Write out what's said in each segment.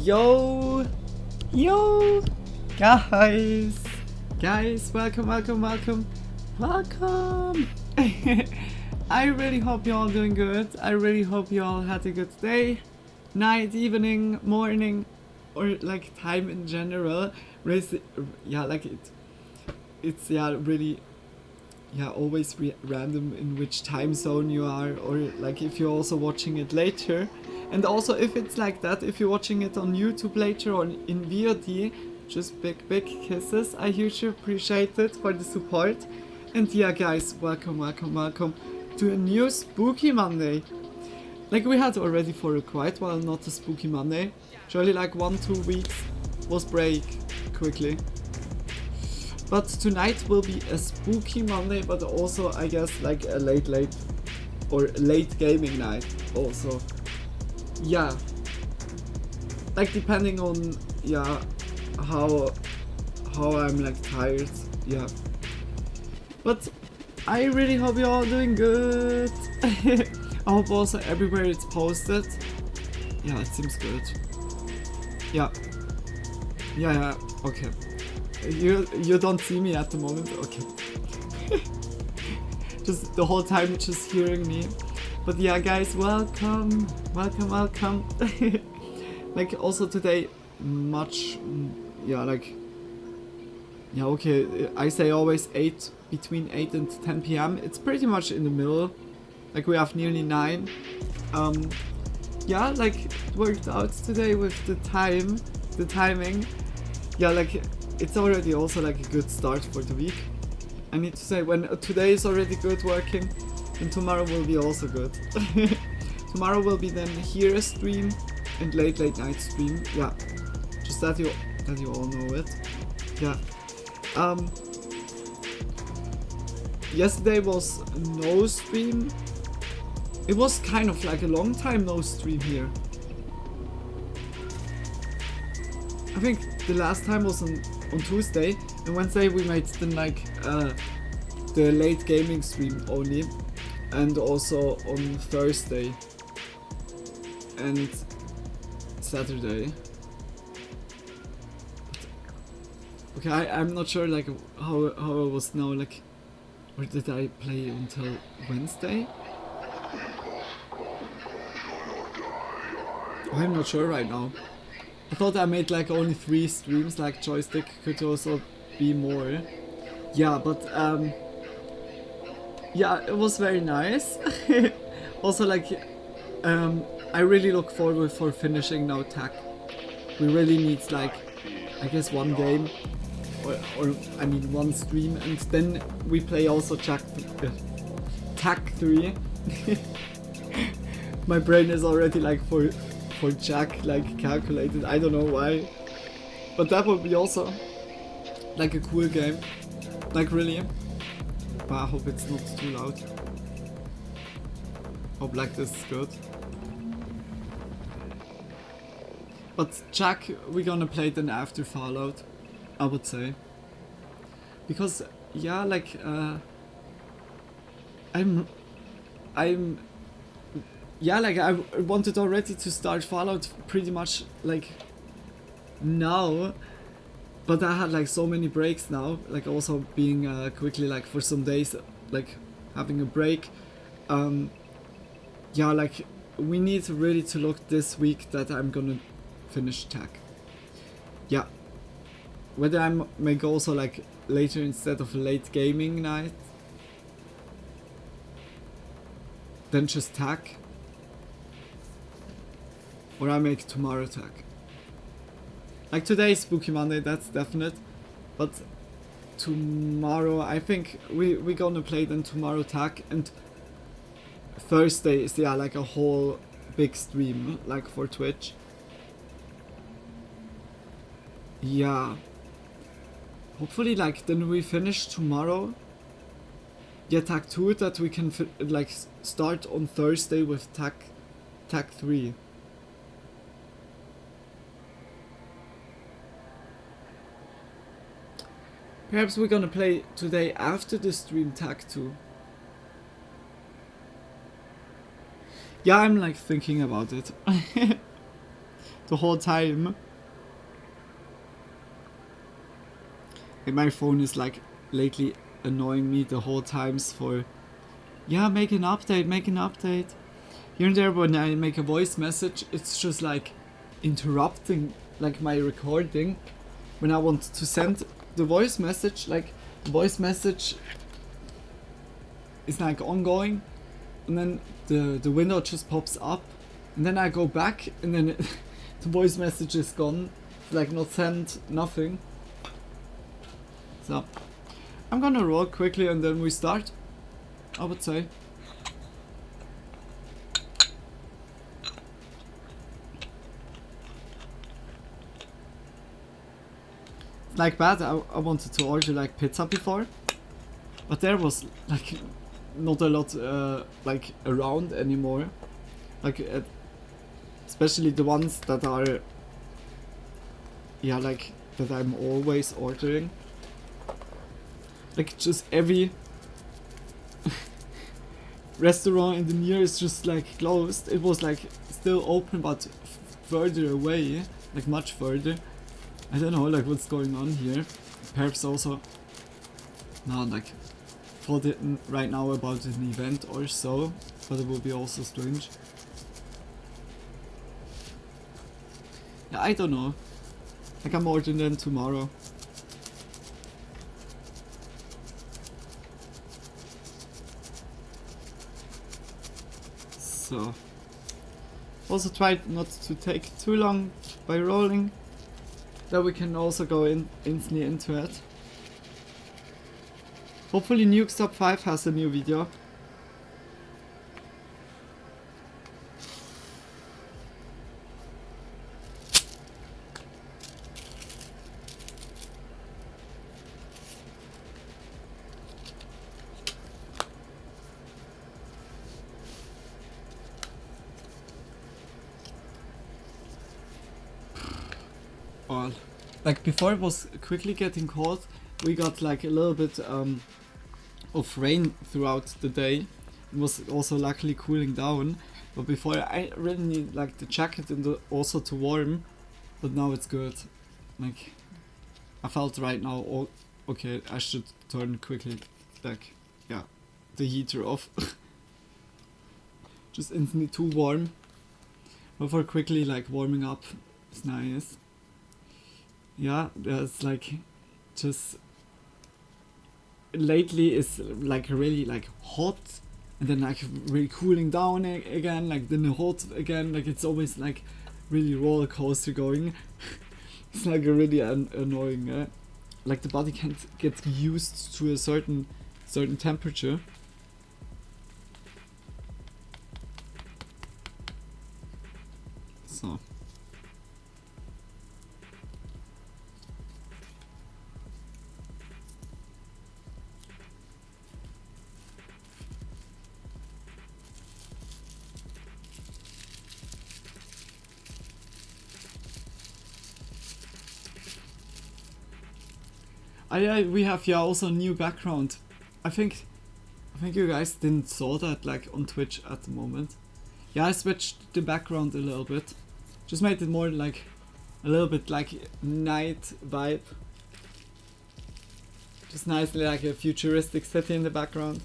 Yo, guys, welcome. I really hope you're all doing good. I really hope you all had a good day, night, evening, morning, or like time in general. Yeah, like it's really always random in which time zone you are, or like if you're also watching it later. And also, if it's like that, if you're watching it on YouTube later or in VOD, just big kisses. I hugely appreciate it for the support. And yeah, guys, welcome to a new Spooky Monday. Like we had already for a quite while not a Spooky Monday. Surely like 1-2 weeks was break quickly. But tonight will be a Spooky Monday, but also I guess like a late or late gaming night also. Yeah, like depending on how I'm like tired, but I really hope you're all doing good. I hope also everywhere it's posted. Yeah, it seems good. Yeah, okay. You don't see me at the moment, okay. Just the whole time just hearing me. But yeah, guys, welcome. Like also today, okay, I say always between 8 and 10 p.m. It's pretty much in the middle. Like we have nearly 9. Like it worked out today with the timing. Yeah, like it's already also like a good start for the week. I need to say, when today is already good working, and tomorrow will be also good. Tomorrow will be then here a stream and late night stream. Yeah, just that you all know it. Yeah. Yesterday was no stream. It was kind of like a long time no stream here. I think the last time was on Tuesday, and Wednesday we made the late gaming stream only. And also on Thursday and Saturday. Okay, I'm not sure like how I was now, like, or did I play until Wednesday? I'm not sure right now. I thought I made like only 3 streams, like joystick could also be more. Yeah, but yeah, it was very nice. Also, like, I really look forward for finishing now TAC. We really need, like, I guess 1 game or I mean one stream, and then we play also Tag 3. My brain is already like for Jack like calculated. I don't know why, but that would be also like a cool game, like really. But I hope it's not too loud. Hope like this is good. But Jack, we're gonna play then after Fallout, I would say. Because yeah, like I'm yeah, like I wanted already to start Fallout pretty much like now, but I had like so many breaks now, like also being quickly like for some days like having a break. Yeah, like we need really to look this week that I'm gonna finish Tag. Yeah, whether I may go also like later instead of a late gaming night, then just Tag, or I make tomorrow Tag. Like today is Spooky Monday, that's definite, but tomorrow I think we're gonna play then tomorrow Tag, and Thursday is yeah like a whole big stream like for Twitch. Yeah, hopefully like then we finish tomorrow. Yeah, Tag 2, that we can like start on Thursday with Tag 3. Perhaps we're gonna play today after the stream Tag 2. Yeah, I'm like thinking about it the whole time. And my phone is like lately annoying me the whole times for yeah, make an update. Here and there when I make a voice message, it's just like interrupting like my recording when I want to send the voice message. Like the voice message is like ongoing, and then the window just pops up, and then I go back, and then the voice message is gone, like not sent, nothing. So I'm gonna roll quickly and then we start, I would say. Like bad, I wanted to order like pizza before, but there was like not a lot like around anymore, like especially the ones that are yeah like that I'm always ordering. Like just every restaurant in the near is just like closed. It was like still open but further away, like much further. I don't know like what's going on here. Perhaps also not like thought it right now about an event or so, but it would be also strange. Yeah, I don't know. Like I'm ordering them tomorrow. So also try not to take too long by rolling, that we can also go instantly into it. Hopefully Nuke's Top 5 has a new video. Well, like before it was quickly getting cold, we got like a little bit of rain throughout the day. It was also luckily cooling down, but before I really need like the jacket and also to warm, but now it's good. Like I felt right now, oh, okay, I should turn quickly like yeah the heater off. Just instantly too warm, but for quickly like warming up is nice. Yeah, there's like just lately it's like really like hot, and then like really cooling down again, like then hot again, like it's always like really roller coaster going. It's like a really annoying. like the body can't get used to a certain temperature. So we have also a new background. I think you guys didn't saw that like on Twitch at the moment. Yeah, I switched the background a little bit. Just made it more like a little bit like night vibe. Just nicely like a futuristic city in the background.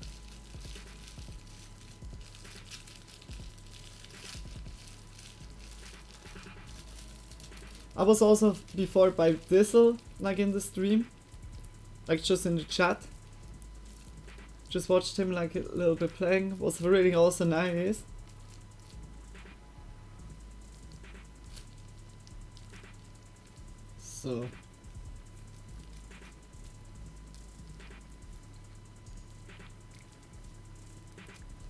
I was also before by Diesel, like in the stream. Like just in the chat. Just watched him like a little bit playing. Was really also nice. So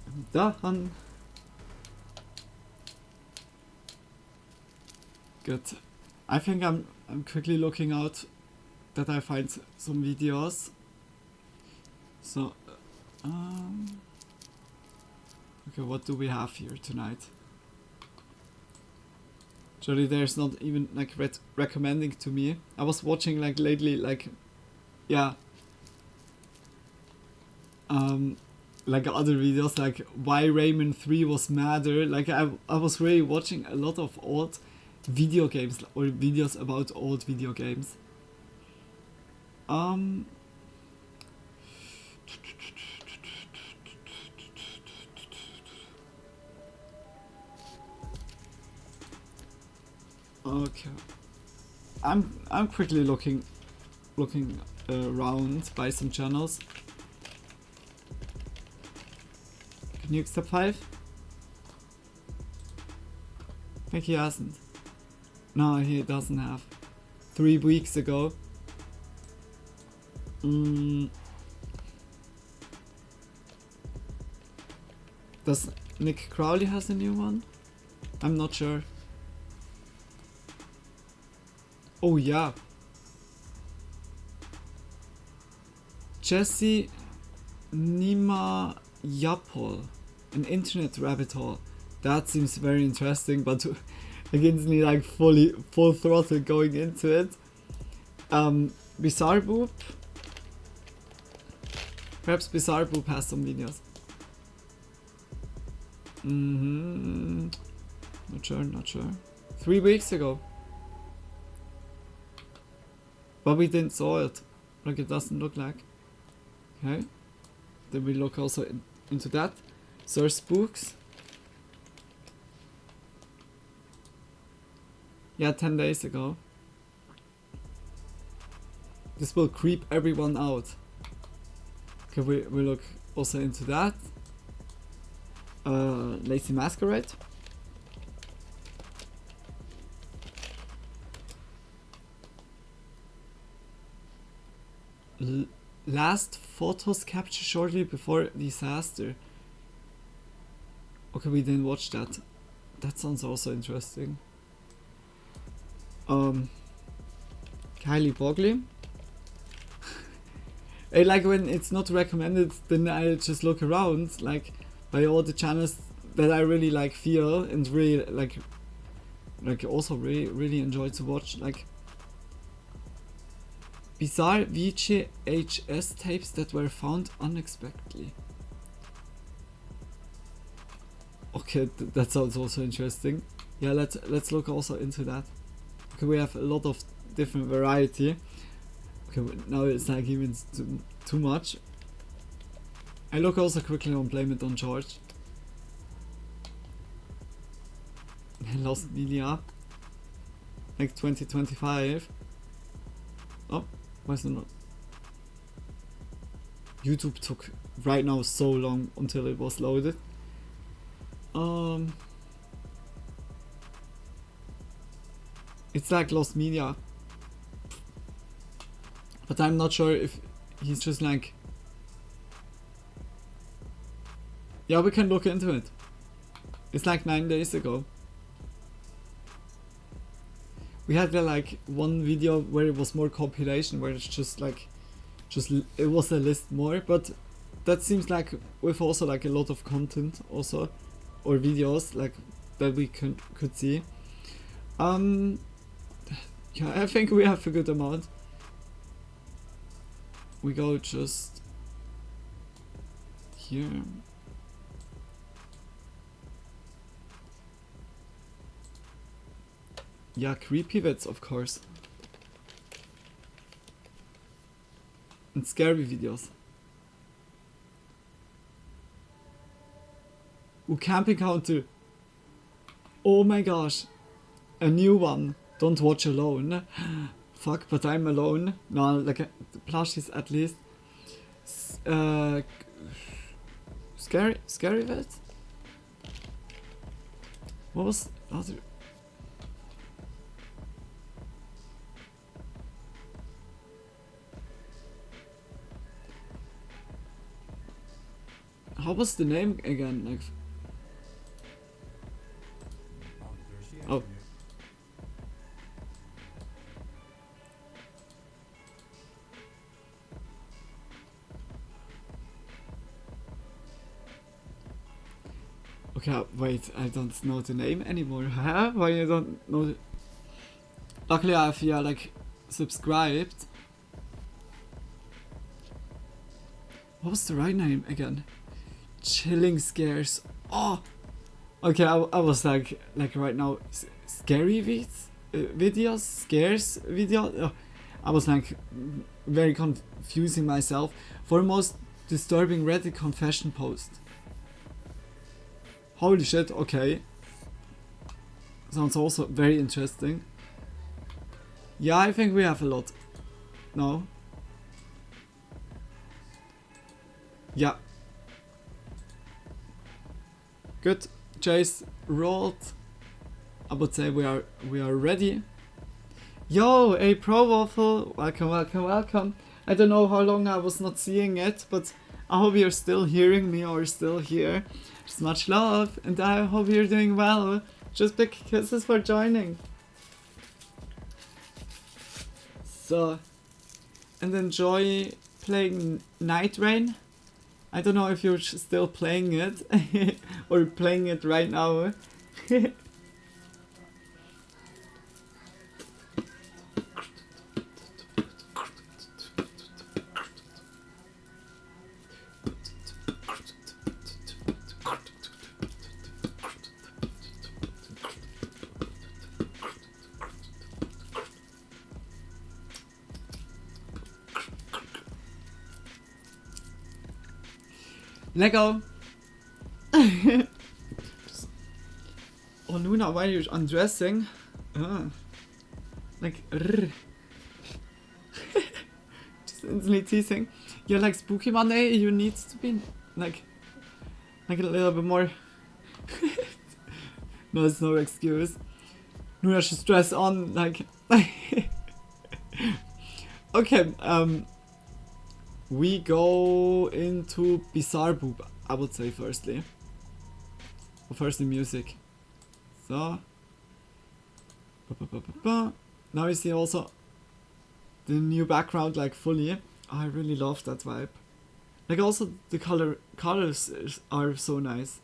I'm done. Good. I think I'm quickly looking out that I find some videos. So okay, what do we have here tonight? Surely there's not even like recommending to me. I was watching like lately like yeah like other videos like why Rayman 3 was madder. Like I was really watching a lot of old video games or videos about old video games. Okay, I'm quickly looking around by some channels. Can you accept 5? I think he hasn't. No, he doesn't have. 3 weeks ago. Does Nick Crowley has a new one? I'm not sure. Oh yeah. Jesse Nima Yapol, an internet rabbit hole. That seems very interesting, but against me like full throttle going into it. Bizarre Boop. Perhaps Bizarre Boop has some videos. Not sure. 3 weeks ago. But we didn't saw it. Like it doesn't look like. Okay. Then we look also into that. Source Spooks. Yeah, 10 days ago. This will creep everyone out. Okay, we look also into that. Lazy Masquerade. Last photos captured shortly before disaster. Okay, we didn't watch that. That sounds also interesting. Kylie Bogley. I like when it's not recommended, then I just look around like by all the channels that I really like feel and really like also really enjoy to watch, like bizarre VHS tapes that were found unexpectedly. Okay, that sounds also interesting. Yeah, let's look also into that. Okay, we have a lot of different variety. Okay, now it's like even too much. I look also quickly on Blame It on George. Lost Media. Like 2025. Oh, why is it not? YouTube took right now so long until it was loaded. It's like Lost Media. But I'm not sure if he's just like... Yeah, we can look into it. It's like 9 days ago. We had like one video where it was more compilation, where it's just like, it was a list more, but that seems like with also like a lot of content also, or videos like that we could see. Yeah, I think we have a good amount. We go just here. Yeah, creepy vids, of course. And scary videos. Ooh, camping counter. Oh my gosh. A new one. Don't watch alone. Fuck, but I'm alone. No, like the plushies at least. Scary vids? What was other? How was the name again? Like, oh. Okay, wait, I don't know the name anymore. Huh? Why you don't know the... Luckily I have, yeah, like, subscribed. What was the right name again? Chilling scares. Oh! Okay, I was like right now, scary videos? Scares video? Oh, I was like, very confusing myself. For most disturbing Reddit confession post. Holy shit, okay. Sounds also very interesting. Yeah, I think we have a lot. No? Yeah. Good. Chase rolled. I would say we are ready. Yo, a pro waffle. Welcome. I don't know how long I was not seeing it, but I hope you're still hearing me or still here. Just much love, and I hope you're doing well. Just big kisses for joining. So, and enjoy playing Night Rain. I don't know if you're still playing it or playing it right now. Lego! Oh, Luna, why are you undressing? Like, just instantly teasing. You're like Spooky Monday, you need to be like a little bit more. No, it's no excuse. Luna should dress on, like. Okay, we go into Bizarre Boob, I would say firstly. Well, firstly music. So. Now you see also the new background like fully. I really love that vibe. Like also the colors are so nice.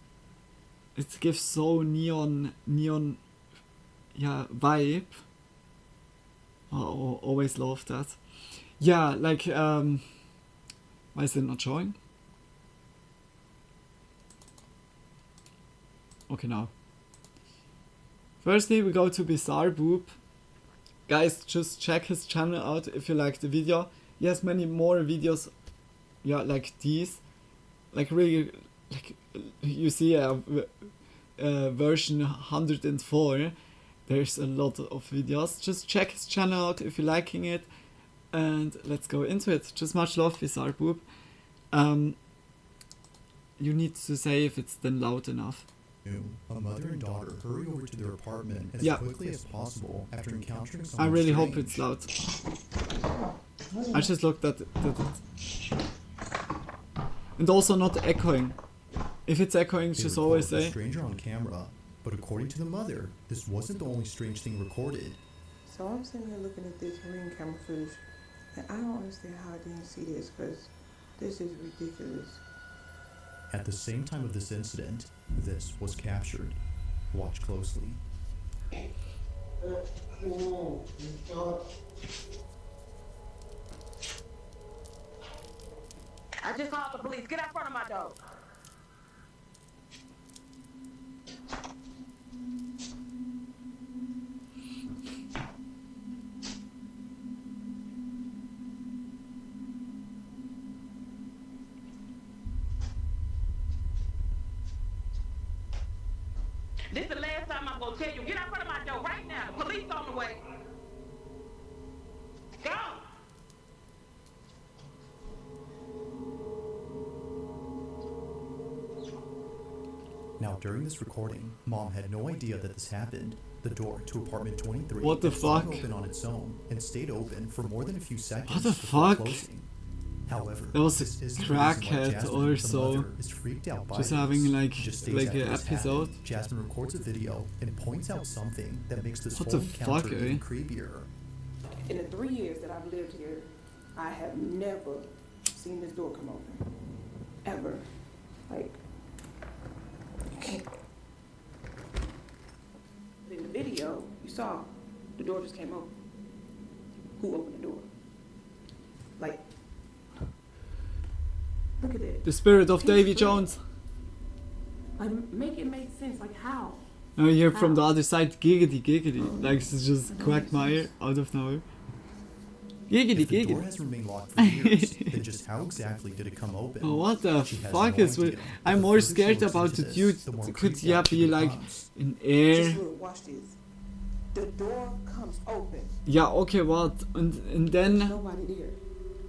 It gives so neon yeah, vibe. Oh, always love that. Yeah, like why is it not showing? Okay, now. Firstly, we go to Bizarre Boob. Guys, just check his channel out if you like the video. He has many more videos, yeah, like these. Like really, like you see a version 104. There's a lot of videos. Just check his channel out if you're liking it. And let's go into it. Just much love, Bizarre Boob. You need to say if it's then loud enough. A mother and daughter hurry over to their apartment as quickly as possible after encountering someone I really strange. hope it's loud. I just looked at it. And also not echoing. If it's echoing, They just recorded always the say. stranger on camera, but according to the mother, this wasn't the only strange thing recorded. So I'm sitting here looking at this ring camera footage, and I don't understand how I didn't see this, because this is ridiculous. At the same time of this incident, this was captured. Watch closely. I just called the police. Get out front of my door. This is the last time I'm gonna tell you. Get out front of my door right now. The police on the way. Go. Now, during this recording, Mom had no idea that this happened. The door to apartment 23 What the had swung fuck? open on its own and stayed open for more than a few seconds. What the before fuck? closing. However, That was a this isn't the reason why crackhead Jasmine, or the so. mother, is freaked out by Just this. having like Just days an after this episode. happened, Jasmine records a video and points out something that makes this What whole the encounter fuck, even eh? creepier. In the 3 years that I've lived here, I have never seen this door come open. Ever. Like, you can't. But in the video, you saw the door just came open. Who opened the door? Like, look at it. The spirit of He's Davy free. Jones. Like, make it make sense. Like, how? Now you hear from the other side, giggity giggity. Like it's just Quagmire out of nowhere. Giggity If the door giggity. has remained locked for years, then just how exactly did it come open? Oh, what the She has fuck no is with... idea. I'm The more further she scared looks about into the this, dude. the more Could creeped yeah out she be like becomes. in air? Just look, watch this. The door comes open. Yeah, okay, what? And then... Nobody there.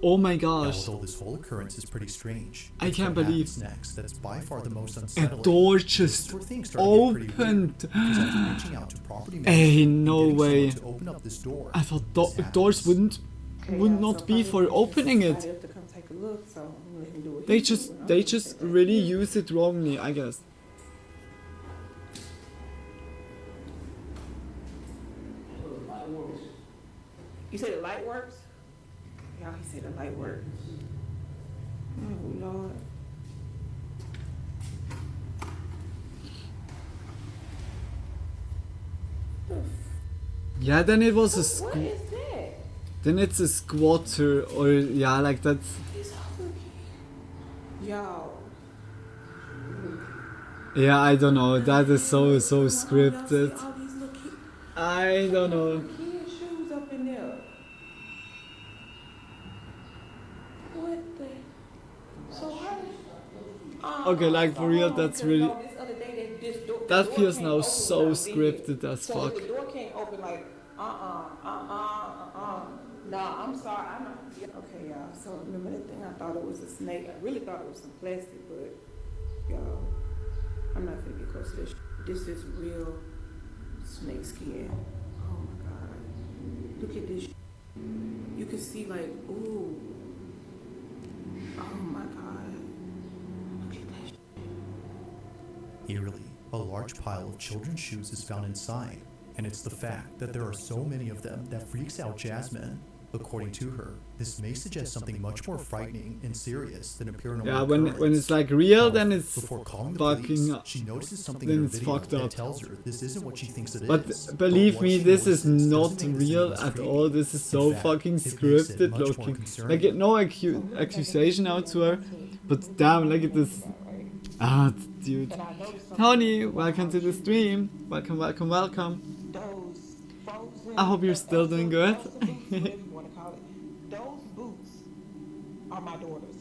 Oh my Now, gosh. although this whole occurrence is pretty strange, I it's can't what believe happens next that's by far the most A unsettling. door This is just where things start to get pretty weird, opened. because after reaching out to property Hey, management and no getting someone way. to open up this door, I thought this doors happens. would not be for opening it. To come take a look, so I'm gonna let him do what They he do, just and I'm they gonna just take that. really use it wrongly, I guess. You say the light works? Yeah, he said the light works. Oh Lord. Yeah, then it was a What is that? then it's a squatter or yeah, like that's Yo. yeah, I don't know. That is so Y'all see scripted. all these little I don't know. kid shoes up in there. What the? So how? Okay, like for real, that's really This other day, this door, that the door feels can't now open so without being scripted here. as So fuck. if the door can't open, like, Nah, I'm sorry, I'm not. Okay, y'all. So remember that thing? I thought it was a snake. I really thought it was some plastic, but y'all, I'm not gonna get close to this. This is real snake skin. Oh my god! Look at this. You can see like, ooh. Oh my god! Look at that. Eerily, a large pile of children's shoes is found inside, and it's the fact that there are so many of them that freaks out Jasmine. According to her, this may suggest something much more frightening and serious than a paranormal Yeah, when occurrence. it's like real, then However, it's before calling the fucking police, up. she notices something Then in her it's video fucked that up. tells her this isn't what she thinks it is. But believe what me, she this is notices not doesn't make this any real less at creepy. all. This is so In fact, fucking it makes it scripted much more looking. concerning. Like no accusation out to her, but damn, look at this. Ah, dude. And I noticed something. Tony, welcome to the stream. Welcome, welcome, welcome. Those frozen. I hope you're still doing good. Boots, whatever you want to call it. Those boots are my daughter's.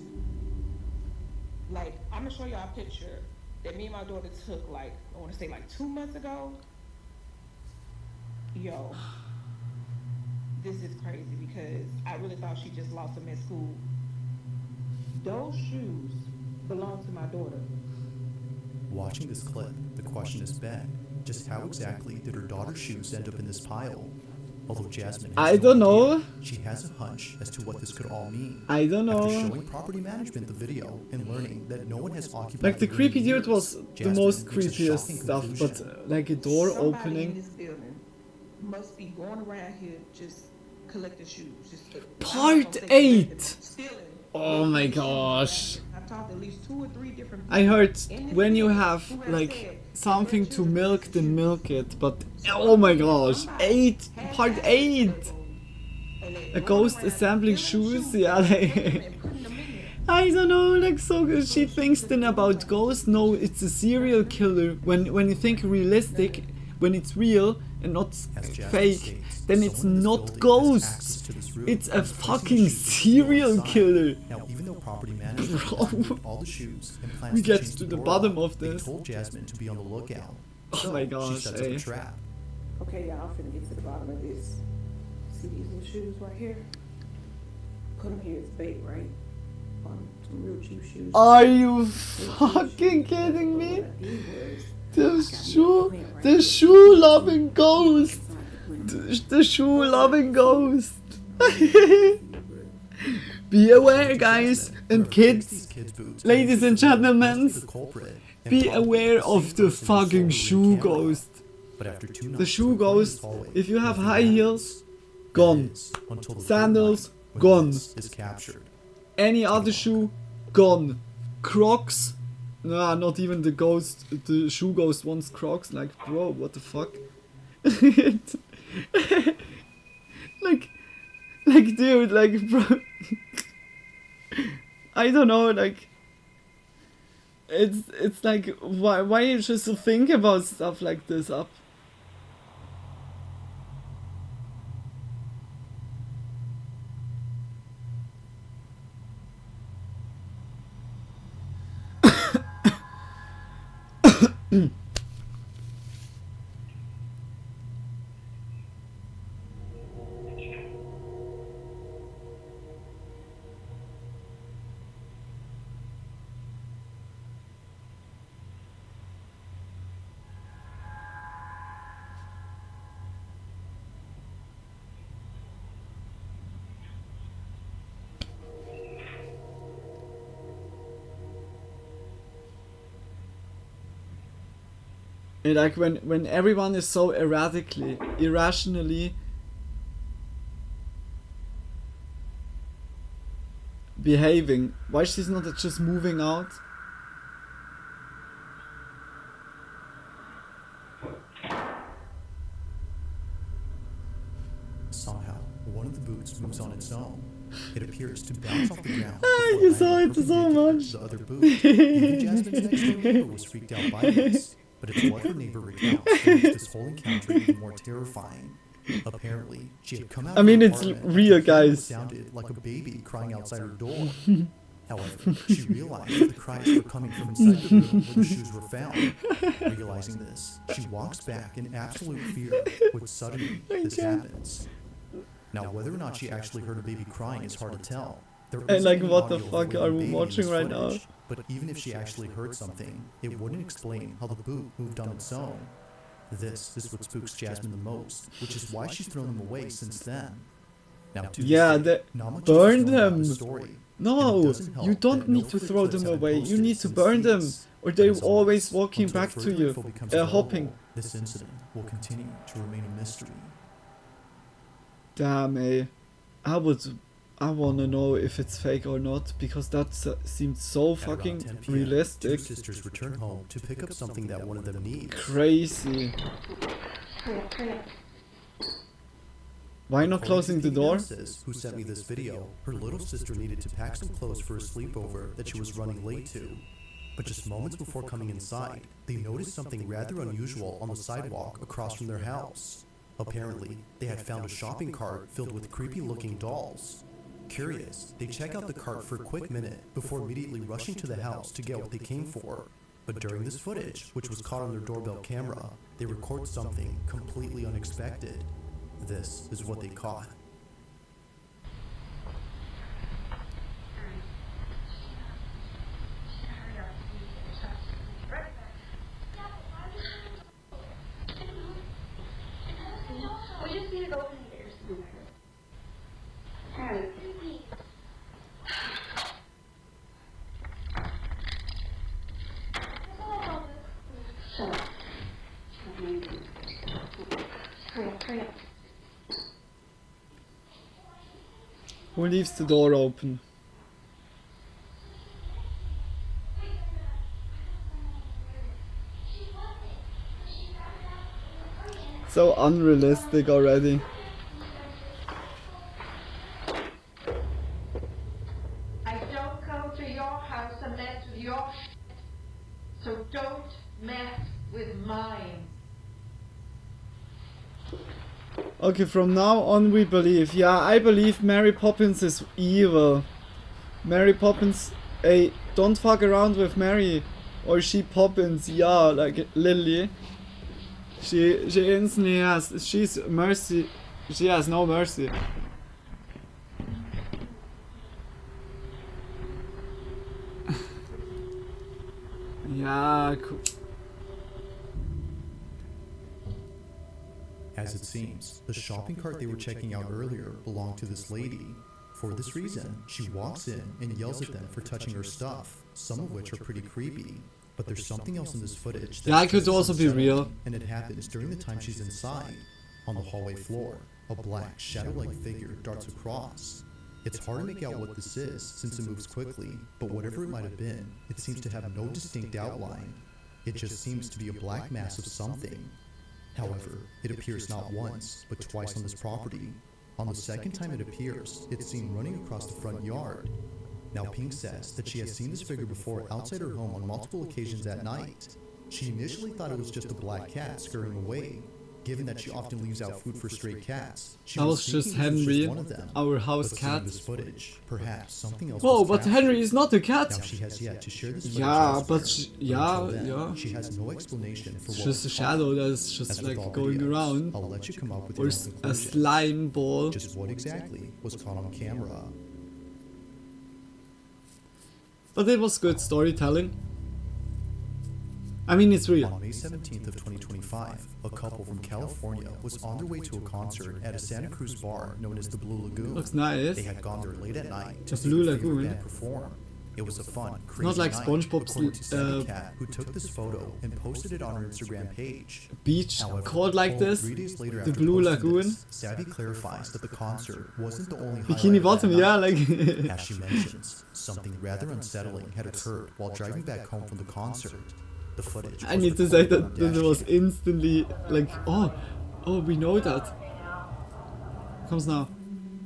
Like, I'm gonna show y'all a picture that me and my daughter took, like, I want to say like 2 months ago. Yo, this is crazy because I really thought she just lost them at school. Those shoes belong to my daughter. Watching this clip, the question is begged, just how exactly did her daughter's shoes end up in this pile? Although Jasmine has I no don't idea, know. she has a hunch as to what this could all mean. I don't After know. showing property management the video and learning that no one has occupied Like the room creepy in dude years, was the Jasmine most reaches a creepiest shocking stuff, but conclusion. like a door Somebody in opening. this building must be going around here just collecting shoes. Part 8! Oh my gosh. I've talked to at least 2 or 3 different people. I heard in this when you building have who like said something their to children milk, collected then shoes. milk it. But So oh my gosh, somebody 8, had part to have 8. and they A going ghost around assembling stealing shoes, shoes yeah, and like taking them and putting them in there. I don't know, like so good. She thinks then about ghosts. No, it's a serial killer. When you think realistic, when it's real and not As Jasmine fake, states, then it's someone in this not building has ghosts. access to this room It's a and is placing the fucking shoes to steal serial inside. killer. Now, even though property management Bro. has removed all the shoes and plans We to get change to the door bottom lock, of they this. told Jasmine to be on the lookout. Oh So, my she gosh, sets up eh. a trap. Okay, y'all, I'm finna get to the bottom of this. See these little shoes right here? Put them here as bait, right? Some real cheap shoes. Are you Real cheap fucking shoes. kidding But me? what I did was, The shoe loving ghost. The shoe loving ghost. Be aware, guys and Whoever takes kids. these kids' boots Ladies and must be gentlemen, the culprit and be probably aware the of same the person who fucking saw her shoe in camera. ghost. But after 2 The nights shoe recording ghost, this hallway, if you have nothing high heels, happens. That gone. is, until the third Sandals, night when gone. this is captured. Any other shoe, gone. Crocs, nah, not even the ghost, the shoe ghost wants Crocs, like, bro, what the fuck? like, dude, like, bro, I don't know, like, it's like, why you just think about stuff like this up? And like when everyone is so irrationally behaving, why she's not just moving out? Somehow, one of the boots moves on its own. It appears to bounce off the ground. You before saw landing it so perpendicular much. to the other boot. Even Jasmine's next door neighbor was freaked out by this. But it's what her neighbor recounts that makes this whole encounter even more terrifying. Apparently, she had come out I mean, of her it's apartment real, and hearing what guys. sounded like a baby crying outside her door. However, she realized that the cries were coming from inside the room where the shoes were found. Realizing this, she walks back in absolute fear when suddenly this happens. Now, whether or not she actually heard a baby crying is hard to tell. There And isn't like, any what the audio of a fuck wailing are we baby in watching this right now? footage, but even if she actually heard something, it wouldn't explain how the boot moved on its own. This is what spooks Jasmine the most, which is why she's thrown them away since then. Now, to Yeah, this day, they not much burn is known about them. the story. No, And it doesn't help you don't that no need to footage throw clips them have been away. You posted need to since burn them, Vids. or But they're as always walking until back to further you, info becomes available, hopping. This incident will continue to remain a mystery. Damn, I wanna know if it's fake or not, because that seemed so At around fucking 10 p.m., realistic. Two sisters return home to pick up something that one of them needs. Crazy. Why not According closing to the door? Says, who sent me this video, her little sister needed to pack some clothes for a sleepover that she was running late to. But just moments before coming inside, they noticed something rather unusual on the sidewalk across from their house. Apparently, they had found a shopping cart filled with creepy-looking dolls. Curious, they check out the cart for a quick minute before immediately rushing to the house to get what they came for. But during this footage, which was caught on their doorbell camera, they record something completely unexpected. This is what they caught. We just need to go in here. Who leaves the door open? So unrealistic already. I don't come to your house and mess with your shit, so don't mess with mine. Okay, from now on we believe. Yeah, I believe Mary Poppins is evil. Mary Poppins, hey, don't fuck around with Mary. Or she Poppins, yeah, like Lily. She instantly has, she's mercy, she has no mercy. Yeah, cool. As it seems, the shopping cart they were checking out earlier belonged to this lady. For this reason, she walks in and yells at them for touching her stuff, some of which are pretty creepy. But there's something else in this footage that Yeah, it could also be real. and it happens during the time she's inside. On the hallway floor, a black, shadow-like figure darts across. It's hard to make out what this is since it moves quickly, but whatever it might have been, it seems to have no distinct outline. It just seems to be a black mass of something. However, it appears not once, but twice on this property. On the second time it appears, it's seen running across the front yard. Now Pink says that she has seen this figure before outside her home on multiple occasions at night. She initially thought it was just a black cat scurrying away. Given that she often leaves out food for stray cats, she That was just thinking this Henry, one of them. our house But seeing cat. this footage, perhaps something else Whoa, was but captured. Henry is not a cat. Now she has yet to share this footage Yeah, elsewhere, but until yeah, then, yeah. she has no explanation for It's what just a was shadow found. that's As just with all like going videos, around. I'll let you come up with Or your own a conclusions. slime ball. Just what exactly was caught on camera? But it was good storytelling. I mean, it's real. On May 17th of 2025, a couple from California was on their way to a concert at a Santa Cruz bar known as the Blue Lagoon. Looks nice. They had gone there late at night to The see Blue their favorite Lagoon. band perform. It was a fun, crazy Not like night, SpongeBob's, according to Sandy Cat, who took this photo and posted it on her Instagram page. Beach However, called like only this. 3 days later The after Blue posting Lagoon. this, Savvy clarifies that the concert wasn't the only Bikini highlight of Bottom, that yeah, night. like. As she mentions, something rather unsettling had occurred while driving back home from the concert. The footage I was need to say recorded on that a it was dash cam. instantly like, oh, we know that. Comes now.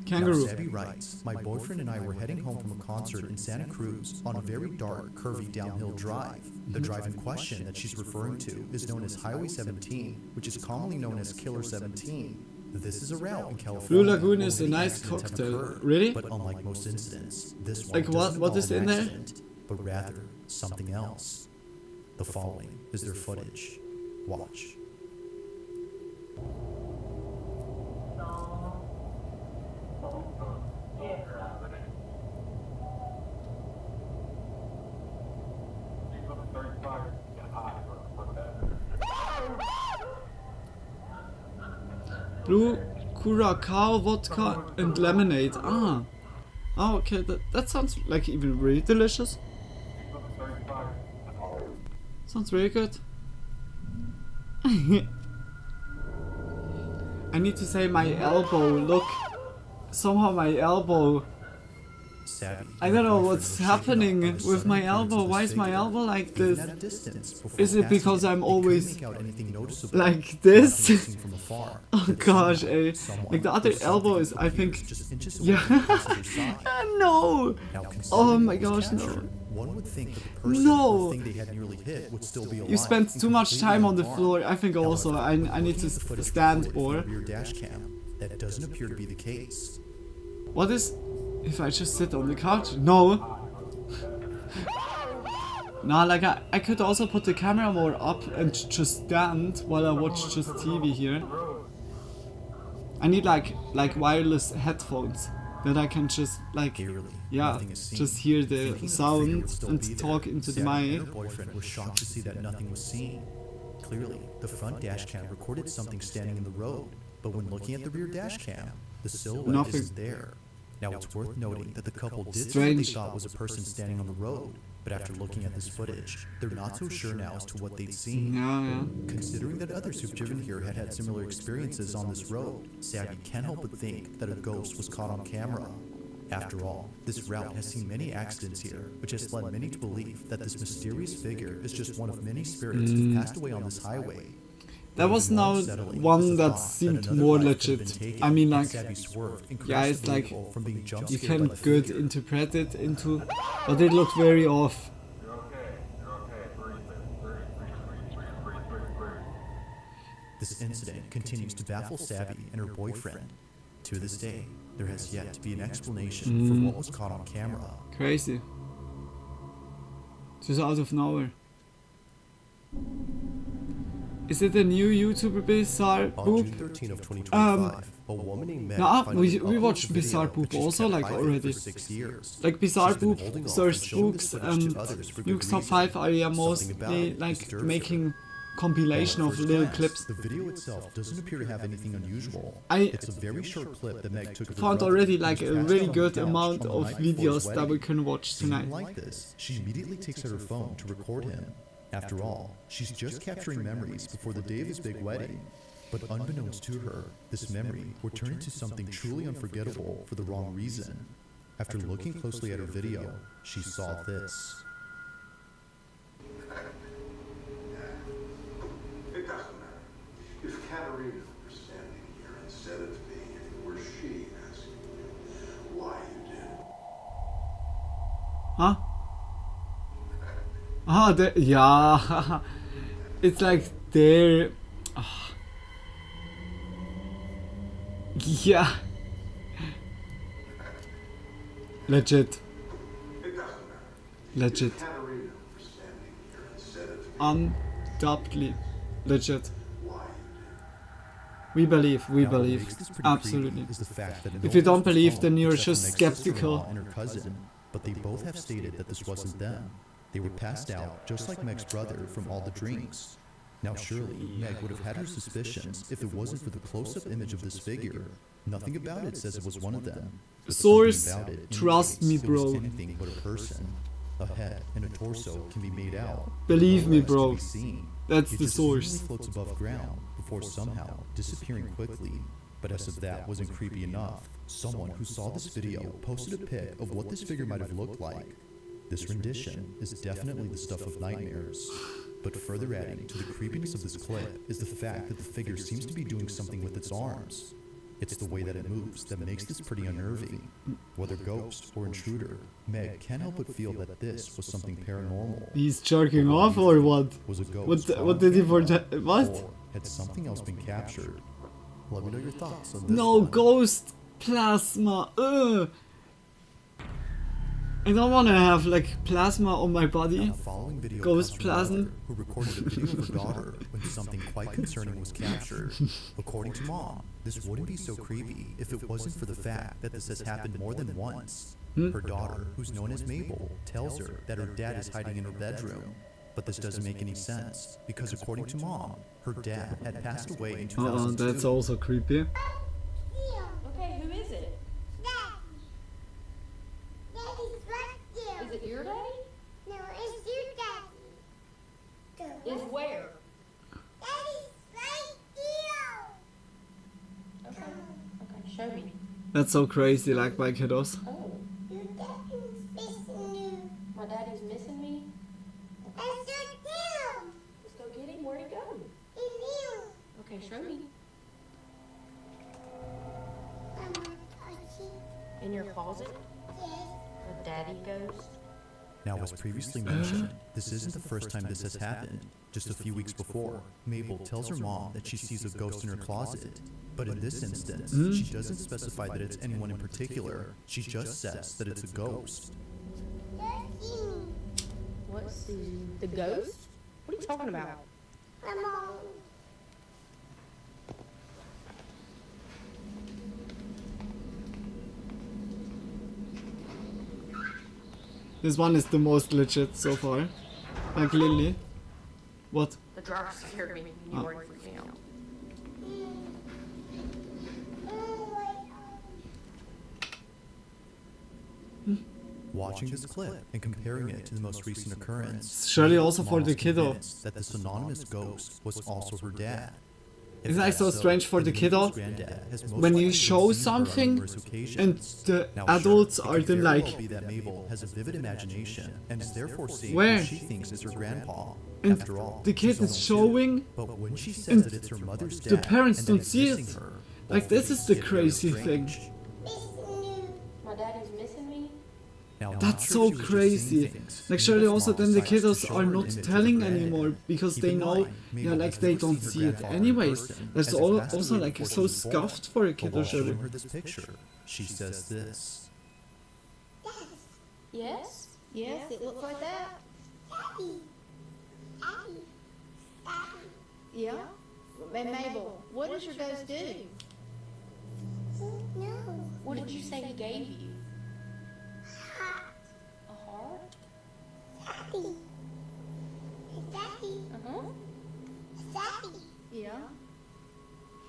Kangaroo. Now, Sabby writes, my boyfriend and I were heading home from a concert in Santa Cruz on a very dark, curvy downhill drive. The drive in question that she's referring to is known as Highway 17, which is commonly known as Killer 17. This is a route in California. Blue Lagoon where is a many nice accidents have cocktail. occurred. Really? But unlike most incidents, this one Like what- doesn't what is involve in an there? accident, but rather something else. The following is their footage. Watch. Blue Curacao vodka and lemonade. Ah. Oh, okay. That sounds like even really delicious. Sounds really good. I need to say my elbow. Look. Somehow my elbow. Savvy, I her don't know boyfriend what's was shaken up happening by the with sudden my appearance elbow. of Why this is my figure. elbow like Even this? at a distance before Is it passing because I'm they couldn't always make out anything noticeable, like nothing this? was seen from afar, Oh but gosh, somehow, eh? someone Like the or other something elbow is, I think, appears just inches away yeah. from the passenger side. No. Now, Oh considering my what was gosh, no. captured, one would think that the person No. or thing they had nearly hit would still be alive You spent and too much completely time on the unharmed. floor. I think also I However, need looking to at the footage stand recorded from more. the rear dash cam, that doesn't appear to be the case. What is if I just sit on the couch? No. Nah, like I could also put the camera more up and just stand while I watch just TV here. I need like wireless headphones that I can just like, Clearly, yeah, nothing is seen. just hear Thinking the that the figure sound would still be and there, talk into the Savvy mic. and her boyfriend were shocked to see that nothing was seen. Clearly, the front dash cam recorded something standing in the road, but when looking at the rear dash cam, the silhouette Nothing. isn't there. Now, it's worth noting that the couple did say what they Strange. thought was a person standing on the road, but after looking at this footage, they're not so sure now as to what they'd seen. Yeah. Considering that others who've driven here had similar experiences on this road, Savvy can't help but think that a ghost was caught on camera. After all, this route has seen many accidents here, which has led many to believe that this mysterious figure is just one of many spirits who passed away on this highway. That was now one that seemed more legit. I mean, like, yeah, it's like you can good interpret it into, but it looked very off. This incident continues to baffle Savvy and her boyfriend. To this day, there has yet to be an explanation for what was caught on camera. Crazy. Just out of nowhere. Is it a new YouTuber Bizarre On Boop? June 13 of 2025, a woman named Meg we watched Bizarre Boop also like already. Like Bizarre Boop searched books and Luke's top 5 are mostly like making compilation of little clips. The video itself doesn't appear to have anything unusual. It's a very short clip that Meg took of her found brother, already like who a was really passed out good on the couch amount on the of night before his videos that we wedding. can watch Seeing tonight. like this, she immediately takes out her phone to record him. After all, she's just capturing memories before the day of his big wedding. But unbeknownst to her, this memory would turn into something truly unforgettable for the wrong reason. After looking closely at her video, she saw this. It doesn't matter. If Katerina were standing here instead of me, if it were she asking you why you did. Huh? Ah, yeah. It's like they're... Yeah. Legit. It doesn't matter. Legit. If Katerina were standing here instead of me, Undoubtedly. Legit. why you did. We believe, we Now, what believe. makes this pretty Absolutely. creepy is the fact that If you don't no one was believe, home then you're except for just Meg's skeptical. sister-in-law and her cousin, but they both have stated that this wasn't them. They were passed out just like Meg's brother from all the drinks. Now surely, Meg would have had her suspicions if it wasn't for the close-up image of this figure. Nothing about it says it was one of them. But Source, something about it trust me, indicates it was bro. anything but a person. A head and a torso can be made out. Believe me, The rest can bro. be seen. That's It the just source. seemingly floats above ground before somehow disappearing quickly. But as if that wasn't creepy enough, someone who saw this video posted a pic of what this figure might have looked like. This rendition is definitely the stuff of nightmares. But further adding to the creepiness of this clip is the fact that the figure seems to be doing something with its arms. It's the way that it moves that makes this pretty unnerving. Whether ghost or intruder, Meg can't help but feel that this was something paranormal. He's jerking off or what? Was a ghost What did he for? What? or had something else been captured? Let me know your thoughts on this No, one. ghost plasma. Ugh. I don't want to have like plasma on my body. The following video Ghost comes from a plasm. mother who recorded a video of her daughter when something quite concerning was captured. According to mom, this wouldn't be so creepy if it wasn't for the fact that this has happened more than once. Her daughter, who's known as Mabel, tells her that her dad is hiding in her bedroom. But this doesn't make any sense, because according to mom, her dad had passed away in 2002. That's also creepy. Okay, who is it? Is it your daddy? No, it's you, Daddy. Is where? Daddy's right here. Okay. Okay, show me. That's so crazy, like my kiddos. Oh, Your daddy's missing you. my daddy's missing me? That's your tail. Let's go get him. Where'd he go? In you. Okay, show me. Mama, Archie. In your closet? Yes. A daddy ghost? Now, as previously mentioned, this isn't the first time this has happened. Just a few weeks before, Mabel tells her mom that she sees a ghost in her closet. But in this instance, she doesn't specify that it's anyone in particular. She just says that it's a ghost. Just see me. What's the ghost? What are you talking about? Mama. This one is the most legit so far. Like Lily. What? The dryer scared me. You Oh. already freaked me out. Watching this clip and comparing it to the most recent occurrence, Surely also for Mom the was kiddo. convinced that this anonymous ghost was also her dad. Isn't that so strange for the kiddo? When you show something and the adults are then like, be that Mabel has a vivid imagination and is therefore seeing where? who she thinks is her grandpa. And After all, the kid she's is only showing, two. But when she says and that it's her mother's dad, the parents and that don't it's see missing it. her, Like, both this is things the get very crazy thing. strange. My daddy's missing me? Now, I'm That's not so sure if she was just seeing crazy. things. Like, surely Mabel's also mom then the decides to kiddos show are her an not image of telling her granddad. anymore because Keep they in know, mind, yeah, Mabel like has they never don't seen her see it grandfather in anyways. person, That's as if all, passed also away like before so she was born. scuffed for a But kid while or showing something. her this picture, she says this. Yes? Yes, it looks like that. Daddy. Daddy. Daddy. Yeah? And Mabel, what does your ghost do? No. What did you say he gave you? A heart? Daddy. Daddy. Uh-huh. Daddy. Yeah.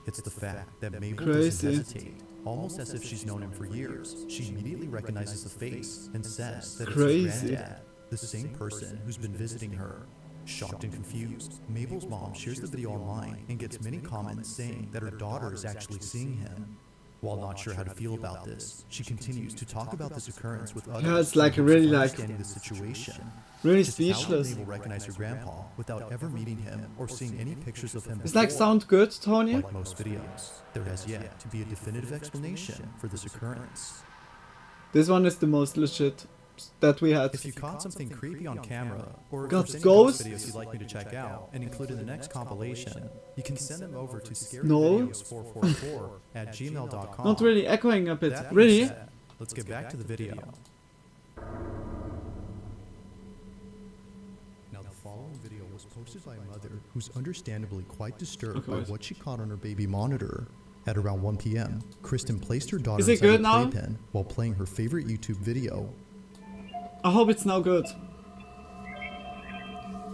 It's the fact that Mabel Crazy. doesn't hesitate. Almost as if she's known him for years, she immediately recognizes the face and says that it's her Crazy. granddad, the same person who's been visiting her. Shocked and confused, Mabel's mom shares the video online and gets many comments saying that her daughter is actually seeing him. While not sure how to feel about this, she continues to talk about this occurrence with others. Yeah, it's like in hopes really of like- understanding the situation. Really Just how will speechless. Mabel recognize her grandpa without ever meeting him or seeing any pictures of him It's like before? sound good, Tony? Like most videos, there has yet to be a definitive explanation for this occurrence. This one is the most legit that we had. If you caught something creepy on camera, or if Got there's any ghosts? ghost videos you'd like me to check out and include in the next compilation, you can send them over to No. scaryvideos444@gmail.com. Not really echoing a bit. That being Really? said, let's get back to the video. Now, the following video was posted by a mother who's understandably quite disturbed Okay, by wait. what she caught on her baby monitor. At around 1 p.m., Kristen placed her daughter Is it inside good her now? playpen while playing her favorite YouTube video. I hope it's now good.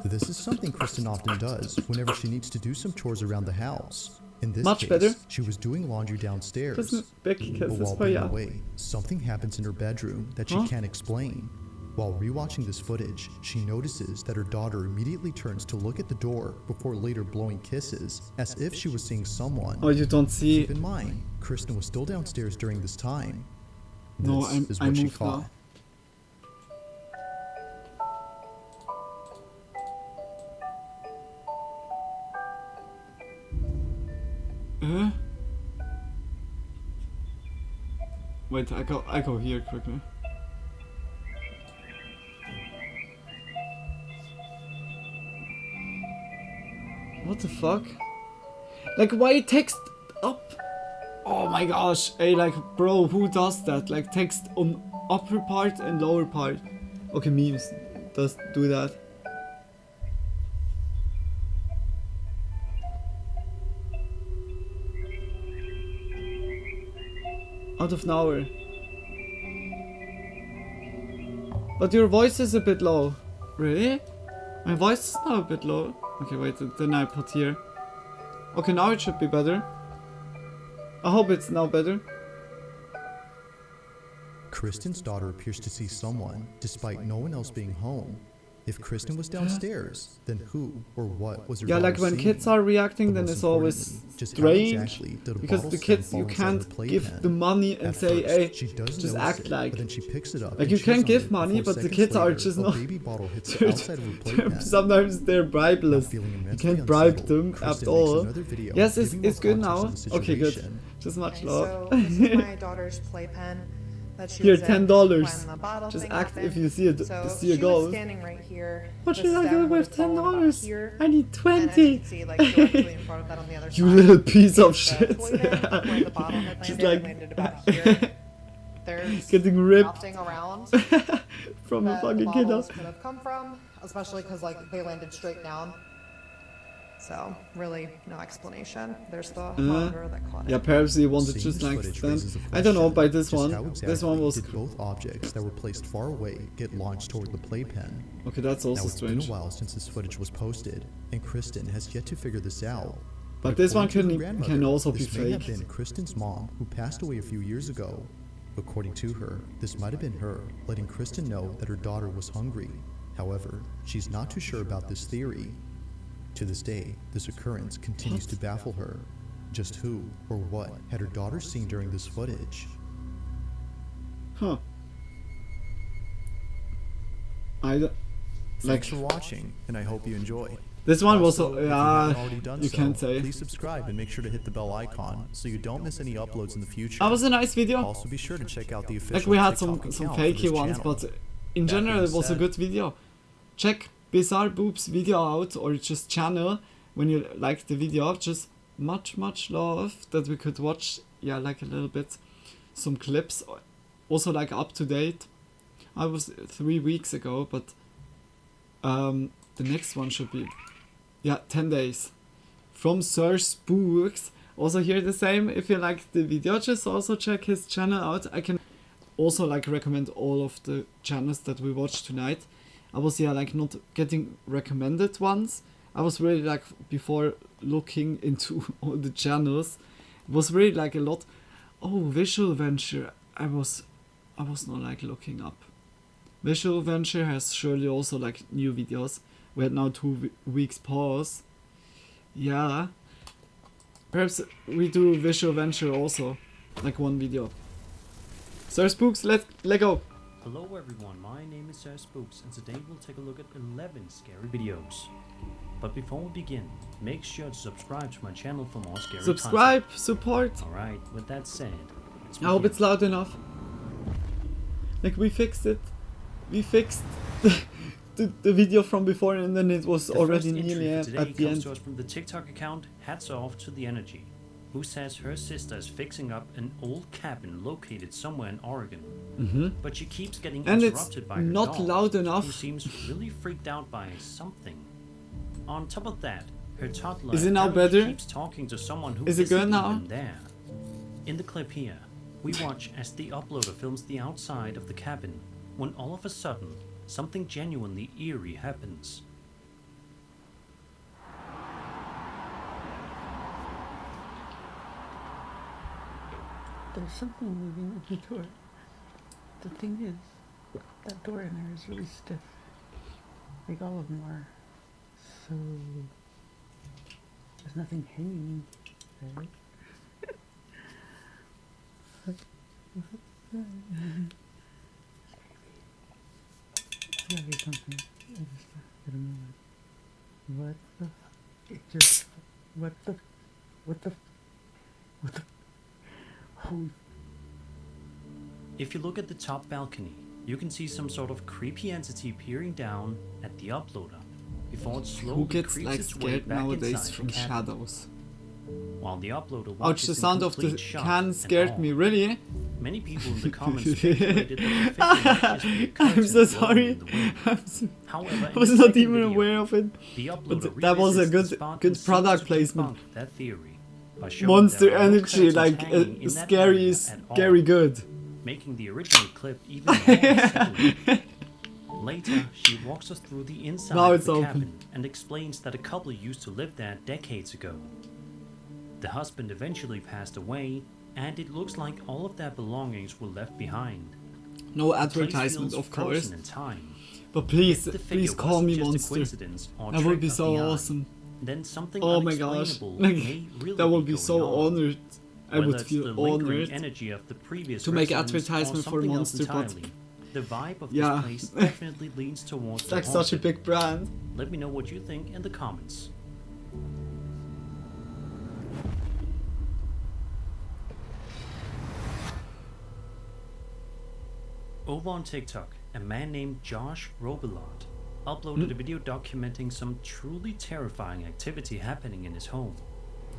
This is something Kristen often does whenever she needs to do some chores around the house. In this Much case, better. she was doing laundry Das downstairs. ist big But kisses while for being ya. away, something happens in her bedroom that she Huh? can't explain. While rewatching this footage, she notices that her daughter immediately turns to look at the door before later blowing kisses, as if she was seeing someone. Oh, you don't see. Keep in mind, Kristen was still downstairs during this time. No, This is I what she moved caught. now. Wait, I go here quickly. What the fuck? Like, why text up? Oh my gosh, hey, like, bro, who does that? Like, text on upper part and lower part. Okay, memes does do that. Out of nowhere. But your voice is a bit low. Really? My voice is now a bit low. Okay, wait, then I put here. Okay, now it should be better. I hope it's now better. Kristen's daughter appears to see someone, despite no one else being home. If Kristen was downstairs, then who or what was her Yeah, daughter like when seeing? kids are reacting, But then most it's always importantly, just how strange. exactly did a Because bottle the stem kids, fall you inside her can't give playpen? the money and At say, first, hey, she does just notice act it, like. but then she picks it up Like, and you chews can on give it money, before but the seconds kids are later, just a not. baby bottle hits the outside of her playpen. Sometimes they're Now bribeless. feeling You immensely can't bribe unsettled, them Kristen at makes all. another video Yes, it's giving more good context now. on the Okay, good. situation. Just much Okay, love. so this is my daughter's playpen that she Here, was in $10. when the bottle Just thing act happened. if you see a So see a she was ghost. standing right here. What The should I do stem with would fall about $10? here, I need and as 20. you can see, like directly in front of that on the other You side. little piece of is the shit. toy bin where the bottle had Just landed, like it landed about here. There's getting ripped nothing around from a that the fucking kid. bottles could have come from, especially because like they landed straight down. So really, no explanation. There's the monitor that caught it. Yeah, perhaps he wanted Seeing just this like footage stand. raises a I don't know. question, By this just one, how this exactly one was. did both objects that were placed far away get launched toward the playpen? Okay, that's Now also it's been a strange. while since this footage was posted, and Kristen has yet to figure this out. But this one according to her can grandmother, also be this may have fake. been Kristen's mom, who passed away a few years ago. According to her, this might have been her, letting Kristen know that her daughter was hungry. However, she's not too sure about this theory. To this day, this occurrence continues to baffle her. Just who or what had her daughter seen during this footage? Huh. I don't... Thanks for watching, and I hope you enjoy. This one was... Also, if you haven't already done you so, can't say. please subscribe and make sure to hit the bell icon so you don't miss any uploads in the future. That was a nice video. Also be sure to check out the official Like we had TikTok some account for fakey this ones, channel. but in That general being it was a said- good video. Check Bizarre Boob's video out, or just channel when you like the video. Just much love that we could watch, yeah, like a little bit, some clips, also like up to date. I was 3 weeks ago, but the next one should be, yeah, 10 days from Sir Spooks. Also here the same, if you like the video, just also check his channel out. I can also like recommend all of the channels that we watched tonight. I was, yeah, like not getting recommended ones. I was really like, before looking into all the channels, it was really like a lot. Oh, Visual Venture, I was not like looking up. Visual Venture has surely also like new videos. We had now 2 weeks pause. Yeah. Perhaps we do Visual Venture also, like one video. Sir Spooks, let go. Hello everyone, my name is Sir Spooks, and today we'll take a look at 11 scary videos. But before we begin, make sure to subscribe to my channel for more scary Subscribe, support. Alright, with that said, let's I hope begin. it's loud enough. Like we fixed it. We fixed the video from before, and then it was The already first nearly entry for at today the comes end. to us from the TikTok account Hats Off to the Energy, who says her sister is fixing up an old cabin located somewhere in Oregon. But she keeps getting And it's interrupted by her not dog, loud enough. who seems really freaked out by something. On top of that, her toddler Is it now apparently better? keeps talking to someone who Is it good isn't now? even there. In the clip here, we watch as the uploader films the outside of the cabin, when all of a sudden, something genuinely eerie happens. There's something moving at the door. The thing is, that door in there is really stiff. Like all of them are. So there's nothing hanging there. It's gotta be something. I just gotta move it. What the? It just. What the? Holy. If you look at the top balcony, you can see some sort of creepy entity peering down at the uploader before it slowly Who gets creeps like its way scared back nowadays inside from the cabin. shadows? While the uploader Ouch, watches the in sound of the complete shock can and scared awe. me, really? Many people in the comments speculated that the figure might just be a I'm curtain so blowing sorry. in the wind. I'm so, However, I in was the not second even video, aware of it. the uploader But that was a revisits the good spot good and seeks product to placement. debunk that theory by showing Monster there are no energy, curtains like hanging in that scary area is at all, scary good. making the original clip even more unsettling. Later, she walks us through the inside Now of it's the open. cabin and explains that a couple used to live there decades ago. The husband eventually passed away, and it looks like all of their belongings were left behind. No The place advertisement, feels of course. frozen in time. But please, If the figure please call wasn't me just a monster. coincidence or That would trick be of so the eye, awesome. then something Oh my gosh. unexplainable Like, may really that would be going so on. honored. I Whether would it's the feel lingering honored. energy of the previous to make residents or advertisement for something else Monster, but entirely, the vibe of yeah. this place definitely leans towards It's the like such a haunted. big brand. Let me know what you think in the comments. Over on TikTok, a man named Josh Reupload uploaded a video documenting some truly terrifying activity happening in his home.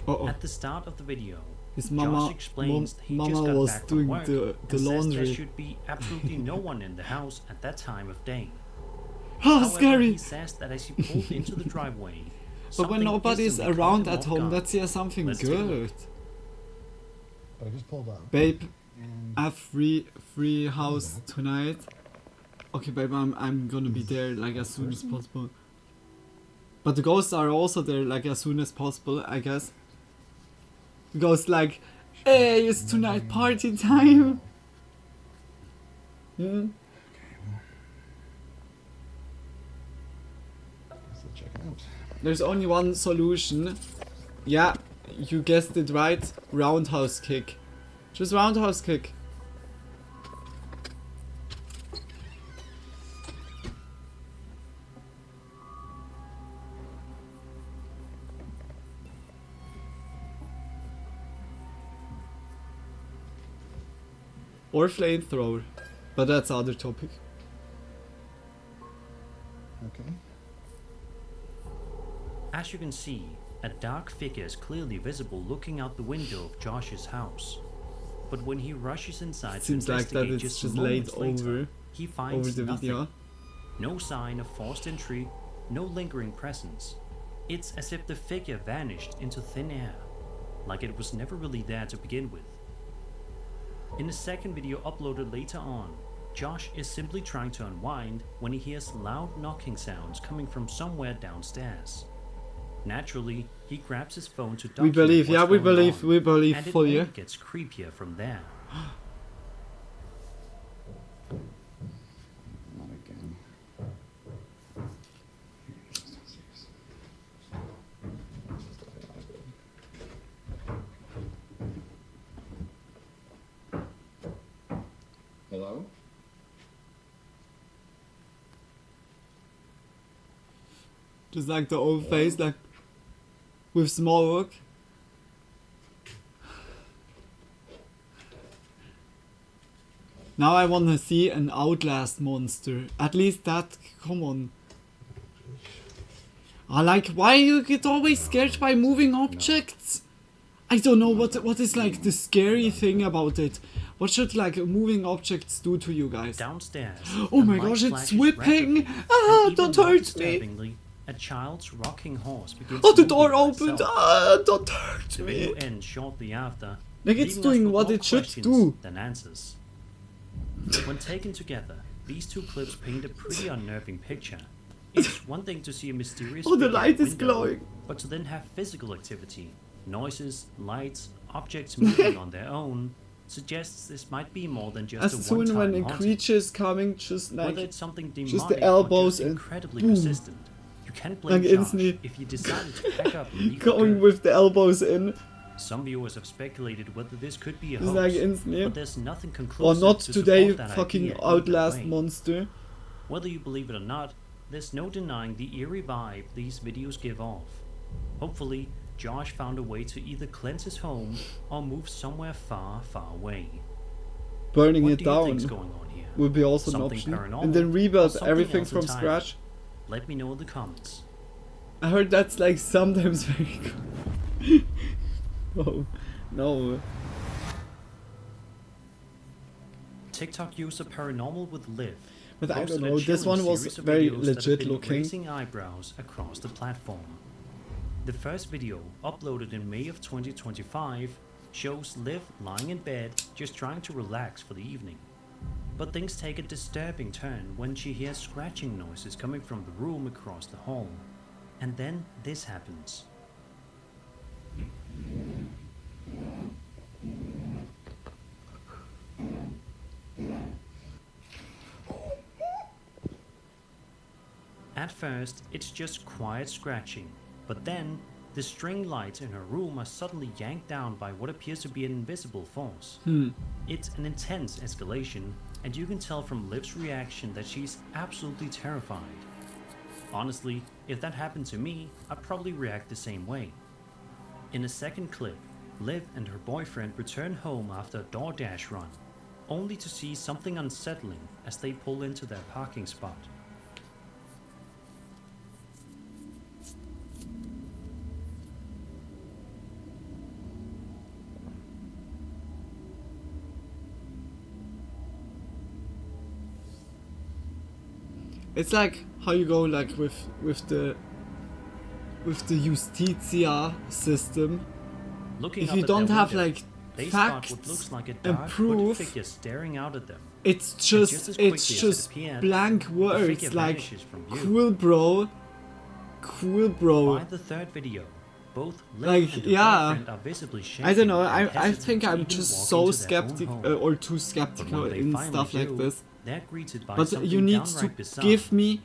Uh-oh. At the start of the video, His Josh explains that he just mama got was back from doing work the and says there laundry. should be absolutely no one in the house at that time of day. Oh, However, scary! he says that as he pulled into the driveway, But when something nobody's instantly around caught him at off home, guard. that's yeah something Let's take a look. good. I just pulled up. Babe, And I have free house tonight. Okay, babe, I'm gonna be there like as soon as possible. But the ghosts are also there like as soon as possible, I guess. The ghost like, hey, it's tonight party time. Hmm? guess I'll check it out. there's only one solution. Yeah, you guessed it right. Roundhouse kick. Just roundhouse kick. Or flamethrower. But that's other topic. Okay. As you can see, a dark figure is clearly visible looking out the window of Josh's house. But when he rushes inside Seems to like that investigate it's just just laid moments later, over he finds the nothing. video. No sign of forced entry, no lingering presence. It's as if the figure vanished into thin air, like it was never really there to begin with. In the second video uploaded later on, Josh is simply trying to unwind when he hears loud knocking sounds coming from somewhere downstairs. Naturally, he grabs his phone to document We believe, what's yeah, we going believe, on, we believe and it fully. only gets creepier from there. Not again. Hello? Just like the old face, like with smoke. Now I wanna see an Outlast monster. At least that, come on. I like, why you get always scared by moving objects? I don't know what is like the scary thing about it. What should like moving objects do to you guys? Downstairs. Oh my the light gosh, it's flashes whipping! rapidly, Ah, and don't even more hurt me! disturbingly, a child's rocking horse begins Oh, the moving door by opened! itself. Ah, don't hurt The me! video ends shortly after, Like it's leaving us doing with what more it should questions do. than answers. When taken together, these two clips paint a pretty unnerving picture. It's one thing to see a mysterious Oh, the figure light at a is window, glowing. but to then have physical activity, noises, lights, objects moving on their own, suggests this might be more than just As a soon when a one-time haunting. creature is coming, just like Whether it's something demonic just the elbows or and just incredibly boom. persistent, you can't blame Like Josh instantly if you decided to pack up and leave for going good. with the elbows in. Some viewers have speculated whether this could be a It's hoax, like instantly. but there's nothing Or conclusive not to today, support that fucking idea either Outlast way. monster. Whether you believe it or not, there's no denying the eerie vibe these videos give off. Hopefully, Josh found a way to either cleanse his home or move somewhere far, far away. Burning What it do you down think's going on here? would be also an Something option. paranormal And then or rebuild something everything else from entirely? scratch. Let me know in the comments. I heard that's like sometimes very good. Oh, no. TikTok user Paranormal with Liv. But I posted don't a know, this chilling one was series of very videos that have legit been looking. raising eyebrows across the platform. The first video, uploaded in May of 2025, shows Liv lying in bed just trying to relax for the evening. But things take a disturbing turn when she hears scratching noises coming from the room across the hall. And then this happens. At first, it's just quiet scratching, but then the string lights in her room are suddenly yanked down by what appears to be an invisible force. It's an intense escalation, and you can tell from Liv's reaction that she's absolutely terrified. Honestly, if that happened to me, I'd probably react the same way. In a second clip, Liv and her boyfriend return home after a DoorDash run, only to see something unsettling as they pull into their parking spot. It's like how you go like with the Justitia system. Looking If up you at don't their have window, like they spot what facts looks like a and dark proof, hooded figure staring out at them. it's as just quickly it's as it just appeared, blank the words figure like vanishes from view. cool bro. By the third video, both Liv Like, and her yeah. boyfriend are visibly shaking I don't know. and I hesitant think to I'm even just walk so into their own skeptic home. or too But skeptical when they in finally stuff like do, this. they're greeted by But something you need to downright bizarre. give me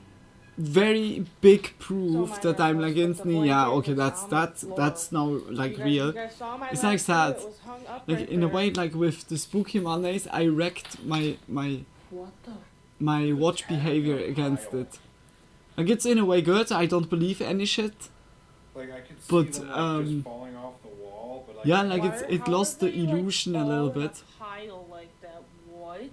very big proof So that my I'm like nose with the instantly, yeah, blanket okay, was that's on the that's now like You real. guys saw my It's like last sad. video? It was hung up Like right in a there. way, like with the spooky Mondays, I wrecked my What the? my watch behavior against it. Like it's in a way good. I don't believe any shit. Like I could see But them like, just falling off the wall, but like yeah, like it lost the illusion a little bit. Pile like that. What?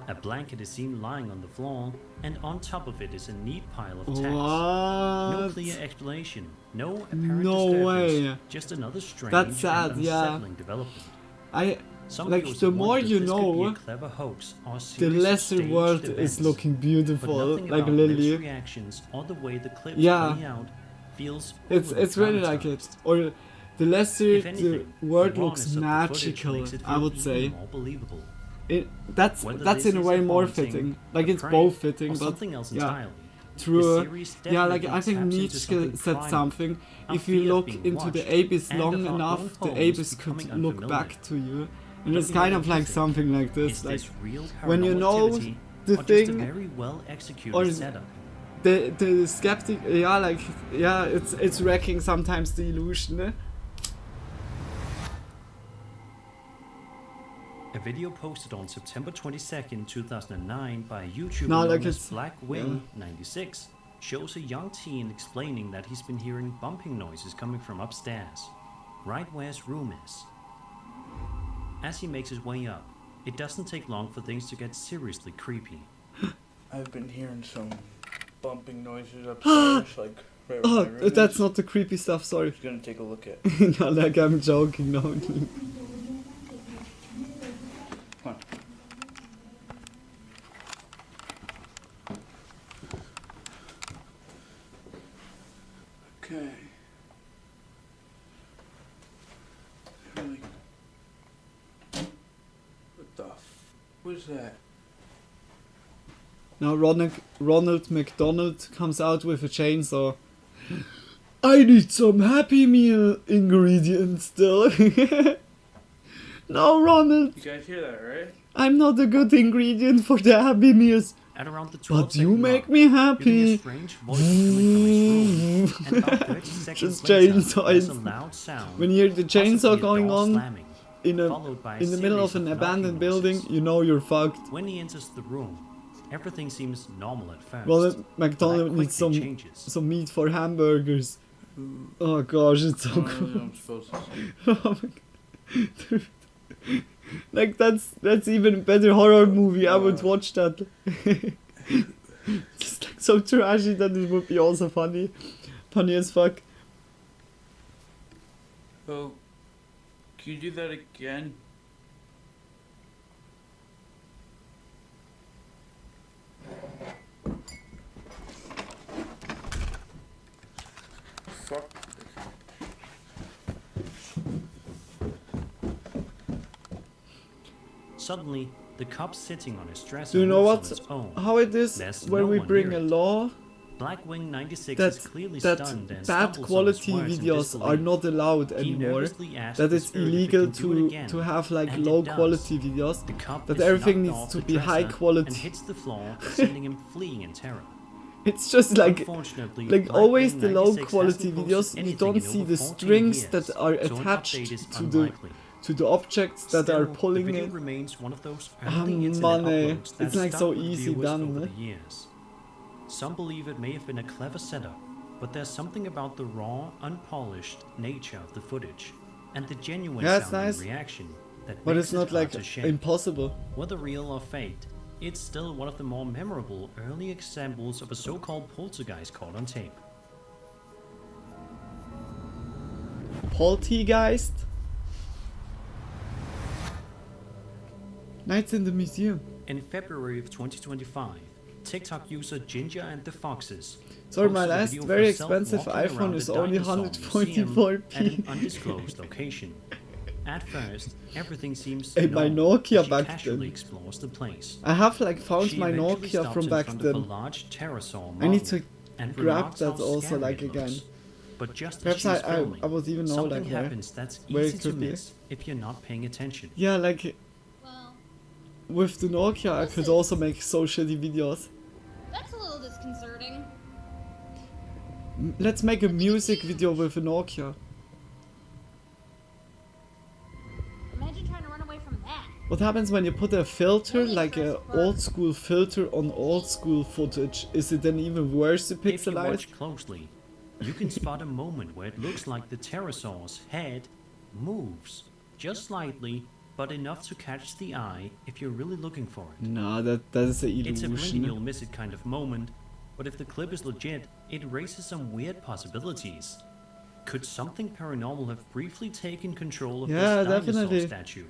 A blanket is seen lying on the floor, and on top of it is a neat pile of tacks. No What? clear explanation, no apparent No disturbance, way. just another strange That's sad, and yeah. unsettling development. Like viewers the have more wondered you if this could be a know, clever hoax or a the series of lesser staged world events. is looking But beautiful, nothing like about Liv's Lily. reactions or the way the clips Yeah. play out feels It's really like it. Or the lesser If the anything, world the looks rawness of the footage magical, makes it I feel would even say. more believable. That's Whether that's this in a is way more haunting, fitting. a Like it's prank, both fitting, or but something else yeah, entirely. The true. series Yeah, like definitely I think taps into Nietzsche something said primal, something. a If you fear of look being into the watched, abyss and long of our enough, own the homes abyss becoming could look unfamiliar. back to you. And But it's the kind way of like is it? something like this. Is Like this real when you paranormal know activity, the or just a thing, very well executed or setup. the skeptic, yeah, like yeah, it's wrecking sometimes the illusion. Eh? A video posted on September 22nd, 2009 by a YouTuber No, known like as it's- Blackwing96 shows a young teen explaining that he's been hearing bumping noises coming from upstairs, right where his room is. As he makes his way up, it doesn't take long for things to get seriously creepy. I've been hearing some bumping noises upstairs, like right where my room That's is. not the creepy stuff. Sorry. Just gonna take a look at. No, like I'm joking. No. Come on. Okay. Really. What the what is that? Now Ronald McDonald comes out with a chainsaw. I need some Happy Meal ingredients still. No, Ronald, You guys hear that, right? I'm not a good ingredient for the Happy Meals. At around the 12th But you second make mark, me you hear a happy. strange voice coming from his room, and about 30 seconds Just later, chainsaw there's a is- loud sound, When you hear the possibly chainsaw a going door on slamming, in followed by a the middle series of an knocking abandoned noises. building, you know you're fucked. When he enters the room, everything seems normal at first. Ronald but McDonald that needs quickly some changes. some meat for hamburgers. Oh gosh, it's so I don't know what cool. I'm supposed to see. Oh my God. Like that's even a better horror movie. I would watch that. Just like so trashy that it would be also funny as fuck. Oh, can you do that again? Fuck. Suddenly, the cop sitting on his dresser Do you know moves what? on his own. How it is There's when no we one bring near a it. law Blackwing96 that is clearly that stunned and bad stumbles on his quality words in videos are disbelief. not allowed He anymore. nervously asks That the it's spirit if it illegal can do it again, to have like and it low does. quality videos. The cop That is everything knocked needs off to the be high dresser quality. and hits the floor, sending him fleeing in terror. It's just like Unfortunately, always the low Blackwing96 quality hasn't videos. posted You anything don't in see over the 14 strings years, that are so an attached update is to unlikely. the objects that Still, are pulling the video it. remains one of those Ah, early internet money. uploads that It's like stuck so with easy viewers done, over eh? the years. Some believe it may have been a clever setup, but there's something about the raw, unpolished nature of the footage and the genuine Yeah, it's sounding nice. reaction that But makes it's it not hard like to shake. impossible. Whether real or faked, it's still one of the more memorable early examples of a so-called poltergeist caught on tape. Poltergeist? Nights in the museum. In February of 2025, TikTok user Ginger and the Foxes Sorry, my posted a last video of very herself expensive walking iPhone around is the only dinosaur museum 144p. at an undisclosed location. At first, everything seems Hey, my normal Nokia as she back casually then. explores the place. I have like found She my eventually Nokia stops from in back front of a then. large pterosaur I need model to and grab remarks that how also scary like it again. looks. But just as Perhaps she's I filming, was even know something like where. happens that's where it easy to could be. miss if you're not paying attention. Yeah, like with the Nokia I could also make so shitty videos. That's a little disgusting. disconcerting. Let's make a music video with a Nokia. Imagine trying to run away from that. What happens when you put a filter, like a old school filter on old school footage? Is it then even worse to If you pixelize? watch closely, you can spot a moment where it looks like the pterosaur's head moves, just slightly, but enough to catch the eye if you're really looking for it. Nah, that is an It's a blink and you'll illusion. miss it kind of moment, but if the clip is legit, it raises some weird possibilities. Could something paranormal have briefly taken control of Yeah, this dinosaur definitely. statue?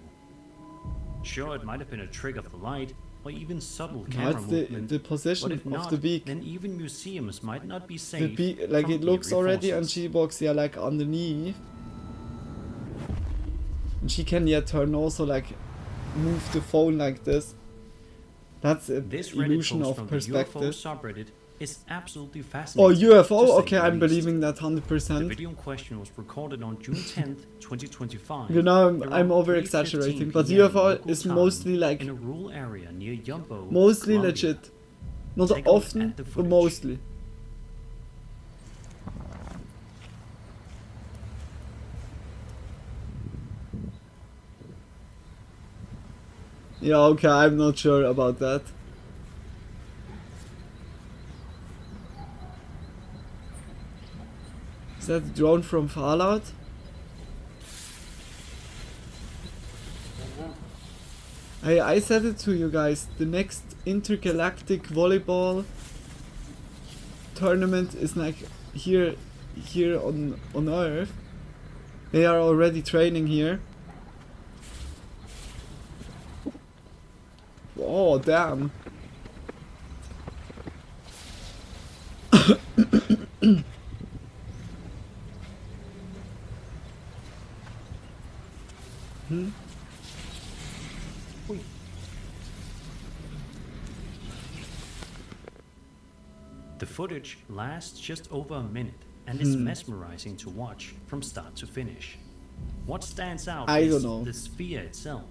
Sure, it might have been a trick of the light, or even subtle No, camera it's movement. the position but if of not, the beak. then even museums might not be The safe. beak, like from it looks eerie already on forces. G-Box, yeah, like underneath. And she can turn also like move the phone like this. That's an This Reddit illusion post of from the UFO perspective. subreddit is absolutely Oh, fascinating. to UFO? say Okay, the I'm least. believing that The 100%. video in question was recorded on June 10th, 2025. You know, I'm around over 3:15 exaggerating, but PM UFO local is time mostly like in a rural area near Yumbo, mostly Colombia. legit. Not Take a look often, at the but footage. mostly. Yeah, okay, I'm not sure about that. Is that a drone from Fallout? I said it to you guys, the next intergalactic volleyball tournament is like here on Earth. They are already training here. Oh damn. Hmm? The footage lasts just over a minute and is mesmerizing to watch from start to finish. What stands out I is don't know. the sphere itself.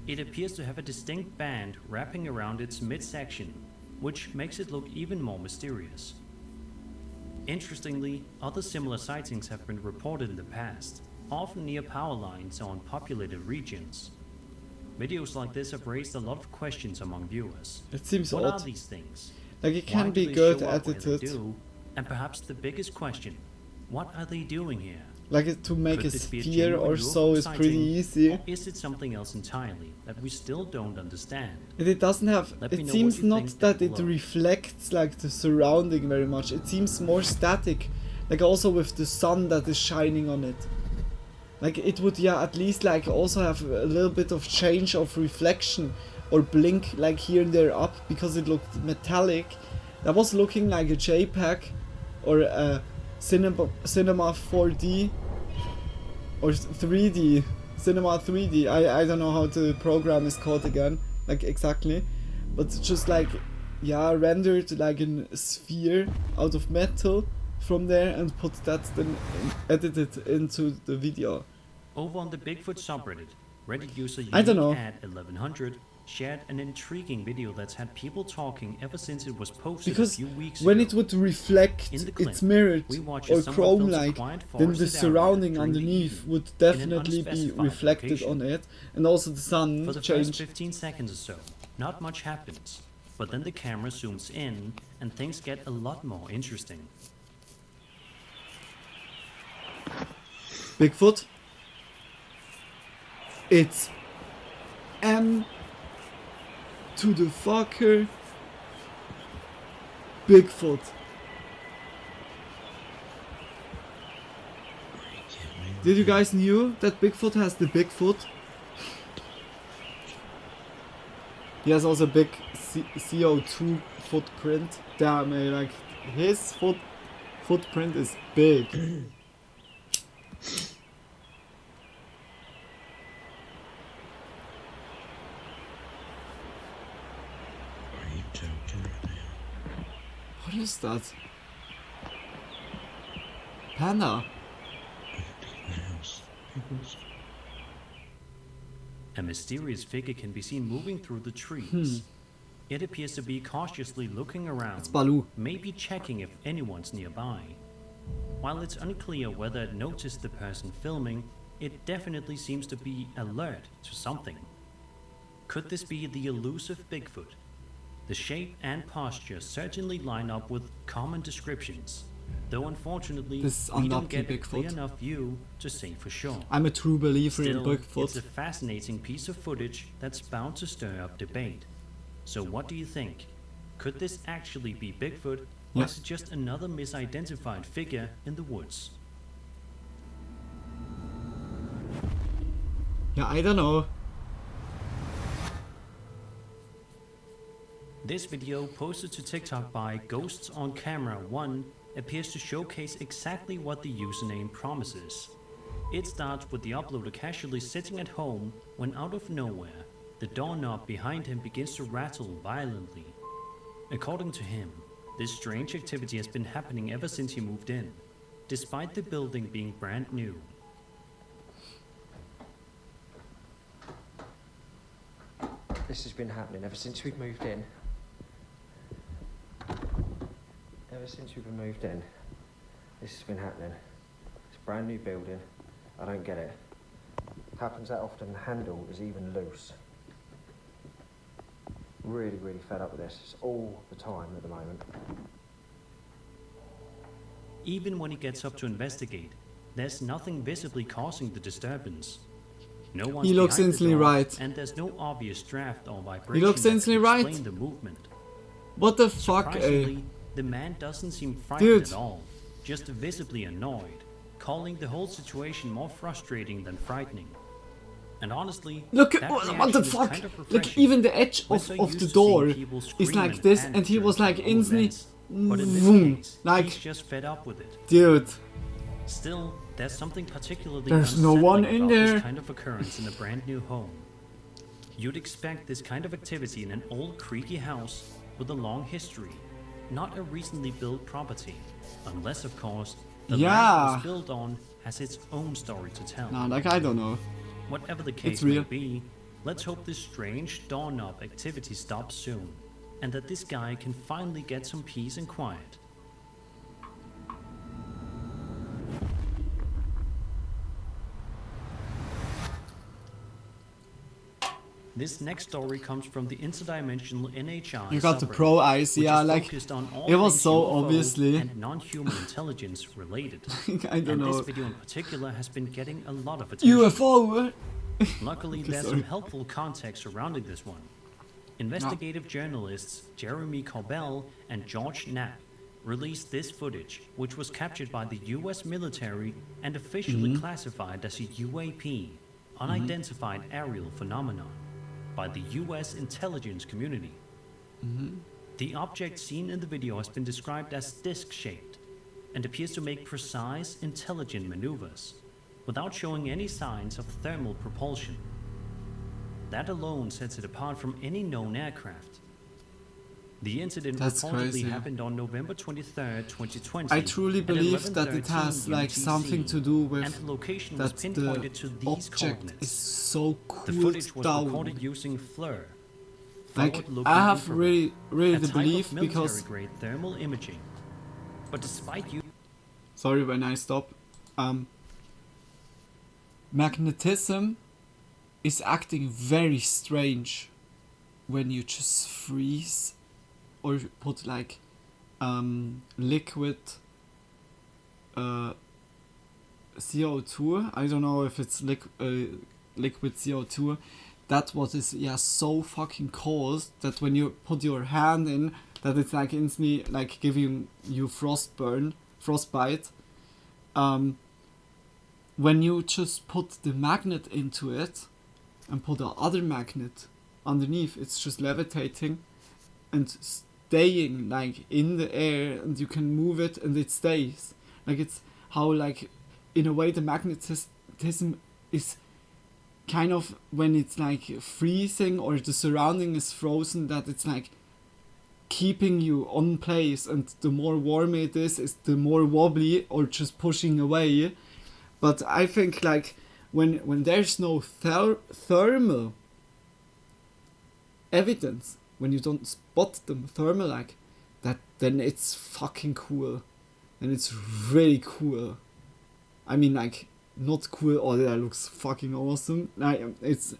It appears to have a distinct band wrapping around its midsection, which makes it look even more mysterious. Interestingly, other similar sightings have been reported in the past, often near power lines or in populated regions. Videos like this have raised a lot of questions among viewers. It seems What odd. are these things? Like it Why can do be they good show up where they edited. do? And perhaps the biggest question, what are they doing here? Like to make Could a this be a sphere genuine or so UFO is pretty sighting, easy. Or is it something else entirely that we still don't understand? And it doesn't have, Let me it know seems what you not think that down it below. reflects like the surrounding very much. It seems more static. Like also with the sun that is shining on it. Like it would at least like also have a little bit of change of reflection or blink like here and there up because it looked metallic. That was looking like a JPEG or a cinema 4D or 3D. Cinema 3D. I don't know how the program is called again, like exactly. But it's just like rendered like a sphere out of metal from there and put that then edited into the video. Over on the Bigfoot subreddit, Reddit user I don't know. at 1100 shared an intriguing video that's had people talking ever since it was posted Because a few weeks when ago. it would reflect, In the clip, it's mirrored we watch or as someone films a chrome-like, quiet then the forested area surrounding during the underneath evening would in an definitely be unspecified reflected location. on it, and also the sun For the first changed. 15 seconds or so, not much happens, but then the camera zooms in and things get a lot more interesting. Bigfoot. It's M to the fucker Bigfoot. Did you guys knew that Bigfoot has the Bigfoot? He has also a big CO2 footprint. Damn, like his footprint is big. What is that? Panda. A mysterious figure can be seen moving through the trees. It appears to be cautiously looking around, It's Baloo. maybe checking if anyone's nearby. While it's unclear whether it noticed the person filming, it definitely seems to be alert to something. Could this be the elusive Bigfoot? The shape and posture certainly line up with common descriptions, though unfortunately This we don't unlucky get a clear Bigfoot. enough view to say for sure. I'm a true believer in Still, Bigfoot. it's a fascinating piece of footage that's bound to stir up debate. So what do you think? Could this actually be Bigfoot, or Yeah. is it just another misidentified figure in the woods? Yeah, I don't know. This video, posted to TikTok by Ghosts on Camera 1, appears to showcase exactly what the username promises. It starts with the uploader casually sitting at home when out of nowhere, the doorknob behind him begins to rattle violently. According to him, this strange activity has been happening ever since he moved in, despite the building being brand new. This has been happening ever since we've moved in. Ever since we've moved in, this has been happening. It's a brand new building. I don't get it. Happens that often. The handle is even loose. Really, really fed up with this. It's all the time at the moment. Even when he gets up to investigate, there's nothing visibly causing the disturbance. No one's He looks behind the instantly door, right. and there's no obvious draft or vibration He looks that can instantly right. explain the movement. What the fuck, Surprisingly, the man doesn't seem frightened Dude. at all, just visibly annoyed, calling the whole situation more frustrating than frightening. And honestly, Look at that what the reaction is fuck! kind of Like refreshing. even the edge We're of, so of used the to seeing door people is scream like this, panic and he during was like terrible instantly, events, but in this vroom, case, like, he's just fed up with it. dude. Still, there's something particularly There's no one in about there. this kind of occurrence in a brand new home. You'd expect this kind of activity in an old creaky house with a long history, not a recently built property, unless of course the land it Yeah. was built on has its own story to tell. Nah, like I don't know. Whatever the It's case real. may be, let's hope this strange doorknob activity stops soon, and that this guy can finally get some peace and quiet. This next story comes from the interdimensional NHI. You got the subreddit, pro eyes, which yeah, is like, focused on all it was things so UFO obviously. and non-human intelligence related. I don't and know. this video in particular has been getting a lot of attention. UFO! Luckily, Okay, there's sorry. some helpful context surrounding this one. Investigative journalists Jeremy Corbell and George Knapp released this footage, which was captured by the US military and officially classified as a UAP, unidentified aerial phenomenon, by the US intelligence community. The object seen in the video has been described as disc-shaped and appears to make precise, intelligent maneuvers, without showing any signs of thermal propulsion. That alone sets it apart from any known aircraft. The incident That's reportedly crazy. happened on November 23rd, 2020. I truly at believe that it 11:13 has like UTC, something to do with and the location was that pinpointed the to these object coordinates. is so The cooled footage was down. recorded using FLIR. Like, forward-looking I have infrared, really a the type belief of because military-grade thermal imaging. But despite you sorry when I stop. Magnetism is acting very strange when you just freeze or put like liquid CO2. I don't know if it's liquid CO2. That what is so fucking cold that when you put your hand in, that it's like instantly like giving you frostbite. When you just put the magnet into it and put the other magnet underneath, it's just levitating and staying like in the air, and you can move it and it stays. Like it's how like in a way the magnetism is kind of when it's like freezing or the surrounding is frozen, that it's like keeping you on place, and the more warm it is the more wobbly or just pushing away. But I think like when there's no thermal evidence, when you don't spot them thermal like that, then it's fucking cool. And it's really cool. I mean, like, not cool, oh, that looks fucking awesome. Like, it's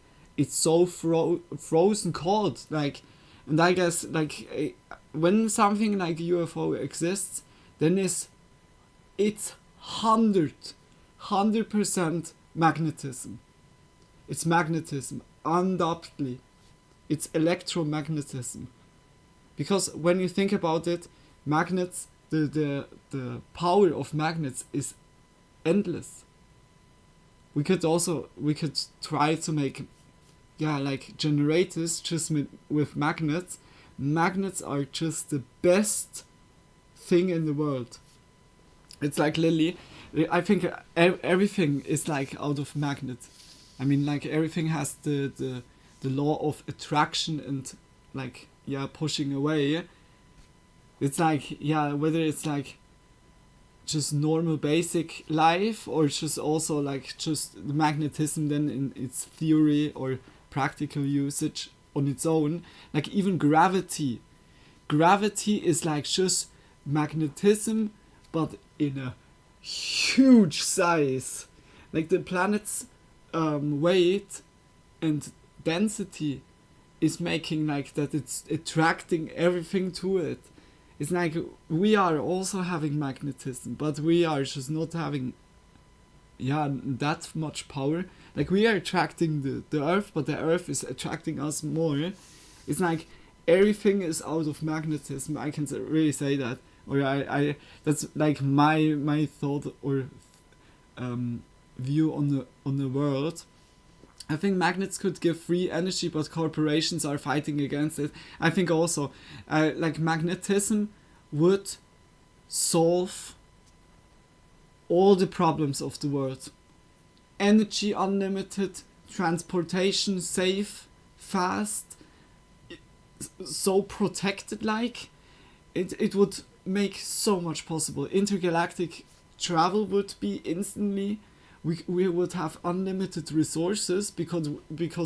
so frozen cold, like, and I guess, like, when something like a UFO exists, then it's 100% magnetism. It's magnetism, undoubtedly. It's electromagnetism. Because when you think about it, magnets, the power of magnets is endless. We could try to make, like generators just with magnets. Magnets are just the best thing in the world. It's like literally, I think everything is like out of magnets. I mean, like everything has the law of attraction and like, pushing away. It's like, whether it's like just normal basic life or just also like just the magnetism then in its theory or practical usage on its own. Like even gravity is like just magnetism but in a huge size. Like the planet's weight and density is making like that it's attracting everything to it. It's like we are also having magnetism, but we are just not having that much power. Like we are attracting the earth, but the earth is attracting us more. It's like everything is out of magnetism. I can really say that. Or I that's like my thought or view on the world. I think magnets could give free energy, but corporations are fighting against it. I think also, like magnetism would solve all the problems of the world. Energy unlimited, transportation safe, fast, so protected like. It would make so much possible. Intergalactic travel would be instantly. We would have unlimited resources because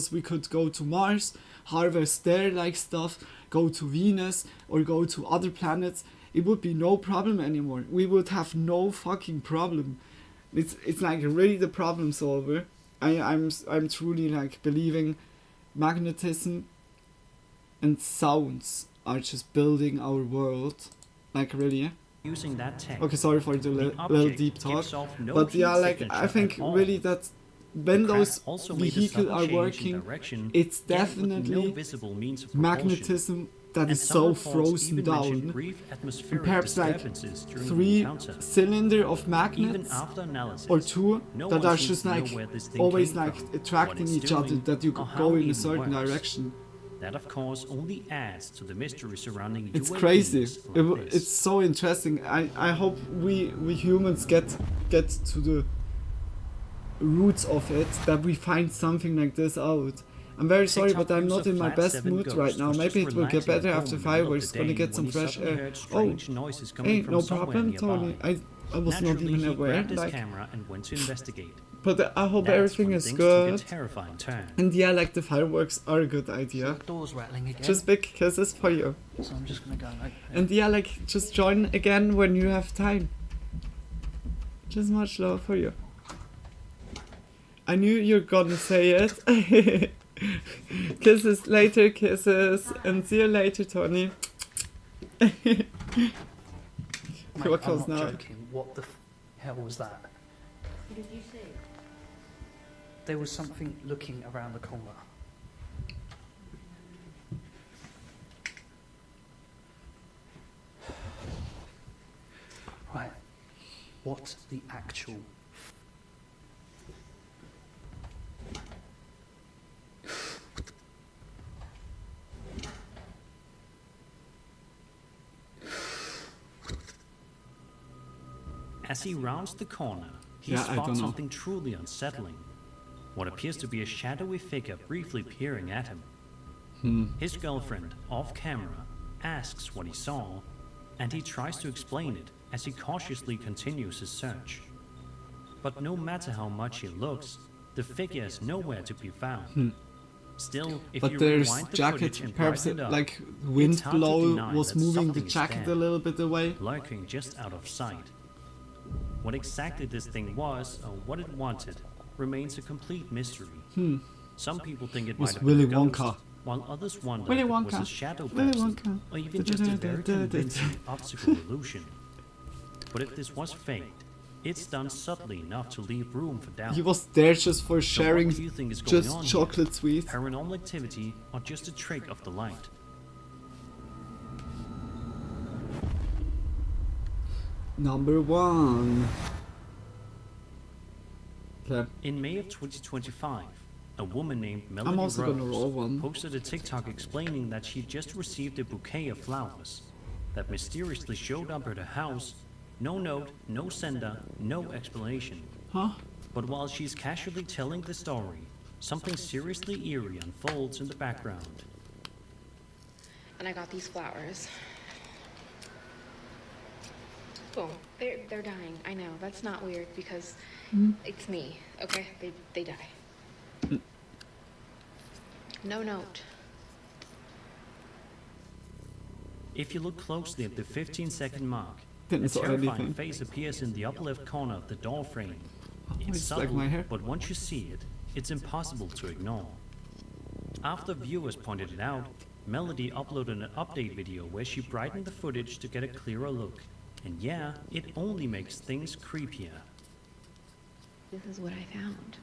we could go to Mars, harvest there like stuff, go to Venus or go to other planets. It would be no problem anymore. We would have no fucking problem. It's like really the problem solver. I'm truly like believing magnetism and sounds are just building our world. Like really. Using that tech, okay, sorry for the little deep talk, but like I think really that when those vehicles are working, it's definitely magnetism that is so frozen down, and perhaps like 3 cylinder of magnets or 2 that are just like always like attracting each other, that you could go in a certain direction. That of course only adds to the mystery surrounding it's crazy. It's so interesting. I hope we humans get to the roots of it, that we find something like this out. I'm very sorry, but I'm not in my best mood right now. Maybe it will get better after fireworks. Gonna get some fresh air. Oh, hey, no problem, Tony. I was not even aware. Like, but I hope everything is good. And like the fireworks are a good idea. Doors rattling again. Just big kisses for you. So I'm just gonna go. Okay. And like just join again when you have time. Just much love for you. I knew you're gonna say it. Kisses later, kisses, and see you later, Tony. Mate, I'm not joking. What the hell was that? What did you see? There was something looking around the corner. Right. What the actual... As he rounds the corner, he spots something truly unsettling. What appears to be a shadowy figure briefly peering at him. His girlfriend, off camera, asks what he saw, and he tries to explain it as he cautiously continues his search. But no matter how much he looks, the figure is nowhere to be found. Still, if But you there's rewind the jacket, footage and perhaps brighten it up, like wind it's hard to blow deny was that moving the something is jacket there, a little bit away. lurking just out of sight. What exactly this thing was, or what it wanted, remains a complete mystery. Some people think it Was might have been Willy a ghost, Wonka. while others wonder Willy if it was Wonka. a shadow Willy person, Wonka. or even just a very convincing optical illusion. But if this was faked, it's done subtly enough to leave room for doubt. He was there just for So sharing what do you think is going just on chocolate here? sweets. Paranormal activity, or just a trick of the light? Number 1. Okay. In May of 2025, a woman named Melody also gonna roll Rose one. posted a TikTok explaining that she just received a bouquet of flowers that mysteriously showed up at her house. No note, no sender, no explanation. Huh? But while she's casually telling the story, something seriously eerie unfolds in the background. And I got these flowers. Boom. They're dying. I know. That's not weird because it's me. Okay? They die. No note. If you look closely at the 15-second mark, Didn't a saw terrifying anything. face appears in the upper left corner of the door frame. It's it's like subtle, my hair. but once you see it, it's impossible to ignore. After viewers pointed it out, Melody uploaded an update video where she brightened the footage to get a clearer look. And yeah, it only makes things creepier. This is what I found.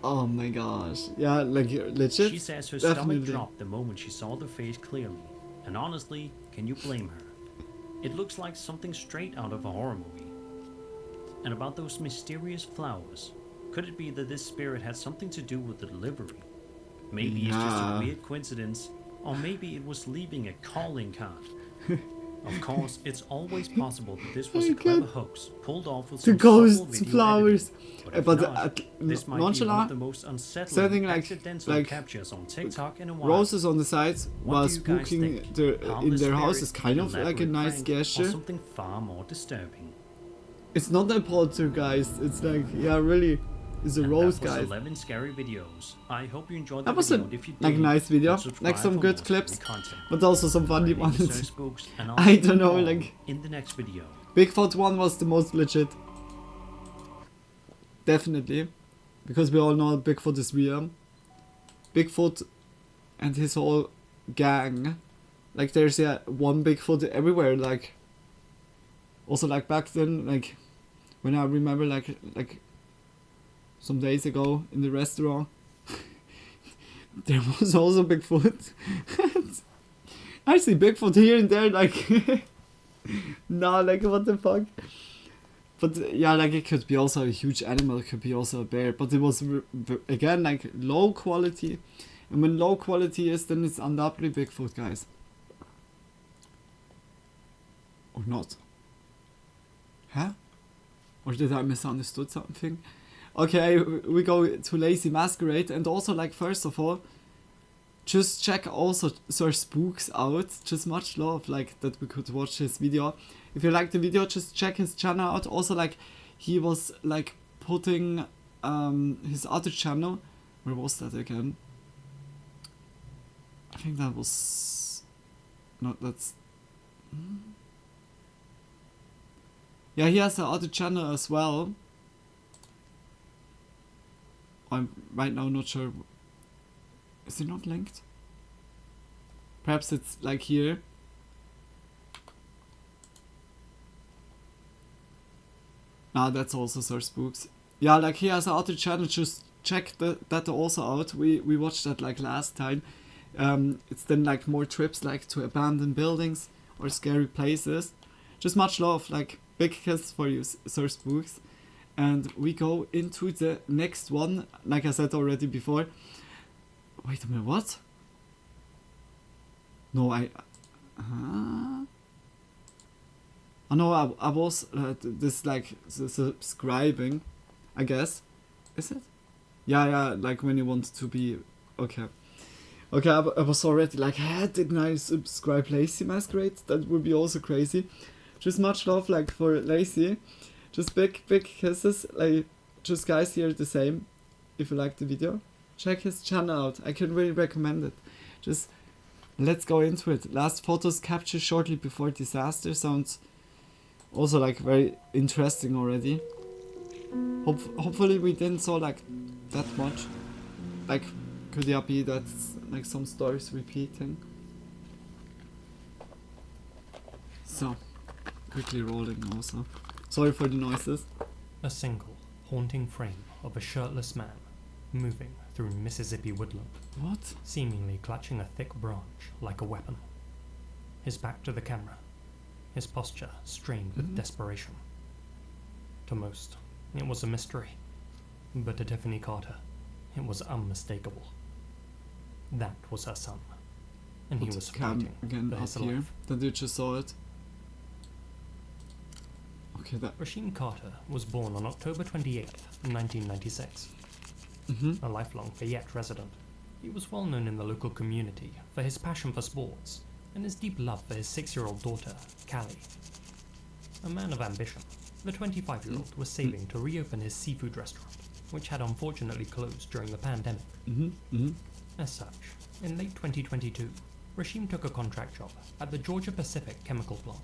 Oh my gosh. Yeah, like legit. She says her definitely. stomach dropped the moment she saw the face clearly. And honestly, can you blame her? It looks like something straight out of a horror movie. And about those mysterious flowers, could it be that this spirit had something to do with the delivery? Maybe it's just a Yeah. weird coincidence, or maybe it was leaving a calling card. Of course, it's always possible that this was a clever hoax pulled off with The some subtle ghost video flowers. editing. But if But not, this might be one of nonchalant the most unsettling setting accidental like captures on TikTok in a while. roses on the sides What while do you guys spooking think? in Harmless their house spirit, is kind of like a elaborate nice prank, gesture. or something far more disturbing. It's not a poltergeist. It's like, yeah, really, it's a rose, That was guys. 11 scary videos. I hope you enjoyed That the was a video. and if you like did, nice video, then subscribe like some for good more clips, scary content. but also some funny My name is ones. Sir Spooks, and I'll I see you don't know, all like in the next video. Bigfoot one was the most legit. Definitely, because we all know Bigfoot is real. Bigfoot and his whole gang, like there's one Bigfoot everywhere. Like also like back then, like when I remember like some days ago in the restaurant, there was also Bigfoot. I see Bigfoot here and there, like nah, like what the fuck. But yeah, like it could be also a huge animal, it could be also a bear, but it was again like low quality, and when low quality is, then it's undoubtedly Bigfoot, guys. Or not? Huh? Or did I misunderstood something? Okay, we go to Lazy Masquerade, and also like first of all, just check also Sir Spooks out. Just much love like that we could watch his video. If you like the video, just check his channel out. Also like he was like putting his other channel. Where was that again? I think that was that's yeah, he has another channel as well. I'm right now not sure. Is it not linked? Perhaps it's like here. Nah, that's also Sir Spooks. Yeah, like he has another channel, just check that also out. We watched that like last time. It's then like more trips like to abandoned buildings or scary places. Just much love, like big kiss for you, Sir Spooks. And we go into the next one, like I said already before. Wait a minute, what? No, oh no, I was this like subscribing, I guess. Is it? Yeah, like when you want to be okay. Okay, I was already like, didn't I subscribe Lacey Masquerade? That would be also crazy. Just much love like for Lacey. Just big kisses. Like, just guys here the same. If you like the video, check his channel out. I can really recommend it. Just let's go into it. Last photos captured shortly before disaster sounds also like very interesting already. Hopefully we didn't saw like that much. Like, could it be that like some stories repeating? So, quickly rolling also. Sorry for the noises. A single, haunting frame of a shirtless man moving through Mississippi woodland. What? Seemingly clutching a thick branch like a weapon. His back to the camera, his posture strained with desperation. To most, it was a mystery, but to Tiffany Carter, it was unmistakable. That was her son, and he was fighting again for up his here. life. Then you just saw it. Okay, that. Rasheem Carter was born on October 28th, 1996. A lifelong Fayette resident, he was well known in the local community for his passion for sports and his deep love for his 6-year-old daughter, Callie. A man of ambition, the 25-year-old was saving to reopen his seafood restaurant, which had unfortunately closed during the pandemic. As such, in late 2022, Rasheem took a contract job at the Georgia Pacific chemical plant.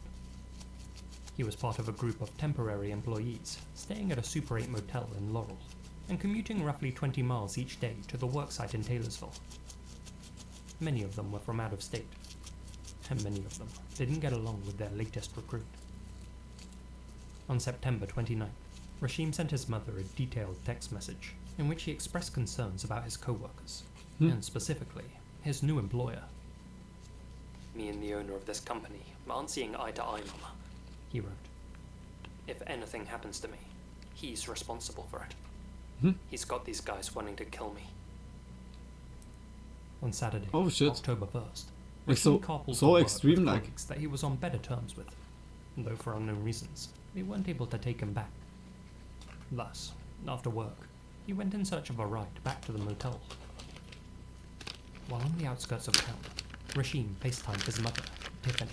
He was part of a group of temporary employees staying at a Super 8 motel in Laurel and commuting roughly 20 miles each day to the worksite in Taylorsville. Many of them were from out of state, and many of them didn't get along with their latest recruit. On September 29th, Rasheem sent his mother a detailed text message in which he expressed concerns about his co-workers, and specifically, his new employer. "Me and the owner of this company aren't seeing eye to eye, Mama," he wrote. "If anything happens to me, he's responsible for it. He's got these guys wanting to kill me." On Saturday, October 1st, Like Rasheem carpooled to so work extreme, with like. colleagues that he was on better terms with, though for unknown reasons, they weren't able to take him back. Thus, after work, he went in search of a ride back to the motel. While on the outskirts of town, Rasheem FaceTimed his mother, Tiffany,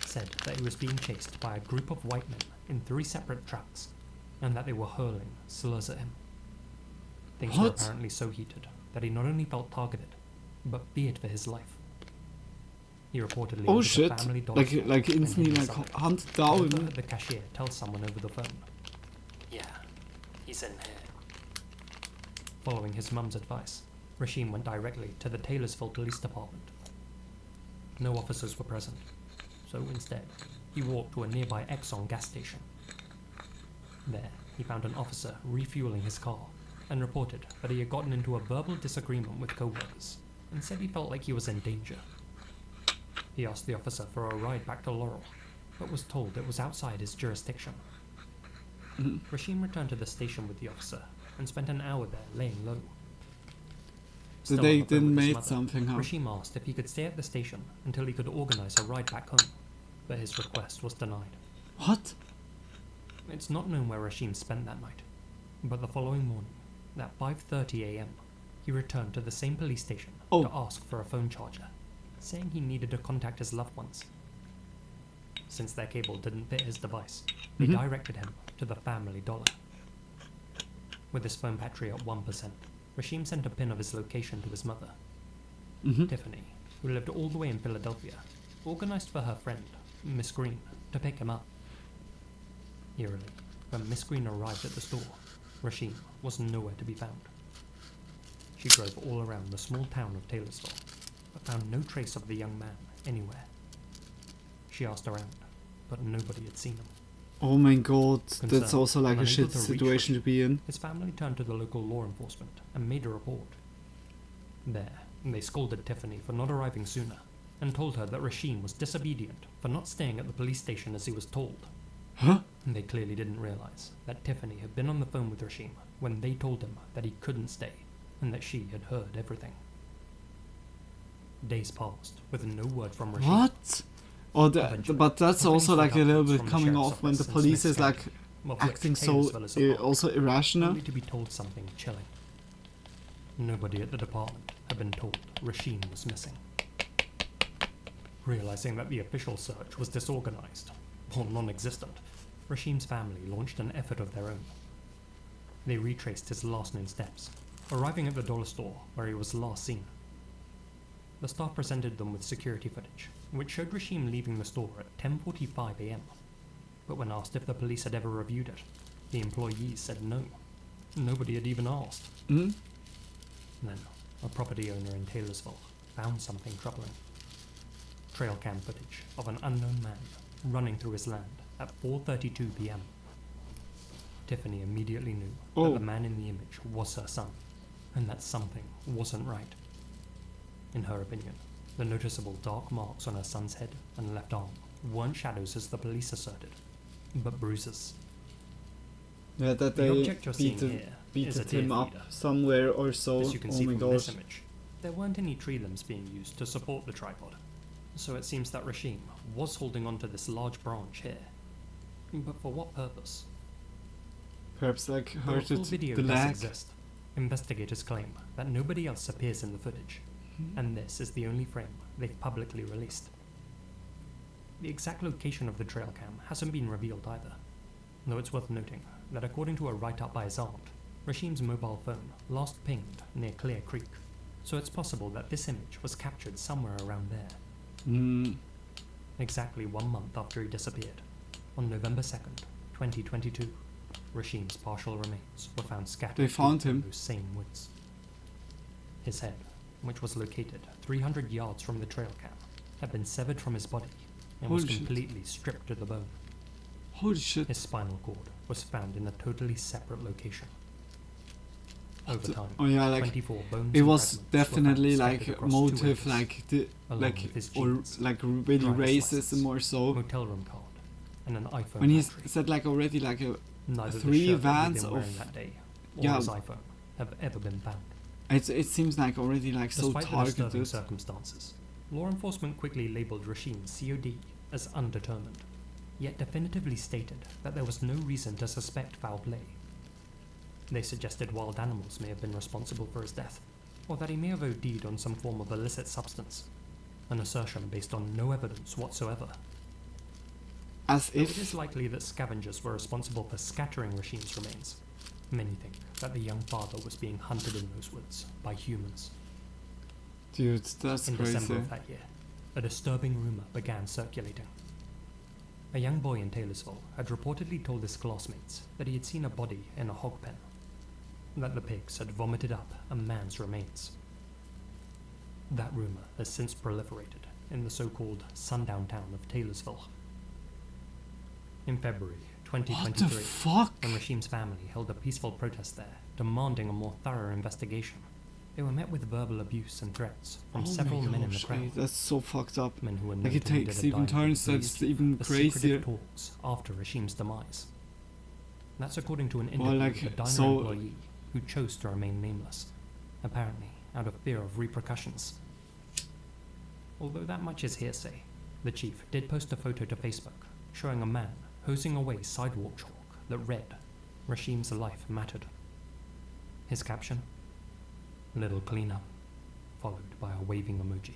said that he was being chased by a group of white men in 3 separate trucks, and that they were hurling slurs at him. Things were apparently so heated that he not only felt targeted, but feared for his life. He reportedly Oh entered shit! the family dollar Like store instantly and hid like inside. hunted However, down. the cashier tells someone over the phone, "Yeah, he's in here." Following his mum's advice, Rasheem went directly to the Taylorsville Police Department. No officers were present, so instead, he walked to a nearby Exxon gas station. There, he found an officer refueling his car and reported that he had gotten into a verbal disagreement with co-workers and said he felt like he was in danger. He asked the officer for a ride back to Laurel, but was told it was outside his jurisdiction. Rasheem returned to the station with the officer and spent an hour there laying low. So Still they on the phone didn't with his make mother, something up. Rasheem asked if he could stay at the station until he could organize a ride back home, but his request was denied. What? It's not known where Rasheem spent that night, but the following morning, at 5:30 a.m., he returned to the same police station to ask for a phone charger, saying he needed to contact his loved ones. Since their cable didn't fit his device, they directed him to the family dollar. With his phone battery at 1%, Rasheem sent a pin of his location to his mother. Tiffany, who lived all the way in Philadelphia, organized for her friend, Miss Green, to pick him up. Eerily, when Miss Green arrived at the store, Rasheem was nowhere to be found. She drove all around the small town of Taylorsville, but found no trace of the young man anywhere. She asked around, but nobody had seen him. Oh my god, that's Concerned also like and a unable shit to reach situation to be in. His family turned to the local law enforcement and made a report. There, they scolded Tiffany for not arriving sooner and told her that Rasheem was disobedient for not staying at the police station as he was told. Huh? And they clearly didn't realize that Tiffany had been on the phone with Rasheem when they told him that he couldn't stay and that she had heard everything. Days passed with no word from Rashid. What? Oh, but that's also like a little bit from the coming sheriff's off when the office in police Smith's is like County, of which acting so Taylorsville is a part, also irrational. only to be told something chilling. Nobody at the department had been told Rashim was missing. Realizing that the official search was disorganized, or non-existent, Rashim's family launched an effort of their own. They retraced his last-known steps, arriving at the dollar store where he was last seen. The staff presented them with security footage, which showed Rashim leaving the store at 10:45 AM. But when asked if the police had ever reviewed it, the employees said no. Nobody had even asked. Mm-hmm. Then, a property owner in Taylorsville found something troubling. Trail cam footage of an unknown man running through his land at 4:32 PM. Tiffany immediately knew that the man in the image was her son, and that something wasn't right. In her opinion, the noticeable dark marks on her son's head and left arm weren't shadows as the police asserted, but bruises. Yeah, that The they object you're seeing here is a beated him deer up feeder. somewhere or so. As you can Oh see my from this gosh. image, there weren't any tree limbs being used to support the tripod, so it seems that Rashim was holding onto this large branch here. But for what purpose? Perhaps like Though a full hurted video the does leg. exist, investigators claim that nobody else appears in the footage, and this is the only frame they've publicly released. The exact location of the trail cam hasn't been revealed either, though it's worth noting that according to a write-up by his aunt, Rashim's mobile phone last pinged near Clear Creek, so it's possible that this image was captured somewhere around there. Exactly 1 month after he disappeared, on November 2nd, 2022, Rashim's partial remains were found scattered They found through him. those same woods. His head, which was located 300 yards from the trail cam, had been severed from his body and was Holy shit. completely stripped to the bone. Holy shit. His spinal cord was found in a totally separate location. Over time, Oh yeah, like 24 bones it and was fragments were found definitely scattered like across 2 motive, acres, like the along like with his or jeans, like really driver's racism license, or so. motel room card, and an iPhone When he battery. said like already like a Neither the 3 shirt that he'd vans been wearing of that day or yeah. his iPhone have ever been found. It seems like already like so Despite the disturbing targeted. circumstances, law enforcement quickly labelled Rashim's COD as undetermined, yet definitively stated that there was no reason to suspect foul play. They suggested wild animals may have been responsible for his death, or that he may have OD'd on some form of illicit substance, an assertion based on no evidence whatsoever. As Though if it is likely that scavengers were responsible for scattering Rashim's remains, many think that the young father was being hunted in those woods by humans. Dude, that's In crazy. December of that year, a disturbing rumour began circulating. A young boy in Taylorsville had reportedly told his classmates that he had seen a body in a hog pen, that the pigs had vomited up a man's remains. That rumour has since proliferated in the so-called sundown town of Taylorsville. In February 2023, What the fuck? when Rashim's family held a peaceful protest there, demanding a more thorough investigation, they were met with verbal abuse and threats from Oh several my men in the gosh, crowd. that's so fucked up. Men who were Like it noted takes at a even diner turns in that's Leeds even for crazier. secretive talks after Rashim's demise. That's according to an interview Well, like, with a diner so- employee who chose to remain nameless, apparently out of fear of repercussions. Although that much is hearsay, the chief did post a photo to Facebook showing a man hosing away sidewalk chalk that read, "Rashim's life mattered." His caption, "Little cleanup," followed by a waving emoji.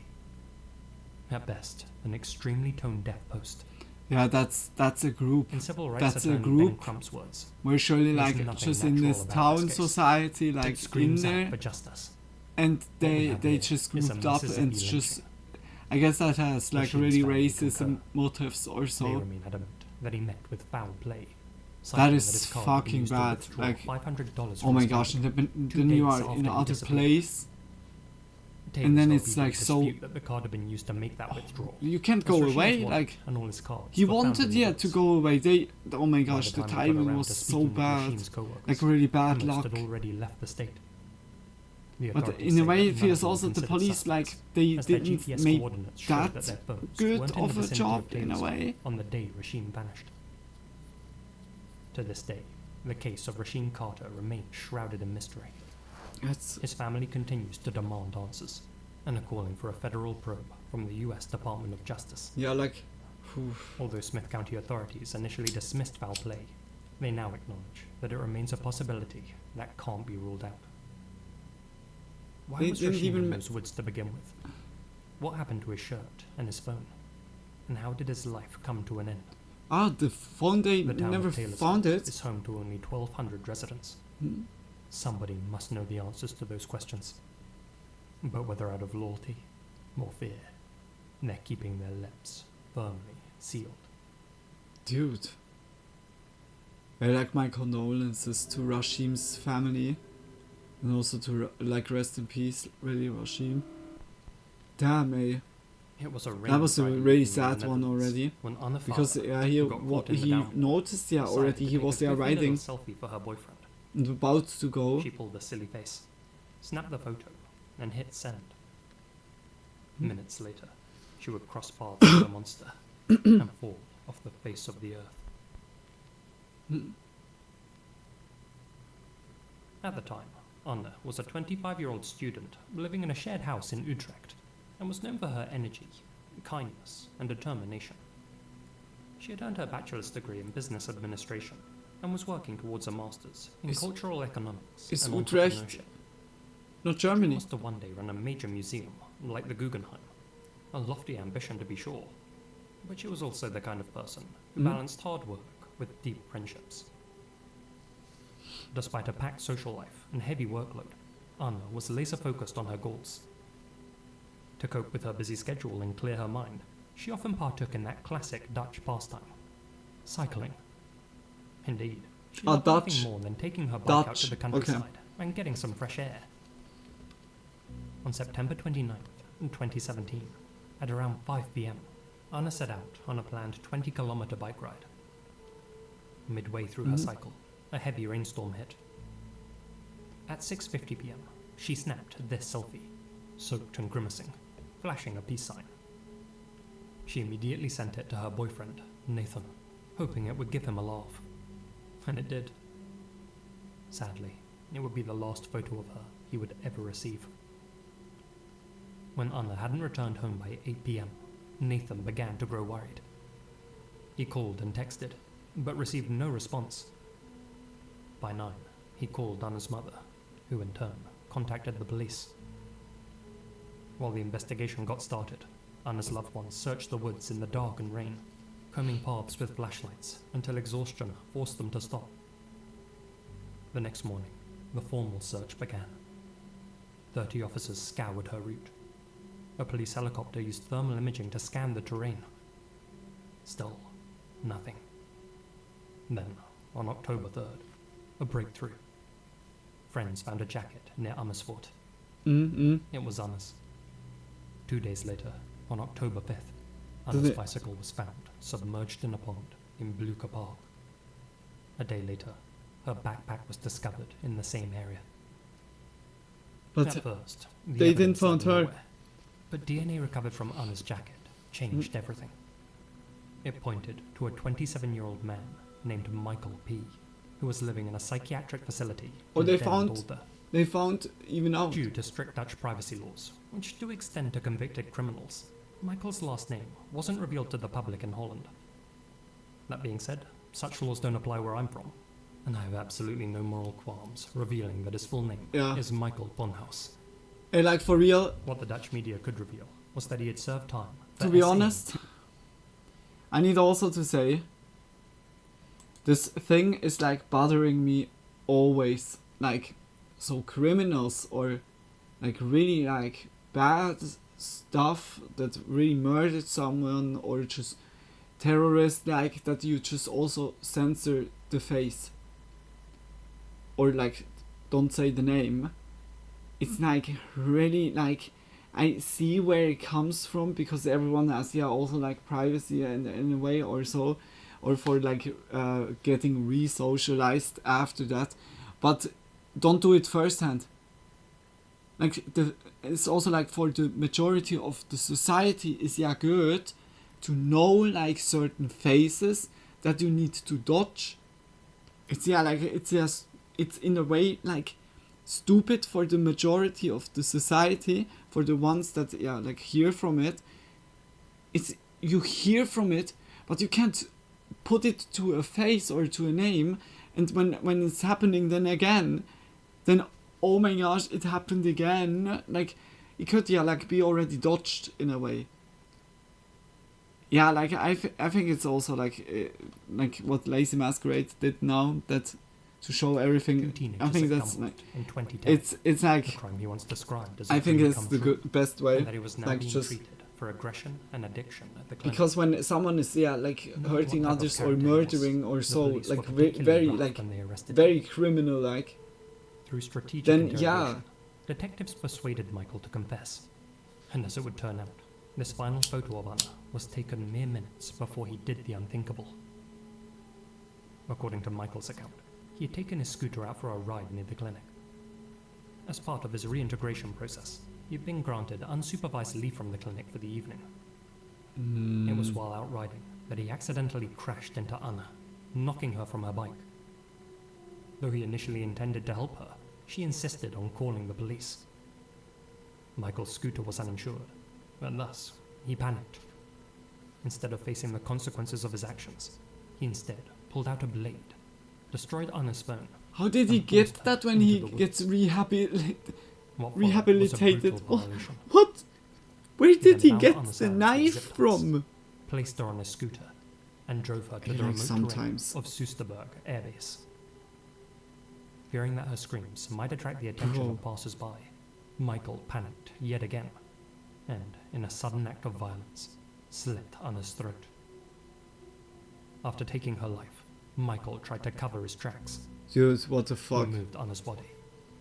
At best, an extremely tone-deaf post. Yeah, that's a group. In civil rights That's a attorney Ben group. Crump's words, We're surely "There's like nothing just in natural this about town case. society, It like in screams out there, for justice. and we they have they here just is a grouped up Mississippi and it's just. lynching. I guess that has like Rashim's really family racism concur. motives or They so. remain adamant that he met with foul play. That citing is his card had been fucking used to bad. withdraw Like, $500 oh from my his gosh, bank and then 2 you days are after in he another disappeared. place, and then Taylorsville it's people like so. dispute that the card had been used to make that withdrawal. You can't As go Rashim's away, wallet like and all his cards he were found wanted in the to woods. go away. Oh my By gosh, the time he got timing around was to so speaking with bad, Rashim's co-workers, like really bad most luck. had already left the state. The But authorities in a say way, that it none of feels them were also the considered police suspects, like they as their didn't GPS make coordinates showed that their phones good weren't in of the a vicinity job of in a Taylorsville way. on the day Rashim vanished. To this day, the case of Rashim Carter remains shrouded in mystery. That's His family continues to demand answers, and a calling for a federal probe from the US Department of Justice. Yeah, like... Although Smith County authorities initially dismissed foul play, they now acknowledge that it remains a possibility that can't be ruled out. Why They was didn't Rashim even in those woods to begin with? What happened to his shirt and his phone? And how did his life come to an end? Ah, the phone, they The town never of Taylorsville found it. is home to only 1,200 residents. Hmm. Somebody must know the answers to those questions. But whether out of loyalty or fear, they're keeping their lips firmly sealed. Dude. Like my condolences to Rashim's family. And also to, like, rest in peace, really, Rashim. Damn, eh. It was a That was a rainy really Friday sad in one the already. when Anna Because Father, he who got caught in the downpour, noticed, yeah, decided already to he take was a there goofy little riding selfie for her boyfriend. and about to go. She pulled a silly face, snapped the photo, and hit send. Hmm. Minutes later, she would cross paths with the monster and fall off the face of the earth. Hmm. At the time, Anna was a 25-year-old student living in a shared house in Utrecht and was known for her energy, kindness, and determination. She had earned her bachelor's degree in business administration and was working towards a master's in cultural economics Is and Utrecht entrepreneurship. not Germany? She was to one day run a major museum like the Guggenheim, a lofty ambition to be sure, but she was also the kind of person who balanced hard work with deep friendships. Despite a packed social life and heavy workload, Anna was laser focused on her goals. To cope with her busy schedule and clear her mind, she often partook in that classic Dutch pastime, cycling. Indeed, she loved nothing more than taking her bike out to the countryside and getting some fresh air. On September 29th, 2017, at around 5 p.m, Anna set out on a planned 20-kilometer bike ride. Midway through her cycle, a heavy rainstorm hit. At 6:50 p.m, she snapped this selfie, soaked and grimacing, flashing a peace sign. She immediately sent it to her boyfriend, Nathan, hoping it would give him a laugh. And it did. Sadly, it would be the last photo of her he would ever receive. When Anna hadn't returned home by 8 p.m, Nathan began to grow worried. He called and texted, but received no response. By 9, he called Anna's mother, who in turn contacted the police. While the investigation got started, Anna's loved ones searched the woods in the dark and rain, combing paths with flashlights until exhaustion forced them to stop. The next morning, the formal search began. 30 officers scoured her route. A police helicopter used thermal imaging to scan the terrain. Still, nothing. Then, on October 3rd, a breakthrough. Friends found a jacket near Amersfoort. It was Anna's. 2 days later, on October 5th, Anna's bicycle was found submerged in a pond in Blucher Park. A day later, her backpack was discovered in the same area. But at first, they didn't find her. Nowhere, but DNA recovered from Anna's jacket changed everything. It pointed to a 27-year-old man named Michael P, who was living in a psychiatric facility. Or they Den found, Boulder. they found even out. Due to strict Dutch privacy laws, which do extend to convicted criminals, Michael's last name wasn't revealed to the public in Holland. That being said, such laws don't apply where I'm from, and I have absolutely no moral qualms revealing that his full name is Michael Bonhaus. Hey, like for real. What the Dutch media could reveal was that he had served time. To be honest, I need also to say, this thing is like bothering me always. Like, so criminals or like really like bad stuff that really murdered someone or just terrorists, like that you just also censor the face. Or like, don't say the name. It's like really like, I see where it comes from because everyone has also like privacy in a way or so, or for like getting re-socialized after that, but don't do it firsthand. Like it's also like for the majority of the society is good to know like certain faces that you need to dodge. It's like it's in a way like stupid for the majority of the society, for the ones that like hear from it. It's you hear from it, but you can't put it to a face or to a name. And when it's happening then again, then oh my gosh, it happened again. Like it could like be already dodged in a way. Yeah, like I think it's also like what Lazy Masquerade did now, that to show everything. I think that's like in 2010, it's like the crime he once described as I a think dream it's come the true, best way. and that he was now like being just treated for aggression and addiction at the clinic. because when someone is like hurting what type of others or character he was, murdering or the so police like were very particularly rough like when they arrested very him. criminal like, Through strategic then interrogation, detectives persuaded Michael to confess. And as it would turn out, this final photo of Anna was taken mere minutes before he did the unthinkable. According to Michael's account, he had taken his scooter out for a ride near the clinic. As part of his reintegration process, he had been granted unsupervised leave from the clinic for the evening. It was while out riding that he accidentally crashed into Anna, knocking her from her bike. Though he initially intended to help her, she insisted on calling the police. Michael's scooter was uninsured, and thus he panicked. Instead of facing the consequences of his actions, he instead pulled out a blade, destroyed Anna's phone. How did he get that when he gets rehabilitated? What? Where did he get the knife from? Placed her on a scooter and drove her to Okay, the like remote sometimes. terrain of Soesterberg Air Base. Fearing that her screams might attract the attention Bro. of passers-by, Michael panicked yet again, and, in a sudden act of violence, slit Anna's throat. After taking her life, Michael tried to cover his tracks. Dude, what the fuck? He removed Anna's body,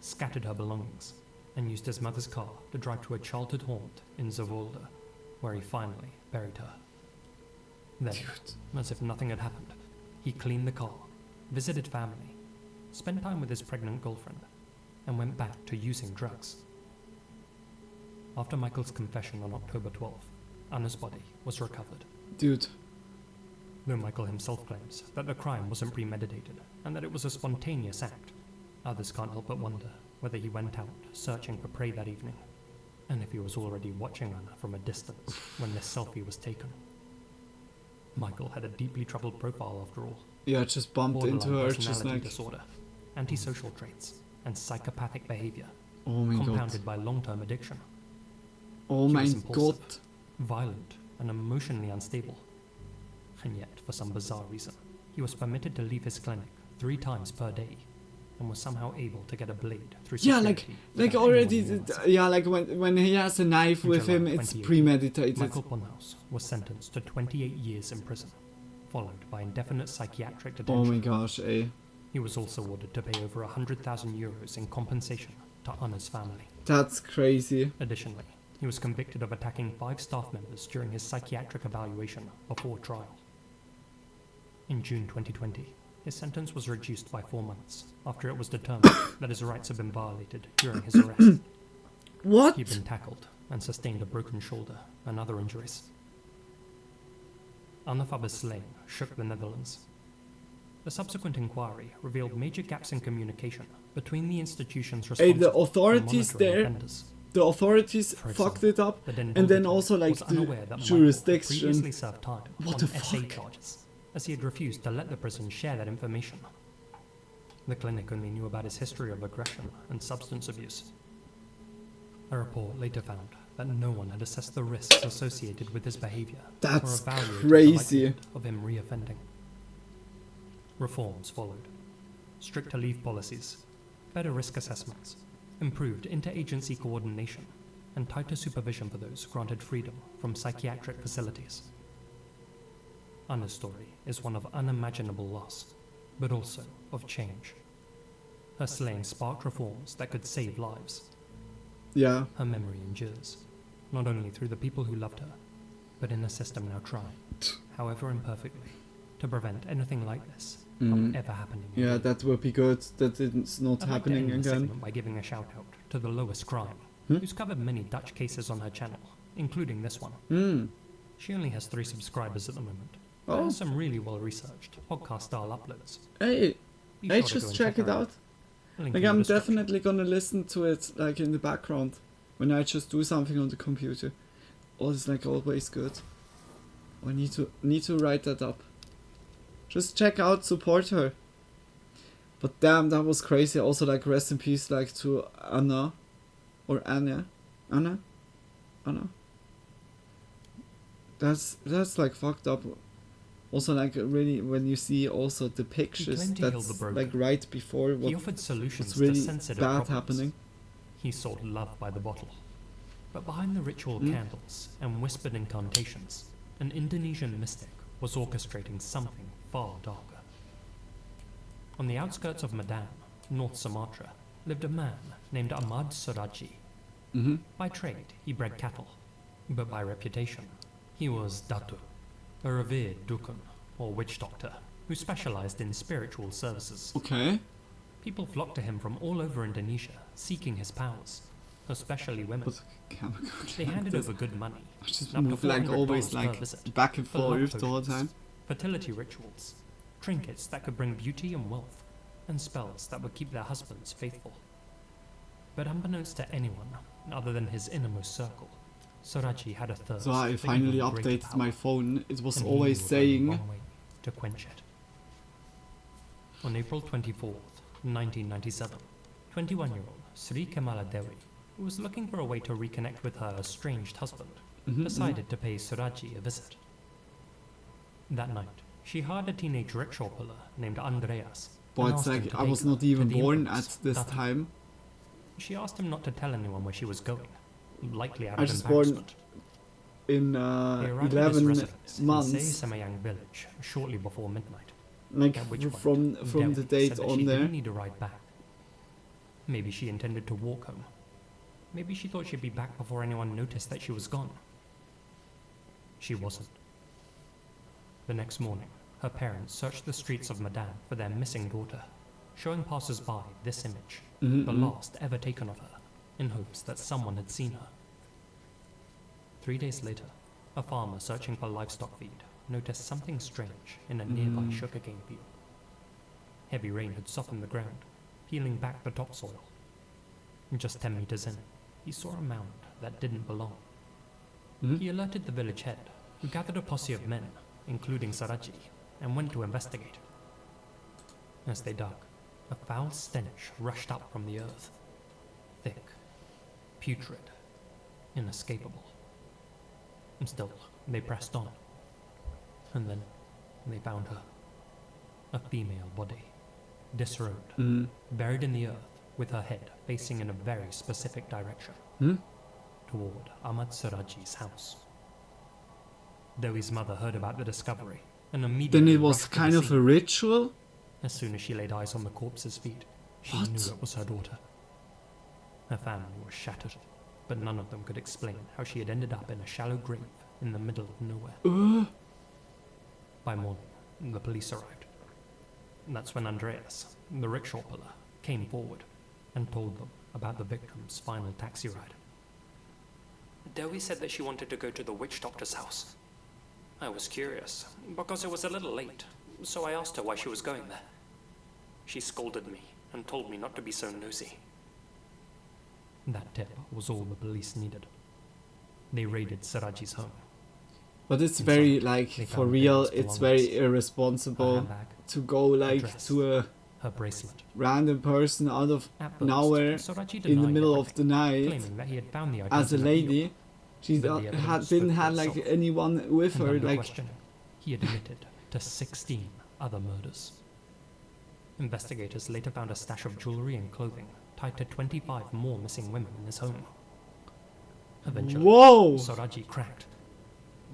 scattered her belongings, and used his mother's car to drive to a childhood haunt in Zeewolde, where he finally buried her. Then, as if nothing had happened, he cleaned the car, visited family, spent time with his pregnant girlfriend, and went back to using drugs. After Michael's confession on October 12th, Anna's body was recovered. Dude. Though Michael himself claims that the crime wasn't premeditated and that it was a spontaneous act, others can't help but wonder whether he went out searching for prey that evening, and if he was already watching Anna from a distance when this selfie was taken. Michael had a deeply troubled profile after all. Yeah, just bumped into her, just personality like... disorder, antisocial traits, and psychopathic behavior, Oh my compounded god. by long-term addiction. Oh He my was impulsive, god. violent, and emotionally unstable. And yet, for some bizarre reason, he was permitted to leave his clinic 3 times per day, and was somehow able to get a blade through Yeah, security. like without already, anyone yeah, like when he has a knife In with July him, it's 2018, premeditated. Michael Blumhouse was sentenced to 28 years in prison, followed by indefinite psychiatric detention. Oh my gosh, eh. He was also ordered to pay over 100,000 euros in compensation to Anna's family. That's crazy. Additionally, he was convicted of attacking 5 staff members during his psychiatric evaluation before trial. In June 2020, his sentence was reduced by 4 months after it was determined that his rights had been violated during his arrest. What? He'd been tackled and sustained a broken shoulder and other injuries. Anna Faber's slaying shook the Netherlands. The subsequent inquiry revealed major gaps in communication between the institutions Hey, responsible the for authorities monitoring there, offenders. the authorities For fucked example, it up, the Den and then Bosch also like was unaware the that Michael had jurisdiction. previously served time What on the SA fuck? charges, as he had refused to let the prison share that information. The clinic only knew about his history of aggression and substance abuse. A report later found that no one had assessed the risks associated with his behavior That's or evaluated crazy. the likelihood of him reoffending. Reforms followed. Stricter leave policies, better risk assessments, improved interagency coordination, and tighter supervision for those granted freedom from psychiatric facilities. Anna's story is one of unimaginable loss, but also of change. Her slaying sparked reforms that could save lives. Yeah. Her memory endures, not only through the people who loved her, but in a system now trying, however imperfectly, to prevent anything like this from ever happening Yeah, again. that would be good, that it's not I'd like to happening end the again. segment by giving a shout out to the Lowest Crime, who's covered many Dutch cases on her channel, including this one. She only has 3 subscribers at the moment, but Oh. has some really well researched podcast style uploads. Hey, Be hey, sure to go just and check her it out. Like I'm definitely gonna listen to it like in the background when I just do something on the computer. Oh, it's like always good. I need to write that up. Just check out, support her. But damn, that was crazy. Also, like, rest in peace, like, to Anna. Or Anna. Anna? Anna? That's like, fucked up. Also, like, really, when you see also the pictures, that's, like, right before what he offered solutions was really to sensitive bad problems. happening. He sought love by the bottle. But behind the ritual candles and whispered incantations, an Indonesian mystic was orchestrating something far darker. On the outskirts of Medan, North Sumatra, lived a man named Ahmad Suraji. By trade, he bred cattle, but by reputation, he was Datu, a revered dukun, or witch doctor, who specialized in spiritual services. Okay. People flocked to him from all over Indonesia, seeking his powers, especially women. They handed over good money, Just up to move like $400 always per like visit, back and for love forth the whole potions, time. fertility rituals, trinkets that could bring beauty and wealth, and spells that would keep their husbands faithful. But unbeknownst to anyone other than his innermost circle, Suraji had a thirst. So I for finally even greater updated power, my phone. It was and he always knew of only saying one way to quench it. On April 24th, 1997, 21-year-old Sri Kamala Dewi, who was looking for a way to reconnect with her estranged husband, decided to pay Suraji a visit. That night, she hired a teenage rickshaw puller named Andreas. But and it's asked him like to I take was her not to even the born infamous at this Datu. time. She asked him not to tell anyone where she was going, likely out I of was born embarrassment. in They arrived at his 11 residence in months. Semayang village shortly before midnight. Like At which from point, the Dewi date said that on she there. didn't need a ride back. Maybe she intended to walk home. Maybe she thought she'd be back before anyone noticed that she was gone. She wasn't. The next morning, her parents searched the streets of Medan for their missing daughter, showing passers-by this image, the last ever taken of her, in hopes that someone had seen her. 3 days later, a farmer searching for livestock feed noticed something strange in a nearby sugarcane field. Heavy rain had softened the ground, peeling back the topsoil. Just 10 meters in, he saw a mound that didn't belong. He alerted the village head, who gathered a posse of men, including Saraji, and went to investigate. As they dug, a foul stench rushed up from the earth. Thick, putrid, inescapable. Still, they pressed on. And then they found her. A female body, disrobed, buried in the earth, with her head facing in a very specific direction, toward Ahmad Suraji's house. Dewi's mother heard about the discovery and immediately Then it was rushed to kind the of a scene. ritual? As soon as she laid eyes on the corpse's feet, she What? knew it was her daughter. Her family was shattered, but none of them could explain how she had ended up in a shallow grave in the middle of nowhere. By morning, the police arrived. That's when Andreas, the rickshaw puller, came forward and told them about the victim's final taxi ride. Dewi said that she wanted to go to the witch doctor's house. I was curious, because it was a little late, so I asked her why she was going there. She scolded me and told me not to be so nosy. That tip was all the police needed. They raided Saraji's home. But it's Inside, very, like, they for found real, Dewi's it's very belongings, her irresponsible handbag, to go, like, dress, to a her bracelet. random person out of At first, nowhere Suraji in the denied middle everything, of the night claiming that he had found the as a items in lady. field. She But the evidence didn't spoke for have, like, itself. anyone with And her, under like... questioning, he admitted to 16 other murders. Investigators later found a stash of jewelry and clothing tied to 25 more missing women in his home. Eventually, Whoa! Suraji cracked.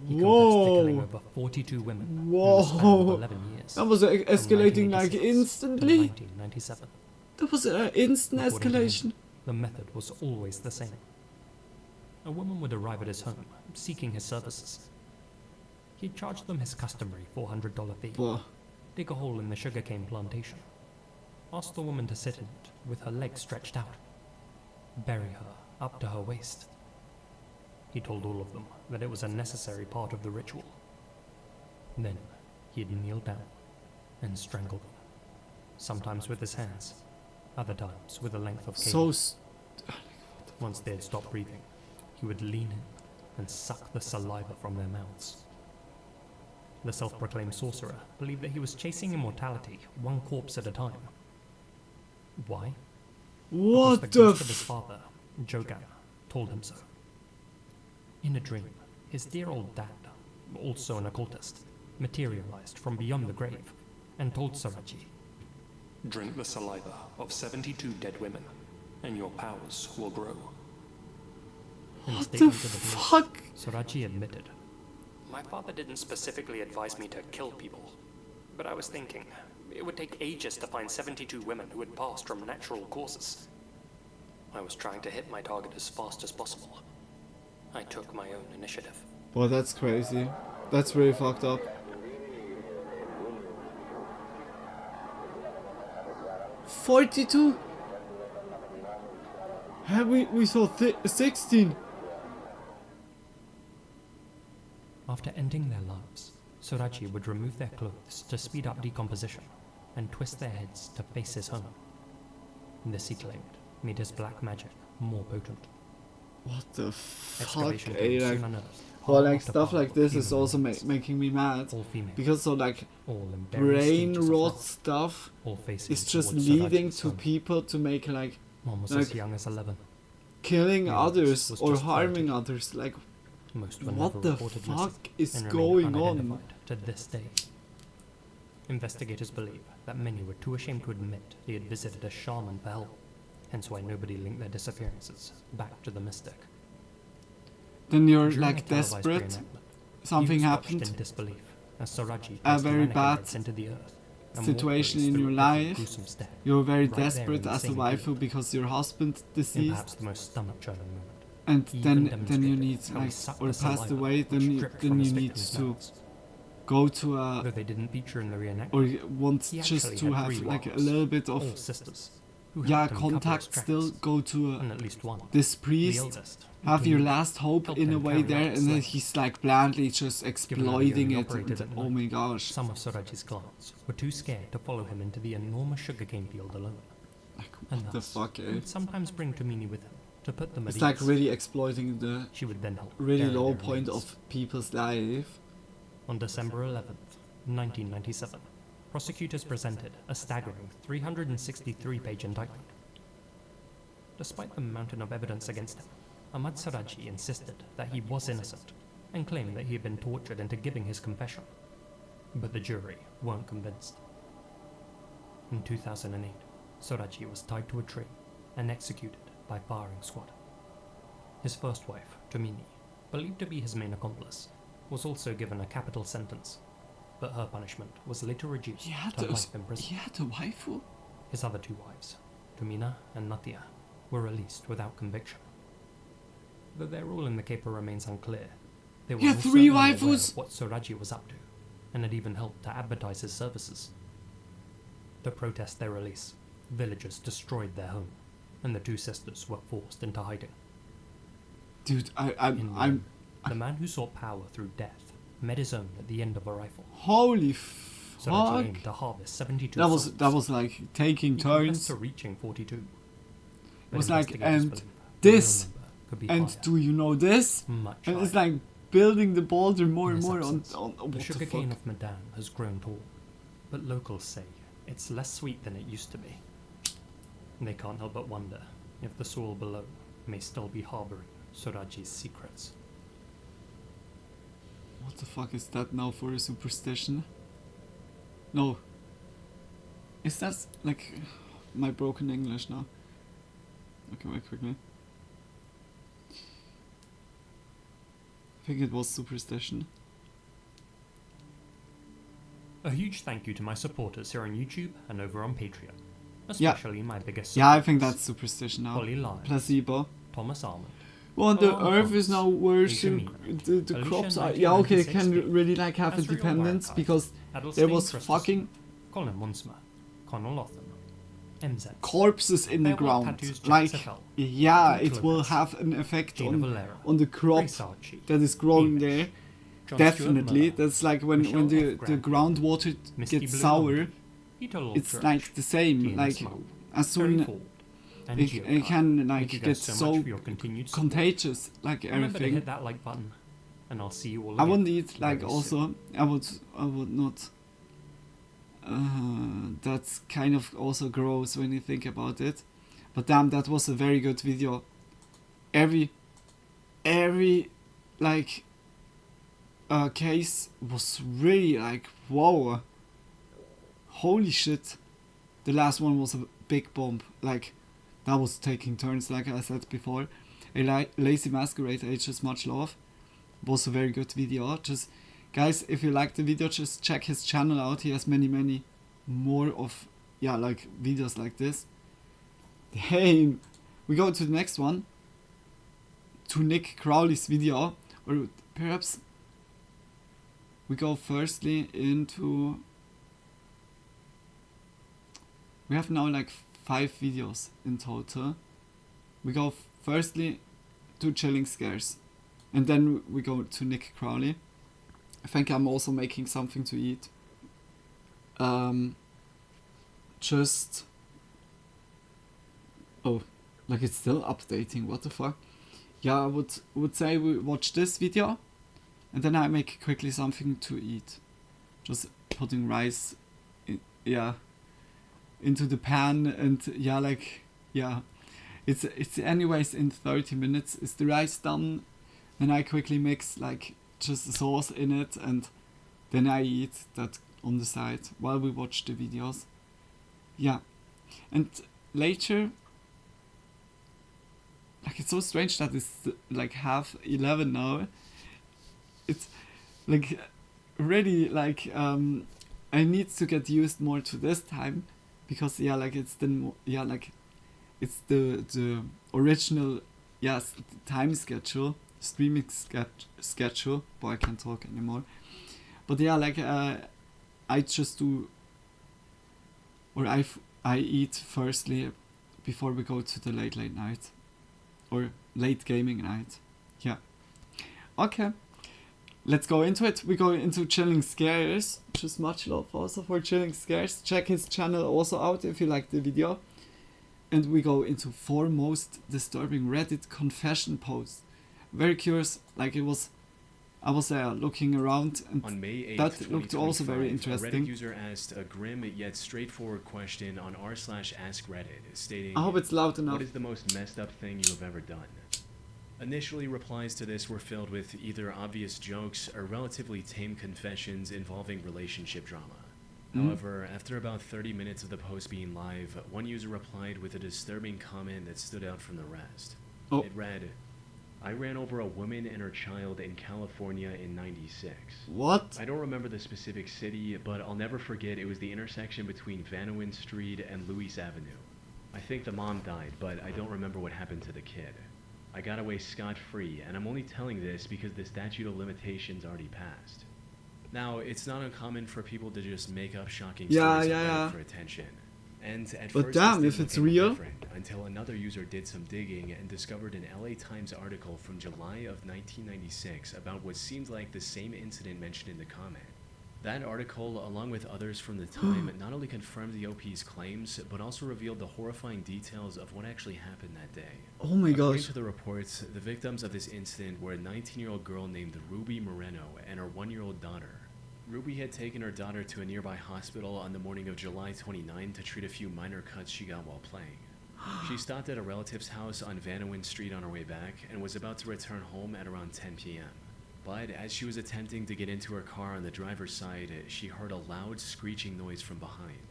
He confessed to killing over 42 women in the span of 11 years. That was escalating, like, 1986 to instantly. 1997. That was an instant According to him, escalation. the method was always the same. A woman would arrive at his home, seeking his services. He'd charge them his customary $400 fee, Whoa. dig a hole in the sugarcane plantation, ask the woman to sit in it with her legs stretched out, bury her up to her waist. He told all of them that it was a necessary part of the ritual. Then he'd kneel down and strangle them, sometimes with his hands, other times with a length of So cable. Once they had stopped breathing, he would lean in and suck the saliva from their mouths. The self-proclaimed sorcerer believed that he was chasing immortality one corpse at a time. Why? What because the the ghost of his father, Jogan, told him so. In a dream, his dear old dad, also an occultist, materialized from beyond the grave and told Sorachi, "Drink the saliva of 72 dead women, and your powers will grow." In a What the statement to the police, fuck? Sorachi admitted, My father didn't specifically advise me to kill people, but I was thinking it would take ages to find 72 women who had passed from natural causes. I was trying to hit my target as fast as possible. I took my own initiative. Well, that's crazy. That's really fucked up. $42? We saw 16. after ending their lives, Sorachi would remove their clothes to speed up decomposition and twist their heads to face his home. This, he claimed, made his black magic more potent. What the fuck? Excavation Eh, teams like, soon unearthed well, pile like after stuff pile like of this is human also remains, making me mad. all female, Because so like all in various brain stages of rot rot, stuff all facing is just towards leading Sorachi's to home. people to make like One was like as young as 11. killing The others others was or just harming others. Like, Most were what never the reported fuck missing is and going remain on? unidentified to this day. Investigators believe that many were too ashamed to admit they had visited a shaman for help, hence why nobody linked their disappearances back to the mystic. Then you're During like a televised desperate. reenactment, Something he was watched happened. in disbelief as Sorachi A placed very mannequin bad heads into the earth and situation walked in through your every life. gruesome step, You're very right there in desperate the as a same waifu field. because your husband In deceased. perhaps the most stomach-churning moment, And he then even you demonstrated need how he like sucked or the passed saliva away, which then dripped you from his need victims' to mouths. go to a Though they didn't feature in the reenactment, or you want he just actually to had have 3 like a wives, little bit of all sisters, who yeah helped him cover his contact still, tracks, go to and at least one, this the priest, eldest, have your Dumina, last hope helped in a him way carry there, out and his then life. he's like blandly just Given that he exploiting only it. operated And, at oh night, my gosh! some of Sorachi's clients were too scared to follow him into the enormous sugarcane field alone. And What the thus, fuck, he eh? would sometimes bring Tumini with him to put them at It's like ease. really exploiting the She would then help really bury low their point remains. of people's life. On December 11th, 1997, prosecutors presented a staggering 363-page indictment. Despite the mountain of evidence against him, Ahmad Sorachi insisted that he was innocent and claimed that he had been tortured into giving his confession. But the jury weren't convinced. In 2008, Sorachi was tied to a tree and executed by firing squad. His first wife, Tumini, believed to be his main accomplice, was also given a capital sentence, but her punishment was later reduced to life in prison. He had a waifu? His other 2 wives, Tumina and Natia, were released without conviction. Though their role in the caper remains unclear, they were Yeah, most 3 certainly aware waifus? of what Sorachi was up to, and had even helped to advertise his services. To protest their release, villagers destroyed their home, and the 2 sisters were forced into hiding. Dude, In the end, the man who sought power through death met his own at the end of a rifle. Holy Sorachi fuck! aimed to harvest 72 That souls. was like taking He confessed turns. to reaching 42. It But was like, investigators and believe this, the real number could be and higher. do you know this? Much And it's higher. like building the boulder more In and his more absence, on what the the sugarcane fuck? of Medan has grown tall, but locals say it's less sweet than it used to be. They can't help but wonder if the soil below may still be harboring Sorachi's secrets. What the fuck is that now for a superstition? No. Is that like my broken English now? Okay, wait quickly. I think it was superstition. A huge thank you to my supporters here on YouTube and over on Patreon, Yeah. especially my biggest Yeah, I think supporters, that's superstition now. Holly Lyons, Placebo. Thomas Almond, Well, the Alon earth is Holmes, now worse. Lisa The Alicia crops are. Yeah, okay, it can 1960, really like have Azriel independence Warakite, because Adelstein there was Christensen, fucking Colin Munsma, Connell Lotham, MZ, corpses in the Farewell ground. Tattoos, Jack Like, Sefel, yeah, George it will Lopez, have an effect Gina Valera, on the crop Grace Archie, that is growing Hamish, there. John Definitely, Stuart Miller, that's like when Michelle the F. Grant, groundwater Misty gets Blue sour. Mountain, Peter It's Lawchurch, like the same. Gina Like Smoke, as soon Very forward. And it can like thank you get guys so much so for your continued support. contagious, like Remember to everything. hit that like button, and I'll see you all I again. wouldn't eat like very also soon. I would not. That's kind of also gross when you think about it, but damn, that was a very good video. Every like case was really like wow. Holy shit! The last one was a big bomb. Like that was taking turns. Like I said before, a lazy masquerade ages much love was a very good video. Just guys, if you like the video, just check his channel out. He has many more of like videos like this. Hey, we go to the next one, to Nick Crowley's video, or perhaps we go firstly into, we have now like 5 videos in total. We go firstly to Chilling Scares, and then we go to Nick Crowley. I think I'm also making something to eat. Just like it's still updating. What the fuck? Yeah, I would say we watch this video, and then I make quickly something to eat. Just putting rice, into the pan, and it's anyways in 30 minutes. Is the rice done? Then I quickly mix like just the sauce in it, and then I eat that on the side while we watch the videos. Yeah, and later, like it's so strange that it's like 11:30 now. It's like really like I need to get used more to this time, because it's the original time schedule, streaming schedule. Boy, I can't talk anymore. But I just do, or I eat firstly before we go to the late night, or late gaming night. Yeah. Okay. Let's go into it. We go into Chilling Scares. Just much love also for Chilling Scares. Check his channel also out if you like the video. And we go into 4 most disturbing Reddit confession posts. Very curious. Like I was looking around, and on May 8th, that looked also very a interesting. Reddit user asked a grim yet straightforward question on r/askreddit, stating, I hope it's loud enough. "What is the most messed up thing you have ever done?" Initially, replies to this were filled with either obvious jokes or relatively tame confessions involving relationship drama. However, after about 30 minutes of the post being live, one user replied with a disturbing comment that stood out from the rest. It read, "I ran over a woman and her child in California in '96. What? I don't remember the specific city, but I'll never forget it was the intersection between Vanowin Street and Louis Avenue. I think the mom died, but I don't remember what happened to the kid. I got away scot-free, and I'm only telling this because the statute of limitations already passed." Now, it's not uncommon for people to just make up shocking stories for attention. And at But first, damn, this if didn't it's look any real. different until another user did some digging and discovered an LA Times article from July of 1996 about what seemed like the same incident mentioned in the comment. That article, along with others from the time, not only confirmed the OP's claims, but also revealed the horrifying details of what actually happened that day. Oh my According gosh. to the reports, the victims of this incident were a 19-year-old girl named Ruby Moreno and her 1-year-old daughter. Ruby had taken her daughter to a nearby hospital on the morning of July 29 to treat a few minor cuts she got while playing. She stopped at a relative's house on Vanowin Street on her way back and was about to return home at around 10 p.m. But as she was attempting to get into her car on the driver's side, she heard a loud screeching noise from behind.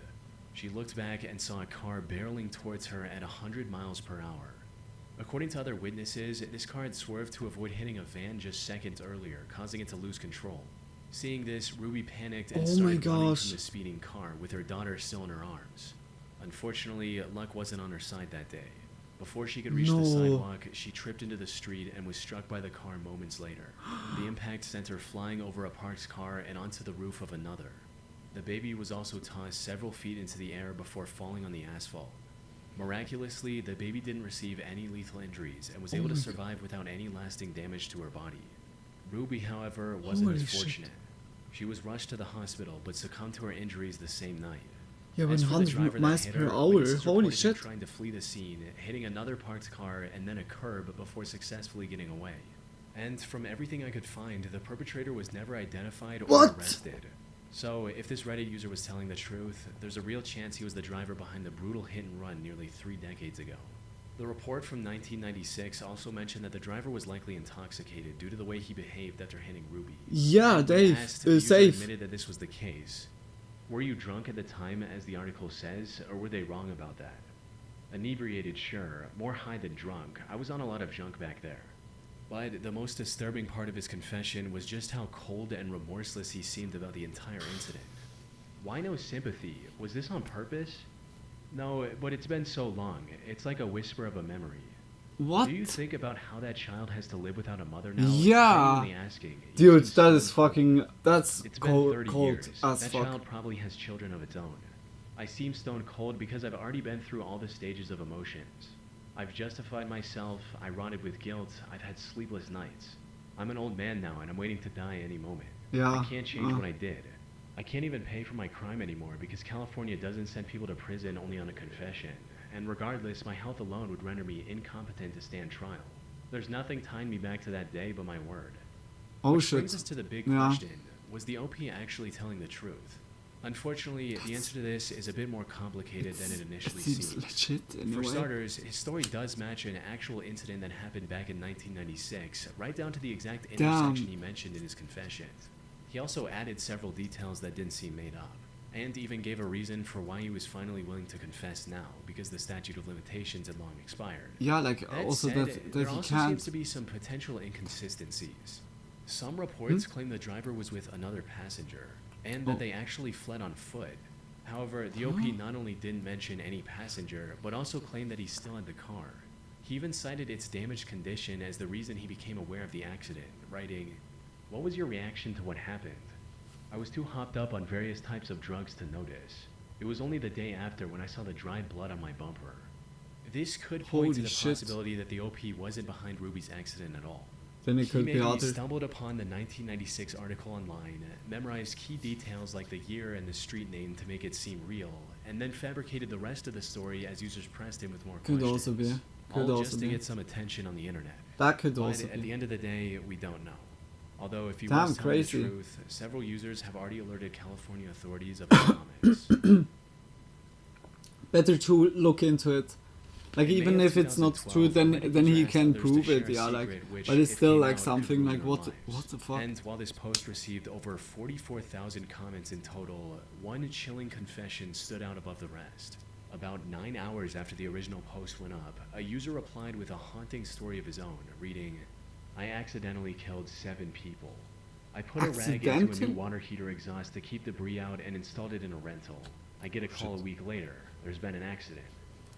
She looked back and saw a car barreling towards her at 100 miles per hour. According to other witnesses, this car had swerved to avoid hitting a van just seconds earlier, causing it to lose control. Seeing this, Ruby panicked and started running from the speeding car with her daughter still in her arms. Unfortunately, luck wasn't on her side that day. Before she could reach the sidewalk, she tripped into the street and was struck by the car moments later. The impact sent her flying over a parked car and onto the roof of another. The baby was also tossed several feet into the air before falling on the asphalt. Miraculously, the baby didn't receive any lethal injuries and was able to survive without any lasting damage to her body. Ruby, however, wasn't as fortunate. She was rushed to the hospital but succumbed to her injuries the same night. Yeah, As for the 100 driver that miles hit per her, hour. witnesses Holy reported him shit. trying to flee the scene, hitting another parked car and then a curb before successfully getting away. And from everything I could find, the perpetrator was never identified or What? arrested. So, if this Reddit user was telling the truth, there's a real chance he was the driver behind the brutal hit and run nearly 3 decades ago. The report from 1996 also mentioned that the driver was likely intoxicated due to the way he behaved after hitting Ruby. Yeah, And when Dave, asked, the user safe. admitted that this was the case. Were you drunk at the time, as the article says, or were they wrong about that? Inebriated, sure. More high than drunk. I was on a lot of junk back there. But the most disturbing part of his confession was just how cold and remorseless he seemed about the entire incident. Why no sympathy? Was this on purpose? No, but it's been so long. It's like a whisper of a memory. What? Do you think about how that child has to live without a mother now? Yeah. Genuinely asking. Dude, that is fucking... That's It's been cold, 30 cold years. as That fuck. child probably has children of its own. I seem stone cold because I've already been through all the stages of emotions. I've justified myself, I rotted with guilt, I've had sleepless nights. I'm an old man now and I'm waiting to die any moment. Yeah, I can't change what I did. I can't even pay for my crime anymore because California doesn't send people to prison only on a confession. And regardless, my health alone would render me incompetent to stand trial. There's nothing tying me back to that day but my word. Oh Which shit. brings us to the big Yeah. question. Was the OP actually telling the truth? Unfortunately, the answer to this is a bit more complicated than it initially seems seems. legit in a For way. starters, his story does match an actual incident that happened back in 1996, right down to the exact intersection he mentioned in his confession. He also added several details that didn't seem made up, and even gave a reason for why he was finally willing to confess now, because the statute of limitations had long expired. Yeah, like, That also said, that there he also can't. seems to be some potential inconsistencies. Some reports claim the driver was with another passenger, and that they actually fled on foot. However, the OP not only didn't mention any passenger, but also claimed that he still had the car. He even cited its damaged condition as the reason he became aware of the accident, writing, "What was your reaction to what happened? I was too hopped up on various types of drugs to notice. It was only the day after when I saw the dried blood on my bumper." This could point to Holy the shit. possibility that the OP wasn't behind Ruby's accident at all. Then it He could be maybe other. stumbled upon the 1996 article online, memorized key details like the year and the street name to make it seem real, and then fabricated the rest of the story as users pressed him with more Could questions. also be. Could All also just to be. get some attention on the internet. That could But also at be. the end of the day, we don't know. Although if he Damn, was telling crazy. the truth, several users have already alerted California authorities of his comments. Better to look into it. Like, In May even of if it's not 2012, true, Reddit then he user asked can others to prove share it, a yeah, like, secret which, but it's if still came like out, could something ruin like, their what lives. the fuck? And while this post received over 44,000 comments in total, one chilling confession stood out above the rest. About 9 hours after the original post went up, a user replied with a haunting story of his own, reading, "I accidentally killed 7 people. I put a rag into a Accidental? new water heater exhaust to keep debris out and installed it in a rental. I get a call a week later. There's been an accident.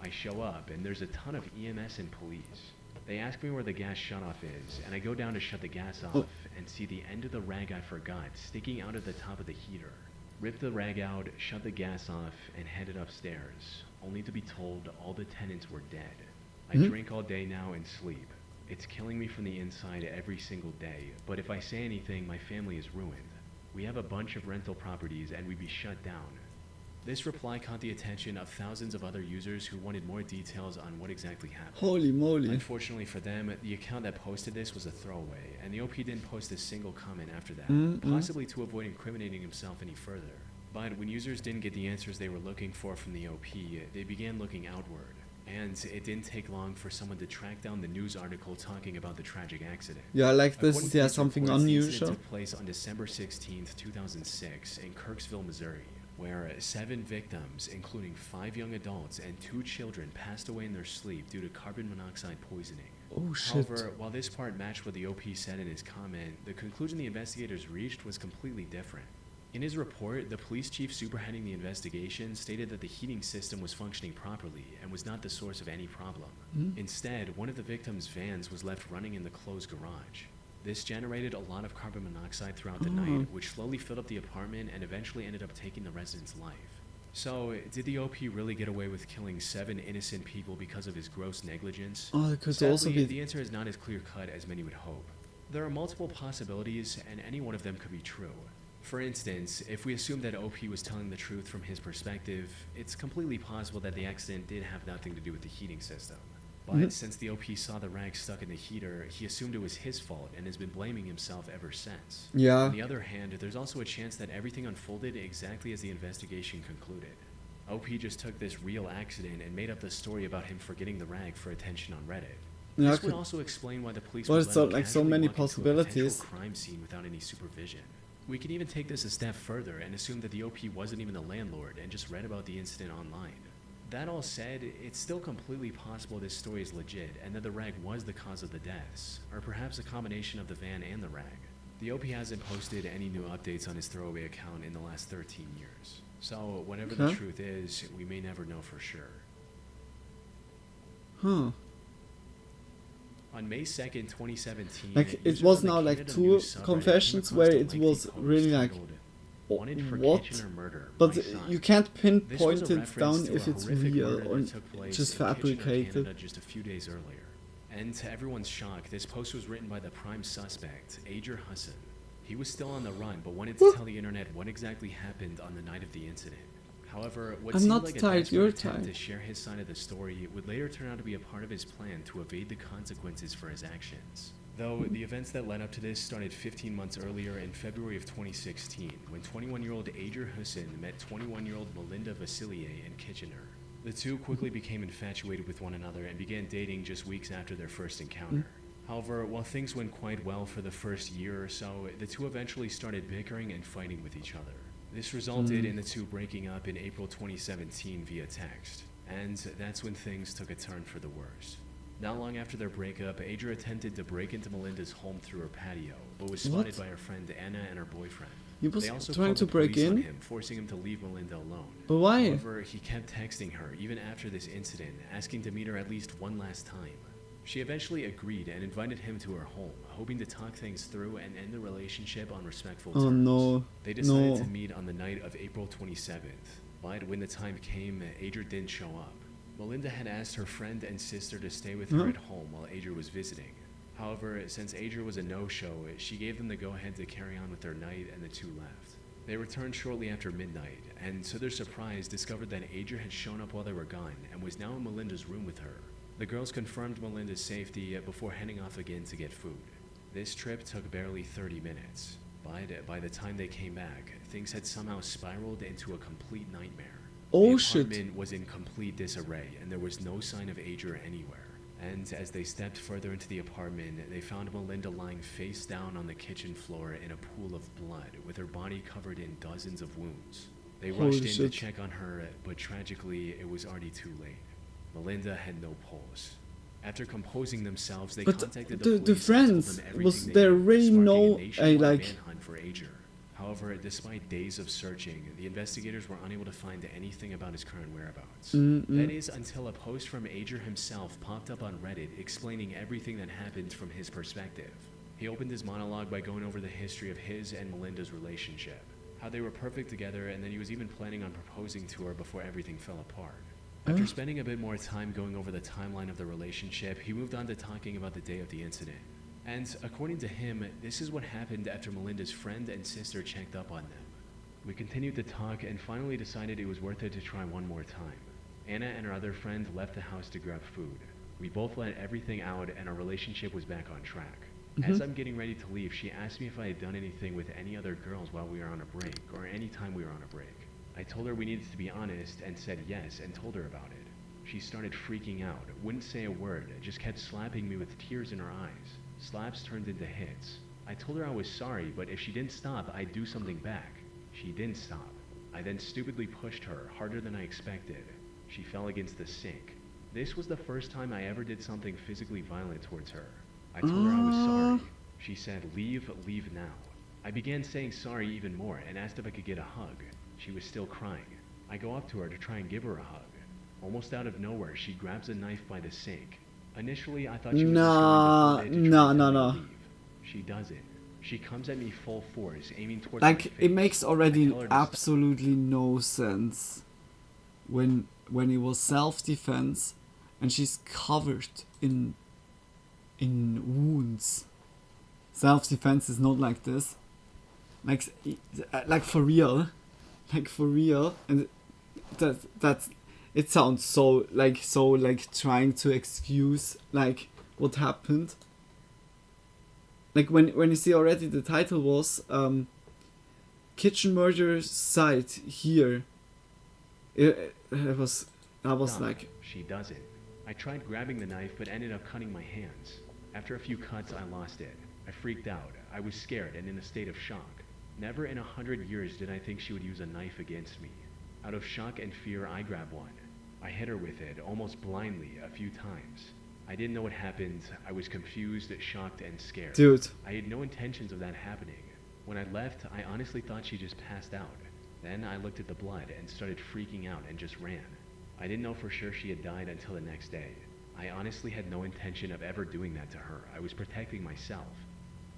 I show up and there's a ton of EMS and police. They ask me where the gas shutoff is, and I go down to shut the gas off and see the end of the rag I forgot sticking out of the top of the heater. Rip the rag out, shut the gas off, and headed upstairs, only to be told all the tenants were dead. I drink all day now and sleep. It's killing me from the inside every single day, but if I say anything, my family is ruined. We have a bunch of rental properties and we'd be shut down." This reply caught the attention of thousands of other users who wanted more details on what exactly happened. Holy moly. Unfortunately for them, the account that posted this was a throwaway, and the OP didn't post a single comment after that, possibly to avoid incriminating himself any further. But when users didn't get the answers they were looking for from the OP, they began looking outward. And it didn't take long for someone to track down the news article talking about the tragic accident. Yeah, like this According is to these something reports, the incident unusual. took place on December 16th, 2006 in Kirksville, Missouri, where 7 victims, including 5 young adults and 2 children, passed away in their sleep due to carbon monoxide poisoning. Oh shit. However, while this part matched what the OP said in his comment, the conclusion the investigators reached was completely different. In his report, the police chief superheading the investigation stated that the heating system was functioning properly and was not the source of any problem. Instead, one of the victims' vans was left running in the closed garage. This generated a lot of carbon monoxide throughout the night, which slowly filled up the apartment and eventually ended up taking the resident's life. So, did the OP really get away with killing 7 innocent people because of his gross negligence? Oh, it could Sadly, also be. the answer is not as clear-cut as many would hope. There are multiple possibilities, and any one of them could be true. For instance, if we assume that OP was telling the truth from his perspective, it's completely possible that the accident did have nothing to do with the heating system. But since the OP saw the rag stuck in the heater, he assumed it was his fault and has been blaming himself ever since. Yeah. On the other hand, there's also a chance that everything unfolded exactly as the investigation concluded. OP just took this real accident and made up the story about him forgetting the rag for attention on Reddit. Yeah, This would also explain why the police Well, would it's let him like so casually many walk into a possibilities. potential crime scene without any supervision. We can even take this a step further and assume that the OP wasn't even the landlord and just read about the incident online. That all said, it's still completely possible this story is legit and that the rag was the cause of the deaths, or perhaps a combination of the van and the rag. The OP hasn't posted any new updates on his throwaway account in the last 13 years. So, whatever the Okay. truth is, we may never know for sure. Huh. On May 2nd, 2017, Like, it users was on the now like Canada two News subreddit confessions came where across a it lengthy was post really like, titled, "Wanted for what? Kitchener Murder, But my son." you can't This was pinpoint a it reference down to if a it's horrific real murder or that took place just in Kitchener, fabricated. Canada just a few days earlier. And to everyone's shock, this post was written by the prime suspect, Ager Hussein. He was still on the run, but wanted to tell the internet what exactly happened on the night of the incident. However, what I'm seemed not like a tired, desperate you're attempt tired. to share his side of the story would later turn out to be a part of his plan to evade the consequences for his actions. Though the events that led up to this started 15 months earlier in February of 2016, when 21-year-old Ager Hussein met 21-year-old Melinda Vasilier in Kitchener. The two quickly became infatuated with one another and began dating just weeks after their first encounter. However, while things went quite well for the first year or so, the two eventually started bickering and fighting with each other. This resulted in the two breaking up in April 2017 via text, and that's when things took a turn for the worse. Not long after their breakup, Ager attempted to break into Melinda's home through her patio, but was spotted What? by her friend Anna and her boyfriend. He was They also trying called to the break police on in? him, forcing him to leave Melinda alone. But why? However, he kept texting her even after this incident, asking to meet her at least one last time. She eventually agreed and invited him to her home, hoping to talk things through and end the relationship on respectful terms. Oh no. They decided No. to meet on the night of April 27th, but when the time came, Ager didn't show up. Melinda had asked her friend and sister to stay with her Huh? at home while Ager was visiting. However, since Ager was a no-show, she gave them the go-ahead to carry on with their night, and the two left. They returned shortly after midnight, and to their surprise, discovered that Ager had shown up while they were gone and was now in Melinda's room with her. The girls confirmed Melinda's safety before heading off again to get food. This trip took barely 30 minutes, but by the time they came back, things had somehow spiraled into a complete nightmare. Oh The shit. apartment was in complete disarray, and there was no sign of Ager anywhere. And as they stepped further into the apartment, they found Melinda lying face down on the kitchen floor in a pool of blood, with her body covered in dozens of wounds. They Holy rushed in to shit. check on her, but tragically, it was already too late. Melinda had no pulse. After composing themselves, they But contacted the police and told friends, them was everything they there knew, really sparking no, a nationwide like, manhunt for Ager. However, despite days of searching, the investigators were unable to find anything about his current whereabouts. That is until a post from Ager himself popped up on Reddit explaining everything that happened from his perspective. He opened his monologue by going over the history of his and Melinda's relationship, how they were perfect together, and that he was even planning on proposing to her before everything fell apart. After spending a bit more time going over the timeline of the relationship, he moved on to talking about the day of the incident. And according to him, this is what happened after Melinda's friend and sister checked up on them. We continued to talk and finally decided it was worth it to try one more time. Anna and her other friend left the house to grab food. We both let everything out and our relationship was back on track. As I'm getting ready to leave, she asked me if I had done anything with any other girls while we were on a break, or any time we were on a break. I told her we needed to be honest and said yes and told her about it. She started freaking out, wouldn't say a word, just kept slapping me with tears in her eyes. Slaps turned into hits. I told her I was sorry, but if she didn't stop, I'd do something back. She didn't stop. I then stupidly pushed her, harder than I expected. She fell against the sink. This was the first time I ever did something physically violent towards her. I told her I was sorry. She said, leave now. I began saying sorry even more and asked if I could get a hug. She was still crying. I go up to her to try and give her a hug. Almost out of nowhere, she grabs a knife by the sink. Initially, I thought she was just Nah, going to hold it to try nah, and nah, tell me nah. to leave. She doesn't. She comes at me full force, aiming towards Like, my face. it makes already I tell her to stop. absolutely no sense when it was self-defense and she's covered in wounds. Self-defense is not like this. like for real, and that's it sounds so like trying to excuse like what happened. Like when you see already the title was kitchen murder site here. I was like, she doesn't. I tried grabbing the knife but ended up cutting my hands. After a few cuts, I lost it. I freaked out. I was scared and in a state of shock. Never in 100 years did I think she would use a knife against me. Out of shock and fear, I grabbed one. I hit her with it, almost blindly, a few times. I didn't know what happened. I was confused, shocked, and scared. Dude. I had no intentions of that happening. When I left, I honestly thought she just passed out. Then I looked at the blood and started freaking out and just ran. I didn't know for sure she had died until the next day. I honestly had no intention of ever doing that to her. I was protecting myself.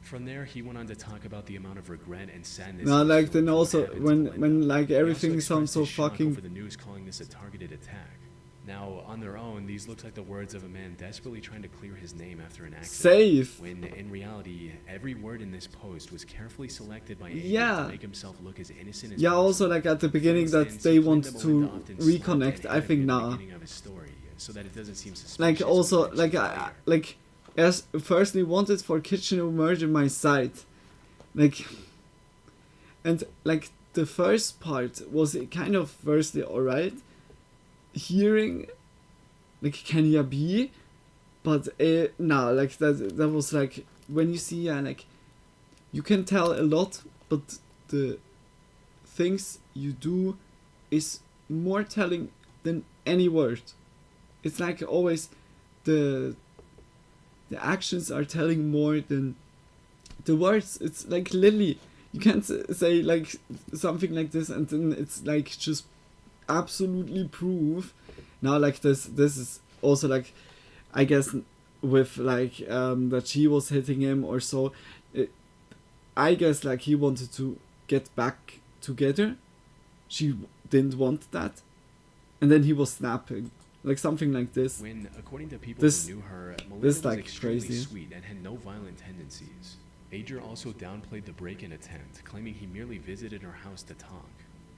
From there, he went on to talk about the amount of regret and sadness. no, like then also when like everything sounds so fucking. For the news calling this a targeted attack. Now, on their own, these look like the words of a man desperately trying to clear his name after an accident. Safe. When in reality, every word in this post was carefully selected by Yeah. to make himself look as innocent as Yeah, possible. also like at the beginning that they want to reconnect. I think nah. So that it doesn't seem suspicious. Like also like like as firstly wanted for kitchen murder my site, like, and like the first part was kind of firstly alright. Hearing like can ya be, but nah, like that was like when you see like you can tell a lot, but the things you do is more telling than any word. It's like always the actions are telling more than the words. It's like literally you can't say like something like this and then it's like just absolutely proof. Now like this is also like I guess with like that she was hitting him or so. I guess like he wanted to get back together. She didn't want that, and then he was snapping. Like something like this. When, according to people this, who knew her, Melinda this was like extremely crazy. sweet and had no violent tendencies. Adrian also downplayed the break-in attempt, claiming he merely visited her house to talk,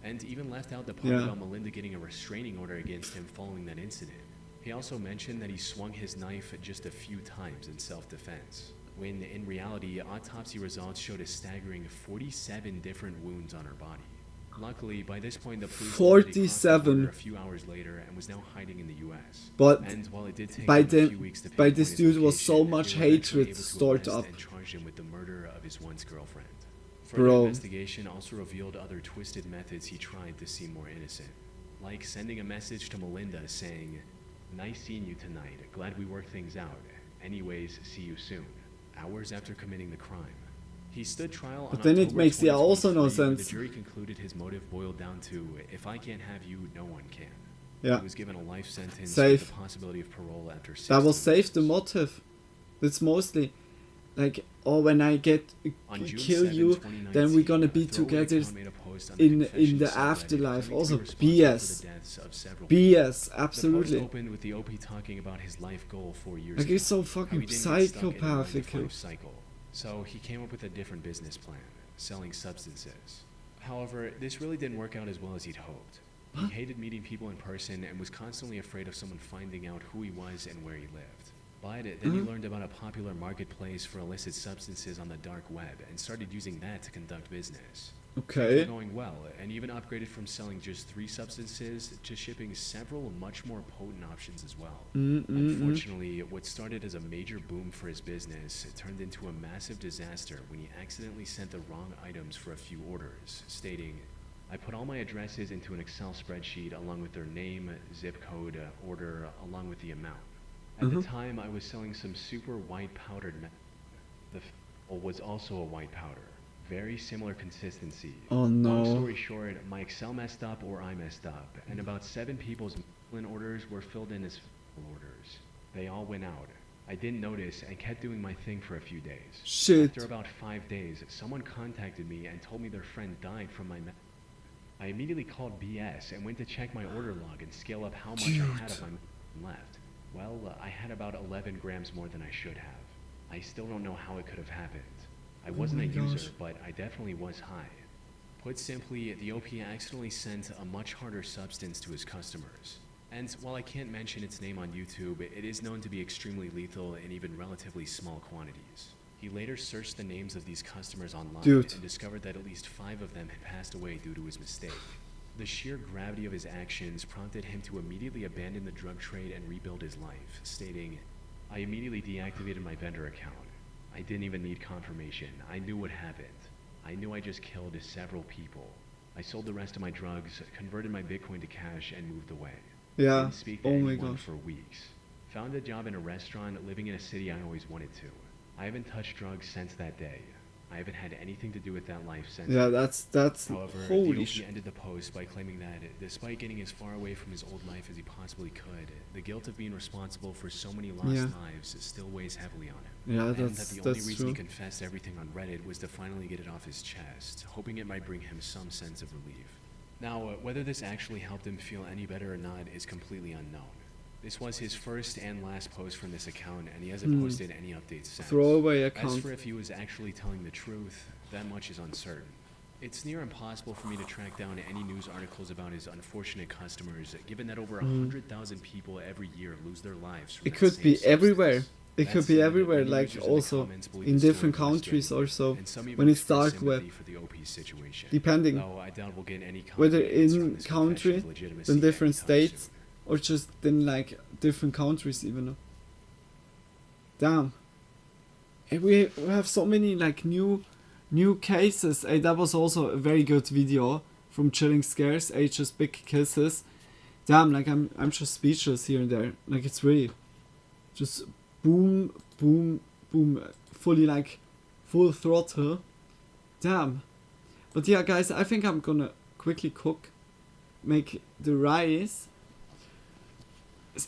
and even left out the part Yeah. about Melinda getting a restraining order against him following that incident. He also mentioned that he swung his knife just a few times in self-defense, when in reality, autopsy results showed a staggering 47 different wounds on her body. Luckily, by this point, the police 47 a few hours later and was now hiding in the U.S. But and while it did take by him a few weeks to by this pinpoint his dude was so location, much they were eventually hatred able to stored arrest up. and charge him with the murder of his once girlfriend. Further Bro. investigation also revealed other twisted methods he tried to seem more innocent, like sending a message to Melinda saying, "Nice seeing you tonight. Glad we worked things out. Anyways, see you soon." Hours after committing the crime. He stood trial on But then it October makes also no 2023, where sense. The jury concluded his motive boiled down to, "If I can't have you, no one can." Yeah. He was given a life sentence Safe. with the possibility of parole after 6 That was safe the motive. It's mostly like, oh, when I get On June kill 7, you, then we're gonna be a throwaway together account made a post on in confession the subreddit afterlife. claiming to Also be responsible for BS. the deaths of several BS, people. absolutely. The post opened with the OP talking about his life goal 4 years Like, ago. he's so how fucking he didn't get stuck in a psychopathic. 9-to-5 cycle. So he came up with a different business plan, selling substances. However, this really didn't work out as well as he'd hoped. He hated meeting people in person and was constantly afraid of someone finding out who he was and where he lived. But then he learned about a popular marketplace for illicit substances on the dark web and started using that to conduct business. Okay. Things were going well, and even upgraded from selling just 3 substances to shipping several much more potent options as well. Unfortunately, what started as a major boom for his business turned into a massive disaster when he accidentally sent the wrong items for a few orders, stating, "I put all my addresses into an Excel spreadsheet along with their name, zip code, order, along with the amount. At the time, I was selling some super white powdered The was also a white powder. Very similar consistency. Oh, no. Long story short, my Excel messed up or I messed up, and about 7 people's orders were filled in as orders. They all went out. I didn't notice and kept doing my thing for a few days. Shit. After about 5 days, someone contacted me and told me their friend died from my I immediately called BS and went to check my order log and scale up how much I had of my left. Well, I had about 11 grams more than I should have. I still don't know how it could have happened. I wasn't my a user, gosh. but I definitely was high. Put simply, the OP accidentally sent a much harder substance to his customers. And while I can't mention its name on YouTube, it is known to be extremely lethal in even relatively small quantities. He later searched the names of these customers online Dude. and discovered that at least 5 of them had passed away due to his mistake. The sheer gravity of his actions prompted him to immediately abandon the drug trade and rebuild his life, stating, "I immediately deactivated my vendor account. I didn't even need confirmation. I knew what happened. I knew I just killed several people. I sold the rest of my drugs, converted my Bitcoin to cash, and moved away. Yeah. Didn't speak to Oh my anyone gosh. for weeks. Found a job in a restaurant, living in a city I always wanted to. I haven't touched drugs since that day. I haven't had anything to do with that life since." Yeah, that's However, holy the OP shit. ended the post by claiming that, despite getting as far away from his old life as he possibly could, the guilt of being responsible for so many lost Yeah. lives still weighs heavily on him. Yeah, And that that's the only reason he true. confessed everything on Reddit was to finally get it off his chest, hoping it might bring him some sense of relief. Now, whether this actually helped him feel any better or not is completely unknown. This was his first and last post from this account, and he hasn't posted any updates since. Throwaway As account. for if he was actually telling the truth, that much is uncertain. It's near impossible for me to track down any news articles about his unfortunate customers, given that over 100,000 people every year lose their lives from It that could same be substance. everywhere. It That could be said, everywhere, many like users in the also comments believe in the story different was countries genuine, also, and some even when it's express dark web. sympathy for the OP's situation. Depending Though I doubt we'll get any whether concrete answer on in this country, confession's legitimacy in different anytime states, soon. or just in like different countries even. Damn. Hey, we have so many like new cases. Hey, that was also a very good video from Chilling Scares. Hey, just big kisses. Damn, like I'm just speechless here and there. Like it's really just boom, boom, boom, fully like full throttle. Damn. But yeah, guys, I think I'm gonna quickly make the rice.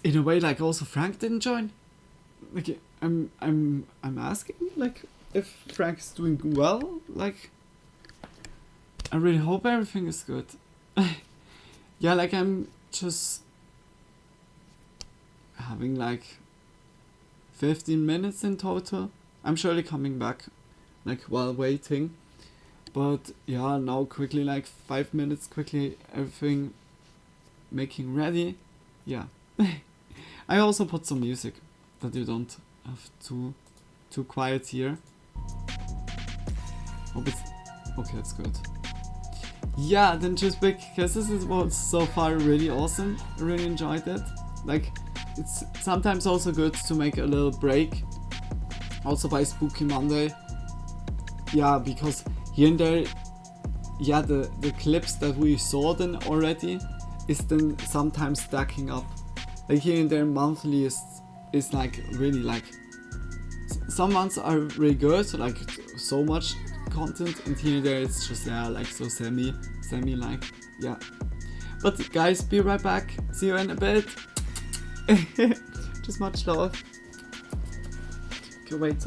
In a way, like also Frank didn't join. Like I'm asking like if Frank is doing well. Like I really hope everything is good. Yeah, like I'm just having like 15 minutes in total. I'm surely coming back, like while waiting. But yeah, now quickly like 5 minutes, quickly everything making ready. Yeah. I also put some music that you don't have too quiet here. Hope it's okay, that's good. Yeah, then just big kisses. It was so far really awesome. I really enjoyed it. Like it's sometimes also good to make a little break. Also by Spooky Monday. Yeah, because here and there, yeah, the clips that we saw then already is then sometimes stacking up. Like here and there monthly is like really like some months are really good, so like so much content, and here and there it's just yeah like so semi like yeah. But guys, be right back. See you in a bit. Just much love. Okay, wait.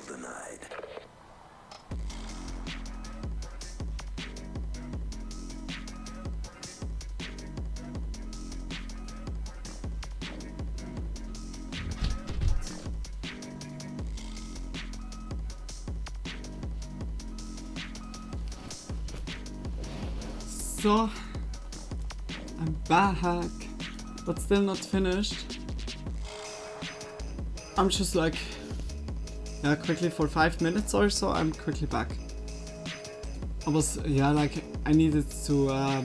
denied. So, I'm back, but still not finished. I'm just like, yeah, quickly for 5 minutes or so, I'm quickly back. I was, yeah, like, I needed to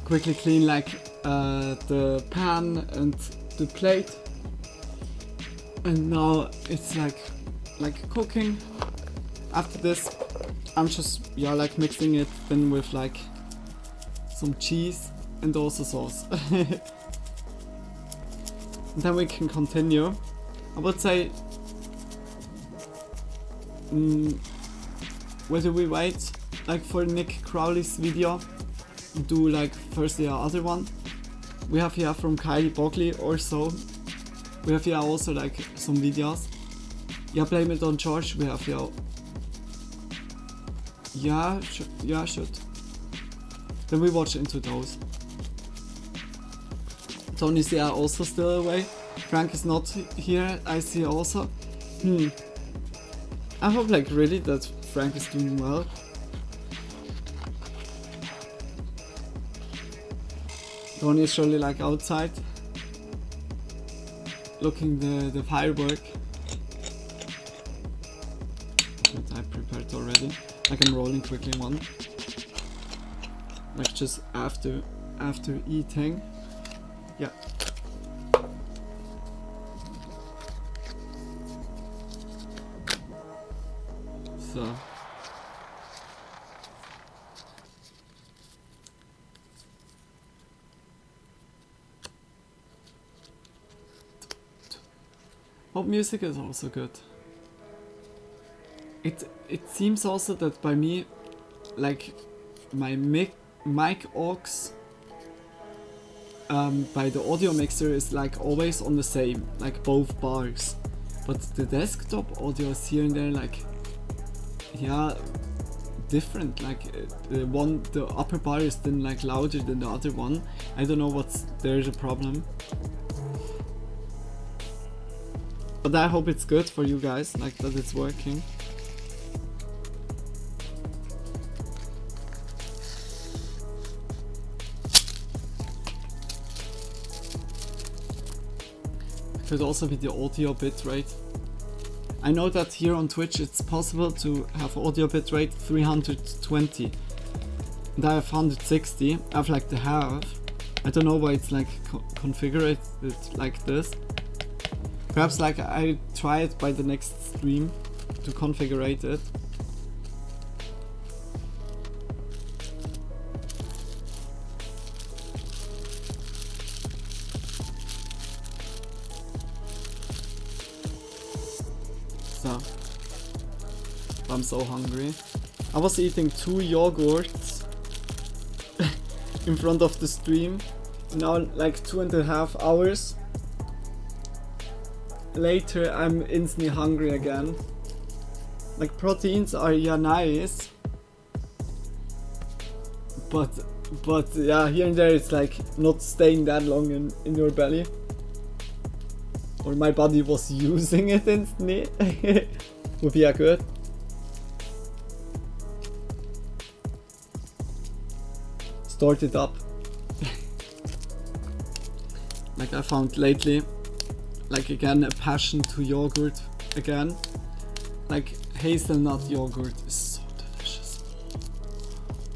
quickly clean like the pan and the plate. And now it's like cooking. After this, I'm just, yeah, like mixing it then with like some cheese and also sauce. And then we can continue. I would say, whether we wait like for Nick Crowley's video, do like first the other one. We have here from Kylie Bogley or so. We have here also like some videos. Yeah, Blame It on George. We have here. Yeah, should. Then we watch into those. Tony's yeah also still away. Frank is not here, I see also. I hope like really that Frank is doing well. Tony is surely like outside. Looking the firework. I prepared already. Like I'm rolling quickly one. Like just after eating. Yeah. So. Pop music is also good. It seems also that by me, like my mic aux by the audio mixer is like always on the same, like both bars, but the desktop audio is here and there like, yeah, different. Like the upper bar is then like louder than the other one. I don't know there's a problem. But I hope it's good for you guys, like that it's working. Could also be the audio bitrate. I know that here on Twitch it's possible to have audio bitrate 320. And I have 160. I have like the half. I don't know why it's like configured like this. Perhaps like I try it by the next stream to configure it. So, I'm so hungry. I was eating 2 yogurts in front of the stream. Now like 2.5 hours later I'm instantly hungry again. Like proteins are yeah nice, but yeah, here and there it's like not staying that long in your belly. Or my body was using it instantly. Would be yeah, good. Start it up. Like I found lately, like again a passion to yogurt again. Like hazelnut yogurt is so delicious.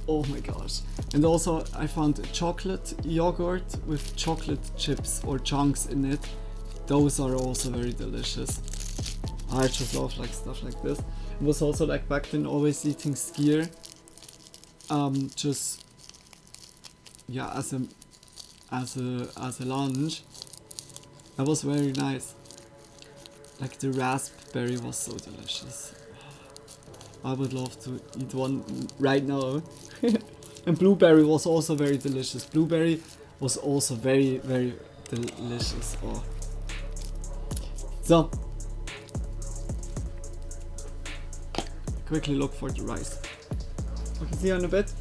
Oh my gosh. And also I found chocolate yogurt with chocolate chips or chunks in it. Those are also very delicious. I just love like stuff like this. It was also like back then always eating skyr. Just yeah, as a lunch. That was very nice. Like the raspberry was so delicious. I would love to eat one right now. And blueberry was also very delicious. Blueberry was also very, very delicious. Oh. So, quickly look for the rice. Okay, see you in a bit.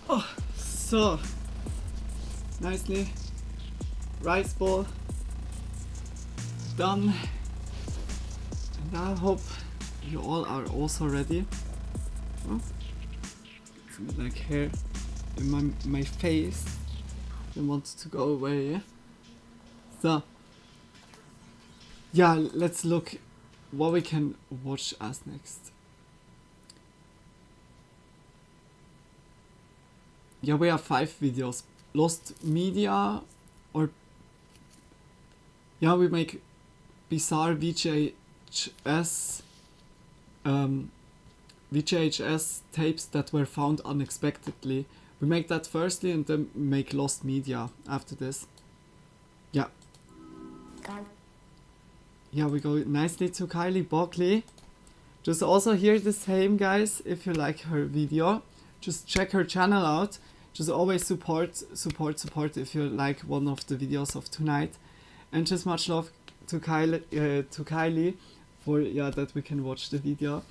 Oh, so nicely. Rice bowl done. And I hope you all are also ready. Oh, some like hair in my face. I want to go away. So yeah, let's look what we can watch as next. Yeah, we have 5 videos. Lost Media, or yeah, we make bizarre VHS tapes that were found unexpectedly. We make that firstly and then make Lost Media after this. Yeah. Yeah, we go nicely to Kylie Buckley. Just also here the same, guys, if you like her video. Just check her channel out. Just always support if you like one of the videos of tonight. And just much love to Kylie for that we can watch the video.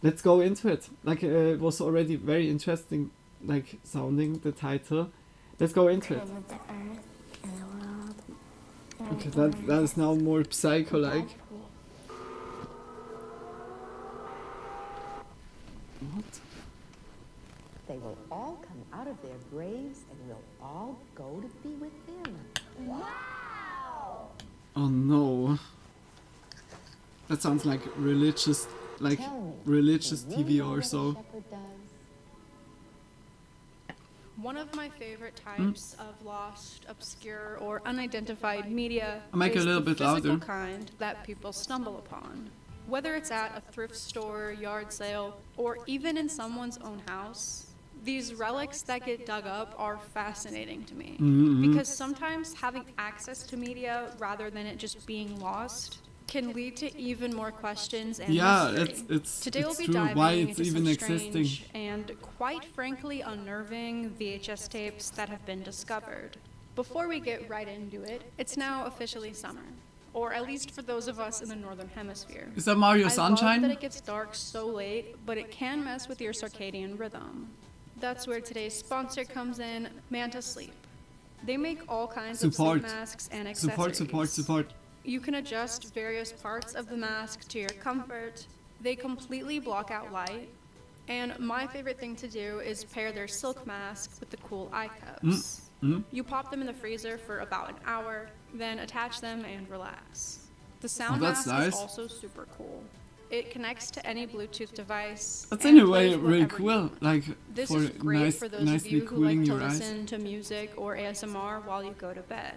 Let's go into it. Like it was already very interesting, like sounding the title. Let's go into it. Okay, that is now more psycho-like. What? They will all come out of their graves and we'll all go to be with them. Wow! Oh no. That sounds like religious TV or so. One of my favorite types of lost, obscure, or unidentified media I'll make it is a little the bit physical louder. kind that people stumble upon. Whether it's at a thrift store, yard sale, or even in someone's own house, these relics that get dug up are fascinating to me. Because sometimes having access to media rather than it just being lost can lead to even more questions and mystery. Today we'll be true. diving Why it's into even some existing. strange and quite frankly unnerving VHS tapes that have been discovered. Before we get right into it, it's now officially summer. Or at least for those of us in the northern hemisphere. Is that Mario I Sunshine? love that it gets dark so late, but it can mess with your circadian rhythm. That's where today's sponsor comes in, Manta Sleep. They make all kinds of sleep masks and accessories. Support. You can adjust various parts of the mask to your comfort. They completely block out light. And my favorite thing to do is pair their silk mask with the cool eye cups. You pop them in the freezer for about an hour, then attach them and relax. The sound that's mask is nice. also super cool. It connects to any Bluetooth device. That's and anyway plays really whatever you cool. want. Like This for is great for those of nicely you who cooling like to your eyes. listen to music or ASMR while you go to bed.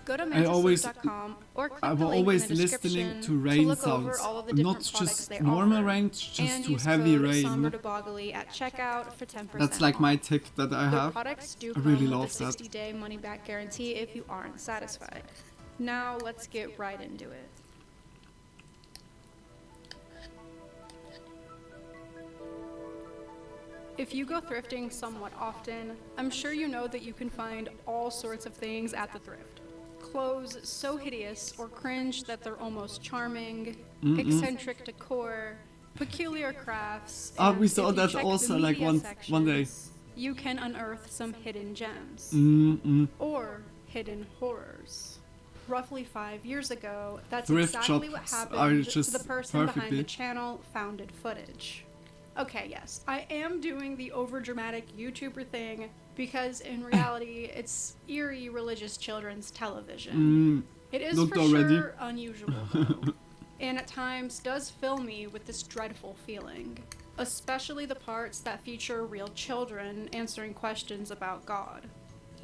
Go to always- mantasleep.com or click I'm the link always in the listening description to rain look over sounds, all of the not different products just they normal offer. rain, just And to use heavy code rain. SummerToBoggly at checkout for 10% That's like my off. tick that I Their have. products do I come really with love a that. 60-day money-back guarantee if you aren't satisfied. Now let's get right into it. If you go thrifting somewhat often, I'm sure you know that you can find all sorts of things at the thrift. Clothes so hideous or cringe that they're almost charming, eccentric decor, peculiar crafts. We and saw if you that check the also like media one day. sections, you can unearth some hidden gems. Or hidden horrors. Roughly 5 years ago, that's Thrift exactly what shops are happened to just the person behind perfectly. the channel Founded Footage. Okay, yes, I am doing the overdramatic YouTuber thing because in reality, it's eerie religious children's television. It is looked for already. sure unusual, though, and at times does fill me with this dreadful feeling, especially the parts that feature real children answering questions about God.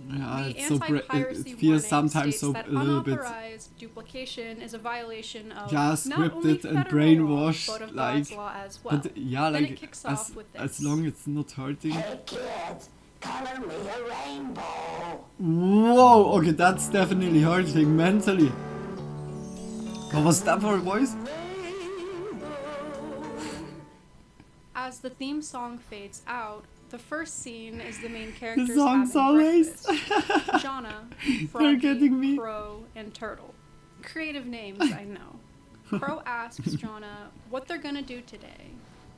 Yeah, The it's so anti-piracy it feels warning sometimes states so that a little bit unauthorized duplication is a violation of yeah not only scripted and federal law, brainwashed but of like God's law as well. but yeah Then like it kicks off with as this. long as it's not hurting. Hey kids, color me a rainbow. Whoa, okay, that's definitely hurting mentally. What was that for a voice? As the theme song fades out, the first scene is the main characters song's having always- breakfast. Jonna, They're Froggy, getting me. Crow, and Turtle. Creative names, I know. Crow asks Jonna what they're gonna do today,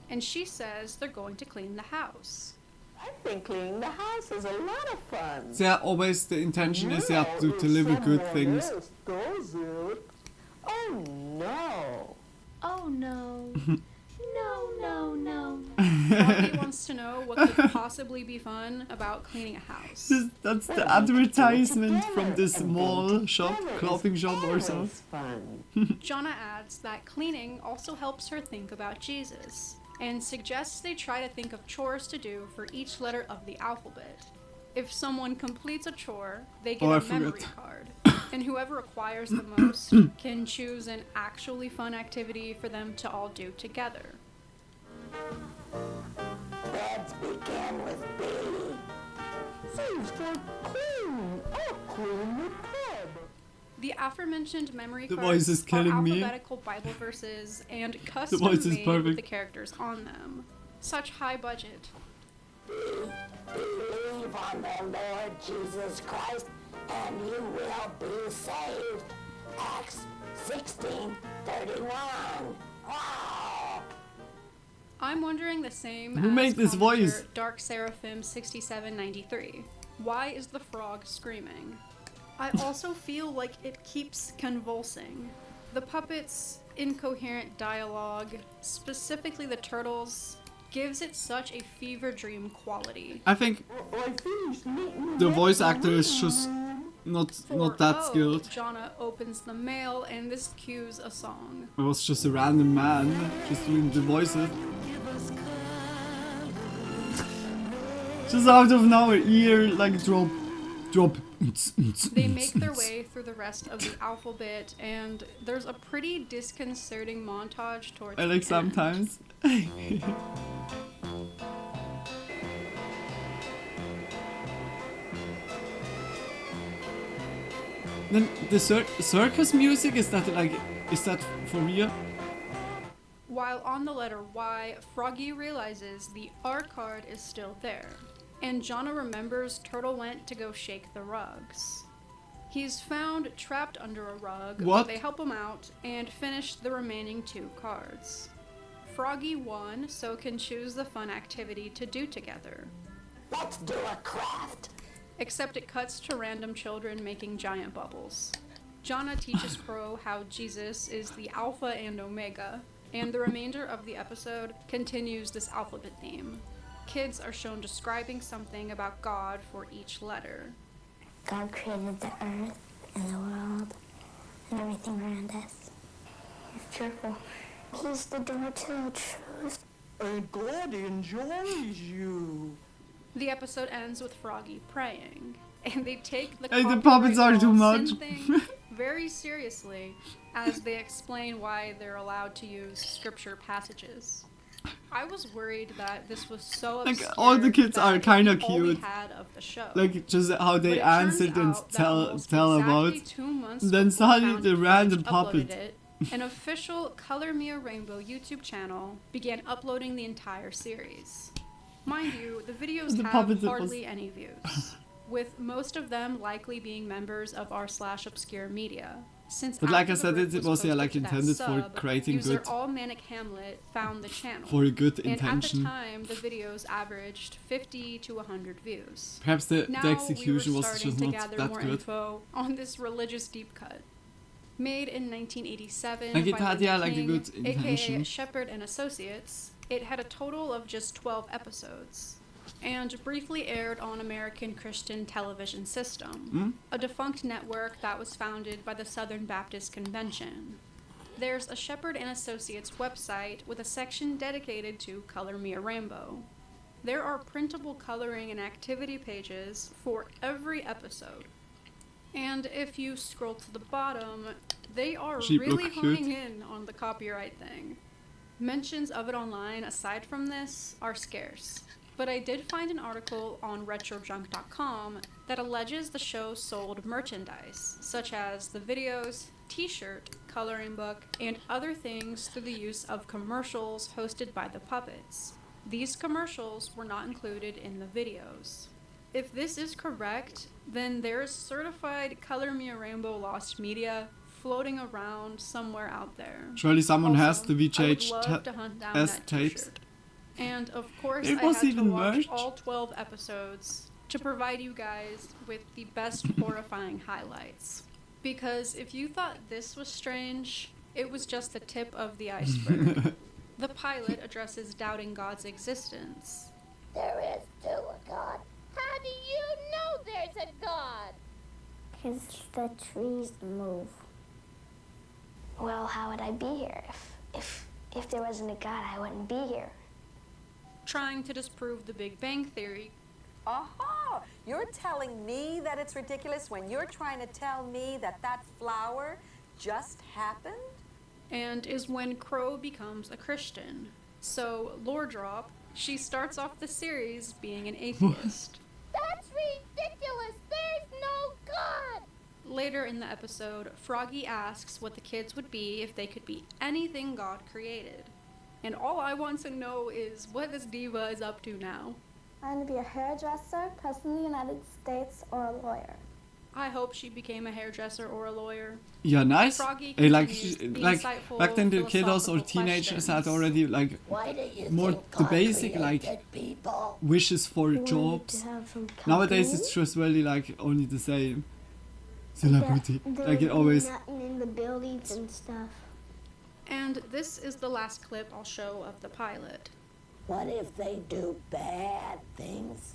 and she says they're going to clean the house. I think cleaning the house is a lot of fun. So yeah, always the intention is yeah to deliver good things. Does it? Oh no. Oh no. No, no, no. Froggy wants to know what could possibly be fun about cleaning a house. That's the advertisement from this mall shop, clothing shop or so. Jonna adds that cleaning also helps her think about Jesus, and suggests they try to think of chores to do for each letter of the alphabet. If someone completes a chore, they get a memory card, and whoever acquires the most can choose an actually fun activity for them to all do together. Beds begin with B. Seems like clean. I'll clean the tub. The aforementioned memory The cards voice is killing are me. alphabetical Bible verses and voice custom is made perfect. with the characters on them. Such high budget. Believe on the Lord Jesus Christ, and you will be saved. Acts 16:31. Wow. I'm wondering the same Who as made this commenter voice? Dark Seraphim 6793. Why is the frog screaming? I also feel like it keeps convulsing. The puppets' incoherent dialogue, specifically the turtles, gives it such a fever dream quality. I think the voice actor is just not that skilled. Jonna opens the mail and this cues a song. It was just a random man just doing the voices. Just out of nowhere, ear like drop. They make their way through the rest of the alphabet, and there's a pretty disconcerting montage towards I the like end. sometimes. Then the circus music, is that for real? While on the letter Y, Froggy realizes the R card is still there, and Jonna remembers Turtle went to go shake the rugs. He's found trapped under a rug, What? but they help him out and finish the remaining 2 cards. Froggy won, so can choose the fun activity to do together. Let's do a craft. Except it cuts to random children making giant bubbles. Jonna teaches Crow how Jesus is the Alpha and Omega, and the remainder of the episode continues this alphabet theme. Kids are shown describing something about God for each letter. God created the earth and the world and everything around us. Be careful. He's the door to the truth. And God enjoys you. The episode ends with Froggy praying, and they take the Hey, the puppets are too much. thing very seriously as they explain why they're allowed to use scripture passages. I was worried that this was so obscure Like all the kids are kind of all we cute. had of the show. Like just how But they it turns answered and out that tell almost about. exactly 2 months Then before suddenly Found the random Footage uploaded puppet. it, an official Color Me a Rainbow YouTube channel began uploading the entire series. Mind you, the videos The have puppet that hardly was- any views, with most of them likely being members of r/obscure media. Since But like after I the said, rip it was yeah posted like to that intended for sub, creating user good. All Manic Hamlet found the channel. For a good And intention. at the time, the videos averaged 50 to 100 views. Perhaps the Now execution we were was starting just to not gather that more good. info on this religious deep cut. Made in 1987 Like it by had, Linda yeah, like a King, good aka intention. Shepherd and Associates, it had a total of just 12 episodes, and briefly aired on American Christian Television System, a defunct network that was founded by the Southern Baptist Convention. There's a Shepherd and Associates website with a section dedicated to Color Me a Rainbow. There are printable coloring and activity pages for every episode. And if you scroll to the bottom, they are Sheep really look cute. honing in on the copyright thing. Mentions of it online, aside from this, are scarce. But I did find an article on RetroJunk.com that alleges the show sold merchandise, such as the videos, t-shirt, coloring book, and other things through the use of commercials hosted by the puppets. These commercials were not included in the videos. If this is correct, then there is certified Color Me a Rainbow lost media floating around somewhere out there. Surely someone has Also, the I would VHS love to hunt down S that tapes. t-shirt. And of course, It I was had to even watch merch. all 12 episodes to provide you guys with the best horrifying highlights. Because if you thought this was strange, it was just the tip of the iceberg. The pilot addresses doubting God's existence. There is still a God. How do you know there's a God? Because the trees move. Well, how would I be here? If there wasn't a God, I wouldn't be here. Trying to disprove the Big Bang Theory. Aha! You're telling me that it's ridiculous when you're trying to tell me that that flower just happened? And is when Crow becomes a Christian. So, lore drop, she starts off the series being an atheist. That's ridiculous! There's no God! Later in the episode, Froggy asks what the kids would be if they could be anything God created. And all I want to know is what this diva is up to now. I want to be a hairdresser, president of the United States, or a lawyer. I hope she became a hairdresser or a lawyer. Yeah, nice. Froggy Like continues the like back then the kiddos or philosophical teenagers had questions. already like Why do you more think the God basic created like people? wishes for jobs. Nowadays it's just really like only the same. Celebrity. Like it always. In the buildings and stuff. And this is the last clip I'll show of the pilot. What if they do bad things?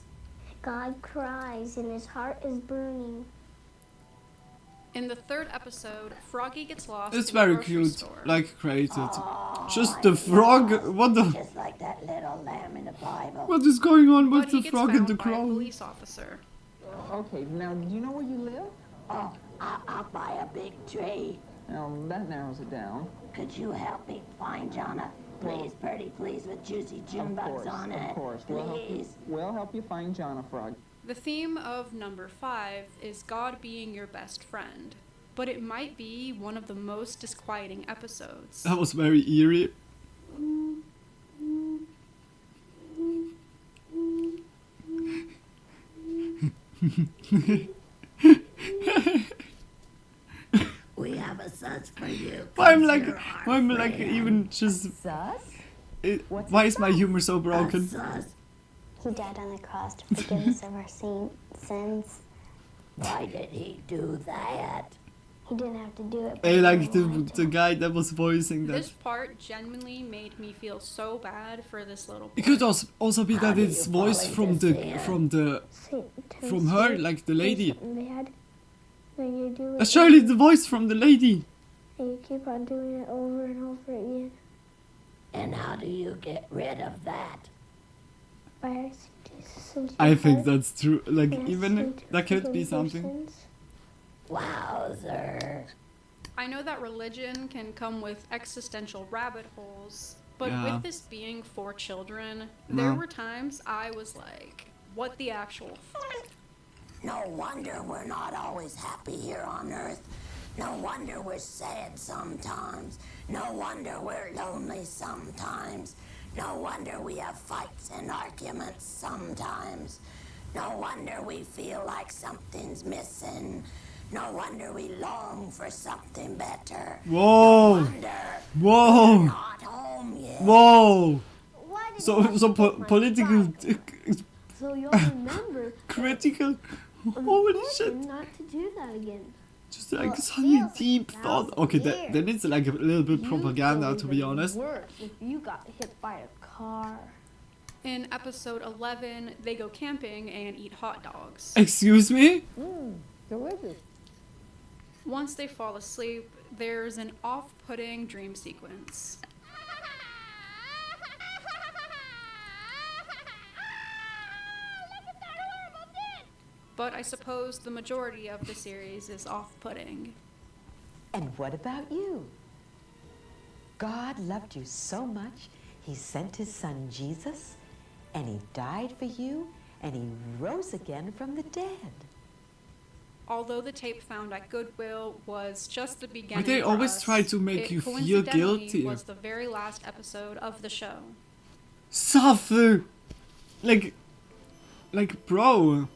God cries and his heart is burning. In the third episode, Froggy gets lost It's in a very grocery cute, store. like created. Just the frog. What the? Just like that little lamb in the Bible. What is going on But with he the gets frog and found the by a crow? police officer. Okay, now do you know where you live? Oh, up by a big tree. Now that narrows it down. Could you help me find Jonna? Please, pretty please, with juicy June bugs on it. Of course. Please. We'll help you find Jonna, Frog. The theme of number 5 is God being your best friend. But it might be one of the most disquieting episodes. That was very eerie. We have a sus for you. Why I'm like, Consider our why I'm like friend. even just. Sus? Why is my humor so broken? He died on the cross to forgive us of our sins. Why did he do that? He didn't have to do it. I like the guy that was voicing that. This part genuinely made me feel so bad for this little boy. It could also be that it's voiced from her, like the lady. Bad. Then you do it. That's surely the voice from the lady. And you keep on doing it over and over again. And how do you get rid of that? By asking Jesus into I your think heart that's true. Like and even asking to that could forgive be your something. sins. Wowzer. I know that religion can come with existential rabbit holes, but Yeah. with this being for children, there No. were times I was like, what the actual No wonder we're not always happy here on Earth. No wonder we're sad sometimes. No wonder we're lonely sometimes. No wonder we have fights and arguments sometimes. No wonder we feel like something's missing. No wonder we long for something better. Whoa! No wonder Whoa! we're not home yet. Whoa! So political, So you'll remember critical. Holy shit! not to do that again. Just like such a deep thought. Okay, then it's like a little bit propaganda, to be honest. Worse if you got hit by a car. In episode 11, they go camping and eat hot dogs. Excuse me? Delicious. Once they fall asleep, there's an off-putting dream sequence. But I suppose the majority of the series is off-putting. And what about you? God loved you so much, he sent his son Jesus, and he died for you, and he rose again from the dead. Although the tape found at Goodwill was just the beginning But they for always us, try to make it you feel coincidentally guilty. was the very last episode of the show. Suffer! Like, bro.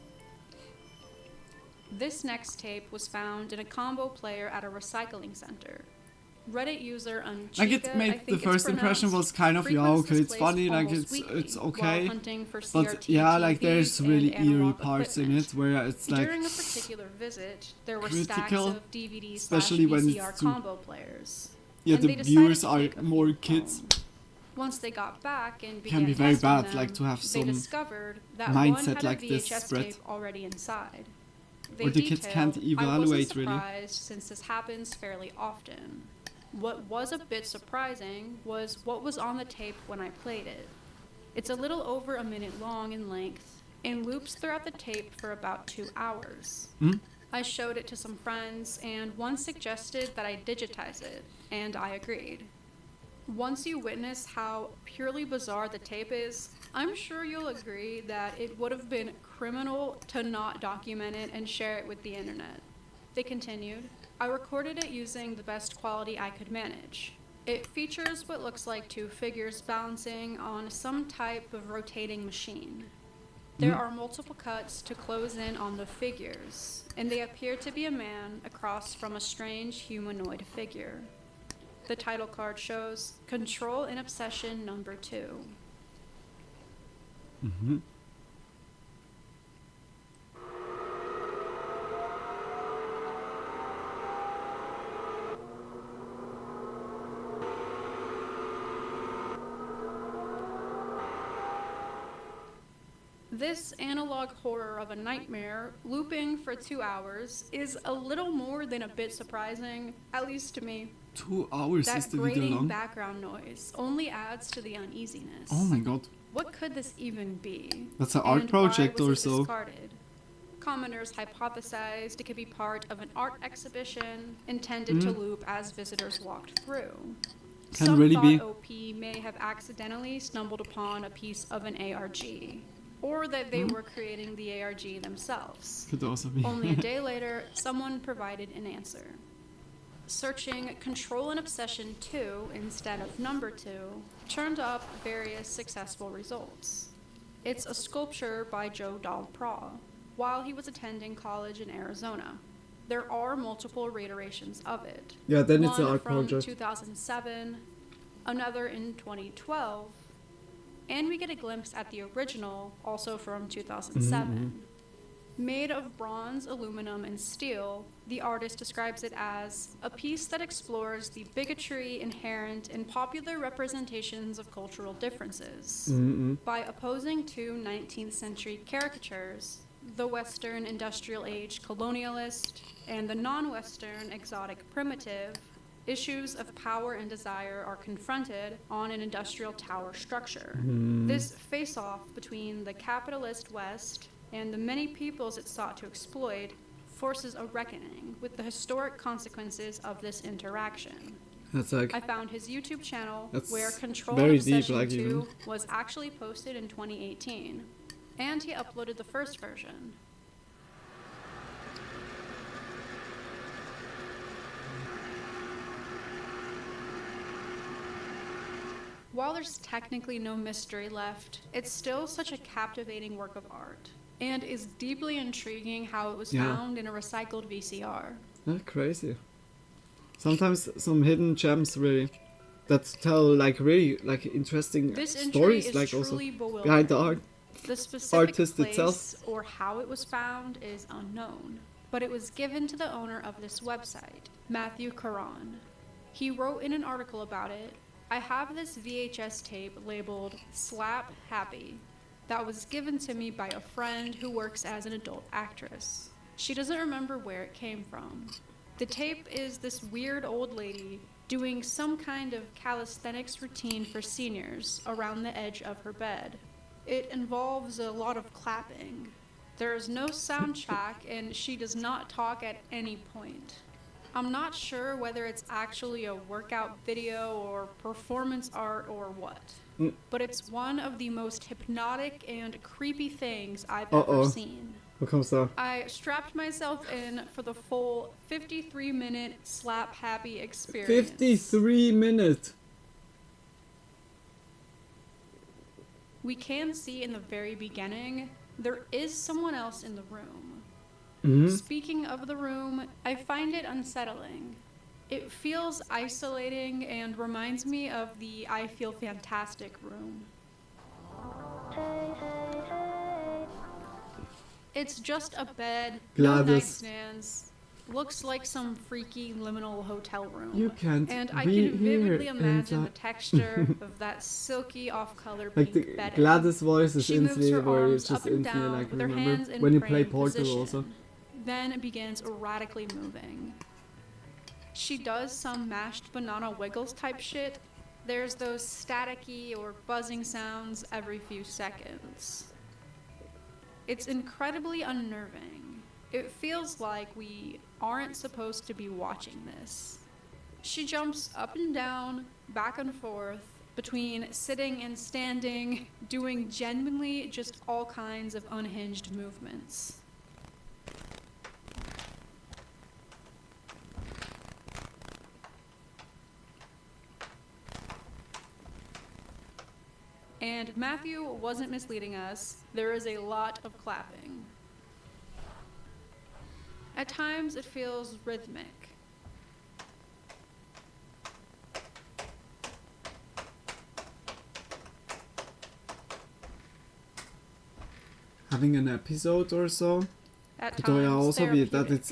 This next tape was found in a combo player at a recycling center. Reddit user Unchica, Like it I made think the it's first impression pronounced, was kind of yeah, frequents okay, this it's place funny, like almost it's weekly okay, while hunting for but CRT yeah, like TVs there's and really eerie analog parts in equipment. it where it's like During a particular visit, there were stacks critical, of DVD especially when /VCR it's too, combo players. yeah, And the they decided viewers to are take a more few kids. home. Once they got back and Can began be very testing bad, them, like to have they some discovered that mindset one had like a this VHS spread. tape already inside. They Or the kids can't detailed, I wasn't evaluate really. surprised since this happens fairly often. What was a bit surprising was what was on the tape when I played it. It's a little over a minute long in length and loops throughout the tape for about 2 hours. I showed it to some friends and one suggested that I digitize it, and I agreed. Once you witness how purely bizarre the tape is, I'm sure you'll agree that it would have been criminal to not document it and share it with the internet. They continued, I recorded it using the best quality I could manage. It features what looks like 2 figures balancing on some type of rotating machine. There are multiple cuts to close in on the figures, and they appear to be a man across from a strange humanoid figure. The title card shows Control and Obsession number 2. This analog horror of a nightmare, looping for 2 hours, is a little more than a bit surprising, at least to me. 2 hours is That the video grating long. background noise only adds to the uneasiness. Oh my god. What could this even be? That's an art And project why or was it so. discarded? Commenters hypothesized it could be part of an art exhibition intended to loop as visitors walked through. Can Some really thought be. OP may have accidentally stumbled upon a piece of an ARG, or that they were creating the ARG themselves. Could also be. Only a day later, someone provided an answer. Searching Control and Obsession 2 instead of number 2 turned up various successful results. It's a sculpture by Joe Dahl-Pra while he was attending college in Arizona. There are multiple reiterations of it. Yeah, then it's an One art from project. 2007, another in 2012, and we get a glimpse at the original, also from 2007. Made of bronze, aluminum, and steel, the artist describes it as a piece that explores the bigotry inherent in popular representations of cultural differences. By opposing 2 19th century caricatures, the Western industrial age colonialist and the non-Western exotic primitive, issues of power and desire are confronted on an industrial tower structure. This face-off between the capitalist West and the many peoples it sought to exploit forces a reckoning with the historic consequences of this interaction. That's like. I found his YouTube channel That's where Control very and deep, Obsession like, 2 even. was actually posted in 2018, and he uploaded the first version. While there's technically no mystery left, it's still such a captivating work of art, and is deeply intriguing how it was Yeah. found in a recycled VCR. That's crazy. Sometimes some hidden gems really that tell like really like interesting This entry stories, is like also truly bewildering. behind the art. The specific Artist place itself. or how it was found is unknown, but it was given to the owner of this website, Matthew Caron. He wrote in an article about it, I have this VHS tape labeled Slap Happy that was given to me by a friend who works as an adult actress. She doesn't remember where it came from. The tape is this weird old lady doing some kind of calisthenics routine for seniors around the edge of her bed. It involves a lot of clapping. There is no soundtrack and she does not talk at any point. I'm not sure whether it's actually a workout video or performance art or what, but it's one of the most hypnotic and creepy things I've ever seen. What comes there? I strapped myself in for the full 53-minute slap happy experience. 53 minutes. We can see in the very beginning, there is someone else in the room. Speaking of the room, I find it unsettling. It feels isolating and reminds me of the I Feel Fantastic room. It's just a bed, no Gladys. nightstands. Looks like some freaky liminal hotel room. You can't And I be can here vividly imagine the inside. texture of that silky off-color Like pink the bedding. Gladys voice is She moves instantly her where you arms just up and instantly down like with her remember hands in when you play praying Portal position. also. Then begins erratically moving. She does some mashed banana wiggles type shit. There's those staticky or buzzing sounds every few seconds. It's incredibly unnerving. It feels like we aren't supposed to be watching this. She jumps up and down, back and forth, between sitting and standing, doing genuinely just all kinds of unhinged movements. And Matthew wasn't misleading us. There is a lot of clapping. At times it feels rhythmic. Having an episode or so. At Could ja times also be that therapeutic. it's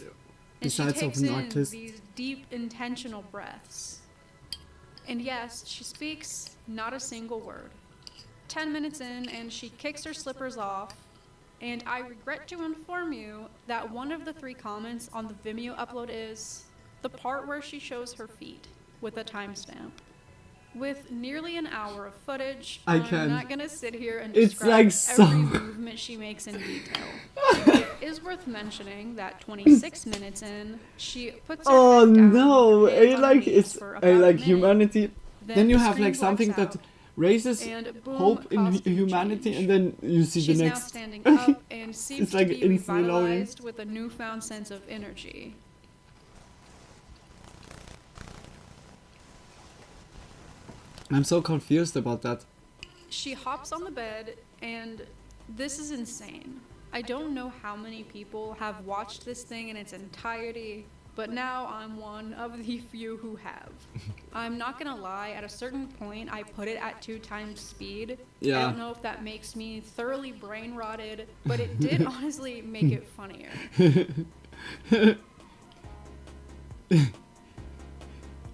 And she besides of takes an in artist. these deep, intentional breaths. And yes, she speaks not a single word. 10 minutes in, and she kicks her slippers off. And I regret to inform you that one of the 3 comments on the Vimeo upload is the part where she shows her feet with a timestamp. With nearly an hour of footage, I I'm can't. not gonna sit here and It's describe like so- every movement she makes in detail. It is worth mentioning that 26 minutes in, she puts her Oh head down, no! hands I on like knees it's for I about a like minute. humanity. Then you the have screen like something blacks that out, raises and boom, hope in costume humanity, change. and then you see She's the now next. standing up and seems It's like to be instantly lowering. revitalized with a newfound sense of energy. I'm so confused about that. She hops on the bed, and this is insane. I don't know how many people have watched this thing in its entirety, but now I'm one of the few who have. I'm not gonna lie, at a certain point I put it at 2 times speed. I Yeah. don't know if that makes me thoroughly brain rotted, but it did honestly make it funnier.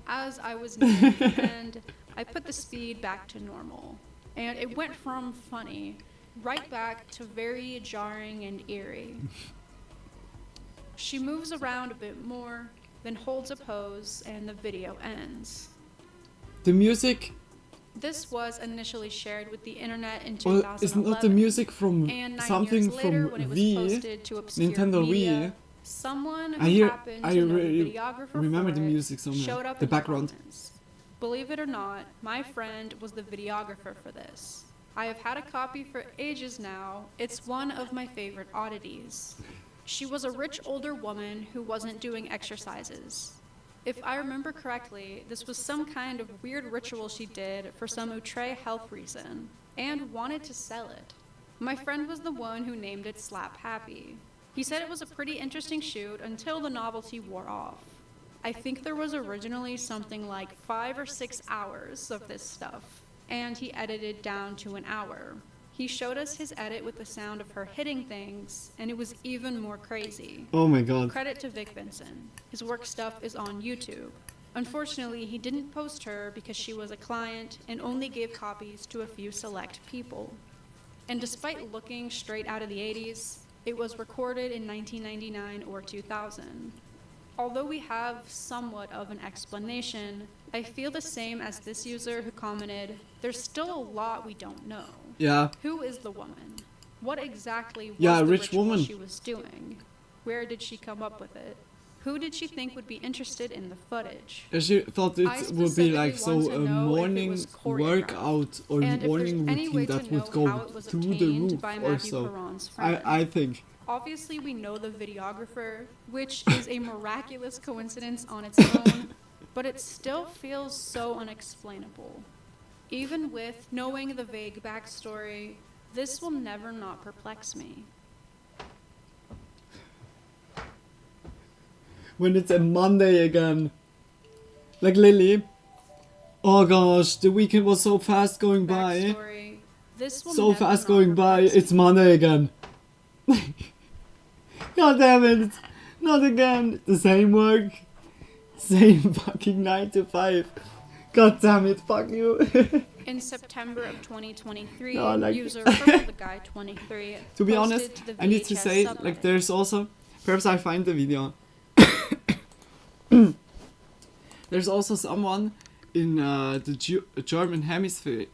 As I was nearing the end, I put the speed back to normal, and it went from funny right back to very jarring and eerie. She moves around a bit more, then holds a pose, and the video ends. The music. This was initially shared with the internet in Well, 2011. isn't that the music from and 9 something years later, from when it was Wii? posted to obscure Nintendo media, Wii. someone who I hear. happened I to know the really videographer remember for the it music somehow. showed up The in background. comments. Believe it or not, my friend was the videographer for this. I have had a copy for ages now. It's one of my favorite oddities. She was a rich older woman who wasn't doing exercises. If I remember correctly, this was some kind of weird ritual she did for some outre health reason, and wanted to sell it. My friend was the one who named it Slap Happy. He said it was a pretty interesting shoot until the novelty wore off. I think there was originally something like 5 or 6 hours of this stuff, and he edited down to an hour. He showed us his edit with the sound of her hitting things, and it was even more crazy. Oh my god. Credit to Vic Benson. His work stuff is on YouTube. Unfortunately, he didn't post her because she was a client and only gave copies to a few select people. And despite looking straight out of the 80s, it was recorded in 1999 or 2000. Although we have somewhat of an explanation, I feel the same as this user who commented, there's still a lot we don't know. Yeah. Who is the woman? What exactly was Yeah, the rich ritual woman. she was doing? Where did she come up with it? Who did she think would be interested in the footage? She thought I it would be like specifically so want to a know if it morning was choreographed, workout or and if morning there's any way routine to that know would go how it was through the obtained roof by or Matthew so. Perron's friend. I think. Obviously, we know the videographer, which is a miraculous coincidence on its own, but it still feels so unexplainable. Even with knowing the vague backstory, this will never not perplex me. When it's a Monday again. Like Lily. Oh gosh, the weekend was so fast going by. Backstory. This will So never fast not going by. replace It's Monday again. God damn it. Not again. The same work. Same fucking 9 to 5. God damn it. Fuck you. In September of 2023, No, like- user PurpleTheGuy23 To be posted honest, to the I need to VHS say, subreddit. like, there's also, perhaps I find the video. There's also someone in the German hemisphere.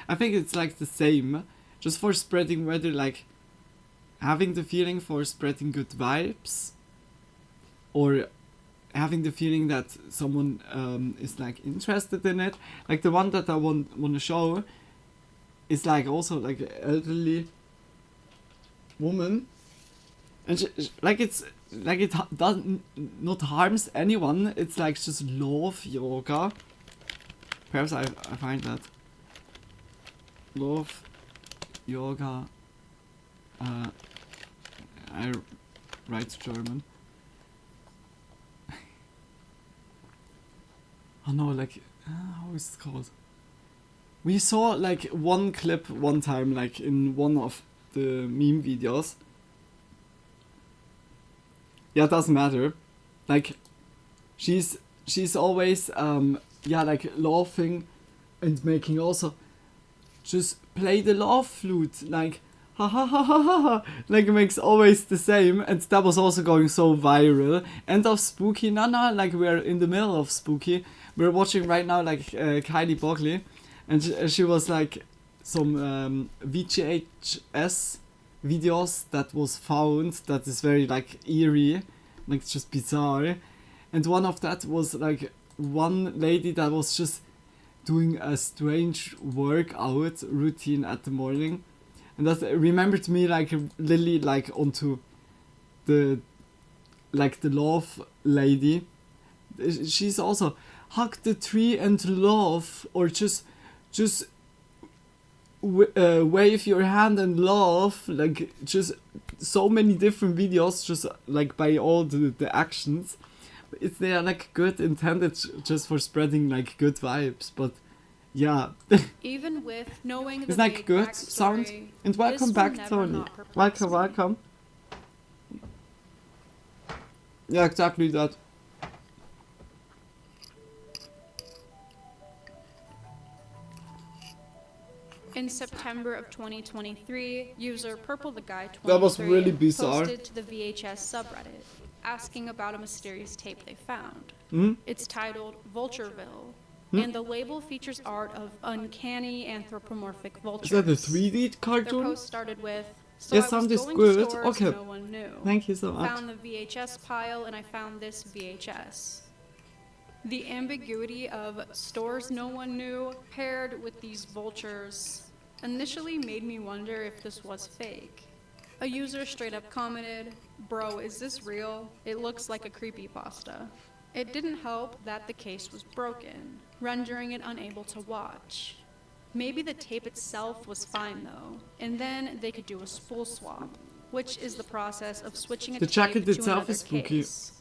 I think it's like the same, just for spreading, whether like having the feeling for spreading good vibes, or having the feeling that someone is like interested in it. Like the one that I want to show is like also like an elderly woman, and like it's like it doesn't not harms anyone. It's like just love yoga. Perhaps I find that love yoga. I write German. Oh no, like, how is it called? We saw like one clip one time, like in one of the meme videos. Yeah, it doesn't matter. Like, she's always yeah, like laughing and making also just play the laugh flute, like ha ha ha ha ha ha, like it makes always the same, and that was also going so viral. End of Spooky, no, like we're in the middle of Spooky. We're watching right now like Kylie Buckley, and she was like some VHS videos that was found that is very like eerie, like just bizarre, and one of that was like one lady that was just doing a strange workout routine at the morning, and that remembered me like Lily, like onto the like the love lady. She's also hug the tree and love, or just wave your hand and laugh, like just so many different videos, just like by all the actions. They are like good, intended just for spreading like good vibes, but yeah. Even with knowing the It's like vague good backstory, sound, and welcome this back, will never Tony. not perplex me. Welcome. Yeah, exactly that. In September of 2023, user PurpleTheGuy23 That was really bizarre. posted to the VHS subreddit asking about a mysterious tape they found. Mhm. It's titled Vultureville, Hmm? and the label features art of uncanny anthropomorphic vultures. Is that a 3D Their cartoon? post started with, so Yes, I was sound is going good. to stores Okay. no one knew. Thank you so much. Found the VHS pile and I found this VHS. The ambiguity of stores no one knew paired with these vultures initially made me wonder if this was fake. A user straight up commented, "Bro, is this real? It looks like a creepypasta." It didn't help that the case was broken, rendering it unable to watch. Maybe the tape itself was fine though, and then they could do a spool swap, which is the process of switching a The tape jacket to itself another is spooky. case.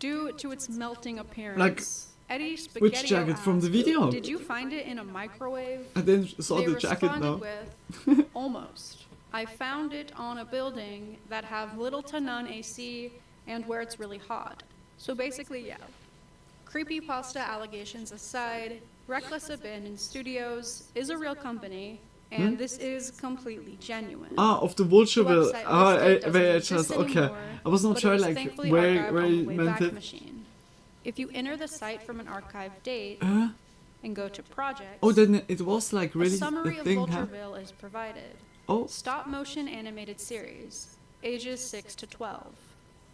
Due to its melting appearance, Like, Eddie which Spaghetti jacket from the asked, video? "Did you find it in a microwave?" I didn't saw They the jacket responded now. with, "Almost. I found it on a building that have little to none AC and where it's really hot." So basically, yeah. Creepypasta allegations aside, Reckless Abandoned Studios is a real company, and this is completely genuine. Ah, of the Vultureville. website Ah, listed doesn't VHS. exist Okay. anymore, I was not but it sure was like thankfully where archived on you the meant Wayback it. Machine. If you enter the site from an archived date and go to projects, Oh, then it was like a really summary the of thing, huh? Vultureville is provided. Oh. Stop motion animated series, ages 6 to 12.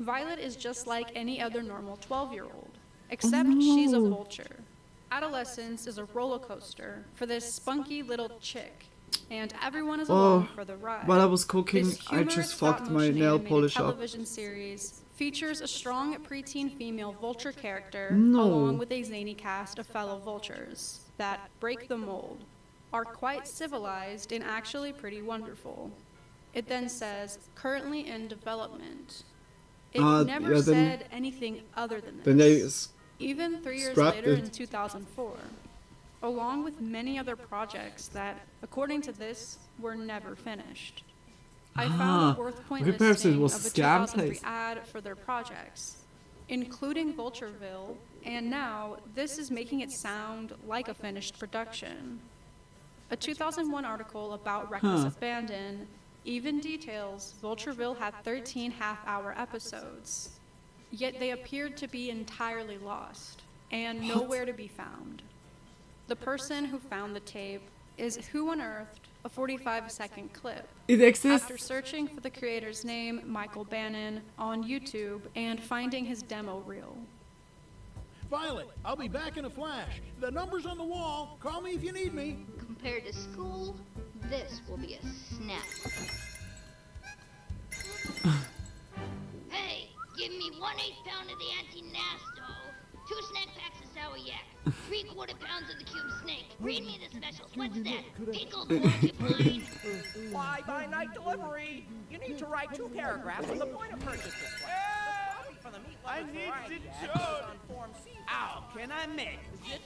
Violet is just like any other normal 12-year-old, except she's a vulture. Adolescence is a roller coaster for this spunky little chick, and everyone is along for the ride. While I was cooking, This I humorous just fucked my stop-motion nail animated polish up. television series features a strong preteen female vulture character No. along with a zany cast of fellow vultures that break the mold, are quite civilized and actually pretty wonderful. It then says, currently in development. It never yeah, then- said anything other than this. Then they even 3 years Scrapped later it. in 2004, along with many other projects that, according to this, were never finished. I found a WorthPoint okay, perhaps it listing was of a a scam 2003 place. ad for their projects, including Vultureville, and now this is making it sound like a finished production. A 2001 article about Reckless Huh. Abandon even details Vultureville had 13 half-hour episodes, yet they appeared to be entirely lost and What? nowhere to be found. The person who found the tape is who unearthed a 45-second clip. It exists. After searching for the creator's name, Michael Bannon, on YouTube and finding his demo reel. Violet, I'll be back in a flash. The number's on the wall. Call me if you need me. Compared to school, this will be a snap. Hey, give me 1/8 pound of the anti-nasto, 2 snack packs of sour yak, 3/4 pounds of the cube snake. Read me the specials. What's that? Pickled porcupine. Fly by night delivery. You need to write 2 paragraphs on the point of purchase display. I need to joke. How can I make the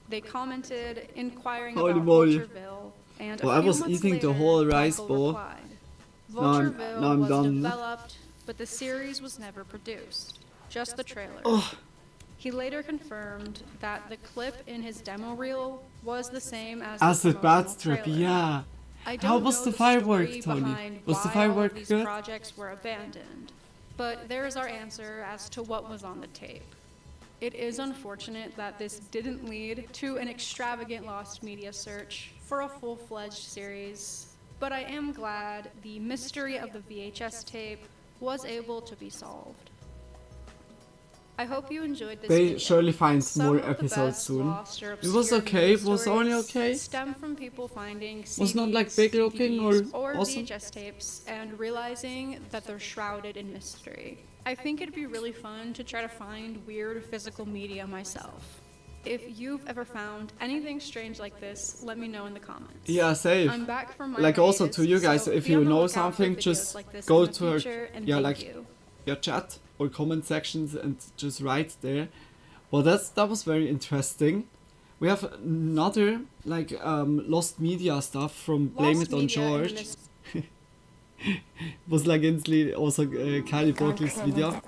They commented, inquiring Holy about moly. Vultureville, and Well, a I few was months eating the later, whole rice Michael bowl. replied, Now I'm- Vultureville now I'm was done. developed, but the series was never produced, just the trailer. Oh. He later confirmed that the clip in his demo reel was the same as As the the bad promotional strip, trailer. yeah. I How don't was know the the firework, story Tony? behind Was the why all of firework these good? projects were abandoned, but there is our answer as to what was on the tape. It is unfortunate that this didn't lead to an extravagant lost media search for a full-fledged series, but I am glad the mystery of the VHS tape was able to be solved. I hope you enjoyed this They video. surely find Some more of the episodes best soon. lost or It was obscure okay, news it was only stories okay. Stem from people finding Was not like CDs, big looking or DVDs, awesome. VHS tapes and realizing that they're shrouded in mystery. I think it'd be really fun to try to find weird physical media myself. If you've ever found anything strange like this, let me know in the comments. Yeah, safe. I'm back from my Like also hiatus, to you guys, so if be on you the know lookout for something, videos just like this go in the to our, future, and yeah, thank like you. your chat or comment sections and just write there. Well, that was very interesting. We have another like lost media stuff from Blame Lost It on media in George. this- Was like instantly also Kylie Buckley's video.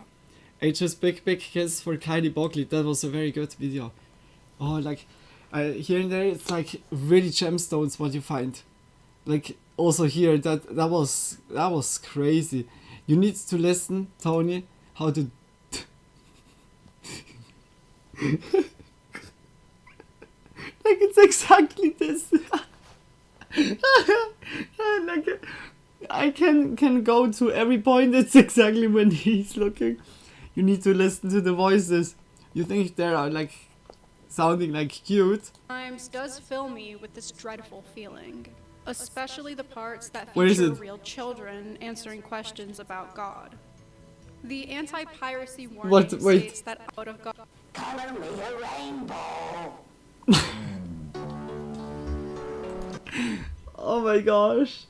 Just big kiss for Kylie Buckley. That was a very good video. Oh, like here and there, it's like really gemstones what you find. Like also here, that was crazy. You need to listen, Tony, how to. Like it's exactly this. Like I can go to every point. It's exactly when he's looking. You need to listen to the voices. You think they are like sounding like cute. Times does fill me with this dreadful feeling, especially the parts that Where is feature it? real children answering questions about God. The anti-piracy warning What? Wait. states that out of God. Color me a rainbow. Oh my gosh.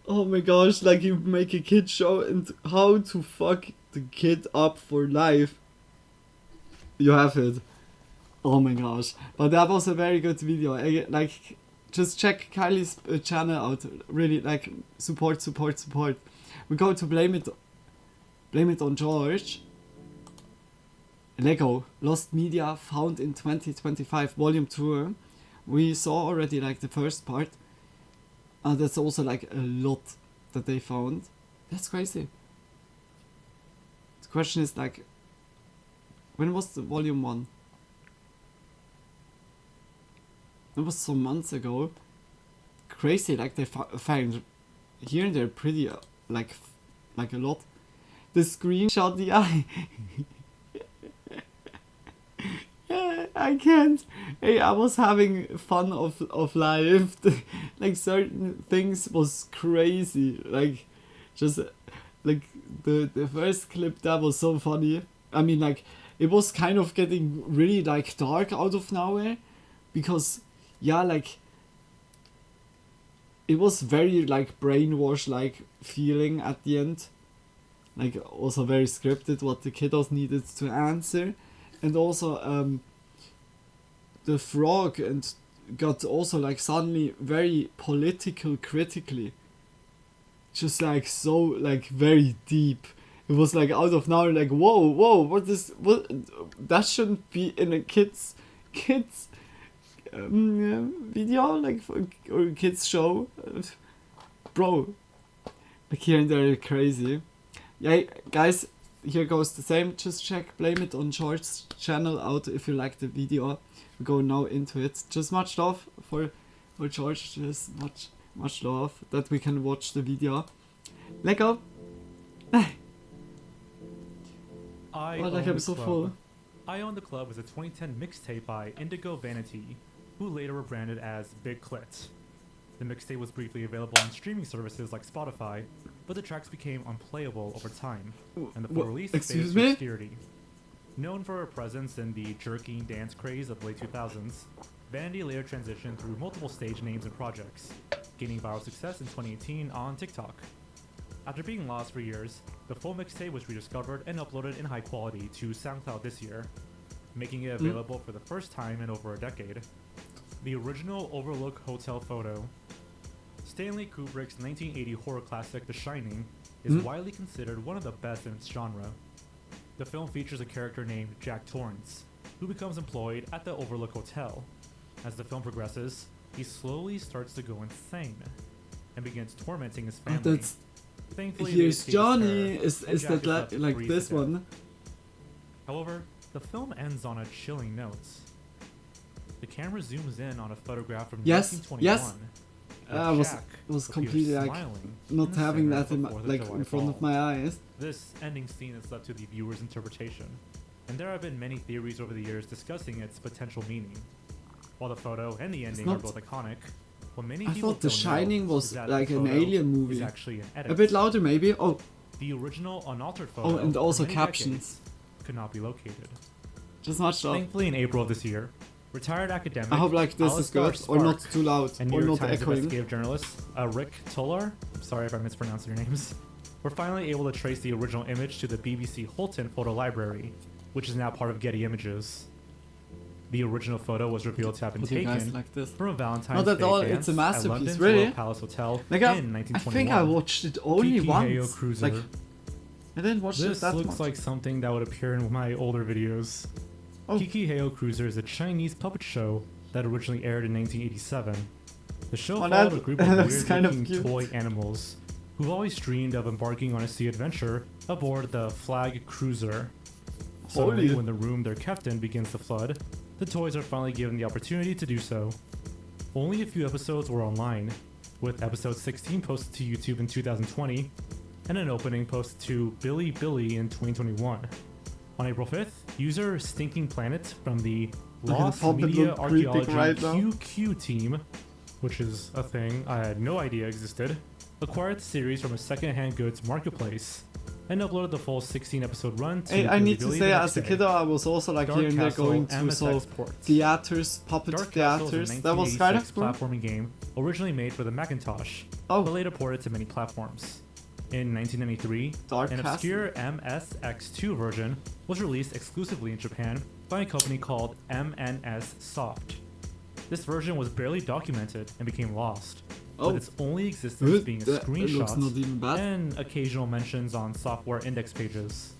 Oh my gosh, like you make a kid show and how to fuck the kid up for life. You have it. Oh my gosh. But that was a very good video. Like, just check Kylie's channel out. Really, like, support. We go to Blame It on George. Lego Lost Media found in 2025 Volume 2. We saw already like the first part. That's also like a lot that they found. That's crazy. The question is like, when was the Volume 1? It was some months ago. Crazy, like they found here and there pretty like a lot. The screenshot, yeah. I can't. Hey, I was having fun of life. Like certain things was crazy. Like just like the first clip that was so funny. I mean like it was kind of getting really like dark out of nowhere, because yeah, like it was very like brainwash like feeling at the end, like also very scripted what the kiddos needed to answer, and also the frog and got also like suddenly very political critically, just like so like very deep. It was like out of nowhere, like whoa, what that shouldn't be in a kids video, like or a kids show, bro. Like here and there crazy. Yeah, guys, here goes the same. Just check Blame It on George's channel out if you like the video. We go now into it. Just much love for George. Just much love that we can watch the video. Let go. I'm so full. I Own the Club was a 2010 mixtape by Indigo Vanity, who later rebranded as Big Clit. The mixtape was briefly available on streaming services like Spotify, but the tracks became unplayable over time, and the full release faded to obscurity. Known for her presence in the jerking dance craze of the late 2000s, Vanity later transitioned through multiple stage names and projects, gaining viral success in 2018 on TikTok. After being lost for years, the full mixtape was rediscovered and uploaded in high quality to SoundCloud this year, making it available for the first time in over a decade. The original Overlook Hotel photo. Stanley Kubrick's 1980 horror classic The Shining is widely considered one of the best in its genre. The film features a character named Jack Torrance, who becomes employed at the Overlook Hotel. As the film progresses, he slowly starts to go insane and begins tormenting his family. Thankfully, here's Johnny. Is that like this one? However, the film ends on a chilling note. The camera zooms in on a photograph from 1921. Yes. I was completely like not having that in in front of my eyes. This ending scene is left to the viewer's interpretation, and there have been many theories over the years discussing its potential meaning. While the photo and the ending are both iconic, what many people thought The Shining was that like the an alien movie. Is actually an edit. A bit louder, maybe. Oh. The original unaltered photo. Oh, and also for many captions. decades could not be located. Just much love. Thankfully, in April of this year, retired academic. I hope like this is good or not too loud and or New not York Times echoing. investigative journalist Rick Tolar. Sorry if I mispronounced your names. We're finally able to trace the original image to the BBC Holton photo library, which is now part of Getty Images. The original photo was revealed to have been taken from a Valentine's Day dance it's a masterpiece, at London's really. Royal Palace Hotel Like in 1921. I think I watched it only Kiki once. Heyo Cruiser. Like, I didn't watch it that This looks much. like something that would appear in my older videos. Kiki Heyo Cruiser is a Chinese puppet show that originally aired in 1987. The show followed a group of weird-looking toy animals who've always dreamed of embarking on a sea adventure aboard the Flag Cruiser. Suddenly, when the room they're kept in begins to flood, the toys are finally given the opportunity to do so. Only a few episodes were online, with episode 16 posted to YouTube in 2020, and an opening posted to Billy in 2021. On April 5th, user Stinking Planet from the Lost Media Archaeology QQ team, which is a thing I had no idea existed, acquired the series from a second-hand goods marketplace and uploaded the full 16-episode run to I need to Billy say, the as a next kid, day. I was also like Dark here and there Castle going to MSX ports. theaters, puppet Dark Castle is theaters. a That was kind of 1986 platforming game originally made for the Macintosh, but later ported to many platforms. In 1993, Dark an Castle. obscure MSX2 version was released exclusively in Japan by a company called MNS Soft. This version was barely documented and became lost, with its only existence being a that looks not even screenshot bad. and occasional mentions on software index pages.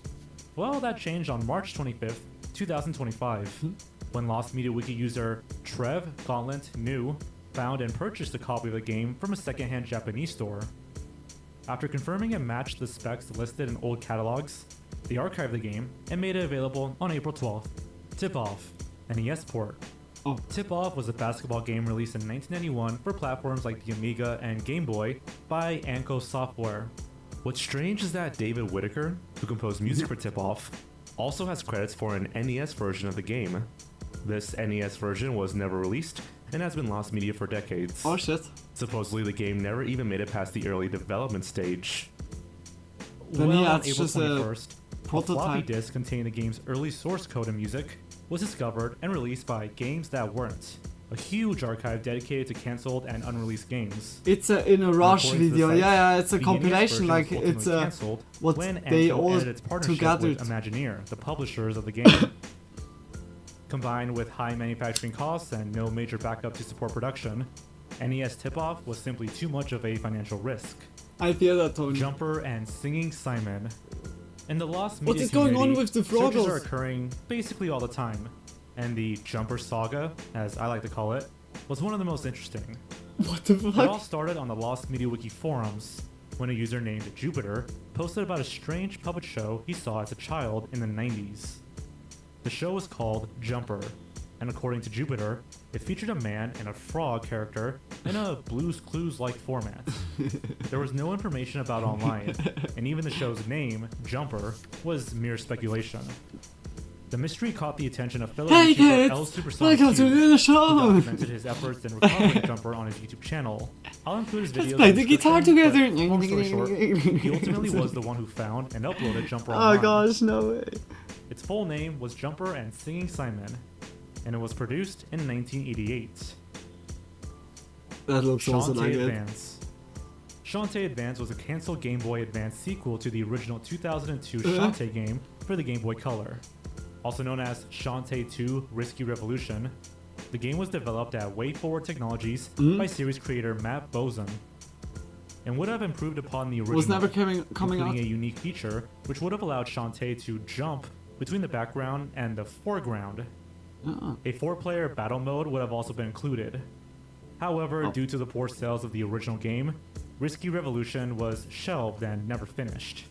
Well, that changed on March 25th, 2025, when Lost Media Wiki user Trev Gauntlet New found and purchased a copy of the game from a secondhand Japanese store. After confirming it matched the specs listed in old catalogs, they archived the game and made it available on April 12th. Tip-Off, NES port. Tip-Off was a basketball game released in 1991 for platforms like the Amiga and Game Boy by Anko Software. What's strange is that David Whittaker, who composed music for Tip-Off, also has credits for an NES version of the game. This NES version was never released and has been lost media for decades. Oh shit. Supposedly the game never even made it past the early development stage. Then Well, yeah, on it's April just a 21st, floppy prototype. disk containing the game's early source code and music was discovered and released by Games That Weren't, a huge archive dedicated to cancelled and unreleased games. It's in a Rush According to the video, site, yeah, it's a the compilation, NES like version was it's ultimately cancelled what when they Anko all ended its partnership together. with Imagineer, the publishers of the game. Combined with high manufacturing costs and no major backup to support production, NES Tip-Off was simply too much of a financial risk. I feel that, Tony. Jumper and Singing Simon. In the lost What media is going on community, with the searches Froggles? are occurring basically all the time, and the Jumper Saga, as I like to call it, was one of the most interesting. What the It fuck? all started on the Lost Media Wiki forums, when a user named Jupiter posted about a strange puppet show he saw as a child in the 90s. The show was called Jumper, and according to Jupiter, it featured a man and a frog character in a Blue's Clues-like format. There was no information about online, and even the show's name, Jumper, was mere speculation. The mystery caught the attention of fellow Hey YouTuber kids, L Supersonic welcome to 2, the show. who documented his efforts in recovering Jumper on his YouTube channel. I'll include his videos. play in the guitar description, together. but long story short, he ultimately was the one who found and uploaded Jumper online. Oh gosh, no way. Its full name was Jumper and Singing Simon, and it was produced in 1988. That looks also Shantae like it. Advance. Shantae Advance was a cancelled Game Boy Advance sequel to the original 2002 Shantae game for the Game Boy Color. Also known as Shantae 2 Risky Revolution, the game was developed at WayForward Technologies by series creator Matt Boson, and would have improved upon the original, Was never coming including out. a unique feature which would have allowed Shantae to jump between the background and the foreground. A 4-player battle mode would have also been included. However, due to the poor sales of the original game, Risky Revolution was shelved and never finished.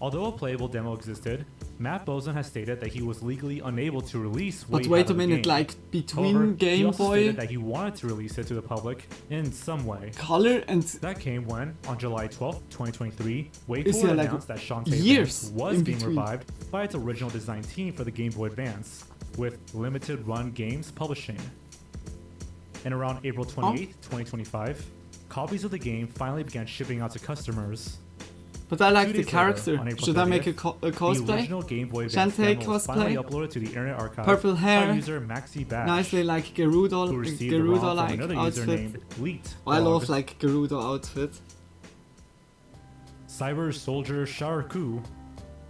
Although a playable demo existed, Matt Boson has stated that he was legally unable to release But way wait out a of the minute, game. like between However, he Game also Boy stated that he wanted to release it to the public in some way. Color and That came when, on July 12, 2023, Is WayForward there, like, announced that Shantae years Advance was in being between? revived by its original design team for the Game Boy Advance, with Limited Run Games publishing. And around April 28, 2025, copies of the game finally began shipping out to customers. But I like 2 the days later, character. on April Should I make 30th, a The cosplay? original Game Boy Advance Shantae demo was finally cosplay? uploaded to the Internet Archive Purple hair. by user Maxi Bash, Nicely like who received the ROM from Gerudo-like another user outfit. named Leet. I love Blog. like Gerudo outfit. Cyber Soldier Sharaku.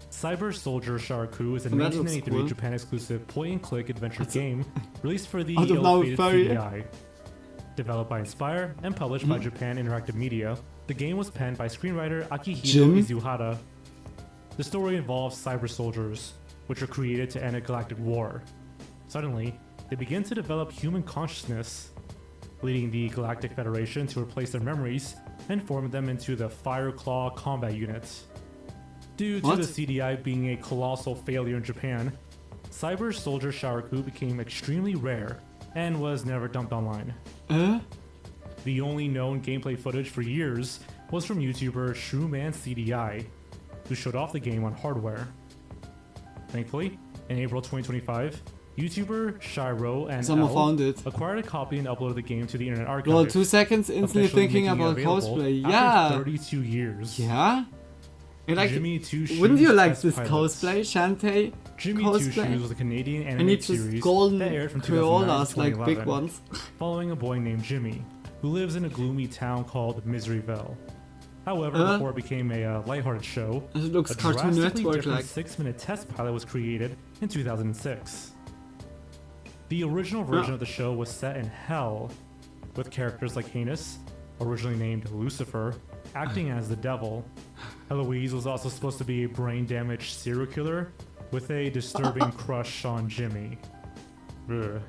Cyber Soldier Sharaku is a That looks 1993 cool. Japan-exclusive point-and-click adventure game released for the I don't know, ill-fated very- CDI. Developed by Inspire and published by Japan Interactive Media, the game was penned by screenwriter Akihiro Jim? Izuhara. The story involves cyber soldiers, which are created to end a galactic war. Suddenly, they begin to develop human consciousness, leading the Galactic Federation to replace their memories and form them into the Fireclaw combat units. Due to What? the CDI being a colossal failure in Japan, Cyber Soldier Sharaku became extremely rare and was never dumped online. The only known gameplay footage for years was from YouTuber Shrewman CDI, who showed off the game on hardware. Thankfully, in April 2025, YouTuber Shiro and Someone L found it. acquired a copy and uploaded the game to the Internet Archive. Well, 2 seconds instantly officially thinking making it about available cosplay. after Yeah. 32 years. Yeah? And like, Jimmy Two wouldn't you Shoes like as this pilots. cosplay, Shantae Jimmy cosplay? Two Shoes was a Canadian And anime it's just series golden that aired from 2009 to Crayolas, like big 2011, ones. following a boy named Jimmy, who lives in a gloomy town called Miseryville. However, before it became a lighthearted show, It looks a Cartoon drastically Network different like. 6-minute test pilot was created in 2006. The original version of the show was set in hell, with characters like Heinous, originally named Lucifer, acting as the devil. Eloise was also supposed to be a brain-damaged serial killer with a disturbing crush on Jimmy. Ugh.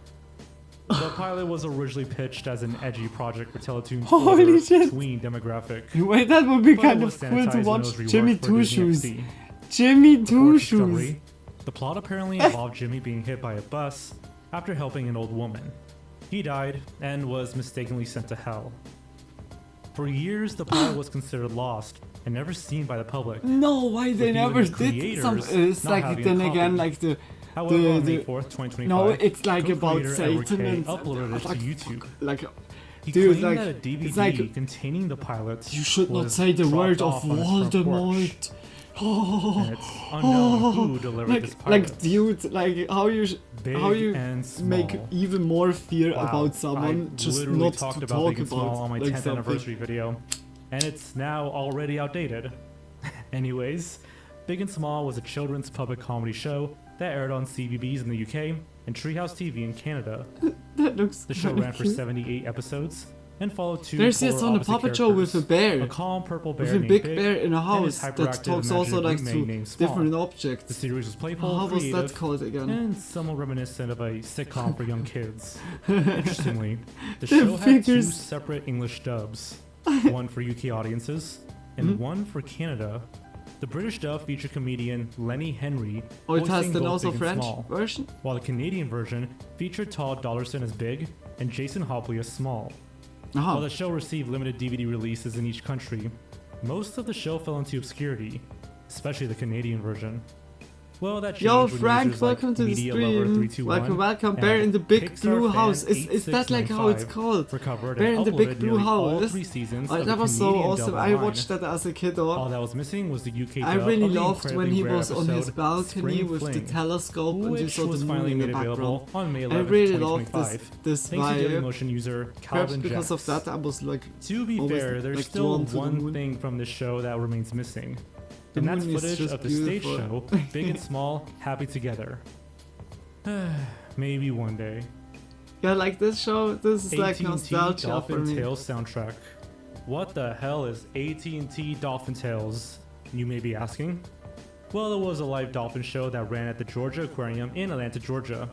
The pilot was originally pitched as an edgy project for Teletoon's Holy older shit. tween demographic. Wait, that would be but it kind of was cool to sanitized when watch it was reworked Jimmy for Two Disney Shoes. XD. Jimmy Before Two its Shoes. discovery, the plot apparently involved Jimmy being hit by a bus after helping an old woman. He died and was mistakenly sent to hell. For years, the pilot was considered lost and never seen by the public. No, why with they even never the did some. creators It's not like having then a again, copy. like the. However, the, on May the 4th, 2025, no, it's like about co-creator Edward Satan K. and uploaded it like, to YouTube. Like, He dude, claimed like that a DVD it's like containing the pilot you should not was say the dropped word of off on his front porch. Voldemort. And it's unknown who delivered this pilot. Like, dude, like how you Big and small. make even more fear Wow, about someone I just literally not talked to about talk Big and about Small on my like 10th something. anniversary video, and it's now already outdated. Anyways, Big and Small was a children's puppet comedy show that aired on CBeebies in the UK and Treehouse TV in Canada. That looks The show kinda ran for cute. 78 episodes and followed two There's this polar on a opposite puppet show with a characters, bear. a calm purple bear With a named big Big bear in a and his house that hyperactive talks also imaginative like roommate to named Small. different objects. The series was playful, How was creative, that called again? and somewhat reminiscent of a sitcom for young kids. Interestingly, the The show had two figures- separate English dubs, one for UK audiences and one for Canada. The British dub featured comedian Lenny Henry Oh, it has voicing then both also Big and French Small, version? while the Canadian version featured Todd Dollarson as Big and Jason Hopley as Small. Uh-huh. While the show received limited DVD releases in each country, most of the show fell into obscurity, especially the Canadian version. Well, that changed Yo, when Frank, users like welcome to the Media stream. Lover 321 Welcome. Bear in the Big Pixar Blue fan House. Is that like how it's 8695 called? recovered Bear and in the Big uploaded Blue nearly all House. 3 seasons Oh, of that the was so Canadian awesome. dub I online. watched that as a kid. All that was missing was the UK I dub really of the loved when incredibly he rare was on his episode balcony Spring with the Fling, telescope and you which saw was the moon finally in the made available background. on May I 11th, really loved 2025. this Thanks to vibe. Dailymotion user Perhaps Calvin because Jacks. of that I was like To be always, fair, there's like, still drawn to the one moon. thing from this show that remains missing. The And that's moon is footage just of the stage beautiful. show, Big and Small, Happy Together. Maybe one day. Yeah, like this show, this is like AT&T nostalgia for Dolphin me. Tales soundtrack. What the hell is AT&T Dolphin Tales, you may be asking? Well, it was a live dolphin show that ran at the Georgia Aquarium in Atlanta, Georgia.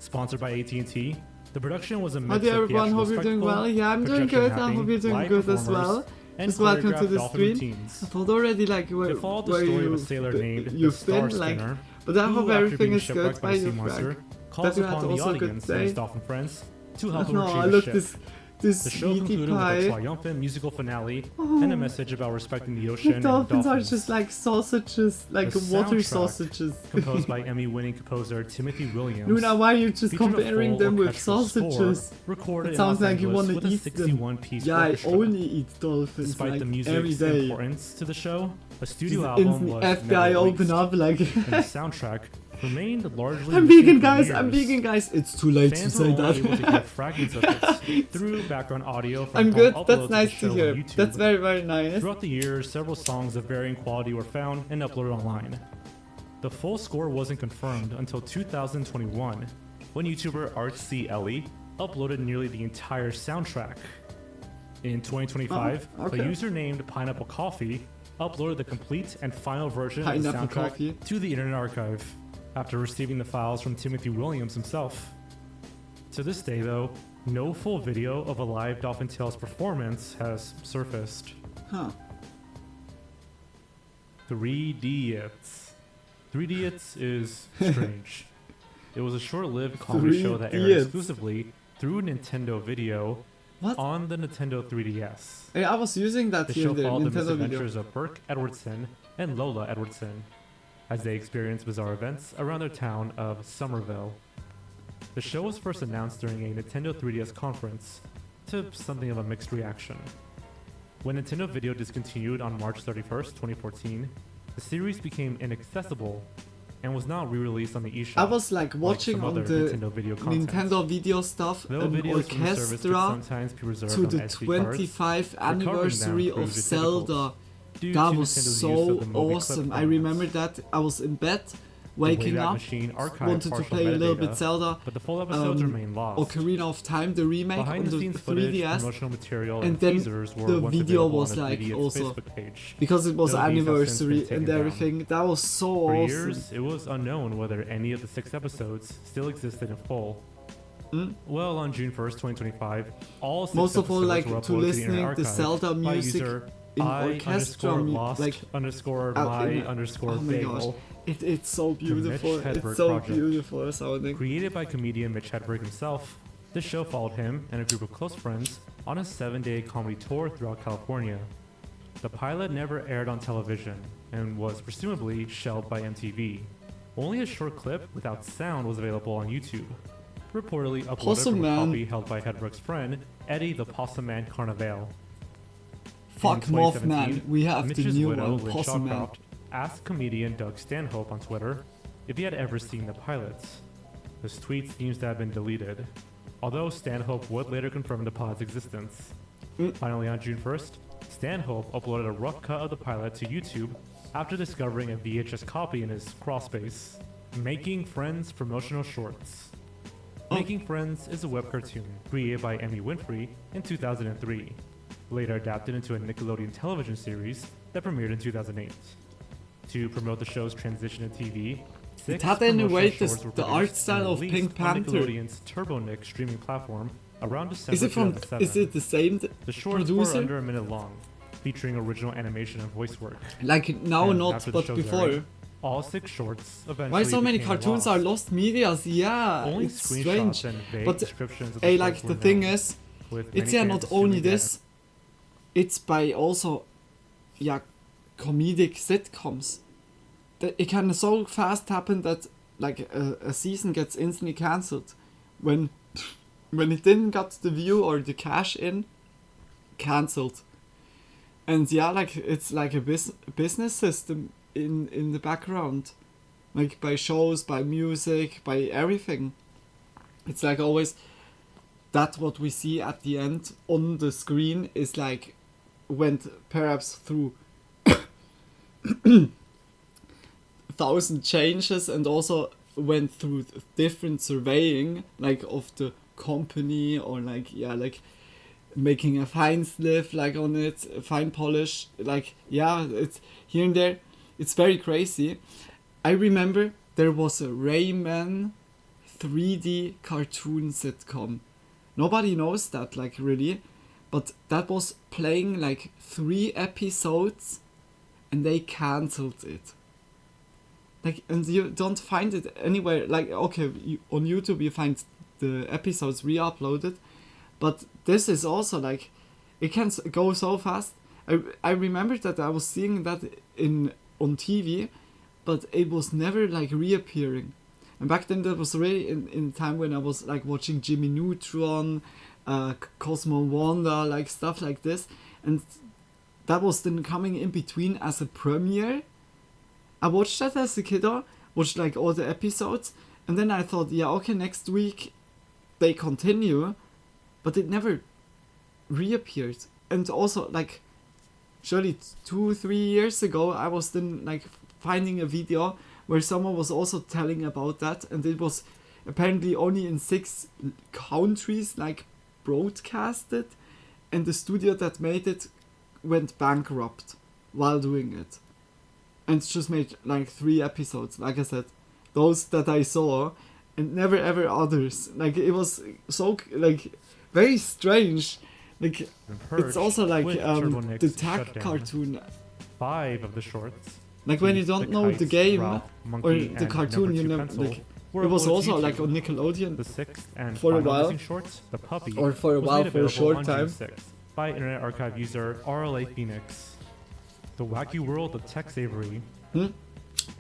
Sponsored by AT&T, the production was a mix Howdy of everyone, theatrical hope you're doing spectacle, well. Yeah, I'm doing projection good. I mapping, hope you're doing live good as performers, well. and Just welcome to choreographed the dolphin stream. routines. I thought already like where, It followed the where story you, of a sailor named the you've Star been like, Spinner, but I who, hope after everything being is shipwrecked good by by a sea you, monster, Frank. calls That you had upon the also a good audience and his day. dolphin friends to help him No, retrieve I the look ship. this The show sweetie concluded with pie. a triumphant musical finale Oh. and a message about respecting the ocean The and dolphins are dolphins. just like sausages, like The water soundtrack, sausages. composed by Emmy-winning composer Timothy Williams. Luna, why are you just featured a comparing full them with orchestral score sausages? recorded It in sounds Los like you Angeles want to with a eat them. 61-piece Yeah, I orchestra. only eat dolphins Despite like the every music's day. importance to the show, a studio Just album instant was FBI never open released, up like. and the soundtrack remained largely I'm missing vegan, for guys. years. I'm vegan, guys. It's too late to Fans say were only able to hear that. fragments of it through background audio from I'm home good. uploads That's of nice the to show hear. on YouTube. That's very, very nice. Throughout the years, several songs of varying quality were found and uploaded online. The full score wasn't confirmed until 2021, when YouTuber ArtCLE uploaded nearly the entire soundtrack. In 2025, Oh, okay. a user named Pineapple Coffee uploaded the complete and final version of the Pineapple soundtrack Coffee. to the Internet Archive, after receiving the files from Timothy Williams himself. To this day, though, no full video of a live Dolphin Tales performance has surfaced. Huh. 3Diots. 3Diots is strange. It was a short-lived comedy show that aired 3Diots. exclusively through Nintendo Video What? on the Nintendo 3DS. Hey, I was using that The here show in the followed the Nintendo video. misadventures of Burke Edwardson and Lola Edwardson as they experienced bizarre events around their town of Somerville. The show was first announced during a Nintendo 3DS conference to something of a mixed reaction. When Nintendo Video discontinued on March 31st, 2014, the series became inaccessible and was not re-released on the eShop. I was like watching some on other the Nintendo Video content. Nintendo Video stuff, Though an videos from the service could orchestra sometimes be reserved to on the SD cards, 25th recovering them anniversary proved of difficult Zelda. due That to was Nintendo's use so of the Mobi awesome. Clip I remember that. I was in bed, waking Wayback up, Machine archived wanted to partial play a little metadata, bit Zelda. but the full episodes remain lost. Ocarina of Time, the remake on the Behind-the-scenes footage, 3DS. promotional material, And and then teasers were the once video available was on the like 3DS also Facebook page. because it was Though these have since been anniversary taken and down. everything. That was so For awesome. years, it was unknown whether any of the 6 episodes still existed in full. Well, on June 1st, 2025, all 6 Most of all, episodes like were to uploaded to the listening Internet the Archive Zelda by music user in orchestra, lost like underscore out my in- underscore oh my gosh, bagel. it's so The beautiful. Mitch It's Hedberg so Project. beautiful sounding. Created by comedian Mitch Hedberg himself, this show followed him and a group of close friends on a 7-day comedy tour throughout California. The pilot never aired on television and was presumably shelved by MTV. Only a short clip without sound was available on YouTube, reportedly uploaded Possum from a Man. copy held by Hedberg's friend, Eddie the Possum Man Carnevale. Fuck In 2017, Mothman, we have the Mitch's new widow, one, Lynn Possum Man. Shawcroft, asked comedian Doug Stanhope on Twitter if he had ever seen the pilots. This tweet seems to have been deleted, although Stanhope would later confirm the pod's existence. Finally, on June 1st, Stanhope uploaded a rough cut of the pilot to YouTube after discovering a VHS copy in his crawlspace. Making Friends promotional shorts. Making Friends is a web cartoon created by Emmy Winfrey in 2003, later adapted into a Nickelodeon television series that premiered in 2008. To promote the show's transition to TV, It had in a way shorts were the produced art and style of released Pink on Panther. Nickelodeon's TurboNick streaming platform around December Is it from? 2007. Is it the same The shorts producer? were under a minute long, featuring original animation and voice work. Like now, And not after the but show's before. airing, all 6 shorts eventually Why so many became cartoons lost. are lost medias? Yeah, Only it's screenshots strange. and vague But descriptions of the hey, shorts like were the thing known, is, with it's many yeah fans not only assuming that this. It's by also, yeah, comedic sitcoms. That it can so fast happen that like a season gets instantly cancelled when it didn't got the view or the cash in, cancelled. And yeah, like it's like a business system in the background, like by shows, by music, by everything. It's like always that what we see at the end on the screen is like went perhaps through 1,000 changes and also went through different surveying like of the company or like yeah like making a fine slip like on it, fine polish, like yeah, it's here and there. It's very crazy. I remember there was a Rayman 3D cartoon sitcom. Nobody knows that like really, but that was playing like 3 episodes and they cancelled it. Like, and you don't find it anywhere. Like, okay, on YouTube you find the episodes re-uploaded, but this is also like, it can go so fast. I remember that I was seeing that on TV, but it was never like reappearing. And back then that was really in time when I was like watching Jimmy Neutron, Cosmo Wanda, like stuff like this, and that was then coming in between as a premiere. I watched that as a kid, watched like all the episodes, and then I thought, yeah, okay, next week they continue, but it never reappeared. And also, like, surely 2-3 years ago, I was then like finding a video where someone was also telling about that, and it was apparently only in 6 countries like broadcasted, and the studio that made it went bankrupt while doing it. And just made like 3 episodes, like I said, those that I saw, and never ever others. Like it was so like very strange. Like it's also like the tag cartoon. 5 of the shorts. Like when you don't know the game Ralph, or Monkey, the and cartoon, you know, Pencil like were it was uploaded to also like YouTube. on Nickelodeon The 6th and for a final while, missing shorts, The Puppy, or for a was while made for a available short on June time. 6th by Internet Archive user RLA Phoenix. The Wacky World of Tex Avery. The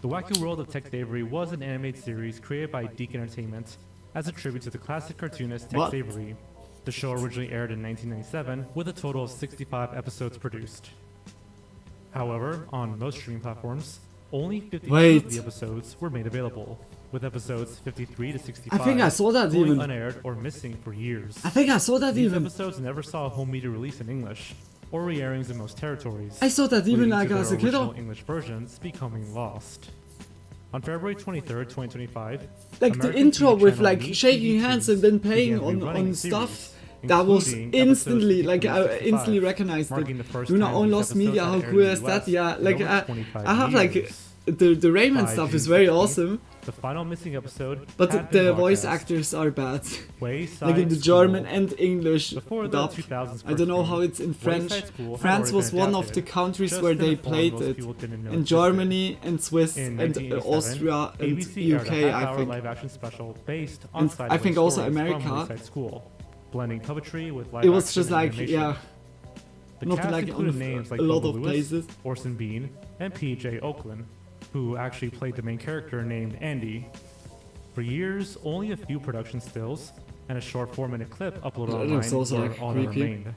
Wacky World of Tex Avery was an animated series created by Deke Entertainment as a tribute to the classic cartoonist Tex What? Avery. The show originally aired in 1997 with a total of 65 episodes produced. However, on most streaming platforms, only 52 of the episodes were made available, with episodes 53 to 65 I think I saw that going even. unaired or missing for years. I think I saw that These even. episodes never saw a home media release in English, or re-airings in most territories. I saw that even leading like to as their a kid. original English versions becoming lost. On February 23rd, 2025, Like the American intro TV with channel like Me shaking TV hands Tunes and then playing began rerunning on the stuff series, that was including instantly episodes like 50 I to 65, instantly recognized marking it. the first Luna time on these Lost episodes Media, had how aired cool in the is that? US Yeah, in like over I 25 have like years. the Rayman By stuff June is very 16th, awesome, The final missing episode but had been the voice broadcast. actors are bad. Wayside Like in the School. German and English Before the dub. 2000s I don't know cartoon, how it's in French. Wayside School had France already was been one of adapted, the countries just where in they a form played most it. people didn't know In existed. Germany and Swiss In and 1987, Austria and ABC aired UK, a I half-hour think. live-action special based on And I sideways think also stories from America. Wayside School, blending puppetry with live It was action just and like, animation. yeah, The not cast like included on names like a lot Bubba of Lewis, places. Orson Bean, and P.J. Oakland, who actually played the main character named Andy. For years, only a few production stills and a short 4-minute clip uploaded That looks online also, were like, all that creepy. remained.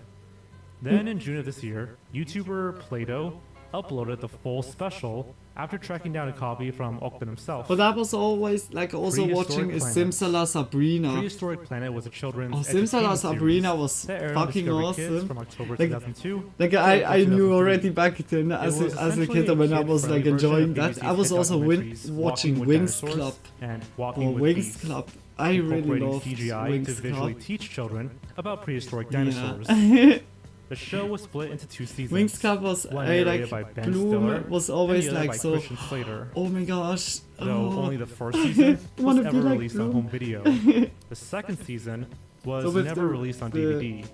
Then in June of this year, YouTuber Play-Doh uploaded the full special after tracking down a copy from Ogden himself. But I was always like also watching a Simsala Sabrina. Prehistoric Planet was a children's Simsala education Sabrina series was that aired on fucking Discovery Kids awesome. from October Like, 2002 like to I April knew 2003. already back then as It a essentially kid when I was like kid-friendly enjoying version of that. I BBC's was hit also documentaries watching Walking with Wings Dinosaurs Club. and Walking with Wings Beasts, Club. I really incorporating loved CGI Wings to visually Club. teach children about prehistoric Yeah. dinosaurs. The show was split into 2 seasons. Wings Club was one like narrated by Ben Bloom Stiller was and always the other like by so. Christian Slater. Oh my gosh! Though Oh. only the first season was Wanna ever be like released on Bloom. home video. The second season was So with never the- released on the, DVD,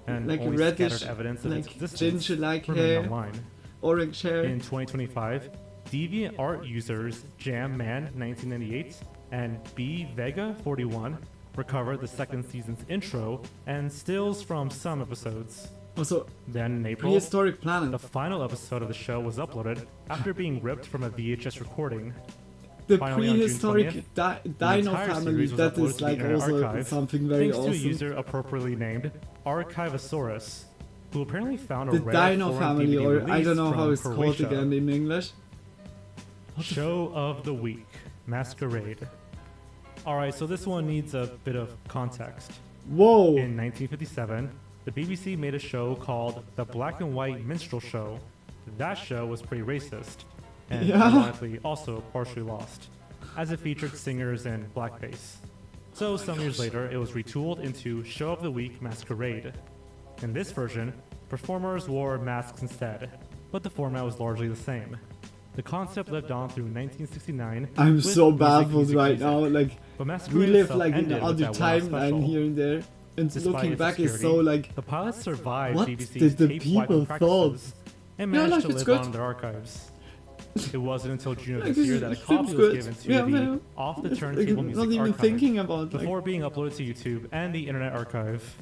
and like only reddish, scattered evidence of its like existence ginger-like remained hair, online. orange hair. In 2025, DeviantArt users JamMan1998 and BVega41 recovered the second season's intro and stills from some episodes. Also, then in April, Prehistoric Planet. the final episode of the show was uploaded after being ripped from a VHS recording. The Finally, on June prehistoric 20th, the dino entire family, series was that uploaded is to the like Internet also Archive, something very thanks awesome. to a user appropriately named Archivosaurus, who apparently found a The rare Dino foreign family, DVD or I release don't know how from it's called Croatia. again in English. Show of the week, Masquerade. Alright, so this one needs a bit of context. Whoa! In 1957, the BBC made a show called The Black and White Minstrel Show. That show was pretty racist, and Yeah. ironically also partially lost, as it featured singers in blackface. So some years later, it was retooled into Show of the Week Masquerade. In this version, performers wore masks instead, but the format was largely the same. The concept lived on through 1969. I'm with so music, baffled music, right music. now. Like But we Masquerade live itself like in ended with another that one-off timeline special. here and there. And Despite looking its back is so obscurity, like, the pilot survived what BBC's did the tape people wiping practices thought? and Yeah, managed like, to it's live good. on their archives. It wasn't until June of Like, this year this that a seems copy was good. given to Yeah, the man. Off the It's, Turntable like, Music not even Archive thinking about, like- before being uploaded to YouTube and the Internet Archive.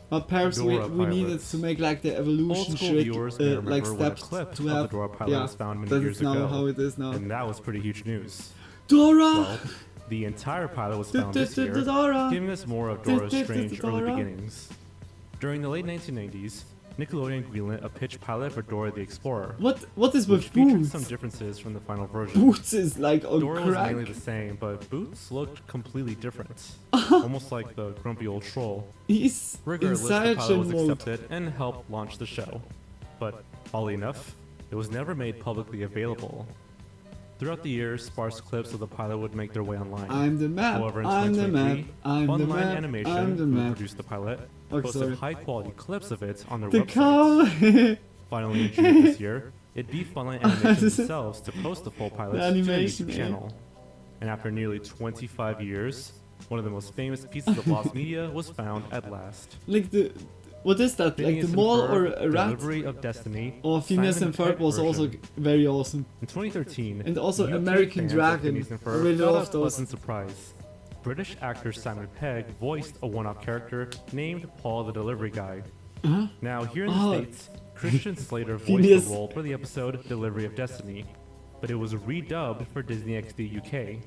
but perhaps Dora we needed pilots. to make like the Old evolution school shit, viewers may remember like when a steps clip to of have. the Dora pilot Yeah, was found many that years is now ago, how it is now. and that was pretty huge news. Dora! Well, the entire pilot was found this year, Dora! giving us more of Dora's strange early Dora! beginnings. During the late 1990s, Nickelodeon greenlit a pitch pilot for Dora the Explorer. What is which with featured Boots? some differences from the final version. Boots is like on Dora was crack. mainly the same, but Boots looked completely different, almost like the grumpy old troll. He's Regardless, the inside pilot was mode. accepted and helped launch the show. But oddly enough, it was never made publicly available. Throughout the years, sparse clips of the pilot would make their way online. I'm the map, However, in I'm the 2023, map, I'm the Funline map, Animation, I'm the who map. produced the pilot, Oh, posted sorry. high-quality clips of it on their The website. cow. Finally, in June of this year, it beat Funline Animation themselves to post the full pilot The to their animation, YouTube yeah. channel. And after nearly 25 years, one of the most famous pieces of lost media was found at last. Like the, what is that? Like Phineas the and mole Ferb, or a rat? Delivery of Destiny. Or Phineas Simon and Ferb Pegg was also version. very awesome. In 2013, And also UK American fans of Dragon. Phineas and I Ferb really got love a those. pleasant surprise. British actor Simon Pegg voiced a one-off character named Paul the Delivery Guy. Huh? Now, here in the Oh. States, Christian Slater voiced Phineas. the role for the episode Delivery of Destiny, but it was redubbed for Disney XD UK.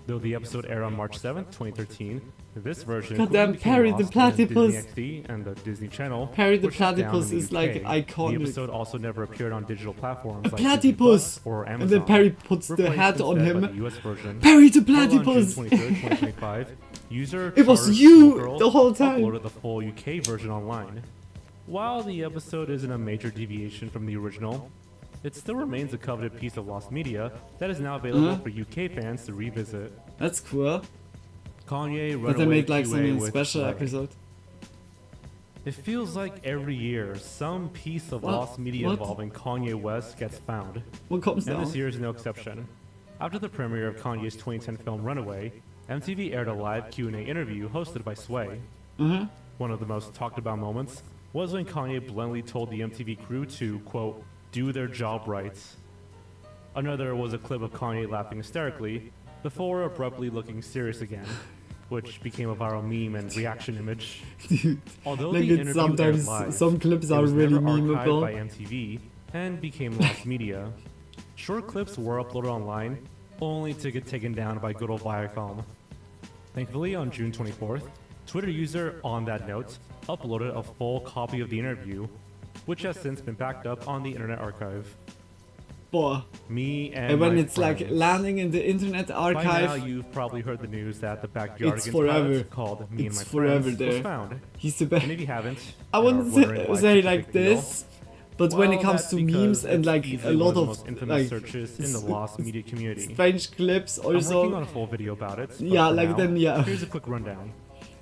Though the episode aired on March 7th, 2013, this version Goddamn, quickly became Perry the lost in Platypus. Disney XD and the Disney Channel. Perry the were shut down Platypus in the is, like, UK. iconic. The episode also never appeared on digital platforms A like Disney platypus! Plus or Amazon. And then Perry puts the replaced hat on instead him. by the US version. Perry the Well, on June Platypus! 23rd, 2025, user It was Charles you Schoolgirl the whole time. uploaded the full UK version online. While the episode isn't a major deviation from the original, it still remains a coveted piece of lost media that is now available Uh-huh. for UK fans to revisit. That's cool. Kanye But they Runaway made like QA some with special Slay. episode. It feels like every year some piece of What? lost media What? involving Kanye West gets found. What comes and down? this year is no exception. After the premiere of Kanye's 2010 film Runaway, MTV aired a live Q&A interview hosted by Sway. Uh-huh. One of the most talked about moments was when Kanye bluntly told the MTV crew to, quote, do their job right. Another was a clip of Kanye laughing hysterically before abruptly looking serious again, which became a viral meme and reaction image. Although Like the it's interview sometimes aired live, some clips it are was really never archived memeable. by MTV and became lost media. Short clips were uploaded online, only to get taken down by good old Viacom. Thankfully, on June 24th, Twitter user On That Note uploaded a full copy of the interview. which has since been backed up on the Internet Archive. Boah. Me and when my it's friends. like landing in the Internet Archive. By now, you've probably heard the news that the Backyardigans it's forever. pilot called Me It's and My forever Friends there. was found. He's the best. And if you haven't, I wouldn't say like this, but when it comes that's to memes because and it's like easily a one lot of the of most infamous like searches in the lost media community. strange clips I'm also. working on a full video about it. But Yeah, for like now, then yeah. Here's a quick rundown.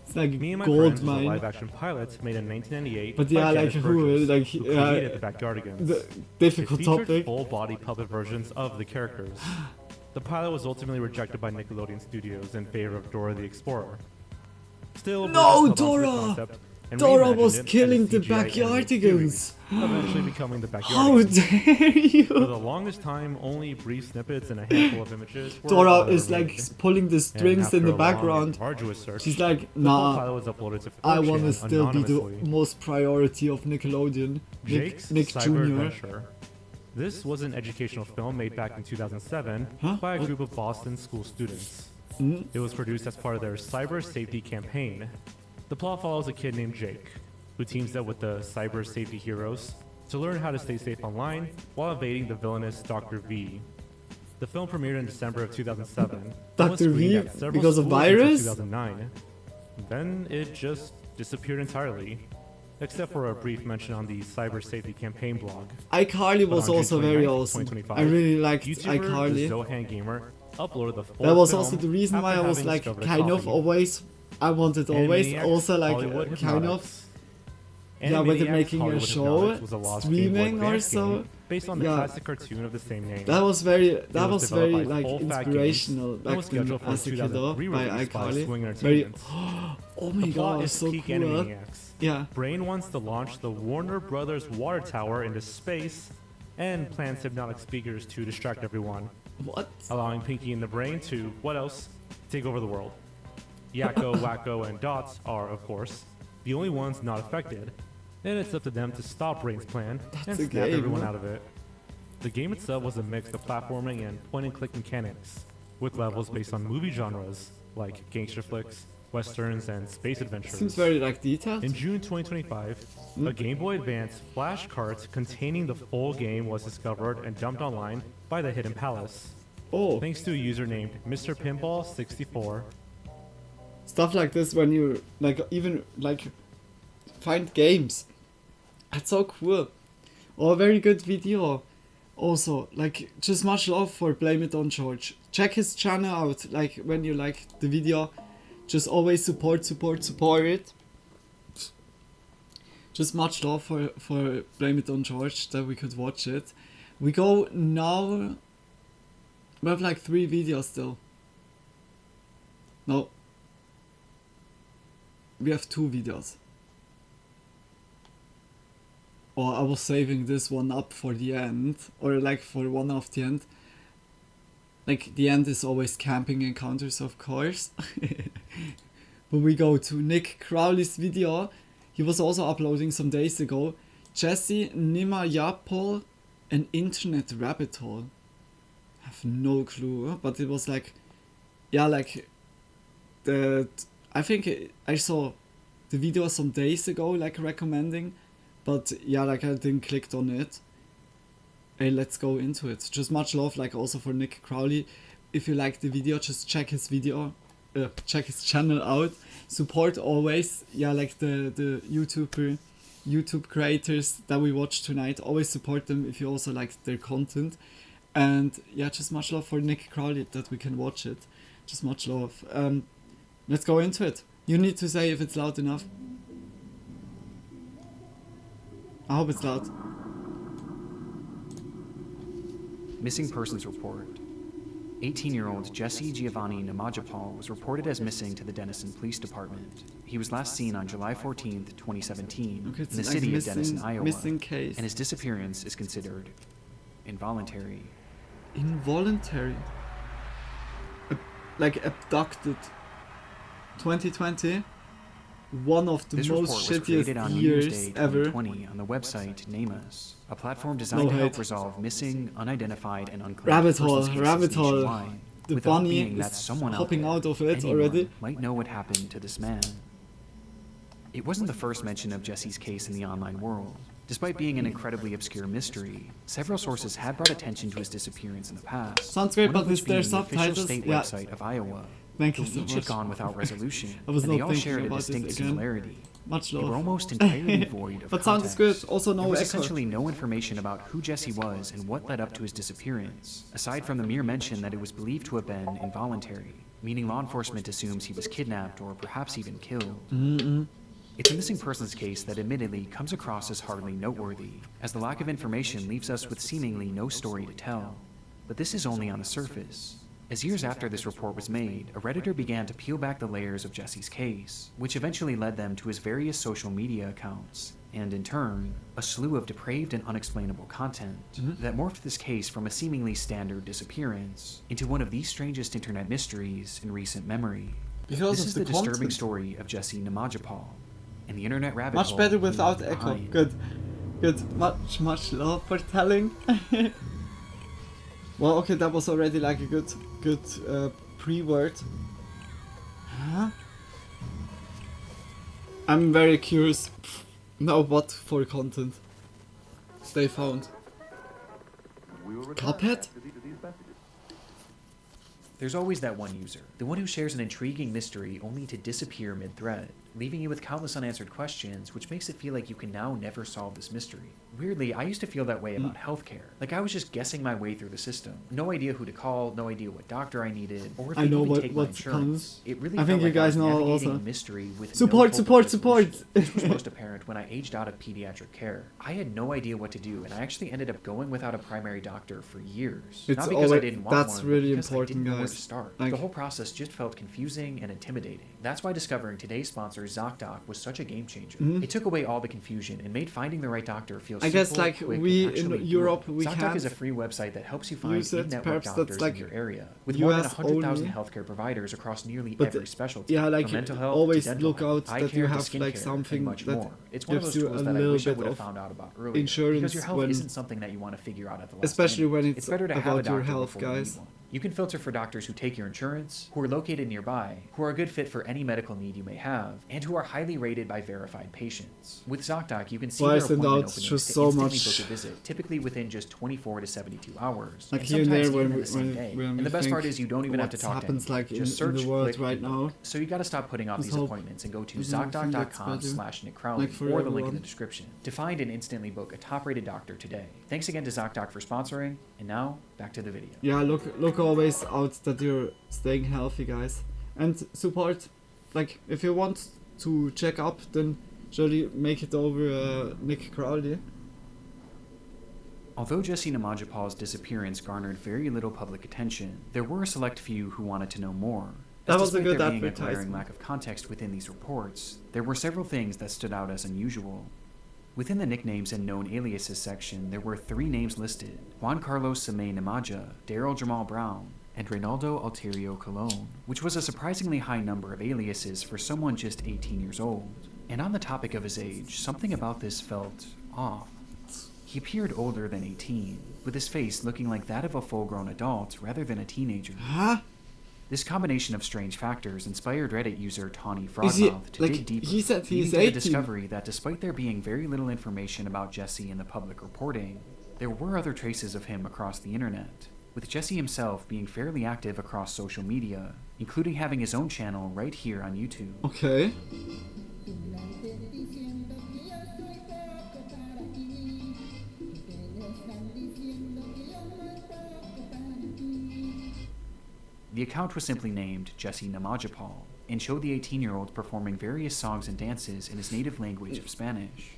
It's like Me and My gold Friends was a mine. live-action pilot made in 1998 But by yeah, like Janet who Burgess, like who created the Backyardigans. the difficult it featured topic. full-body puppet versions of the characters. The pilot was ultimately rejected by Nickelodeon Studios in favor of Dora the Explorer. Still, No, Burgess held on to the Dora! concept and Dora reimagined was it as killing a the CGI animated Backyardigans. series, eventually becoming the Backyardigans. How dare you! For the longest time, only brief snippets and a handful of images were Dora all is that like remained. pulling the strings And in the after a long background. and arduous search, She's like, the full nah, pilot was uploaded to I 4chan wanna still be the anonymously. most priority of Nickelodeon. Jake's Nick Cyber Jr. Adventure. This was an educational film made back in 2007 Huh? by a group of Boston school students. Mm. It was produced as part of their cyber safety campaign. The plot follows a kid named Jake, who teams up with the cyber safety heroes to learn how to stay safe online while evading the villainous Dr. V. The film premiered in December of 2007. and was Dr. screened V at several because of schools until virus? 2009. Then it just disappeared entirely, except for a brief mention on the cyber safety campaign blog. iCarly But was on June also very 29th, awesome. 2025, I really liked YouTuber iCarly. The Zohan Gamer uploaded the full That was film also the reason why I after was having like discovered a kind of copy. always. I wanted always Animaniacs, also like Hollywood kind Hypnotics. of. Yeah, whether Animaniacs, making a Hollywood show, Hypnotics was a lost Game Boy streaming or Advance so. game based on the Yeah. classic cartoon of the same name. That was very It was developed very by like Full Fat inspirational Games and back was then scheduled for as a kid though, 2003 by release by iCarly. Swing Very Entertainment. oh my The plot god, is so peak cool. Animaniacs. Yeah. Brain wants to launch the Warner Brothers water tower into space and plans hypnotic speakers to distract everyone. What? Allowing Pinky and the Brain to, what else? Take over the world. Yakko, Wacko, and Dots are, of course, the only ones not affected, and it's up to them to stop Brain's plan and a snap game, everyone huh? out of it. The game itself was a mix of platforming and point-and-click mechanics, with levels based on movie genres like gangster flicks, westerns, and space adventures. Seems very like detailed. In June 2025, a Game Boy Advance flash cart containing the full game was discovered and dumped online by the Hidden Palace. Oh. Thanks to a user named Mr. Pinball 64. Stuff like this when you like even like find games. That's so cool. Oh, a very good video. Also, like just much love for Blame It on George. Check his channel out. Like when you like the video, just always support it. Just much love for Blame It on George that we could watch it. We go now. We have like 3 videos still. No. We have 2 videos. Or I was saving this one up for the end. Or like for one of the end. Like the end is always camping encounters, of course. But we go to Nick Crowley's video. He was also uploading some days ago. Jesse Nimayapol, an internet rabbit hole. I have no clue, but it was like, yeah, like I think I saw the video some days ago, like recommending, but yeah, like I didn't click on it. Hey, let's go into it. Just much love, like also for Nick Crowley. If you like the video, just check his video, check his channel out. Support always, yeah, like the YouTube creators that we watch tonight. Always support them if you also like their content. And yeah, just much love for Nick Crowley that we can watch it. Just much love. Let's go into it. You need to say if it's loud enough. I hope it's loud. Missing persons report. 18-year-old Jesse Giovanni Namajapal was reported as missing to the Denison Police Department. He was last seen on July 14th, 2017 Okay, in the like city of missing- Denison, Iowa, missing case. and his disappearance is considered involuntary. Involuntary. Like abducted. 2020. One of the This report most was created on shittiest New Year's years Day ever. 2020 on the website Name Us, a platform designed No to help hate. resolve missing, unidentified, and unclaimed Rabbit persons hole, cases rabbit hole. nationwide, The with the hope bunny being that is someone hopping out, out of it anyone, already. might know what happened to this man. It wasn't the first mention of Jesse's case in the online world. Despite being an incredibly obscure mystery, several sources had brought attention to his disappearance in the past. Sounds great, one of but which is there being the official subtitles? state Yeah. website of Iowa. Thank you though so each much. had gone without resolution, I was and not they all thinking shared a about this distinct again. similarity. Much They love. were almost entirely void of But sounds context. good. Also no There was echo. essentially no information about who Jesse was and what led up to his disappearance, aside from the mere mention that it was believed to have been involuntary, meaning law enforcement assumes he was kidnapped or perhaps even killed. It's a missing persons case that admittedly comes across as hardly noteworthy, as the lack of information leaves us with seemingly no story to tell. But this is only on the surface. As years after this report was made, a Redditor began to peel back the layers of Jesse's case, which eventually led them to his various social media accounts, and in turn, a slew of depraved and unexplainable content that morphed this case from a seemingly standard disappearance into one of the strangest internet mysteries in recent memory. Because this of is the the disturbing content. story of Jesse Namajapal, and the internet rabbit Much hole better he without left echo. behind. Good. Good. Much love for telling. Well, okay, that was already like a good pre-word. Huh? I'm very curious now what for content they found. Cuphead? There's always that one user, the one who shares an intriguing mystery only to disappear mid-thread, leaving you with countless unanswered questions, which makes it feel like you can now never solve this mystery. Weirdly, I used to feel that way about healthcare. Like I was just guessing my way through the system. No idea who to call, no idea what doctor I needed, or if I they'd know even take my what insurance. comes. It really I felt think you like I guys was know navigating also. a mystery with Support, no support, hope of support. resolution. This was most apparent when I aged out of pediatric care. I had no idea what to do, and I actually ended up going without a primary doctor for years. It's Not because I always- didn't want that's one, really but because I important, didn't know where guys. to start. Like- The whole process just felt confusing and intimidating. That's why discovering today's sponsor, ZocDoc, was such a game changer. It took away all the confusion and made finding the right doctor feel I guess simple, like quick, we and actually in Europe doable. we ZocDoc can't is a free website that helps you find use it. in-network Perhaps doctors that's like in your area, with more than US 100,000 only. healthcare providers across nearly But every specialty. yeah, like from mental health always to dental look health, out eye that care you to have skincare, like and something much that more. It's one of gives those you tools a that I little wish I bit would have of found out about earlier. insurance Because your health when, isn't something that you want to figure out at the last especially minute. when It's it's better to have a about your doctor health, before you guys. need one. You can filter for doctors who take your insurance, who are located nearby, who are a good fit for any medical need you may have, and who are highly rated by verified patients. With ZocDoc, you can see Why their is it appointment not openings just to so instantly much- book a visit, typically within just 24 to 72 hours. Like and here and sometimes there when even in we- the same when- day. when we And the best part think is you don't even have to what talk happens to anyone. like in- Just in search, the world click, right and book. now. So you gotta stop putting off Let's these hope appointments and go to everything gets better. ZocDoc.com/NickCrowley Like for or the link in everyone. the description to find and instantly book a top-rated doctor today. Thanks again to ZocDoc for sponsoring, and now back to the video. Yeah, look always out that you're staying healthy, guys, and support. Like if you want to check up, then surely make it over Nick Crowley. Although Jesse Namajapal's disappearance garnered very little public attention, there were a select few who wanted to know more. That As was a despite good there being a advertisement. glaring lack of context within these reports, there were several things that stood out as unusual. Within the nicknames and known aliases section, there were 3 names listed: Juan Carlos Samay Namaja, Daryl Jamal Brown, and Reynaldo Alterio Colon, which was a surprisingly high number of aliases for someone just 18 years old. And on the topic of his age, something about this felt off. He appeared older than 18, with his face looking like that of a full-grown adult rather than a teenager. Huh? This combination of strange factors inspired Reddit user Tawny Is he- Frogmouth to like, dig deeper, he said he's leading to the 18. discovery that despite there being very little information about Jesse in the public reporting, there were other traces of him across the internet, with Jesse himself being fairly active across social media, including having his own channel right here on YouTube. Okay. The account was simply named Jesse Namajapal and showed the 18-year-old performing various songs and dances in his native language of Spanish.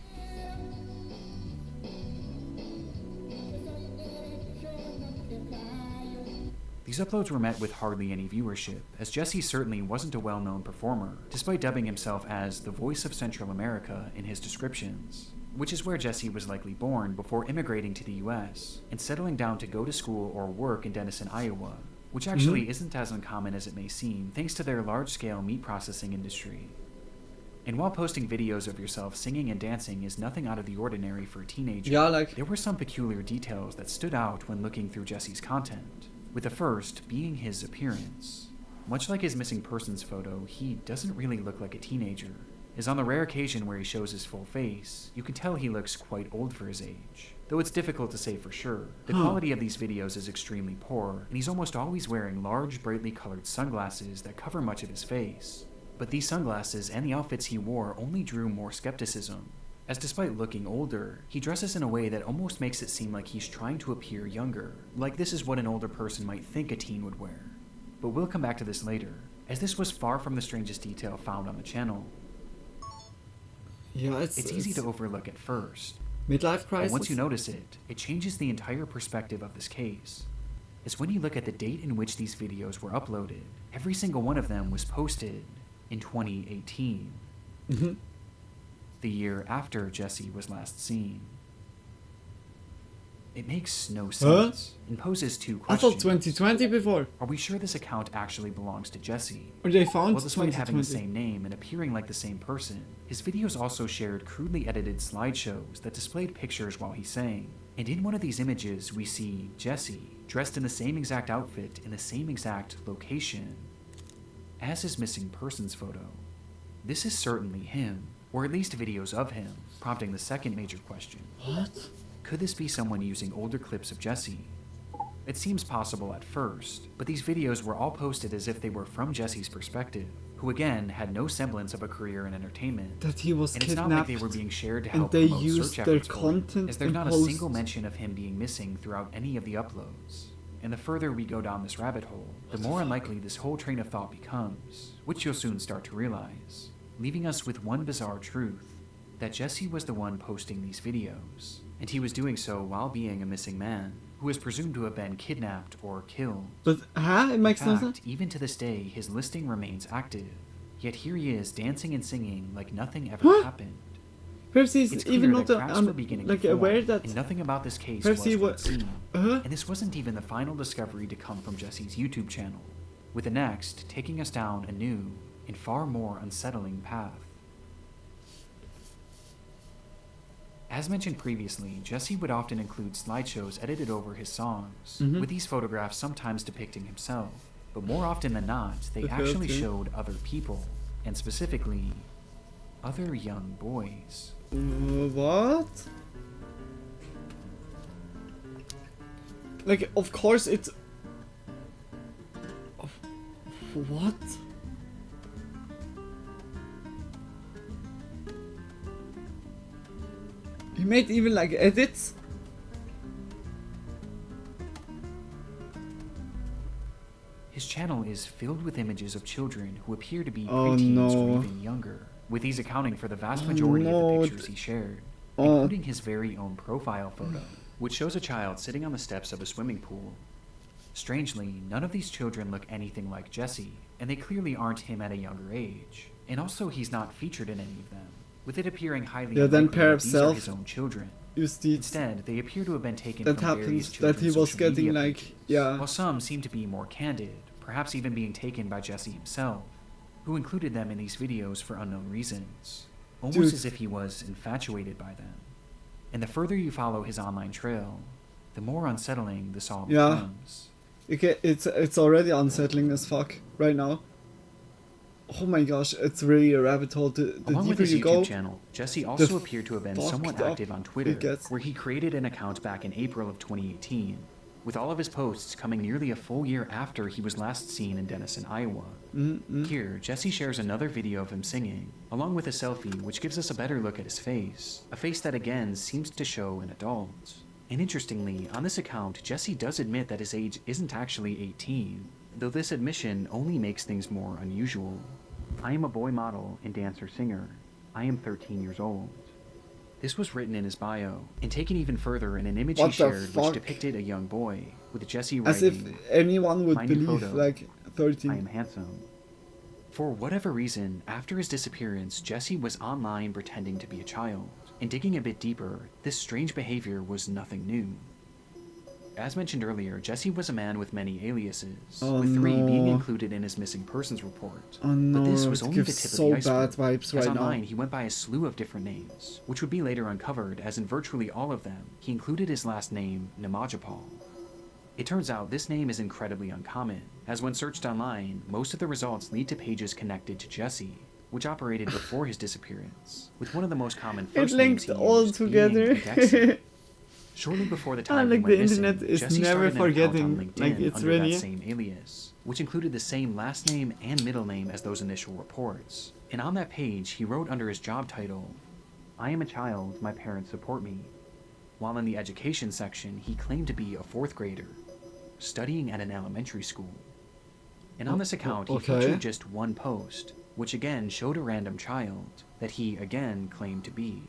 These uploads were met with hardly any viewership, as Jesse certainly wasn't a well-known performer, despite dubbing himself as the voice of Central America in his descriptions, which is where Jesse was likely born before immigrating to the US and settling down to go to school or work in Denison, Iowa, which actually isn't as uncommon as it may seem thanks to their large-scale meat processing industry. And while posting videos of yourself singing and dancing is nothing out of the ordinary for a teenager, Yeah, like- there were some peculiar details that stood out when looking through Jesse's content, with the first being his appearance. Much like his missing persons photo, he doesn't really look like a teenager. is on the rare occasion where he shows his full face, you can tell he looks quite old for his age. Though it's difficult to say for sure. The quality of these videos is extremely poor, and he's almost always wearing large, brightly colored sunglasses that cover much of his face. But these sunglasses and the outfits he wore only drew more skepticism, as despite looking older, he dresses in a way that almost makes it seem like he's trying to appear younger, like this is what an older person might think a teen would wear. But we'll come back to this later, as this was far from the strangest detail found on the channel. Yeah, it's easy to overlook at first. Midlife crisis? But once you notice it, it changes the entire perspective of this case. As when you look at the date in which these videos were uploaded, every single one of them was posted in 2018. The year after Jesse was last seen. It makes no sense and poses two I questions. thought 2020 before. Are we sure this account actually belongs to Jesse? Or they found well, despite having the 2020. same name and appearing like the same person, his videos also shared crudely edited slideshows that displayed pictures while he sang. And in one of these images, we see Jesse dressed in the same exact outfit in the same exact location as his missing persons photo. This is certainly him, or at least videos of him, prompting the second major question. What? Could this be someone using older clips of Jesse? It seems possible at first, but these videos were all posted as if they were from Jesse's perspective, who again had no semblance of a career in entertainment. That he was and it's kidnapped, not like they were being shared to and help they promote used search their efforts for him, content as there's in not a post. single mention of him being missing throughout any of the uploads. And the further we go down this rabbit hole, the more unlikely this whole train of thought becomes, which you'll soon start to realize, leaving us with one bizarre truth, that Jesse was the one posting these videos, and he was doing so while being a missing man, who is presumed to have been kidnapped or killed. But, It makes no In sense. fact, even to this day, his listing remains active, yet here he is dancing and singing like nothing ever happened. Perhaps he's It's even clear not that cracks were beginning like to form, aware that and nothing about this case perhaps was he what it wa- seemed. And this wasn't even the final discovery to come from Jesse's YouTube channel, with the next taking us down a new and far more unsettling path. As mentioned previously, Jesse would often include slideshows edited over his songs, Mhm. with these photographs sometimes depicting himself, but more often than not, they Okay, actually okay. showed other people, and specifically, other young boys. What? Like, of course it's... What? He made even like edits? His channel is filled with images of children who appear to be Oh, preteens no. or even younger, with these accounting for the vast Oh, majority no. of the pictures he shared, Oh. including his very own profile photo, which shows a child sitting on the steps of a swimming pool. Strangely, none of these children look anything like Jesse, and they clearly aren't him at a younger age. And also, he's not featured in any of them, with it appearing highly Yeah, then unlikely pair that of these are self his own children. used the... Instead, they appear to have been taken That from various happens, that children's he was social media getting like... pages, Yeah. while some seem to be more candid, perhaps even being taken by Jesse himself, who included them in these videos for unknown reasons, almost Dude. as if he was infatuated by them. And the further you follow his online trail, the more unsettling this all Yeah. becomes. It's already unsettling as fuck right now. Oh my gosh, it's really a rabbit hole. The Along with deeper his you YouTube go, channel, Jesse the also appeared to have been somewhat fucked up active on it Twitter, gets. where he created an account back in April of 2018, with all of his posts coming nearly a full year after he was last seen in Denison, Iowa. Here, Jesse shares another video of him singing, along with a selfie which gives us a better look at his face, a face that again seems to show an adult. And interestingly, on this account, Jesse does admit that his age isn't actually 18, though this admission only makes things more unusual. I am a boy model and dancer-singer. I am 13 years old. This was written in his bio, and taken even further in an image What he the shared fuck? which depicted a young boy, with Jesse as writing, if anyone would "My new believe photo, like 13. I am handsome." For whatever reason, after his disappearance, Jesse was online pretending to be a child, and digging a bit deeper, this strange behavior was nothing new. As mentioned earlier, Jesse was a man with many aliases, Oh, with 3 being no. included in his missing persons report. Oh no, But this was it only the gives tip so of the iceberg. bad vibes As right now. online, he went by a slew of different names, which would be later uncovered, as in virtually all of them, he included his last name, Namajapal. It turns out this name is incredibly uncommon, as when searched online, most of the results lead to pages connected to Jesse, which operated before his disappearance, with one of the most common It first names linked he all used together. being Dexter. Shortly before the time he Like went the missing, internet is Jesse never started an account on forgetting. LinkedIn Like it's under really. that same alias, which included the same last name and middle name as those initial reports. And on that page, he wrote under his job title, "I am a child, my parents support me." While in the education section, he claimed to be a 4th grader, studying at an elementary school. And on this account, he featured just one post, which again showed a random child that he again claimed to be.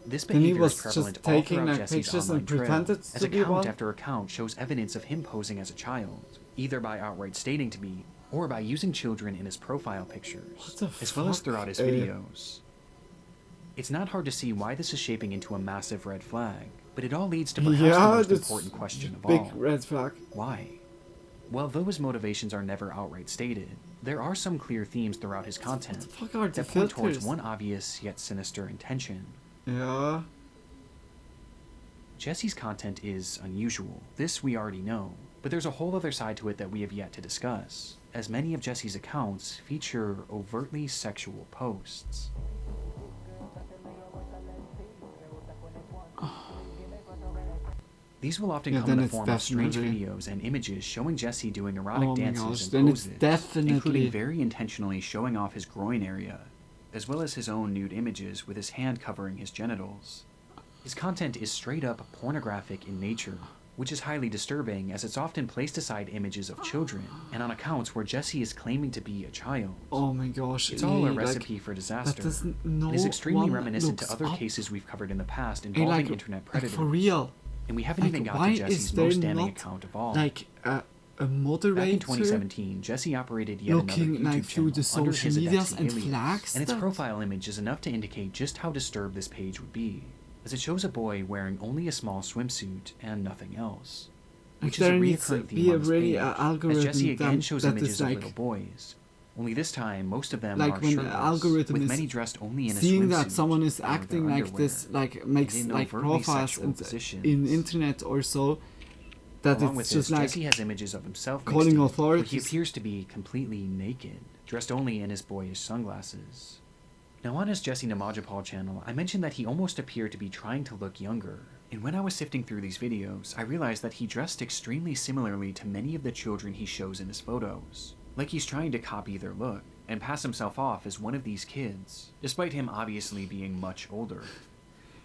This Then he behavior was is prevalent just all taking throughout like Jesse's pictures online and trail, pretended as to be account one. after account shows evidence of him posing as a child, either by outright stating to be, or by using children in his profile pictures, as well as throughout his videos. It's not hard to see why this is shaping into a massive red flag, but it all leads to perhaps the most important question of all. Big red flag. Why? Well, though his motivations are never outright stated, there are some clear themes throughout his content that point towards one obvious yet sinister intention. Yeah. Jesse's content is unusual, this we already know, but there's a whole other side to it that we have yet to discuss, as many of Jesse's accounts feature overtly sexual posts. These will often come in the form of strange videos and images showing Jesse doing erotic dances and poses, including very intentionally showing off his groin area, as well as his own nude images with his hand covering his genitals. His content is straight up pornographic in nature, which is highly disturbing as it's often placed aside images of children, and on accounts where Jesse is claiming to be a child. Oh my gosh. It's all a recipe for disaster. It is extremely reminiscent to other cases we've covered in the past involving internet predators. For real. And we haven't even got to Jesse's most damning account of all. Like a moderator. Back in 2017, Jesse operated yet another YouTube through the channel under social his medias Adexi and alias, flags and its that? profile image is enough to indicate just how disturbed this page would be, as it shows a boy wearing only a small swimsuit and nothing else, which is a recurring theme on this page, as Jesse again shows images of little boys. Only this time, most of them are when shirtless, algorithm with is many dressed only in a seeing swimsuit that someone is and acting their like underwear, this, like makes and in like overtly profiles sexual positions. in internet or so, that Along with it's just this, like Jesse has images of himself calling mixed in, where authorities. he appears to be completely naked, dressed only in his boyish sunglasses. Now on his Jesse Namajapal channel, I mentioned that he almost appeared to be trying to look younger, and when I was sifting through these videos, I realized that he dressed extremely similarly to many of the children he shows in his photos, like he's trying to copy their look, and pass himself off as one of these kids, despite him obviously being much older.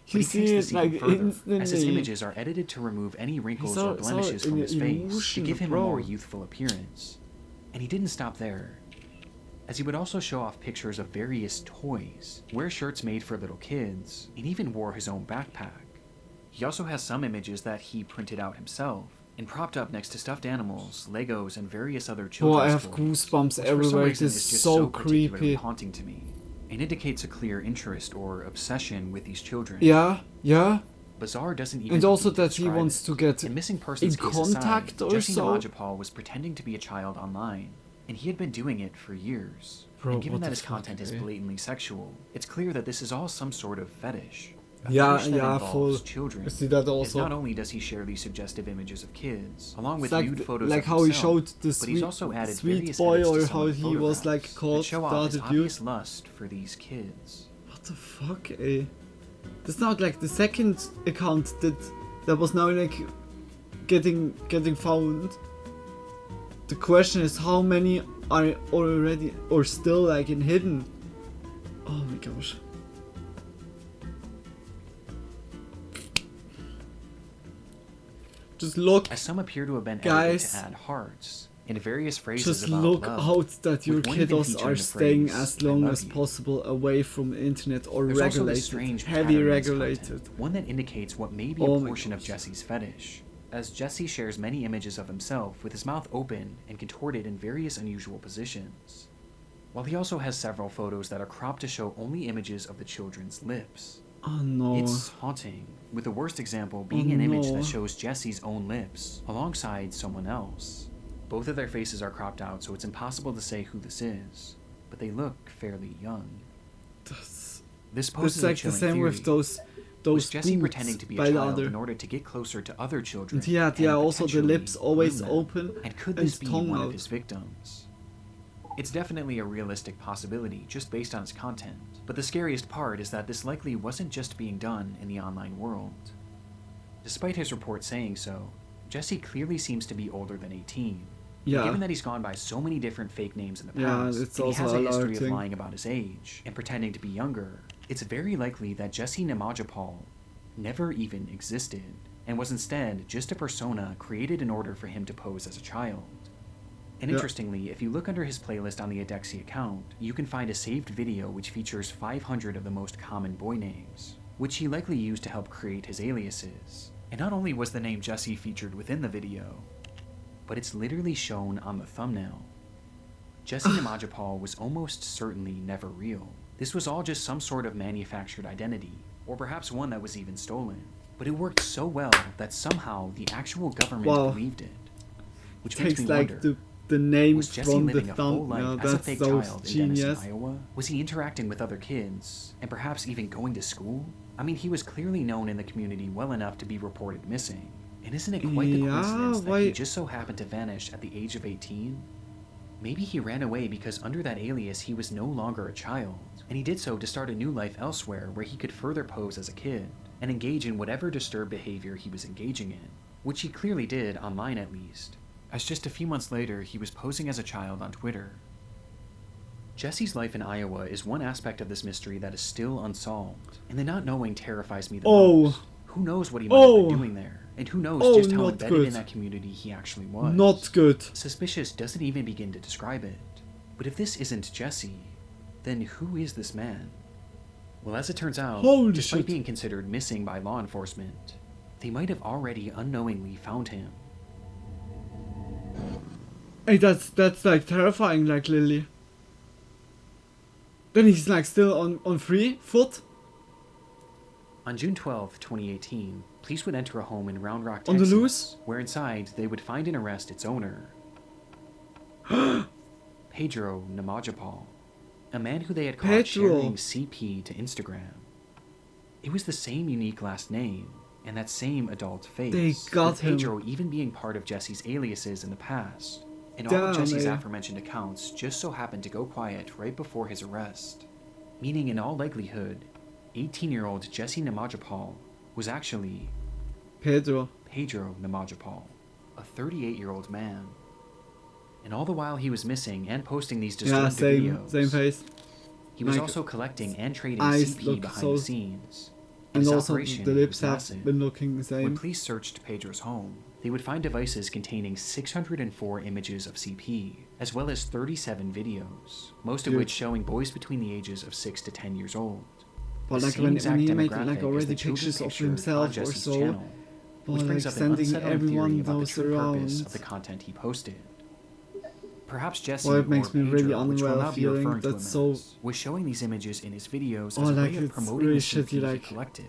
But You he see takes it, this even like, further, as his instantly. images are edited to remove any wrinkles So- or blemishes so from his face, to emotional, give him a bro. more youthful appearance. And he didn't stop there, as he would also show off pictures of various toys, wear shirts made for little kids, and even wore his own backpack. He also has some images that he printed out himself, and propped up next to stuffed animals, Legos, and various other Oh, children's I have toys, goosebumps which for some everywhere. reason It is is just so particularly creepy. haunting to me, and indicates a clear interest or obsession with these children. Yeah, yeah. Bizarre doesn't even And also need to that he describe wants it. to get In missing persons in case contact aside, or Jesse so. Namajapal was pretending to be a child online, and he had been doing it for years. Bro, and given what that the his content fuck, is eh? blatantly sexual, it's clear that this is all some sort of fetish. A Yeah, fetish that yeah, involves full. children. I see that As also. not only does he share these suggestive images of kids, along with It's like nude the- photos like of how he himself, showed the but he's sweet- also added sweet various boy, edits to or some how of the he was, like, photographs called that show the off his other obvious dude. lust for these kids. What the fuck, eh? That's not like the second account that was now like getting found. The question is how many are already or still like in hidden. Oh my gosh. Just look, As some appear to have been guys, edited to add hearts, and various phrases just about look love, out that your with one even kiddos featuring are the staying phrase, as "I long love as you." possible away from the internet or There's also regulated, this strange heavy pattern in his regulated. content, one that indicates what may be Oh a my portion of Jesse's fetish, as Jesse shares many images of himself with his mouth open and contorted in various unusual positions, while he also has several photos that are cropped to show only images of the children's lips. Oh no. It's haunting, with the worst example being Oh an image no. that shows Jesse's own lips, alongside someone else. Both of their faces are cropped out, so it's impossible to say who this is, but they look fairly young. This poses It's like a chilling the same theory. with those Was Jesse boots pretending to be a by the child other. in order to get closer to other children? And yeah, and also the potentially lips always groom them? open And could and this be tongue one out. of his victims? It's definitely a realistic possibility just based on its content, but the scariest part is that this likely wasn't just being done in the online world. Despite his report saying so, Jesse clearly seems to be older than 18. Yeah. Given that he's gone by so many different fake names in the Yeah, past, it's and he also has a history of alerting. lying about his age and pretending to be younger, it's very likely that Jesse Namajapal never even existed, and was instead just a persona created in order for him to pose as a child. And Yeah. interestingly, if you look under his playlist on the Adexi account, you can find a saved video which features 500 of the most common boy names, which he likely used to help create his aliases. And not only was the name Jesse featured within the video, but it's literally shown on the thumbnail. Jesse Namajapal was almost certainly never real. This was all just some sort of manufactured identity, or perhaps one that was even stolen. But it worked so well that somehow the actual government Wow. believed it. Which makes Takes me like wonder, the name was Jesse from the living a full thumbnail. life as a That's fake so child in genius. Denison, Iowa? Was he interacting with other kids, and perhaps even going to school? I mean, he was clearly known in the community well enough to be reported missing. And isn't it quite the Yeah, coincidence that he why- just so happened to vanish at the age of 18? Maybe he ran away because under that alias he was no longer a child, and he did so to start a new life elsewhere where he could further pose as a kid, and engage in whatever disturbed behavior he was engaging in, which he clearly did online at least, as just a few months later he was posing as a child on Twitter. Jesse's life in Iowa is one aspect of this mystery that is still unsolved, and the not knowing terrifies me the most. Who knows what he might have been doing there, and who knows just how not embedded good. in that community he actually was. Not good. Suspicious doesn't even begin to describe it. But if this isn't Jesse, then who is this man? Well, as it turns out, Holy despite shit. being considered missing by law enforcement, they might have already unknowingly found him. Hey, that's like terrifying, like Lily. Then he's like still on free foot. On June 12, 2018, police would enter a home in Round Rock, On the Texas, loose? where inside they would find and arrest its owner, Pedro Namajapal, a man who they had caught Pedro. sharing CP to Instagram. It was the same unique last name and that same adult face. They got with him. Pedro even being part of Jesse's aliases in the past. And all of Damn, Jesse's eh? aforementioned accounts just so happened to go quiet right before his arrest. Meaning in all likelihood, 18-year-old Jesse Namajapal was actually Pedro. Pedro Namajapal, a 38-year-old man. And all the while he was missing and posting these Yeah, disturbing same videos, face. he was Like, also collecting and trading eyes CP look behind so- the scenes. And his also operation the lips was have massive. been looking the When same. police searched Pedro's home, they would find devices containing 604 images of CP, as well as 37 videos, most of Dude. which showing boys between the ages of 6 to 10 years old. But The like same when exact he made demographic like as already the children pictures of pictured on himself or Jesse's so, channel, but which brings like up an sending unsettling everyone theory about the those true purpose around. of the content he posted. Perhaps Jesse Well, it makes or me really Pedro, which will unwell now be feeling referring to him that's so- as, was showing these images in his videos Oh, as a like way of it's promoting really the CP shitty, he like- collected,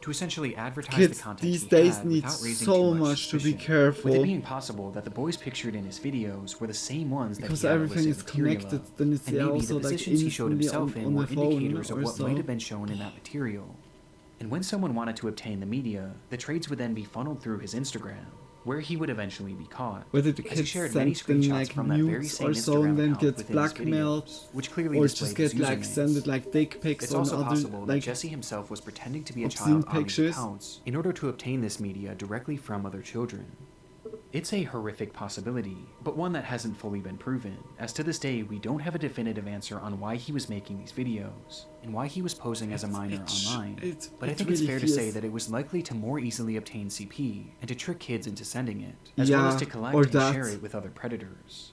to essentially advertise Kids the content these he days had need without raising so too much to be suspicion. careful. With it being possible that the boys pictured in his videos were the same ones Because that he had everything illicit is material connected, of. then it's And maybe also, the like, positions he showed instantly himself on in were the phone indicators of or what so. might have been shown in that material. And when someone wanted to obtain the media, the trades would then be funneled through his Instagram, where he would eventually be caught. Whether the As he kids shared many send them screenshots like from that very nudes same or so Instagram and then account get within his blackmailed, videos, which clearly or displayed just his get like usernames. sent like dick pics It's on also other possible that like Jesse himself was pretending to be a obscene child on these pictures. accounts in order to obtain this media directly from other children. It's a horrific possibility, but one that hasn't fully been proven, as to this day we don't have a definitive answer on why he was making these videos, and why he was posing as a minor online. But I think it's really fair to say feels- that it was likely to more easily obtain CP, and to trick kids into sending it, as well as Yeah, to collect or and that. share it with other predators.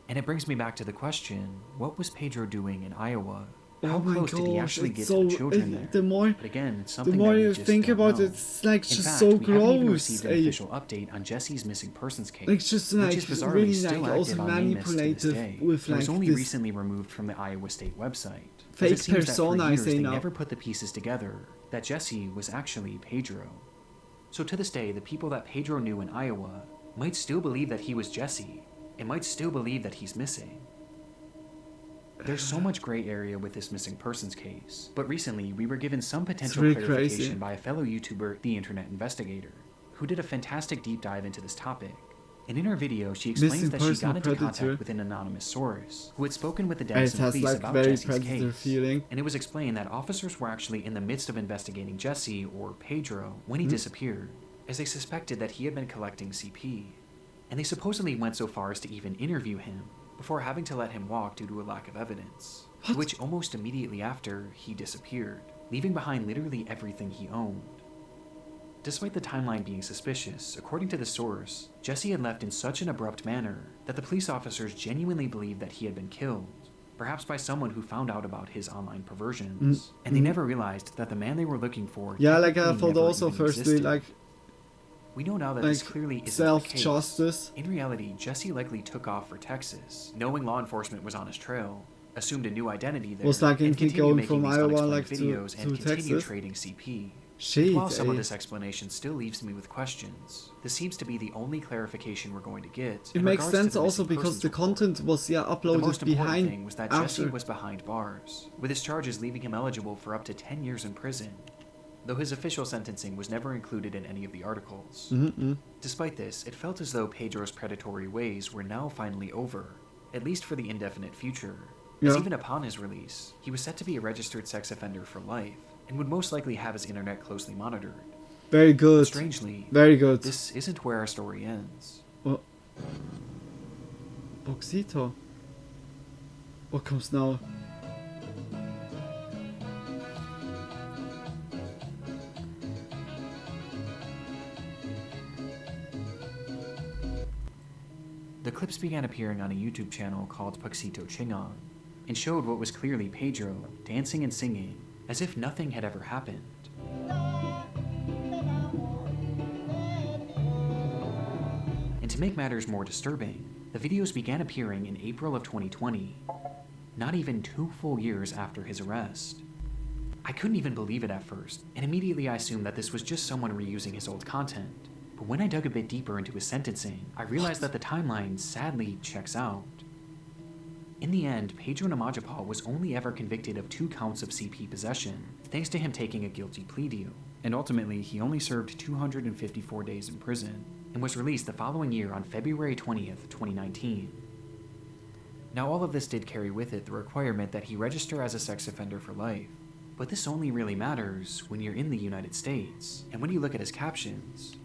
And it brings me back to the question, what was Pedro doing in Iowa? How Oh my close did he gosh, actually it's get so, to the children there? the more But again, it's the something more that we you just think don't about know. it, it's like In just fact, so we haven't even gross. received an official update on Jesse's missing persons case, Like, just, which like, is bizarrely really, still like, active also on Main List to this manipulative day. with, It was like, only this recently removed from the Iowa State website. as fake it seems that for persona, I years say they now. never put the pieces together that Jesse was actually Pedro. So to this day, the people that Pedro knew in Iowa might still believe that he was Jesse, and might still believe that he's missing. There's so much gray area with this missing persons case, but recently we were given some potential really clarification crazy. by a fellow YouTuber, The Internet Investigator, who did a fantastic deep dive into this topic. And in her video, she explains Missing that she person got into predator. contact with an anonymous source who had spoken with the It Denison has police like about very Jesse's predator case. feeling. And it was explained that officers were actually in the midst of investigating Jesse, or Pedro, when he disappeared, as they suspected that he had been collecting CP. And they supposedly went so far as to even interview him, before having to let him walk due to a lack of evidence. To which almost immediately after, he disappeared, leaving behind literally everything he owned. Despite the timeline being suspicious, according to the source, Jesse had left in such an abrupt manner that the police officers genuinely believed that he had been killed, perhaps by someone who found out about his online perversions, and they never realized that the man they were looking for Yeah, like I technically thought never also even firstly, existed. like We know now that this clearly isn't the self-justice. case. In reality, Jesse likely took off for Texas, knowing law enforcement was on his trail, assumed a new identity there, Was like and instantly continued going making from these Iowa unexplained like videos to and continued Texas. trading CP. Shit, While some of eh? this explanation still leaves me with questions, this seems to be the only clarification we're going to get. It in makes regards to sense the also missing because persons the report. content was But the uploaded most important behind thing was that after. Jesse was behind bars, with his charges leaving him eligible for up to 10 years in prison, though his official sentencing was never included in any of the articles. Despite this, it felt as though Pedro's predatory ways were now finally over, at least for the indefinite future, as Yeah. even upon his release, he was set to be a registered sex offender for life, and would most likely have his internet closely monitored. Very good. Strangely, Very good. this isn't where our story ends. What? Boxito. What comes now? The clips began appearing on a YouTube channel called Puxito Chingon, and showed what was clearly Pedro dancing and singing as if nothing had ever happened. And to make matters more disturbing, the videos began appearing in April of 2020, not even 2 full years after his arrest. I couldn't even believe it at first, and immediately I assumed that this was just someone reusing his old content. But when I dug a bit deeper into his sentencing, I realized that the timeline sadly checks out. In the end, Pedro Namajapal was only ever convicted of 2 counts of CP possession, thanks to him taking a guilty plea deal, and ultimately he only served 254 days in prison, and was released the following year on February 20th, 2019. Now all of this did carry with it the requirement that he register as a sex offender for life, but this only really matters when you're in the United States, and when you look at his captions,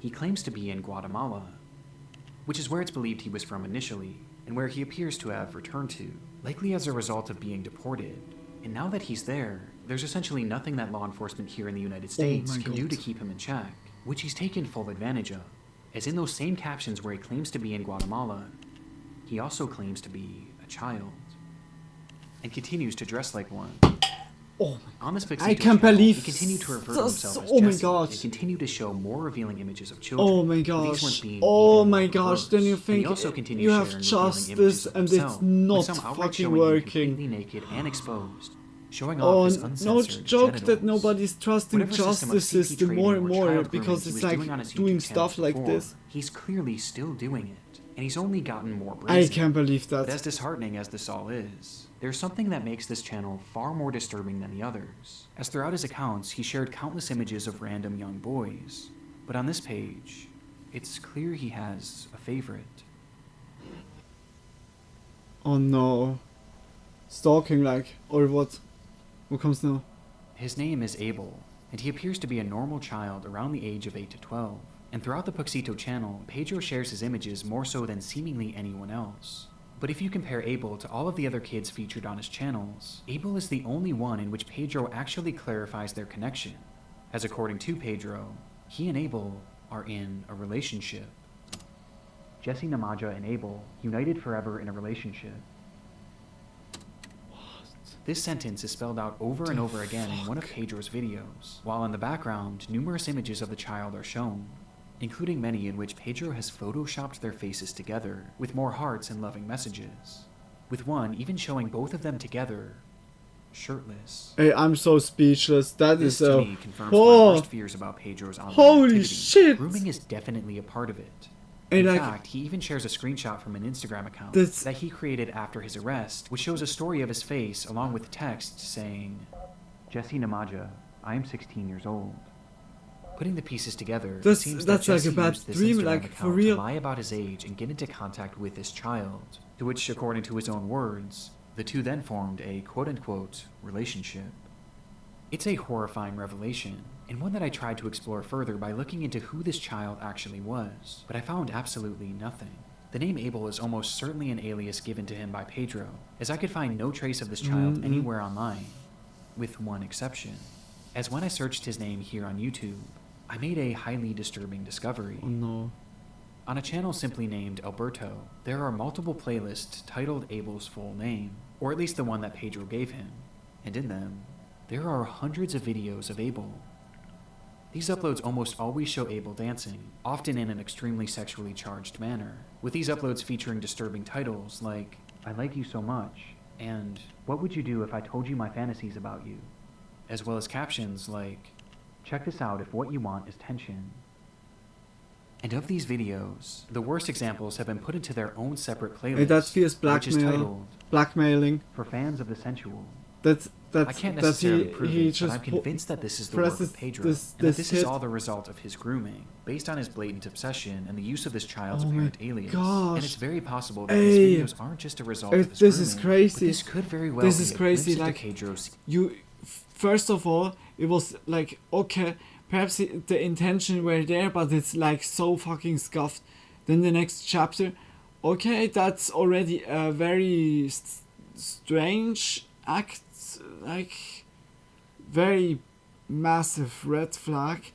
he claims to be in Guatemala, which is where it's believed he was from initially, and where he appears to have returned to, likely as a result of being deported. And now that he's there, there's essentially nothing that law enforcement here in the United States my can do God. to keep him in check, which he's taken full advantage of, as in those same captions where he claims to be in Guatemala, he also claims to be a child, and continues to dress like one. Oh On this I can't believe he continued to refer to this- himself as oh my Jesse, God. and continued to show more revealing images of children. Oh my with these ones gosh. being Oh even my more gosh. perverse. Then you And he think also continued you have sharing revealing images justice of and it's himself, not with some outright fucking showing him working. completely naked and exposed, showing Oh, off his no uncensored joke genitals. that nobody's trusting Whatever system of justice CP system trading more and or more child because grooming he it's was like doing on his doing YouTube stuff channels like before, this. He's clearly still doing it, and he's only gotten more I brazen. can't believe that. But as disheartening as this all is, there's something that makes this channel far more disturbing than the others, as throughout his accounts he shared countless images of random young boys, but on this page, it's clear he has a favorite. Oh no. Stalking like, or what? What comes now? His name is Abel, and he appears to be a normal child around the age of 8 to 12, and throughout the Puxito channel, Pedro shares his images more so than seemingly anyone else. But if you compare Abel to all of the other kids featured on his channels, Abel is the only one in which Pedro actually clarifies their connection, as according to Pedro, he and Abel are in a relationship. Jesse Namaja and Abel, united forever in a relationship. This sentence is spelled out over and over again in one of Pedro's videos, while in the background, numerous images of the child are shown, including many in which Pedro has photoshopped their faces together with more hearts and loving messages, with one even showing both of them together, shirtless. Hey, I'm so speechless. That This is to a... me confirms my Oh, worst fears about Pedro's online holy activity. shit! Grooming is definitely a part of it. And In like- fact, he even shares a screenshot from an Instagram account That's- that he created after his arrest, which shows a story of his face along with text saying, Jesse Namaja, I am 16 years old. Putting the pieces together, it That's- seems that's that like a Jesse bad used this dream, Instagram like, account for real. to lie about his age and get into contact with this child, to which, according to his own words, the two then formed a quote-unquote relationship. It's a horrifying revelation, and one that I tried to explore further by looking into who this child actually was, but I found absolutely nothing. The name Abel is almost certainly an alias given to him by Pedro, as I could find no trace of this child anywhere online, with one exception. As when I searched his name here on YouTube, I made a highly disturbing discovery. Oh no. On a channel simply named Alberto, there are multiple playlists titled Abel's full name, or at least the one that Pedro gave him, and in them, there are hundreds of videos of Abel. These uploads almost always show Abel dancing, often in an extremely sexually charged manner, with these uploads featuring disturbing titles like, "I like you so much," and "What would you do if I told you my fantasies about you?" as well as captions like, "Check this out if what you want is tension." And of these videos, the worst examples have been put into their own separate playlist, Hey, that feels which is titled blackmailing. "For Fans of the Sensual." That's I can't necessarily prove it, but I'm convinced that this is the work of Pedro, and that this is all the result of his grooming, based on his blatant obsession and the use of this child's apparent alias. And it's very possible that these videos aren't just a result of his this grooming, is crazy. but this could very well this be is a crazy. glimpse into Like Pedro's. you, first of all, it was like okay, perhaps the intention were there, but it's like so fucking scuffed. Then the next chapter, okay, that's already a very strange act. Like very massive red flag,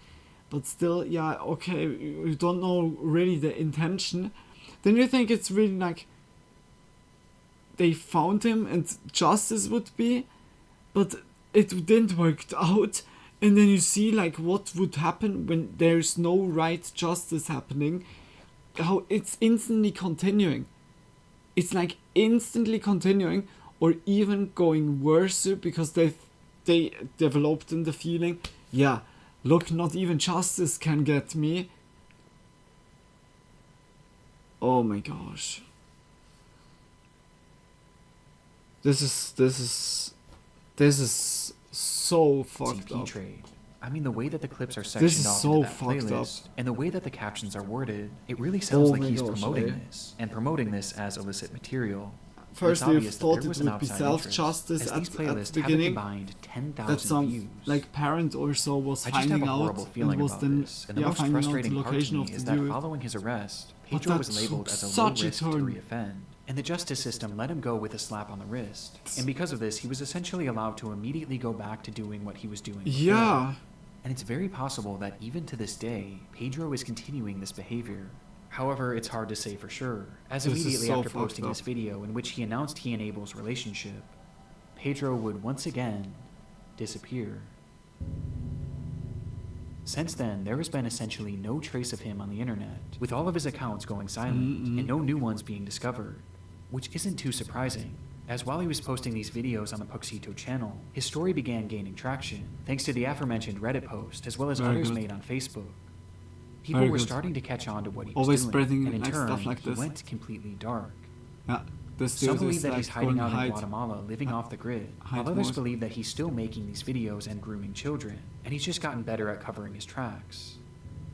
but still, yeah, okay, you don't know really the intention. Then you think it's really like they found him and justice would be, but it didn't work out. And then you see like what would happen when there's no right justice happening, how it's instantly continuing. It's like instantly continuing, or even going worse because they developed in the feeling, yeah, look, not even justice can get me. Oh my gosh. This is so fucked CP up. trade. I mean, the way that the clips are This sectioned is off so into that fucked up. playlist, and the way that the captions are worded, it really sounds Oh like my he's gosh, promoting eh? this, and promoting this as illicit material. First, It's we obvious that thought there it was an would be outside self-justice interest, at as these the playlists have a beginning. combined 10,000 That some views. like parent or so was I just have finding a out horrible feeling and was about then this, and the most finding out the frustrating part to location me of is the that dude. following his arrest, But Pedro that was labeled took as a low such a risk to turn. reoffend, and the justice system let him go with a slap on the wrist. And because of this, he was essentially allowed to immediately go back to doing what he was doing before. Yeah. And it's very possible that even to this day, Pedro is continuing this behavior. However, it's hard to say for sure, as This is immediately so after fucked posting this up. video in which he announced he and Abel's relationship, Pedro would once again disappear. Since then, there has been essentially no trace of him on the internet, with all of his accounts going silent and no new ones being discovered, which isn't too surprising, as while he was posting these videos on the Puxito channel, his story began gaining traction, thanks to the aforementioned Reddit post, as well as Very others good. made on Facebook. People Very were good. starting to catch on to what he Always was doing, spreading and in like turn, stuff like he this. went completely dark. Yeah, this Some dude believe is that like he's hiding going out in hide. Guatemala, living off the grid, hide while others mode. believe that he's still making these videos and grooming children, and he's just gotten better at covering his tracks.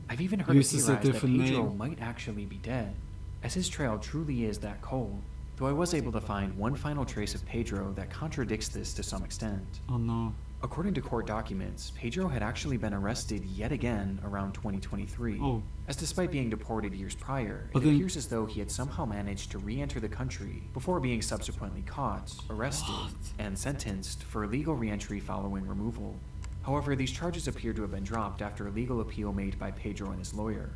I've even heard it Uses a theorized that different Pedro name. might actually be dead, as his trail truly is that cold, though I was able to find one final trace of Pedro that contradicts this to some extent. Oh no. According to court documents, Pedro had actually been arrested yet again around 2023, Oh. as despite being deported years prior, But it then- appears as though he had somehow managed to re-enter the country before being subsequently caught, arrested, and sentenced for illegal re-entry following removal. However, these charges appear to have been dropped after a legal appeal made by Pedro and his lawyer.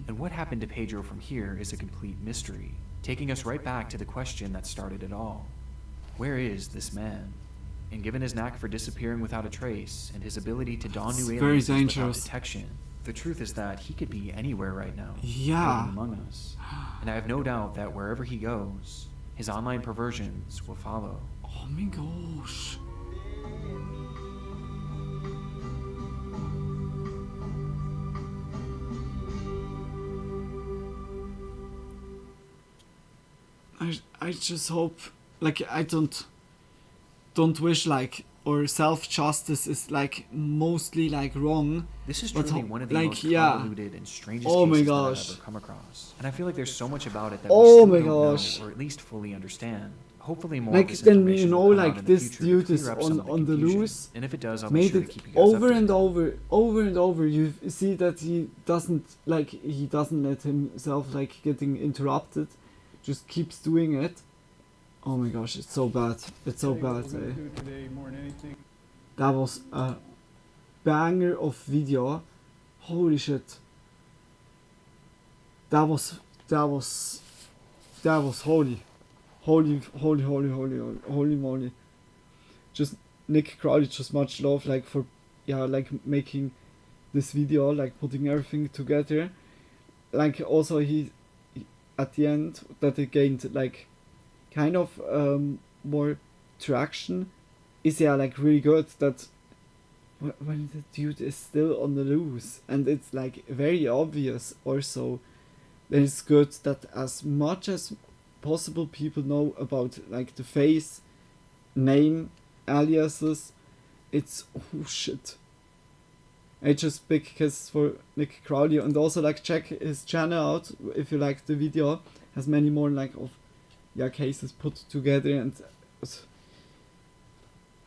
And what happened to Pedro from here is a complete mystery, taking us right back to the question that started it all. Where is this man? And given his knack for disappearing without a trace, and his ability to don new It's very aliases without dangerous. detection, the truth is that he could be anywhere right now, Yeah. hiding among us. And I have no doubt that wherever he goes, his online perversions will follow. Oh my gosh. I just hope, like, I don't wish like or self-justice is like mostly like wrong. This is but truly one of the like, most yeah. convoluted and strangest Oh my cases that gosh. I've ever come across. And I feel like there's so much about it that Oh we still my don't gosh. know, or at least fully understand. Hopefully more Like of this then information you know will come out like in the this future to dude clear is up some of on the confusion. loose, And if it does, I'll be made sure to it keep you guys over and updated. over and over. You see that he doesn't let himself like getting interrupted, just keeps doing it. Oh my gosh, it's so bad. It's so bad. That was a banger of video. Holy shit. That was holy moly. Just Nick Crowley, just much love like for like making this video, like putting everything together. Like also he at the end that it gained like kind of more traction is like really good that when the dude is still on the loose and it's like very obvious also, then it's good that as much as possible people know about like the face, name, aliases. It's oh shit. It's just big kiss for Nick Crowley, and also like check his channel out if you like the video. Has many more like of cases put together, and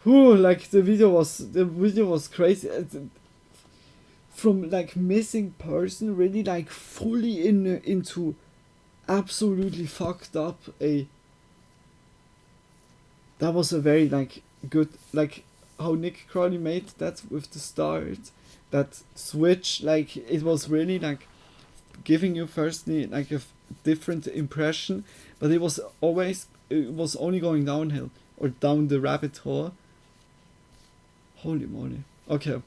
like the video was crazy. From like missing person really like fully into absolutely fucked up that was a very like good like how Nick Crowley made that with the start, that switch, like it was really like giving you firstly like a different impression, but it was only going downhill or down the rabbit hole. Holy moly. Okay.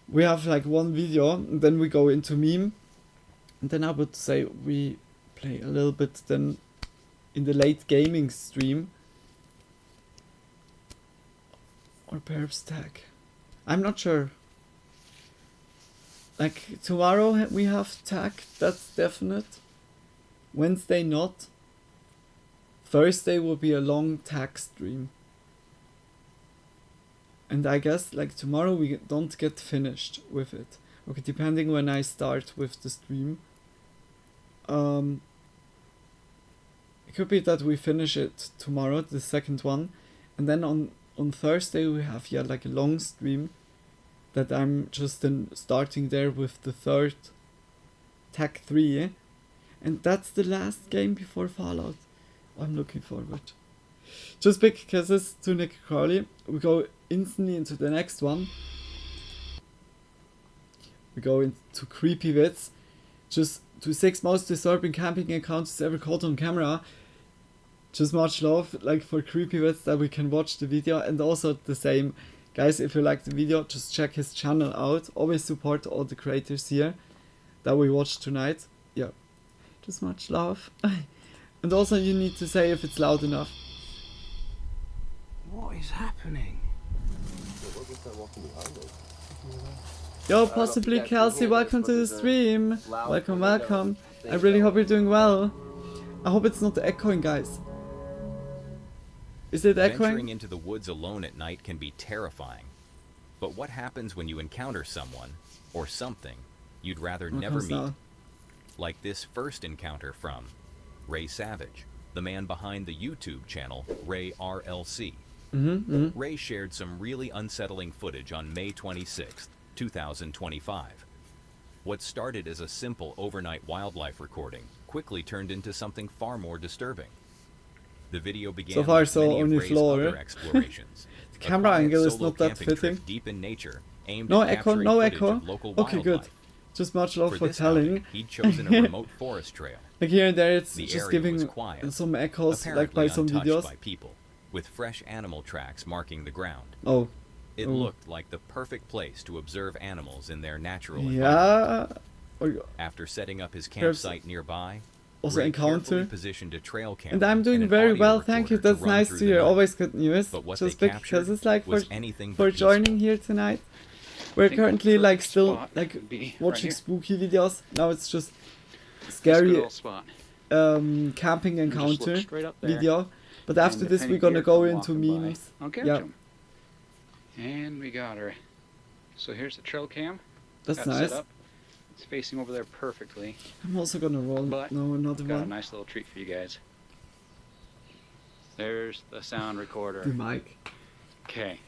We have like one video, and then we go into meme, and then I would say we play a little bit then in the late gaming stream, or perhaps tag. I'm not sure. Like tomorrow we have tag, that's definite. Wednesday not. Thursday will be a long tag stream. And I guess like tomorrow we don't get finished with it. Okay, depending when I start with the stream. It could be that we finish it tomorrow, the second one. And then on Thursday we have like a long stream that I'm just then starting there with the third tag 3. And that's the last game before Fallout. I'm looking forward. Just big kisses to Nick Crowley. We go instantly into the next one. We go into creepy Vids. Just to 6 most disturbing camping encounters ever caught on camera. Just much love like for creepy Vids that we can watch the video, and also the same. Guys, if you like the video, just check his channel out. Always support all the creators here that we watched tonight. Yeah, just much love. And also you need to say if it's loud enough. What is happening? Yo, possibly Kelsey, welcome to the stream. Welcome. I really hope you're doing well. I hope it's not echoing, guys. Is it echoing? Venturing into the woods alone at night can be terrifying. But what happens when you encounter someone, or something, you'd rather never meet? Like this first encounter from Ray Savage, the man behind the YouTube channel Ray RLC. Ray shared some really unsettling footage on May 26th, 2025. What started as a simple overnight wildlife recording quickly turned into something far more disturbing. The video began so far, with so many of only Ray's floor. other explorations. The camera angle is not that fitting. fitting. Deep in nature, aimed No at echo, capturing no footage echo. of local Okay, good. wildlife. Just much love for this telling. outing, he'd chosen a remote forest trail. Like here and there, it's The just area was giving quiet, some echoes, like apparently by some untouched videos. by people, with fresh animal tracks marking the ground. Oh. It Oh. looked like the perfect place to observe animals in their natural Yeah. environment. After setting up his campsite nearby, Also Ray encounter. carefully positioned a trail camera And I'm doing an very audio well, thank you. recorder That's run nice through to the hear. night. Always good news. But what Just they big captured kisses like was for anything for but peaceful. joining here tonight. We're think currently the like perfect still spot like would be right watching here. spooky videos. Now it's just Good scary old spot. camping And just look encounter straight up there. video. But And after this if we're any gonna deer go come into walking by, memes. I'll catch Yeah. 'em. And we got her. So here's the trail cam. That's got it nice. Set up. It's facing over there perfectly. I'm also gonna roll another Got a one. nice little treat for you guys. There's the sound recorder. The mic. Okay.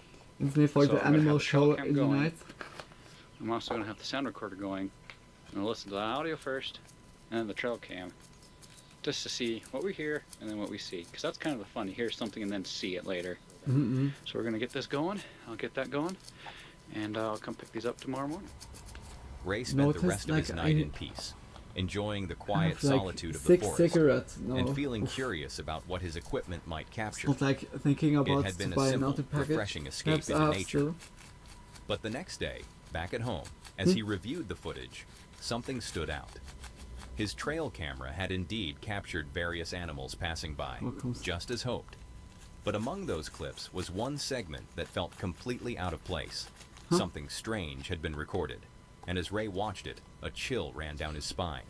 It's me for So the I'm gonna animal have the trail show cam in the going. night. I'm also going to have the sound recorder going. I'm going to listen to the audio first, and then the trail cam, just to see what we hear and then what we see. Because that's kind of the fun. You hear something and then see it later. Mm-hmm. So we're going to get this going. I'll get that going, and I'll come pick these up tomorrow morning. Ray spent the rest of his night in peace, enjoying the quiet have, like, solitude of the 6 forest, cigarettes now. and feeling curious about what his equipment might capture. Not like thinking about It had been to a buy simple, another packet. refreshing escape Perhaps I into have nature. still. But the next day, back at home, as he reviewed the footage, something stood out. His trail camera had indeed captured various animals passing by, just as hoped. But among those clips was one segment that felt completely out of place. Something strange had been recorded, and as Ray watched it, a chill ran down his spine.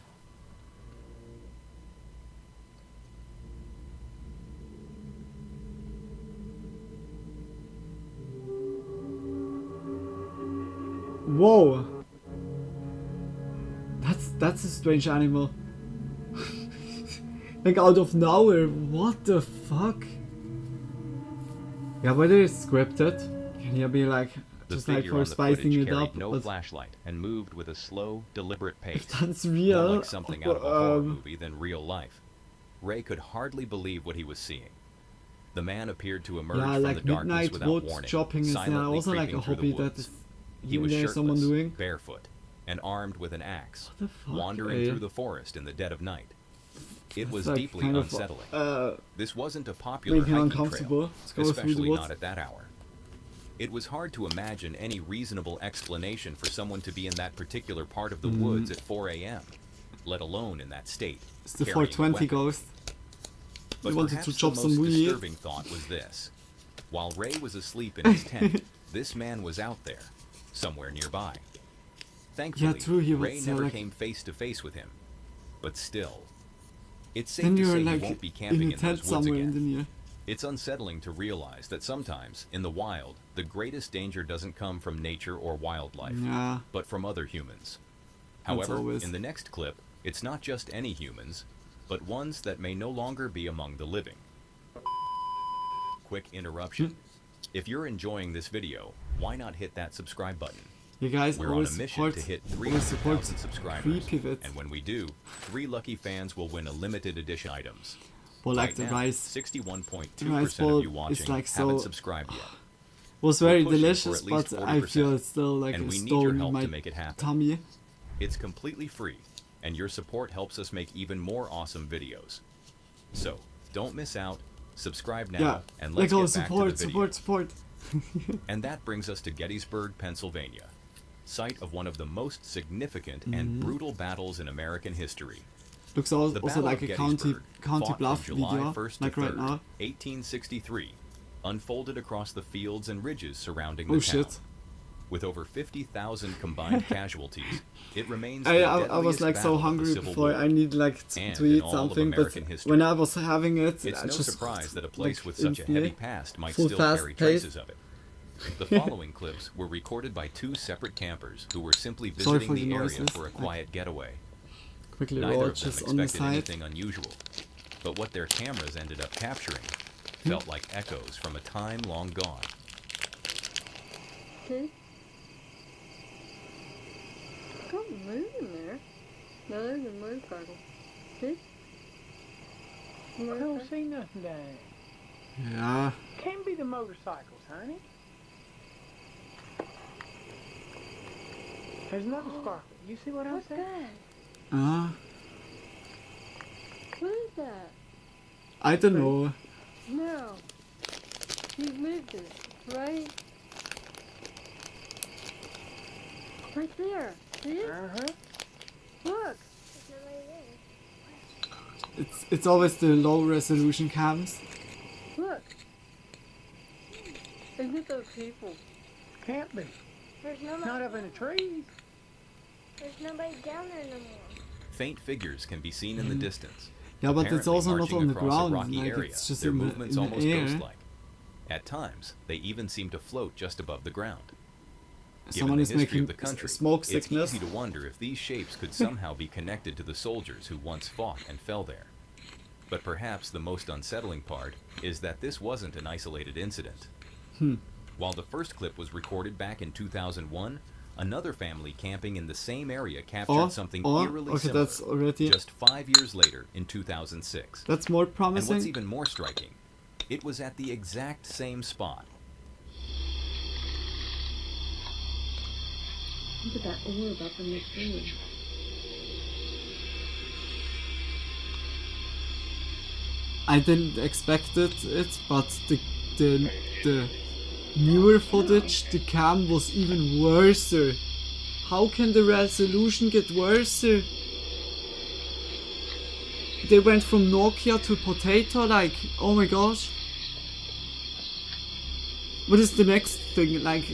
Whoa! That's a strange animal. Like out of nowhere, what the fuck? Yeah, whether it's scripted, can you be like, The just like figure for on the spicing footage it carried up? no but flashlight and moved with a slow, deliberate pace. That's More real. like something out of a horror movie than real life. Ray could hardly believe what he was seeing. The man appeared to emerge yeah, from like the darkness midnight without wood warning, chopping is silently also like a creeping through hobby the that woods. is He here and was there someone shirtless, doing. barefoot, and armed with an axe, What the fuck, wandering eh? through the forest in the dead of night. It was like deeply kind of, unsettling. This wasn't a popular making hiking uncomfortable trail, to go through the especially woods. not at that hour. It was hard to imagine any reasonable explanation for someone to be in that particular part of the woods at 4 a.m., let alone in that state. It's the carrying a 420 weapon. ghost. But He wanted perhaps to chop the some most weed. disturbing thought was this. While Ray was asleep in his tent, this man was out there, somewhere nearby. Thankfully, true, he Ray was, never like- came face to face with him. But still, it's safe Then to you're say like he won't be in camping a in tent those woods somewhere in again. the near. It's unsettling to realize that sometimes, in the wild, the greatest danger doesn't come from nature or wildlife, Yeah. but from other humans. That's However, always- in the next clip, it's not just any humans, but ones that may no longer be among the living. Quick interruption. If you're enjoying this video, why not hit that subscribe button? You guys We're on a always mission support, to hit always support 300,000 subscribers, creepy vids. and when we do, 3 lucky fans will win a limited edition items. Well, like right the now, rice 61.2% bowl of you is watching like haven't so subscribed yet. was We're very pushing for delicious, at least but I 40%, feel it's still like and a we need stone your in help my to make it happen. tummy. It's completely free, and your support helps us make even more awesome videos. So, don't miss out, subscribe now, Yeah, and like let's all get back to the video. support. And that brings us to Gettysburg, Pennsylvania, site of one of the most significant and brutal battles in American history. Looks The also Battle like of a county Gettysburg, bluff fought from July video, 1st like to right 3rd, now. 1863, unfolded across the fields and ridges surrounding Oh the town. shit. With over 50,000 combined casualties, it remains I the was deadliest like so battle of the hungry Civil before War. I need like And to in eat all of something, but American history. when I was having it, It's I no just surprise that a place like with such a heavy instantly, past might full still fast carry pace. traces of it. The following clips were recorded by 2 separate campers who were simply Sorry visiting for the the area noises. for a quiet getaway. Quickly Neither roll of them just on the expected side. anything unusual, but what their cameras ended up capturing felt like echoes from a time long gone. Okay. Don't move in there. No, there's a motorcycle. See? I don't see nothing down there. Yeah. Can't be the motorcycles, honey. There's another sparkle. You see what I'm What's saying? that? What is that? I don't know. No. You moved it, right? Right there. See it? Uh-huh. Look. It's always the low resolution cams. Look. Isn't it those people? Can't be. There's Not up in the trees. There's nobody down there no more. Faint figures can be seen in the distance. Yeah, but it's apparently also not marching on the across a ground, rocky like, area. it's just Their in the- movements in the almost air. ghost-like. At times, they even seem to float just above the ground. Someone Given is the history making of the country, smoke sickness. it's easy to wonder if these shapes could somehow be connected to the soldiers who once fought and fell there. But perhaps the most unsettling part is that this wasn't an isolated incident. While the first clip was recorded back in 2001, another family camping in the same area captured something eerily similar that's already... just 5 years later in 2006. That's more And promising. what's even more striking, it was at the exact same spot. Look at that orb up in the tree. I didn't expect it, but the newer footage, the cam was even worse. How can the resolution get worse? They went from Nokia to potato, like, oh my gosh. What is the next thing? Like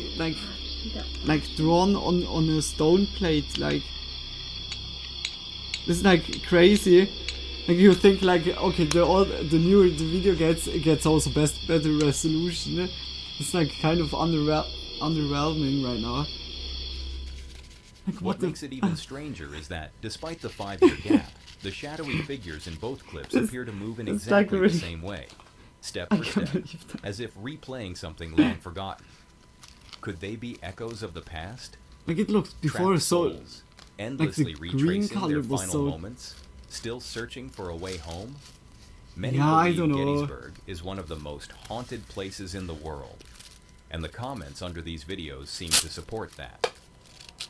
drawn on a stone plate, like. This is like crazy. Like you think like, okay, the newer the video gets, it gets also better resolution. It's like kind of underwhelming right now. Like, what makes it even stranger is that, despite the 5-year gap, the shadowy figures in both clips appear to move in exactly the same way, step for step, as if replaying something long forgotten. Could they be echoes of the past? Like it looked before Trapped so... souls, endlessly like the green retracing color their was final so... moments, still searching for a way home? Many Yeah, I believe don't know. Gettysburg is one of the most haunted places in the world, and the comments under these videos seem to support that.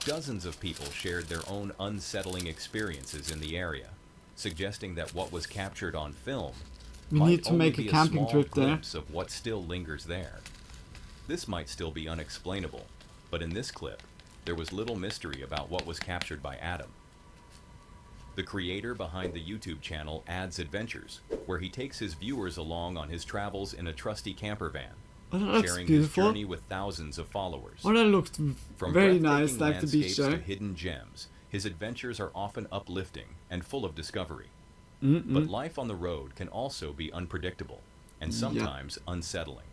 Dozens of people shared their own unsettling experiences in the area, suggesting that what was captured on film We might need to only make a be camping small trip there. glimpse of what still lingers there. This might still be unexplainable, but in this clip, there was little mystery about what was captured by Adam. The creator behind the YouTube channel Ad's Adventures, where he takes his viewers along on his travels in a trusty camper van, Oh, that looks sharing beautiful. his journey with thousands of followers. Oh, that looked From very breathtaking nice, like the beach landscapes there. to hidden gems, his adventures are often uplifting and full of discovery. Mm-mm. But life on the road can also be unpredictable and sometimes unsettling.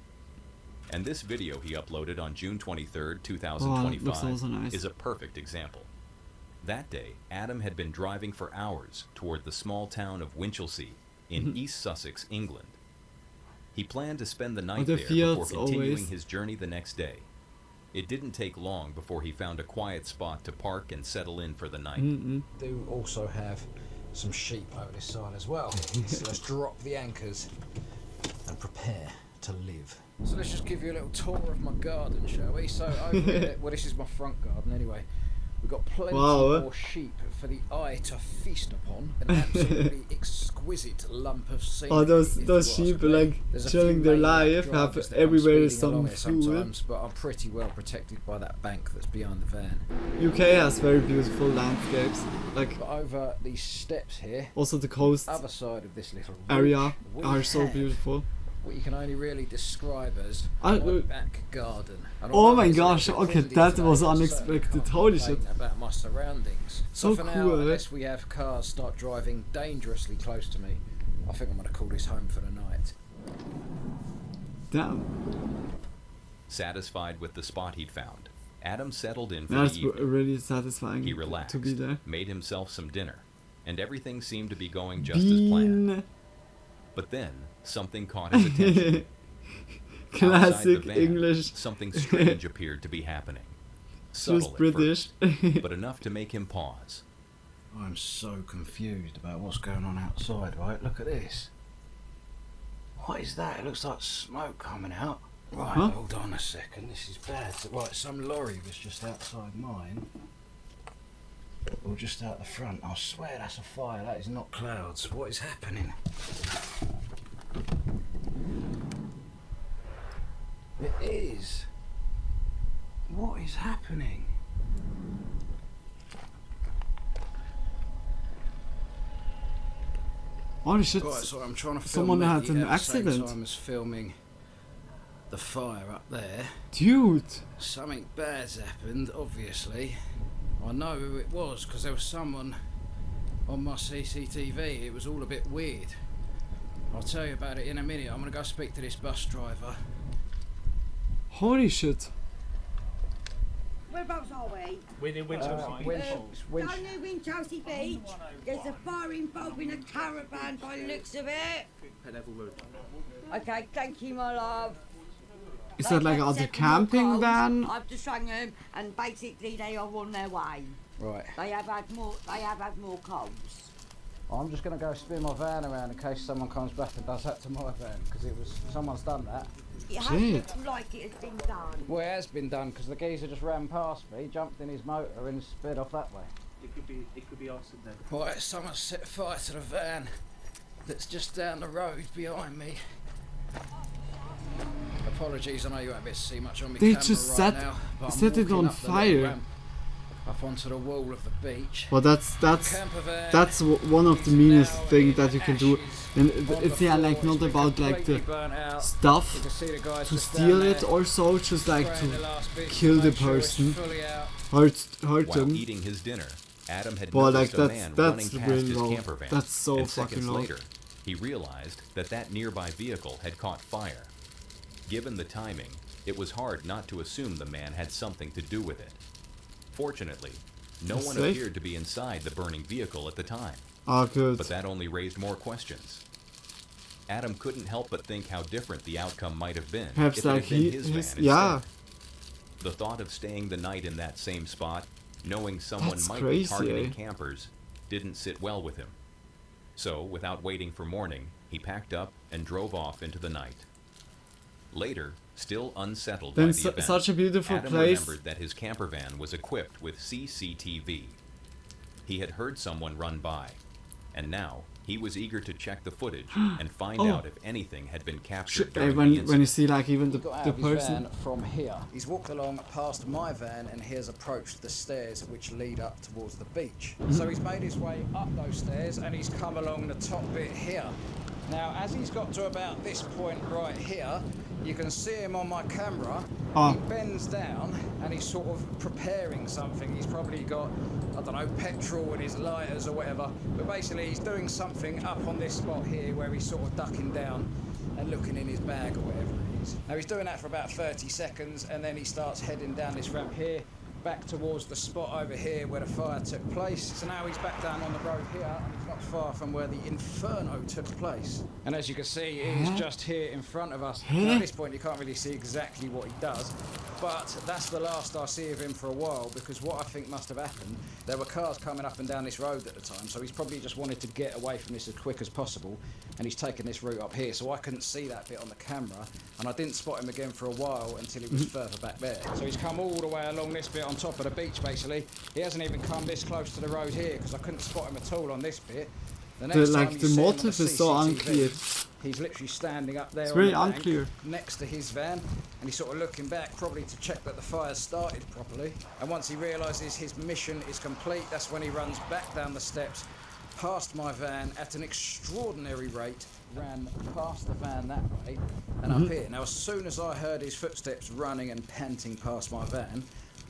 And this video he uploaded on June 23rd, 2025 looks also nice. is a perfect example. That day, Adam had been driving for hours toward the small town of Winchelsea in East Sussex, England. He planned to spend the night the there before fields continuing always. his journey the next day. It didn't take long before he found a quiet spot to park and settle in for the night. Do also have some sheep over this side as well. So let's drop the anchors and prepare to live. So let's just give you a little tour of my garden, shall we? So over here, well, this is my front garden anyway. We've got plenty more sheep for the eye to feast upon. An absolutely exquisite lump of scenery. Oh, those sheep are like chilling their life, have everywhere some food. Sometimes, but I'm pretty well protected by that bank that's behind the van. UK has very beautiful landscapes. Like But over these steps here, also the coast other side of this little area ridge, are we so have beautiful. what you can only really describe as I- my back garden. And Oh although my it's a gosh, little bit okay, windy that today, was I certainly unexpected. can't Holy shit. complain about my surroundings. So for now, cool, eh? unless we have cars start driving dangerously close to me, I think I'm going to call this home for the night. Damn. Satisfied with the spot he'd found, Adam settled in for That's the evening. really satisfying He relaxed, to be there. made himself some dinner, and everything seemed to be going just as planned. But then, something caught his attention. Outside the Classic van, English. something strange appeared to be happening. Subtle Just at British. first, but enough to make him pause. I'm so confused about what's going on outside, right? Look at this. What is that? It looks like smoke coming out. Right, Huh? hold on a second. This is bad. Right, some lorry was just outside mine. Or just out the front. I swear that's a fire. That is not clouds. What is happening? It is. What is happening? Holy shit. Right, so I'm trying to film Someone me had an at the same accident. time as filming the fire up there. Dude. Something bad's happened, obviously. I know who it was because there was someone on my CCTV. It was all a bit weird. I'll tell you about it in a minute. I'm gonna go speak to this bus driver. Holy shit. Whereabouts are we? We're in Winchelsea Beach. Down near Winchelsea Beach. There's a fire involving a caravan by the looks of it. Okay, thank you, my love. Is that like a camping van? I've just rang them, and basically they are on their way. Right. They have had more calls. I'm just gonna go spin my van around in case someone comes back and does that to my van, because someone's done that. It hasn't looked like it has been done. Well, it has been done because the geezer just ran past me, jumped in his motor and sped off that way. It could be arson then. Right, someone set fire to the van that's just down the road behind me. Apologies, I know you won't be able to see much on my camera just right now, but I'm set it walking on up the little fire. ramp up onto the wall of the beach. Well, that's one of the meanest things that you can do, and it's like not about like the stuff to steal it or so, just like to kill the person, hurt While them. eating his dinner, Adam had Well, noticed like a man that's running past really his low. camper van, That's so and fucking seconds low. later, he realized that nearby vehicle had caught fire. Given the timing, it was hard not to assume the man had something to do with it. Fortunately, no one Safe? appeared to be inside the burning vehicle at the time. Ah, good. But that only raised more questions. Adam couldn't help but think how different the outcome might have been Perhaps if it like had been his van instead. yeah. The thought of staying the night in that same spot, knowing someone That's might crazy, be targeting eh? campers, didn't sit well with him. So, without waiting for morning, he packed up and drove off into the night. Later, still unsettled Then by the event, such a beautiful Adam place. remembered that his camper van was equipped with CCTV. He had heard someone run by, and now he was eager to check the footage and find Oh. out if anything had been captured during the when incident. you see like even He got out the of his person. van from here. He's walked along past my van and he has approached the stairs which lead up towards the beach. So he's made his way up those stairs and he's come along the top bit here. Now, as he's got to about this point right here, you can see him on my camera. Oh. He bends down and he's sort of preparing something. He's probably got, I don't know, petrol and his lighters or whatever. But basically, he's doing something up on this spot here where he's sort of ducking down and looking in his bag or whatever it is. Now, he's doing that for about 30 seconds and then he starts heading down this ramp here, back towards the spot over here where the fire took place. So now he's back down on the road here and he's not far from where the inferno took place. And as you can see, he's just here in front of us. Now, at this point you can't really see exactly what he does, but that's the last I see of him for a while, because what I think must have happened, there were cars coming up and down this road at the time, so he's probably just wanted to get away from this as quick as possible, and he's taken this route up here, so I couldn't see that bit on the camera, and I didn't spot him again for a while until he was further back there. So he's come all the way along this bit on top of the beach, basically. He hasn't even come this close to the road here, because I couldn't spot him at all on this bit. The next time you The see him on motive is so CCTV, unclear. He's literally standing up there It's on very the bank unclear. next to his van, and he's sort of looking back, probably to check that the fire's started properly. And once he realises his mission is complete, that's when he runs back down the steps, past my van at an extraordinary rate, ran past the van that way and up here. Now, as soon as I heard his footsteps running and panting past my van,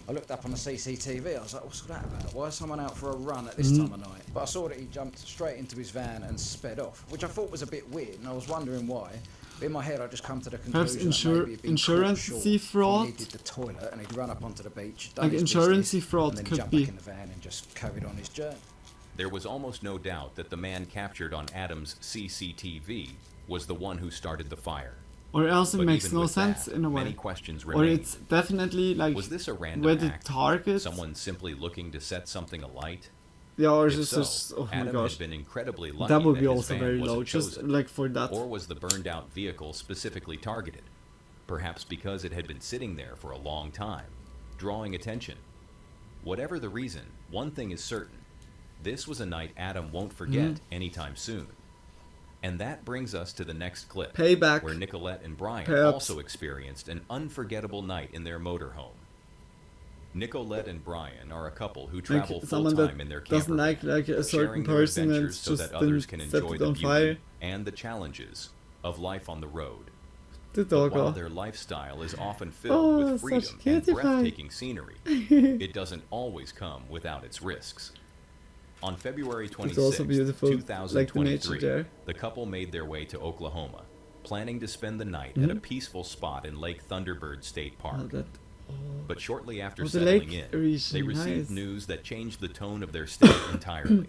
I looked up on the CCTV. I was like, what's that about? Why is someone out for a run at this time of night? But I saw that he jumped straight into his van and sped off, which I thought was a bit weird, and I was wondering why. But in my head, I just come to the Perhaps conclusion that maybe he'd been insurance caught short. fraud? He needed the toilet, and he'd run up onto the beach, done Like his insurance business, fraud and then could jump be. back in the van and just carried on his journey. There was almost no doubt that the man captured on Adam's CCTV was the one who started the fire. Or else it But makes even no with sense that, in a way. many questions Or remain. it's definitely like Was this a random where the act? target. Someone simply looking to set something alight? Yeah, or If just, so, just oh my Adam gosh. had been incredibly lucky That would be his also van very wasn't low, just chosen. like for that. Or was the burned out vehicle specifically targeted? Perhaps because it had been sitting there for a long time, drawing attention. Whatever the reason, one thing is certain. This was a night Adam won't forget anytime soon. And that brings us to the next clip, Payback. where Nicolette and Brian Perhaps. also experienced an unforgettable night in their motorhome. Nicolette and Brian are a couple who travel someone full-time that in their camper doesn't like a certain sharing their person and adventures so just that others then can set enjoy it the on beauty fire. and the challenges of life on the road. The But dog. while Oh. their lifestyle is often filled Oh, with such freedom and cutie pie. breathtaking scenery, it doesn't always come without its risks. On February It's 26, also beautiful, like the nature 2023, there. the couple made their way to Oklahoma, planning to spend the night at a peaceful spot in Lake Thunderbird State Park. But shortly after the settling lake in, region, they received nice. news that changed the tone of their stay entirely.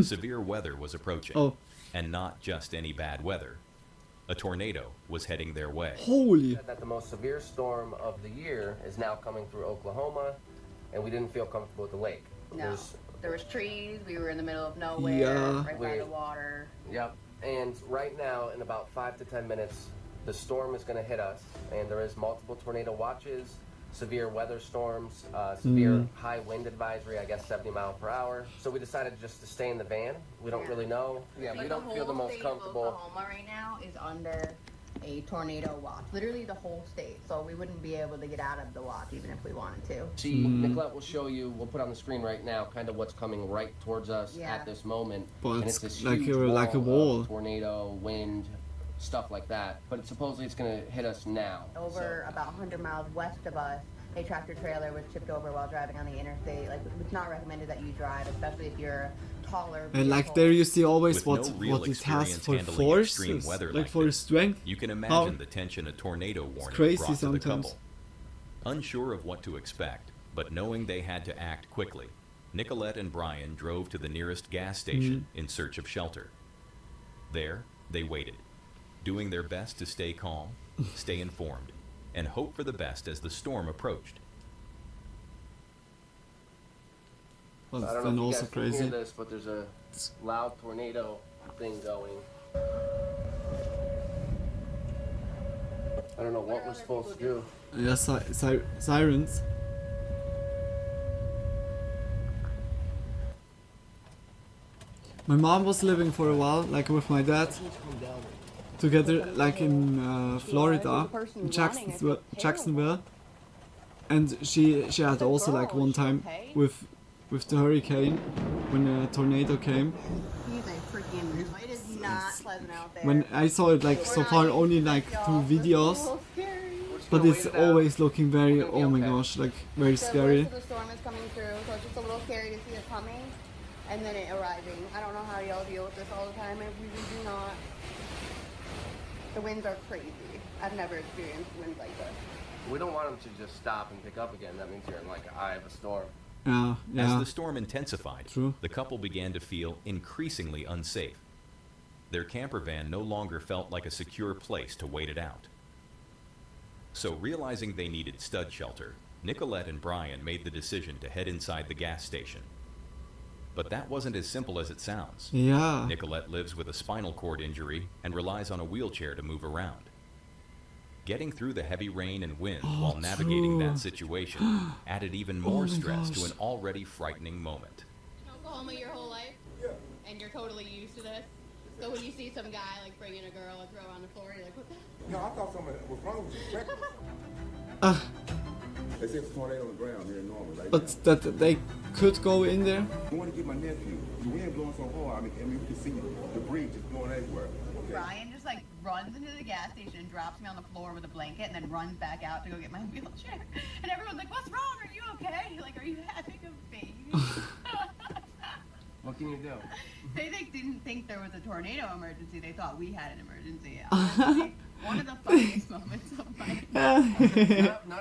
Severe weather was approaching, and not just any bad weather. A tornado was heading their way. Holy! That the most severe storm of the year is now coming through Oklahoma, and we didn't feel comfortable with the lake. No. There was trees, we were in the middle of nowhere, Yeah. right by the water. Yep. And right now, in about 5 to 10 minutes, the storm is going to hit us, and there is multiple tornado watches, severe weather storms, severe high wind advisory, I guess 70 mile per hour. So we decided just to stay in the van. We don't really know. Yeah, Like we don't feel the whole most state comfortable. of Oklahoma right now is under a tornado watch. Literally the whole state. So we wouldn't be able to get out of the watch even if we wanted to. See, Nicolette will show you, we'll put on the screen right now, kind of what's coming right towards us Yeah. at this moment. But and it's this like huge like a of wall. tornado, wind, stuff like that. But supposedly it's going to hit us now. Over about 100 miles west of us, a tractor trailer was tipped over while driving on the interstate. Like, it's not recommended that you drive, especially if you're taller. And like there you see always With what no real it has experience for handling extreme forces, weather like like for this, strength. you can How- imagine the tension a tornado warning crazy brought to the sometimes. couple. Unsure of what to expect, but knowing they had to act quickly, Nicolette and Brian drove to the nearest gas station in search of shelter. There, they waited, doing their best to stay calm, stay informed, and hope for the best as the storm approached. Well, I it's don't then know if you also guys can crazy. hear this, but there's a loud tornado thing going. I don't know what we're supposed to do. Yeah, sirens. My mom was living for a while, like with my dad, together, like in Florida, in Jacksonville, and she had also like one time with the hurricane when a tornado came. He's a freaking. It is not pleasant out there. When I saw it like so far only like through videos, but it's always looking very, oh my gosh, like very scary. The storm is coming through, so it's just a little scary to see it coming and then it arriving. I don't know how y'all deal with this all the time. I really do not. The winds are crazy. I've never experienced winds like this. We don't want them to just stop and pick up again. That means you're in like an eye of a storm. Yeah. As the storm intensified, the couple began to feel increasingly unsafe. Their camper van no longer felt like a secure place to wait it out. So realizing they needed stud shelter, Nicolette and Brian made the decision to head inside the gas station. But that wasn't as simple as it sounds. Yeah. Nicolette lives with a spinal cord injury and relies on a wheelchair to move around. Getting through the heavy rain and wind while navigating that situation added even more stress to an already frightening moment. Oklahoma your whole life? Yeah. And you're totally used to this? So when you see some guy like bringing a girl and throw on the floor, you're like, what the? No, I thought someone was wrong with you. They said it's a tornado on the ground here in Norman. Right But that they could go in there. I want to get my nephew. The wind blowing so hard. I mean, you can see debris just going everywhere. Okay. Brian just like runs into the gas station, drops me on the floor with a blanket, and then runs back out to go get my wheelchair. And everyone's like, "What's wrong? Are you okay? Like, are you having a baby?" What can you do? They didn't think there was a tornado emergency. They thought we had an emergency. Honestly, one of the funniest moments of my life.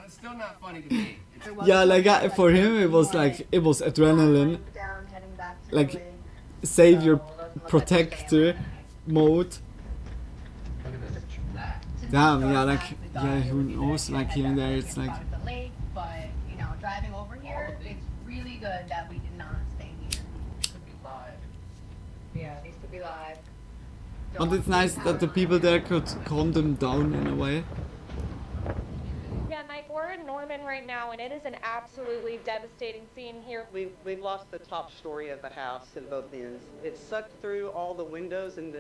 It's still not funny to me. Yeah, like for him it was adrenaline, like savior protector mode. Damn, yeah, like who knows, like here and there it's like. The lake, but you know, driving over here, it's really good that we did not stay here. These could be live. Yeah, these could be live. And it's nice that the people there could calm them down in a way. Yeah, Mike, we're in Norman right now, and it is an absolutely devastating scene here. We've lost the top story of the house at both ends. It sucked through all the windows and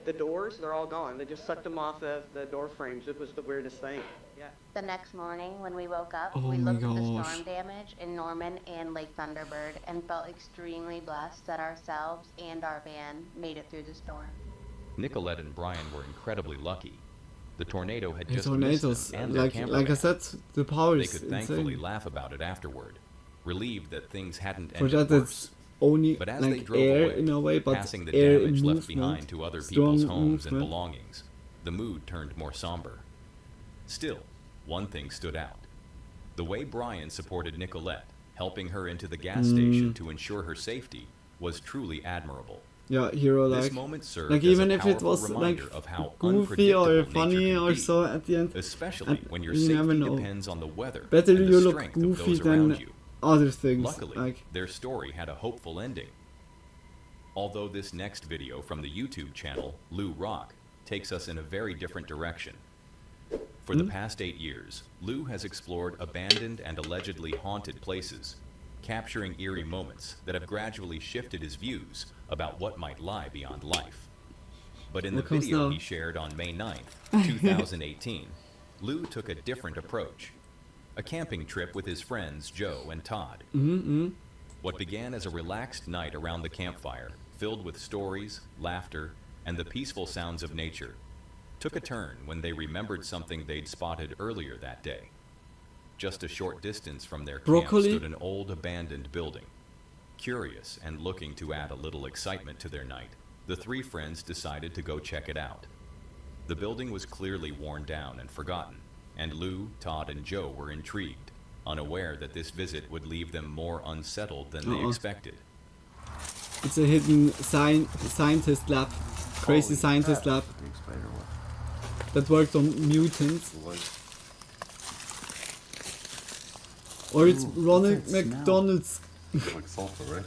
the doors. They're all gone. They just sucked them off of the door frames. It was the weirdest thing. Yeah. The next morning when we woke up, Oh we my looked at the gosh. storm damage in Norman and Lake Thunderbird and felt extremely blessed that ourselves and our van made it through the storm. Nicolette and Brian were incredibly lucky. The tornado had The just tornadoes, missed them and their like camper I van. said, the power They is could thankfully insane. laugh about it afterward, relieved that things hadn't For ended that worse. only But as they like drove air away, in a way, but passing the air damage in left movement, behind to other strong people's homes and movement. belongings, the mood turned more somber. Still, one thing stood out. The way Brian supported Nicolette, helping her into the gas station to ensure her safety, was truly admirable. Yeah, hero This like moment served like as even a if it powerful was like reminder of how goofy or unpredictable funny nature can or be, so at the end, especially and when your you never safety know. depends on the weather Better and the you look strength of goofy those around than you. other things. Luckily, Like their story had a hopeful ending. Although this next video from the YouTube channel, Lou Rock, takes us in a very different direction. For the past 8 years, Lou has explored abandoned and allegedly haunted places, capturing eerie moments that have gradually shifted his views about what might lie beyond life. But in the What comes video now? he shared on May 9th, 2018, Lou took a different approach. A camping trip with his friends Joe and Todd. What began as a relaxed night around the campfire, filled with stories, laughter, and the peaceful sounds of nature, took a turn when they remembered something they'd spotted earlier that day. Just a short distance from their camp Broccoli? stood an old abandoned building. Curious and looking to add a little excitement to their night, the three friends decided to go check it out. The building was clearly worn down and forgotten, and Lou, Todd, and Joe were intrigued, unaware that this visit would leave them more unsettled than they expected. it's a hidden scientist lab, crazy scientist lab that worked on mutants. Or it's Ronald McDonald's Like sulfur, right?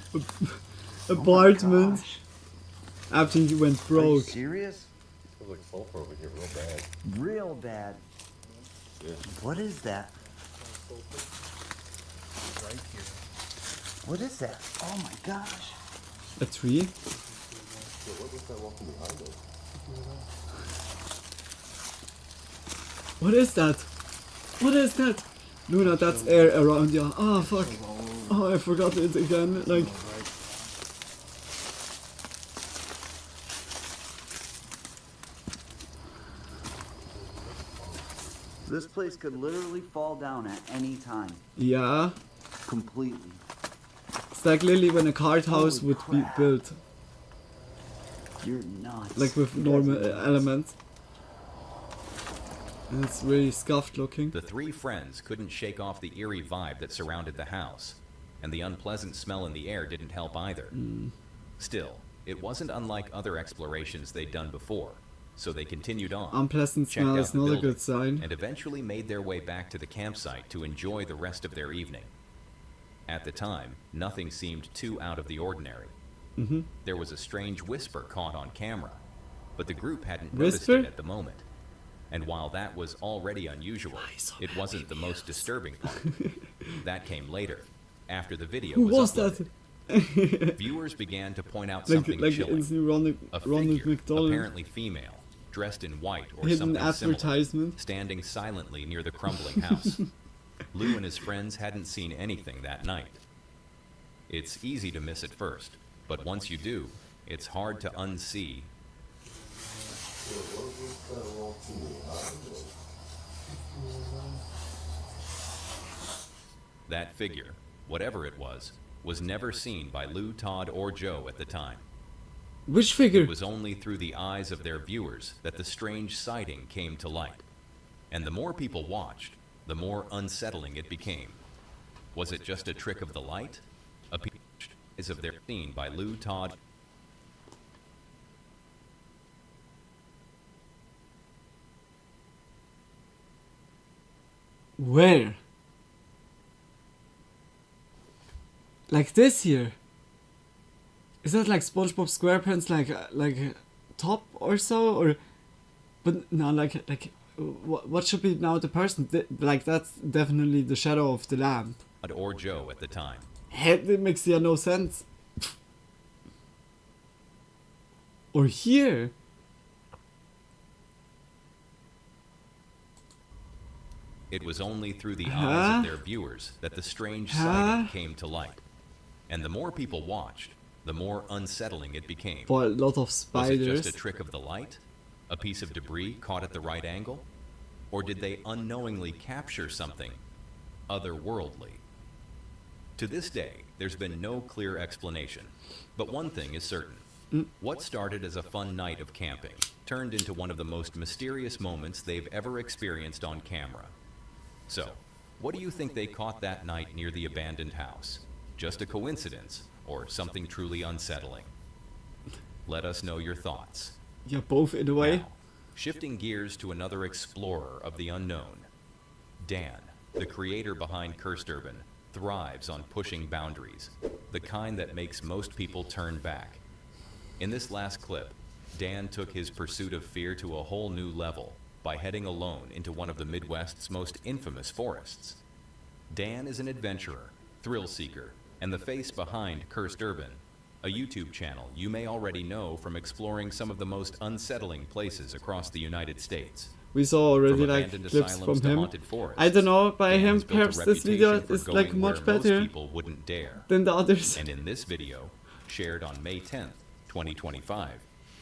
apartment after he went Are you broke. serious? Smells like sulfur over here, real bad. Real bad. Yeah. What is that? Right here. What is that? Oh my gosh. A tree? So what was that walking behind us? What is that? What is that? Luna, that's air around you. Oh fuck. Oh, I forgot it again. Like. This place could literally fall down at any time. Yeah. Completely. It's like literally when a card house would be built. You're nuts. Like with normal elements. And it's really scuffed looking. The three friends couldn't shake off the eerie vibe that surrounded the house, and the unpleasant smell in the air didn't help either. Still, it wasn't unlike other explorations they'd done before, so they continued on, Unpleasant checked smell out is the not a building, good sign. and eventually made their way back to the campsite to enjoy the rest of their evening. At the time, nothing seemed too out of the ordinary. There was a strange whisper caught on camera, but the group hadn't noticed Whisper? it at the moment. And while that was already unusual, it wasn't the most disturbing part. That came later, after the video Who was was uploaded. that? Viewers began to point out Like something chilling. it's Ronald A Ronald figure, McDonald. apparently female, dressed in white or Hidden something similar, advertisement. standing silently near the crumbling house. Lou and his friends hadn't seen anything that night. It's easy to miss at first, but once you do, it's hard to unsee. That figure, whatever it was never seen by Lou, Todd, or Joe at the time. Which figure? It was only through the eyes of their viewers that the strange sighting came to light. And the more people watched, the more unsettling it became. Was it just a trick of the light? A piece of their scene by Lou, Todd. Where? Like this here? Is that like SpongeBob SquarePants, like top or so, or? But no, like what should be now the person? Like that's definitely the shadow of the lamp. Or Joe at the time. It makes yeah no sense. Or here. It was only through the eyes of their viewers that the strange sighting came to light. And the more people watched, the more unsettling it became. For a lot of spiders. Was it just a trick of the light? A piece of debris caught at the right angle? Or did they unknowingly capture something otherworldly? To this day, there's been no clear explanation, but one thing is certain. What started as a fun night of camping turned into one of the most mysterious moments they've ever experienced on camera. So, what do you think they caught that night near the abandoned house? Just a coincidence, or something truly unsettling? Let us know your thoughts. Yeah, both in a way. Now, shifting gears to another explorer of the unknown. Dan, the creator behind Cursed Urban, thrives on pushing boundaries, the kind that makes most people turn back. In this last clip, Dan took his pursuit of fear to a whole new level by heading alone into one of the Midwest's most infamous forests. Dan is an adventurer, thrill seeker, and the face behind Cursed Urban, a YouTube channel you may already know from exploring some of the most unsettling places across the United States. We saw already like clips from him. I don't know, by him perhaps this video is like much better than the others. And in this video, shared on May 10th, 2025,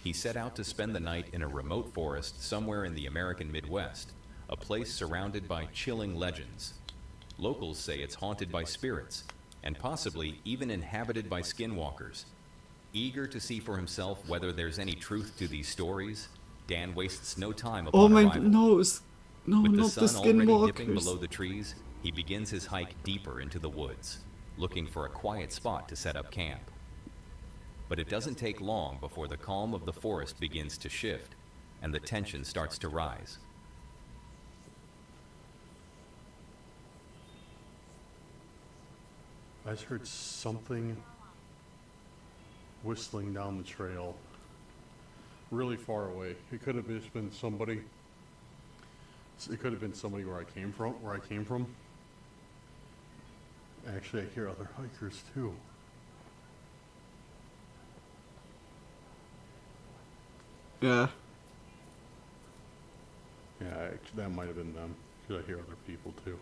he set out to spend the night in a remote forest somewhere in the American Midwest, a place surrounded by chilling legends. Locals say it's haunted by spirits, and possibly even inhabited by skinwalkers. Eager to see for himself whether there's any truth to these stories, Dan wastes no time upon arrival. Nose! No, With not the the sun already dipping skinwalkers. below the trees, he begins his hike deeper into the woods, looking for a quiet spot to set up camp. But it doesn't take long before the calm of the forest begins to shift, and the tension starts to rise. I just heard something whistling down the trail, really far away. It could have just been somebody. It could have been somebody where I came from. Actually, I hear other hikers too. Yeah. Yeah, actually, that might have been them. Because I hear other people too.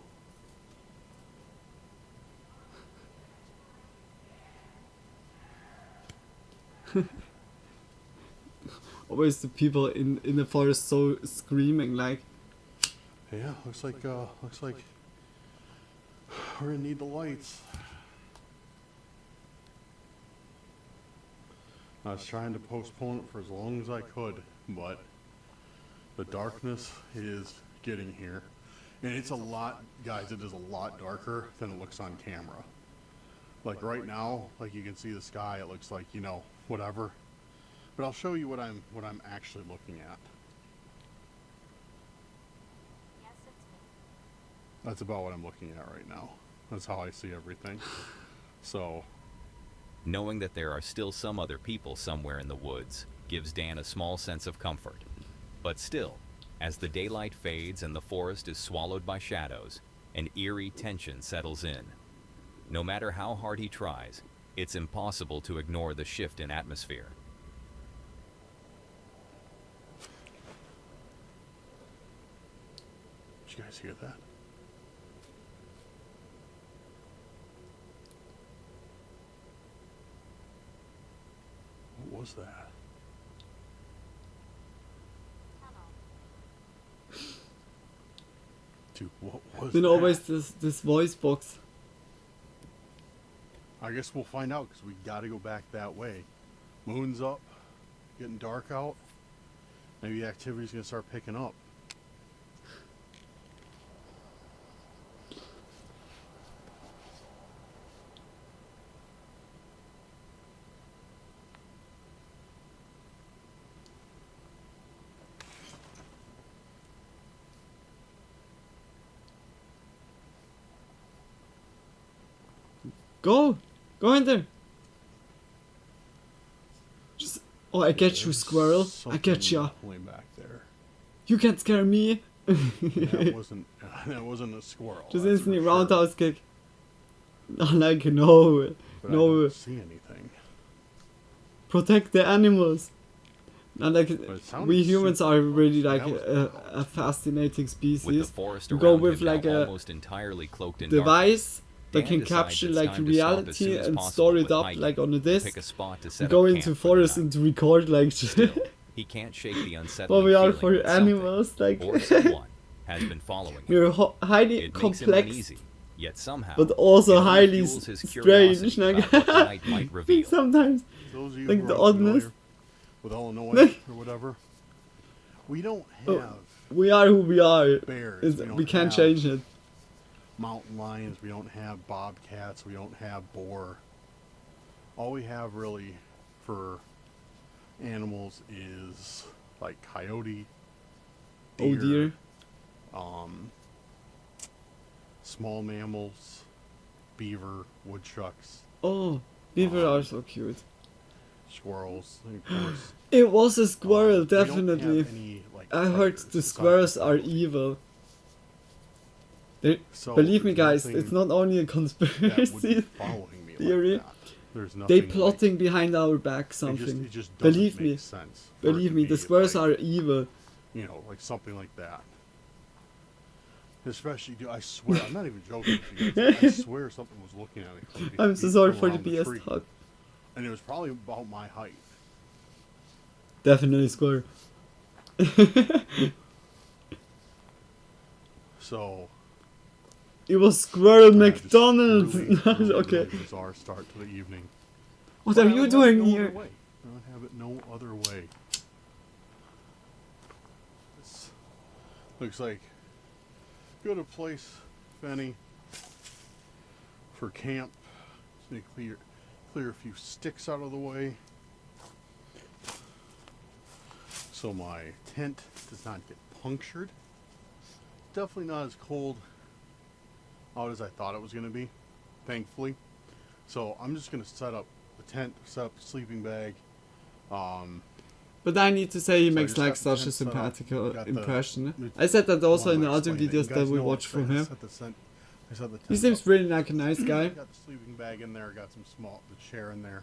Always the people in the forest so screaming like. Yeah, looks like we're gonna need the lights. I was trying to postpone it for as long as I could, but the darkness is getting here. And it's a lot, guys, it is a lot darker than it looks on camera. Like right now, like you can see the sky, it looks like, you know, whatever. But I'll show you what I'm actually looking at. That's about what I'm looking at right now. That's how I see everything. So, Knowing that there are still some other people somewhere in the woods gives Dan a small sense of comfort. But still, as the daylight fades and the forest is swallowed by shadows, an eerie tension settles in. No matter how hard he tries, it's impossible to ignore the shift in atmosphere. did you guys hear that? What was that? Dude, what was Then that? always this voice box. I guess we'll find out because we gotta go back that way. Moon's up, getting dark out. Maybe the activity's gonna start picking up. Go in there. Just, oh, I get you, squirrel. I get ya. Way back there. You can't scare me. That wasn't a squirrel. Just that's instantly for sure. roundhouse kick. Like no, But I no. don't see anything. Protect the animals. And like sounded we humans super are really close. like That was a fascinating species. With the forest We go around with him like now a almost entirely cloaked in device that Dan can decides capture it's like time to stop as soon reality as and possible store it with up hiking, like on a pick disc. a spot to We set go up into camp for the forest and record like He can't shake the what unsettling we are feeling for that something animals like or someone has been following him. we're highly It makes him complex uneasy, Yet somehow, but also it only highly fuels his strange. curiosity Like, about what the night might reveal. sometimes, Those of you like who the are oddness. familiar with Illinois or whatever, we don't have We are who we are. bears. We can't change it. Mountain lions. We don't have bobcats. We don't have boar. All we have really for animals is like coyote, Oh dear. Small mammals, beaver, woodchucks. Oh, beaver are so cute. Squirrels, of course. It was a squirrel, We don't have definitely. any, like, I heard predators the aside squirrels from are evil. So Believe me, there's guys, it's not only a that would be conspiracy following me theory. like that. There's They nothing plotting behind our back something. it just doesn't Believe make me. sense for it Believe to me, be the squirrels like, are evil. You know, like something like that. Especially, dude, I swear, I'm not even joking with you guys. I swear something was looking at me. From I'm so sorry for the BS tree. talk. And it was probably about my height. Definitely squirrel. So. It was Squirrel just McDonald's. Really Okay. bizarre start to the evening. What But are I you would doing have it no here? other way. I would have it no other way. This looks like good a place, Benny, for camp. So you clear a few sticks out of the way, so my tent does not get punctured. Definitely not as cold out as I thought it was going to be, thankfully. So I'm just going to set up the tent, set up the sleeping bag. But I need to say he So I makes just like got the such a tent set up, simpatical got the- impression. I said that also Well, in the I'm other explaining it. videos You that guys we know what watched I'm from saying. him. I set the He tent seems up. really like a nice guy. Got the sleeping bag in there. Got some the chair in there.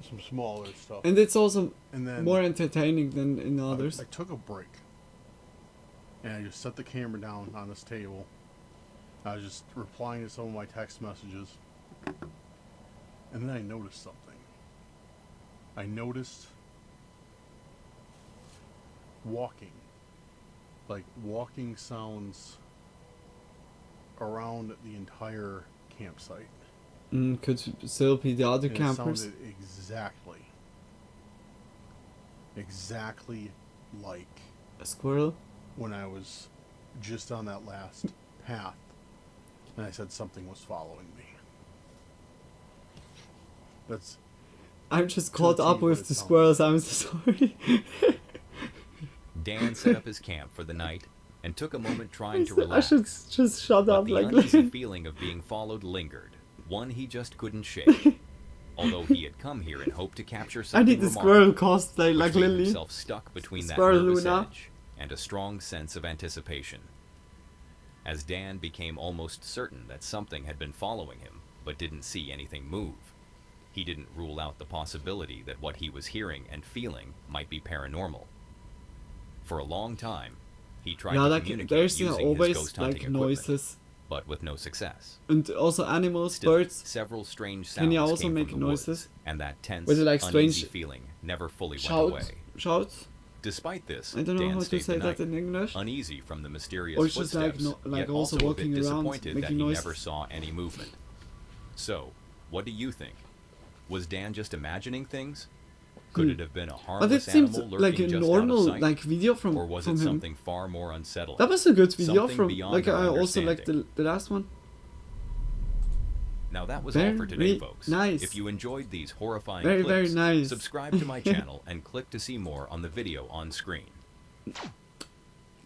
Some smaller stuff. And it's also And then more entertaining than in others. I took a break. And I just set the camera down on this table. I was just replying to some of my text messages. And then I noticed something. I noticed walking. Like walking sounds around the entire campsite. Could still be the other And campers. it sounded exactly like A squirrel? when I was just on that last path, and I said something was following me. That's. I'm just to caught the up T what with it the sounded squirrels, I'm so sorry. Dan set up his camp for the night and took a moment trying to I relax. should just shut But up the like uneasy this. feeling of being followed lingered, one he just couldn't shake. Although he had come here in hope to capture I something need the remarkable, squirrel cosplay like he found Lily. himself stuck between that Squirrel nervous Luna. edge and a strong sense of anticipation. As Dan became almost certain that something had been following him, but didn't see anything move, he didn't rule out the possibility that what he was hearing and feeling might be paranormal. For a long time, he tried Yeah, to like communicate there's using his always ghost hunting like equipment, noises. but with no success. And also animals, Still, birds. several strange sounds Can you also came make from the noises? woods, and that tense, Were they like uneasy strange feeling never fully went shouts? away. Shouts? Despite this, I don't know Dan how to stayed say the that night, in English. uneasy from the mysterious Or just like footsteps, like yet also also a walking bit around, disappointed that making he noises. never saw any movement. So, what do you think? Was Dan just imagining things? Could it have been a But it harmless seems animal like lurking a just normal out of sight? like video from or was from it him. something far more unsettling? That was a good video Something from beyond like our I also like understanding. the last one. Now that was all for today, Very folks. nice. If you enjoyed these horrifying Very, clips, very nice. subscribe to my channel and click to see more on the video on screen.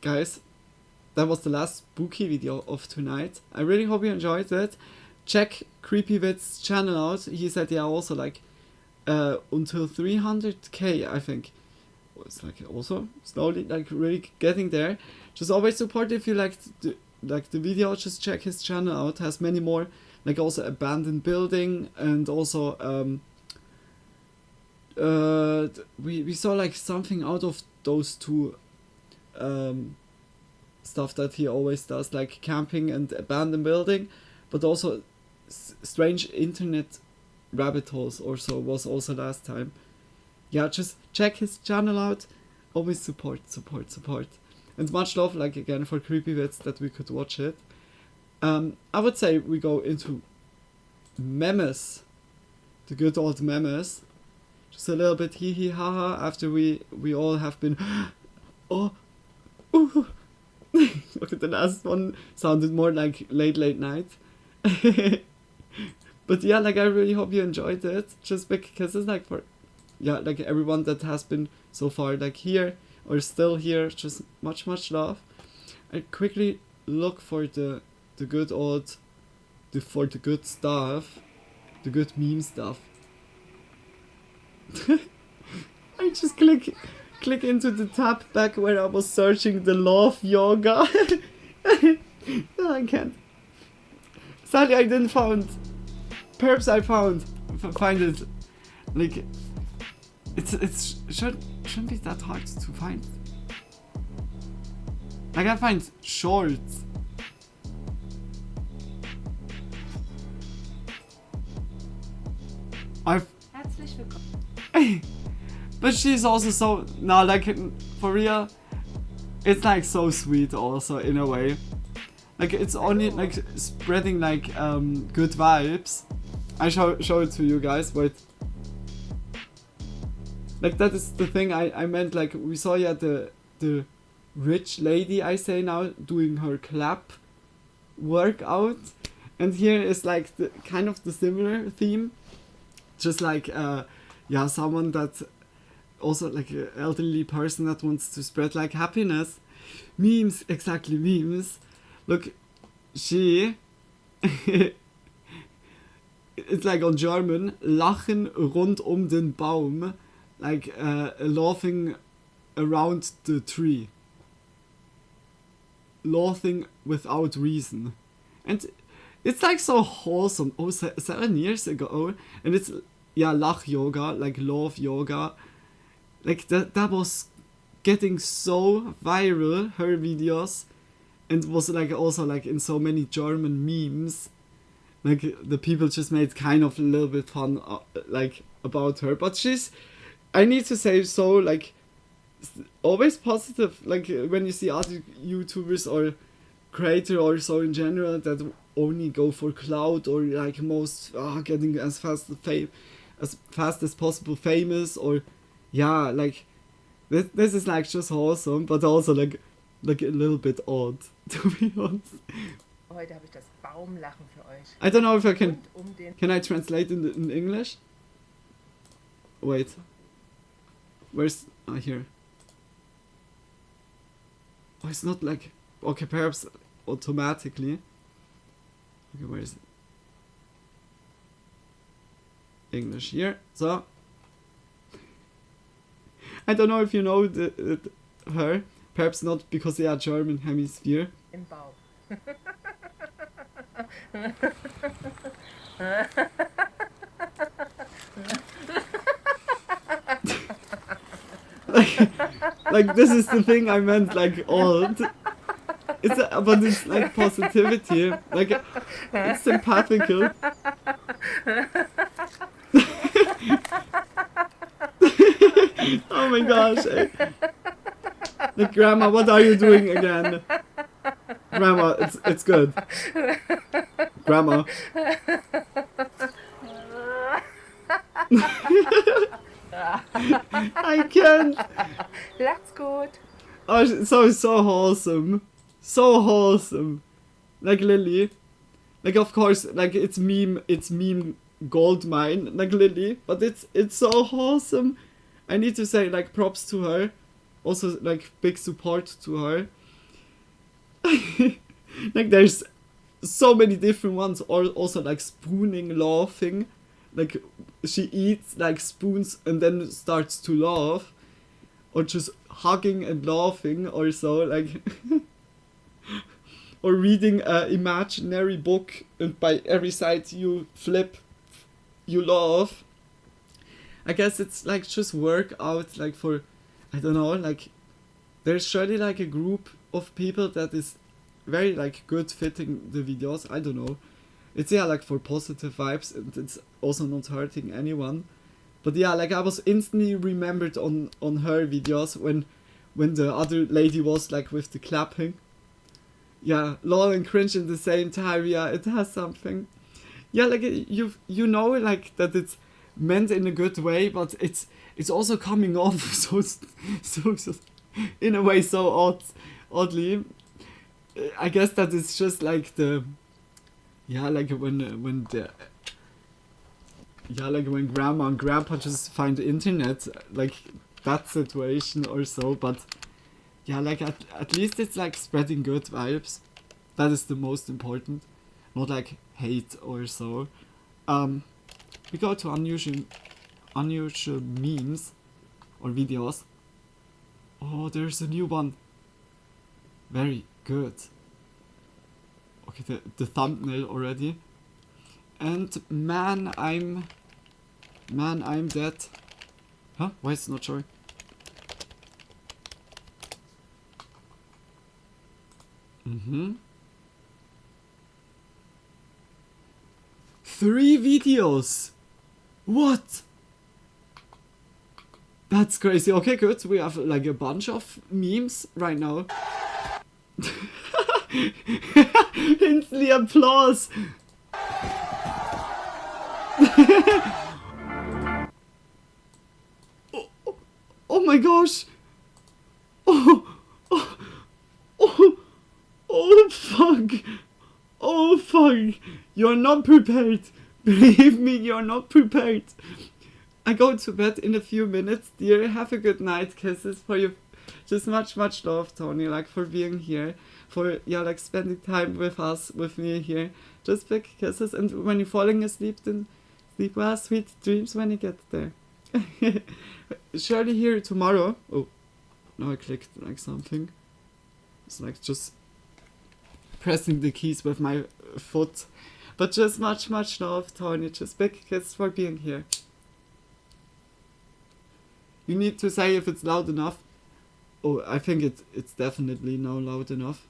Guys, that was the last spooky video of tonight. I really hope you enjoyed it. Check Creepy Vids channel out. He said yeah also like until 300k I think. It's like also slowly like really getting there. Just always support if you liked the video. Just check his channel out. Has many more like also abandoned building and also we saw like something out of those two stuff that he always does, like camping and abandoned building, but also strange internet rabbit holes or so was also last time. Yeah, just check his channel out. Always support. And much love, like again, for Creepy Vids that we could watch it. I would say we go into memes, the good old memes. Just a little bit hee hee ha ha after we all have been oh ooh. Look at the last one, sounded more like late night. But yeah, like I really hope you enjoyed it, just because it's like for like everyone that has been so far like here or still here, just much love. I quickly look for the good old for the good stuff, the good meme stuff. I just click into the tab back where I was searching the love yoga. No, I can't. Sadly, I didn't find. Perhaps I find it. Like it's shouldn't be that hard to find. Like I find shorts. Herzlich willkommen. But she's also so like for real, it's like so sweet also in a way. Like it's only like spreading like good vibes. I show it to you guys. Wait. Like that is the thing I meant. Like we saw the rich lady, I say now, doing her clap workout, and here is like the kind of the similar theme. Just like someone that also like an elderly person that wants to spread like happiness. Memes, exactly, memes. Look, she it's like on German, lachen rund den Baum, like laughing around the tree. Laughing without reason. And it's like so wholesome. 7 years ago, and it's lach yoga, like love yoga. Like that was getting so viral, her videos, and was like also like in so many German memes. Like the people just made kind of a little bit fun like about her, but she's, I need to say, so like always positive. Like when you see other YouTubers or creator or so in general that only go for clout or like most getting as fast as possible famous, or like this is like just awesome, but also like a little bit odd, to be honest. Heute habe ich das Baumlachen für euch. I don't know if I can I translate in English? Wait. Where's here? Oh, it's not like, okay, perhaps automatically. Okay, where is it? English here. So I don't know if you know her. Perhaps not, because they are German hemisphere. Im Bauch. like this is the thing I meant, like old. But it's like positivity, like it's sympathical. Oh my gosh. Like, Grandma, what are you doing again? Grandma, it's good. Grandma. I can't. That's good. Oh, so wholesome. So wholesome. Like Lily. Like, of course, like it's meme gold mine, like Lily, but it's so wholesome. I need to say, like, props to her. Also, like, big support to her. Like, there's so many different ones. Or also, like, spooning, laughing. Like, she eats, like, spoons and then starts to laugh. Or just hugging and laughing or so, like... Or reading an imaginary book, and by every side you flip, you laugh. I guess it's, like, just workout, like, for... I don't know, like, there's surely like a group of people that is very like good fitting the videos. I don't know. It's like for positive vibes, and it's also not hurting anyone. But like I was instantly remembered on her videos when the other lady was like with the clapping. yeah, lol and cringe at the same time. Yeah, it has something. Yeah, like you know, like that it's meant in a good way, but it's also coming off so in a way so oddly. I guess that it's just like the, yeah, like when the, yeah, like when grandma and grandpa just find the internet, like that situation or so. But yeah, like at least it's like spreading good vibes. That is the most important, not like hate or so. We go to unusual memes or videos. Oh, there's a new one. Very good. Okay, the thumbnail already. And man, I'm dead. Huh? Why is it not showing? Mm-hmm. 3 videos! What? That's crazy. Okay, good. We have like a bunch of memes right now. Instantly applause! Oh my gosh! Oh fuck! Oh fuck! You're not prepared! Believe me, you're not prepared! I go to bed in a few minutes, dear. Have a good night. Kisses for you. Just much love, Tony, like for being here. For, yeah, like spending time with us, with me here. Just big kisses, and when you're falling asleep, then sleep well, sweet dreams when you get there. Surely here tomorrow. Oh, now I clicked like something. It's like just pressing the keys with my foot. But just much love, Tony. Just big kiss for being here. You need to say if it's loud enough. Oh, I think it's definitely now loud enough.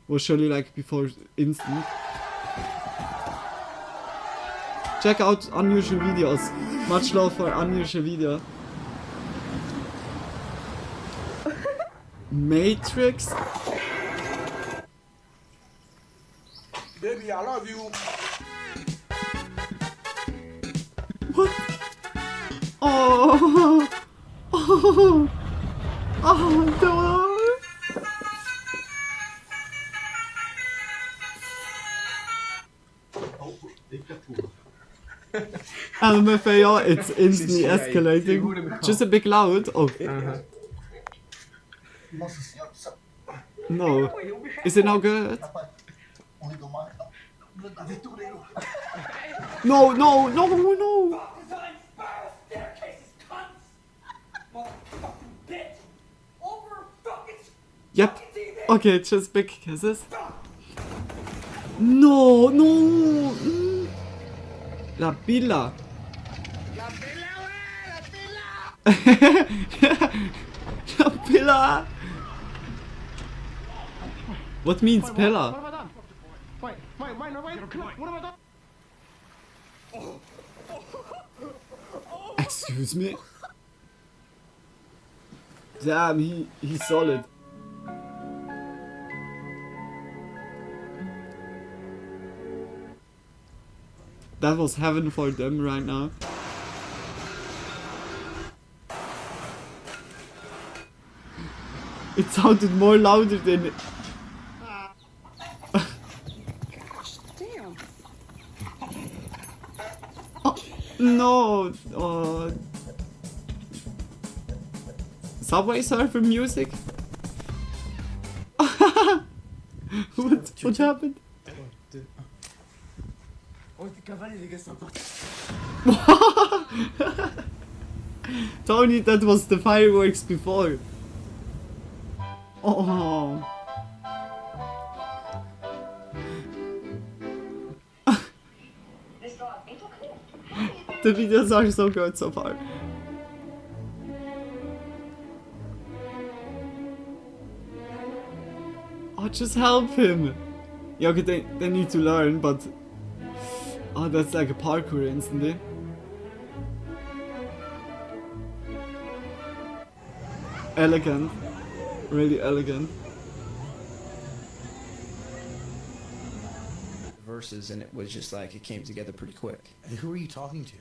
Or surely like before instant. Check out unusual videos. Much love for unusual video. Matrix. Baby, I love you. What? Oh. Oh. Oh, no. LMFAO, it's instantly escalating. Just a bit loud. Oh. No. Is it now good? No, no, no, no. Yep. Okay, just big kisses. No, no. La pila. La pila. What means pillar? Wait, what have I done? Excuse me? Damn, he's solid. That was heaven for them right now. It sounded more louder than it. Damn. Oh, no. Oh. Subway Surfer music? What happened? Tony, that was the fireworks before. Oh. The videos are so good so far. Oh, just help him. Yeah, okay, they need to learn, but... Oh, that's like a parkour instantly. Elegant. Really elegant. verses, and it was just like it came together pretty quick. And who are you talking to?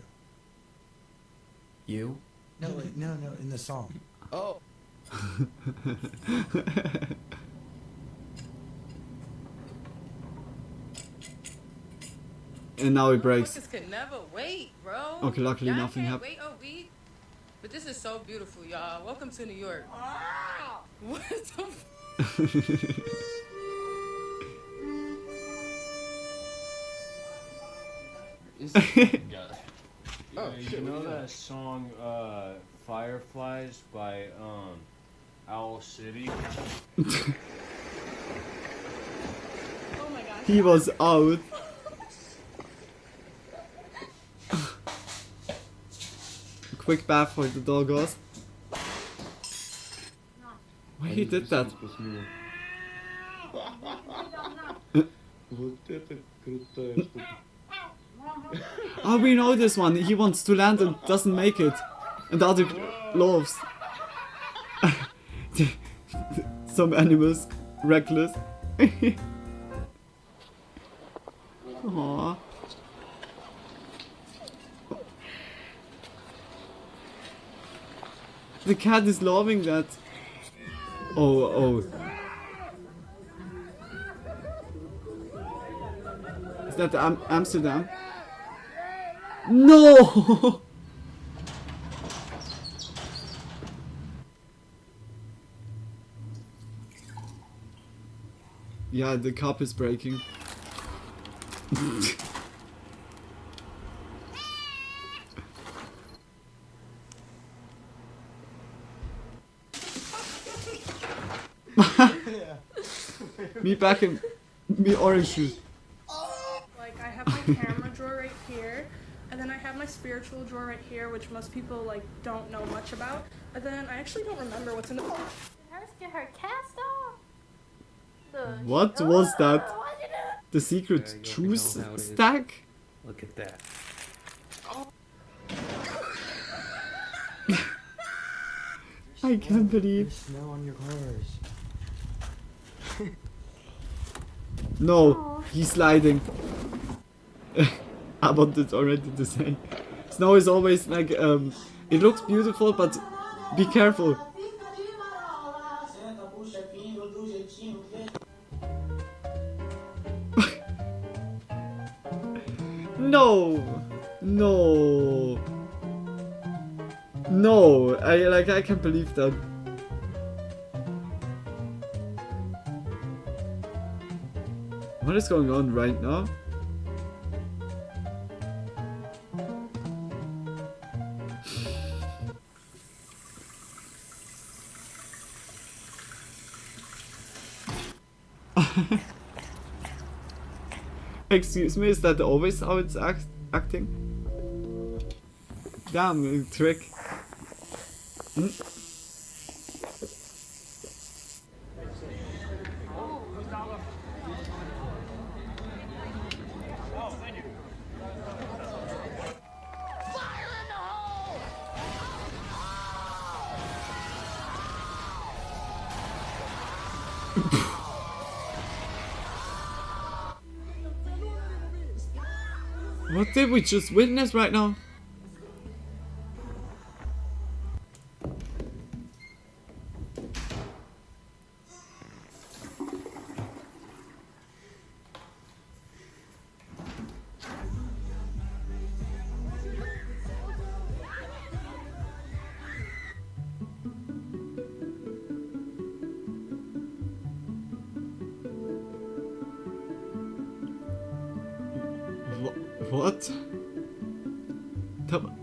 You? No, like, no, in the song. Oh. And now it breaks. Motherfuckers could never wait, bro. Okay, luckily Y'all nothing can't happened. wait a week. But this is so beautiful, y'all. Welcome to New York. What the Oh, you know that song Fireflies by Owl City? Oh my gosh. He was out. Quick bath for the doggos. Why he did that? Oh, we know this one. He wants to land and doesn't make it. And the other loves. Some animals reckless. Aww. The cat is loving that. Oh. Is that Amsterdam? No! Yeah, the cup is breaking. Me back in me orange juice. Like I have my camera drawer right here, and then I have my spiritual drawer right here, which most people like don't know much about. And then I actually don't remember what's in the. Did hers get her cast off? What was that? The secret juice stack? Look at that. I can't believe. Snow on your cars. No, he's sliding. I wanted already to say. Snow is always like, it looks beautiful, but be careful. No, I can't believe that. What is going on right now? Excuse me, is that always how it's acting? Damn, trick. What did we just witness right now? What?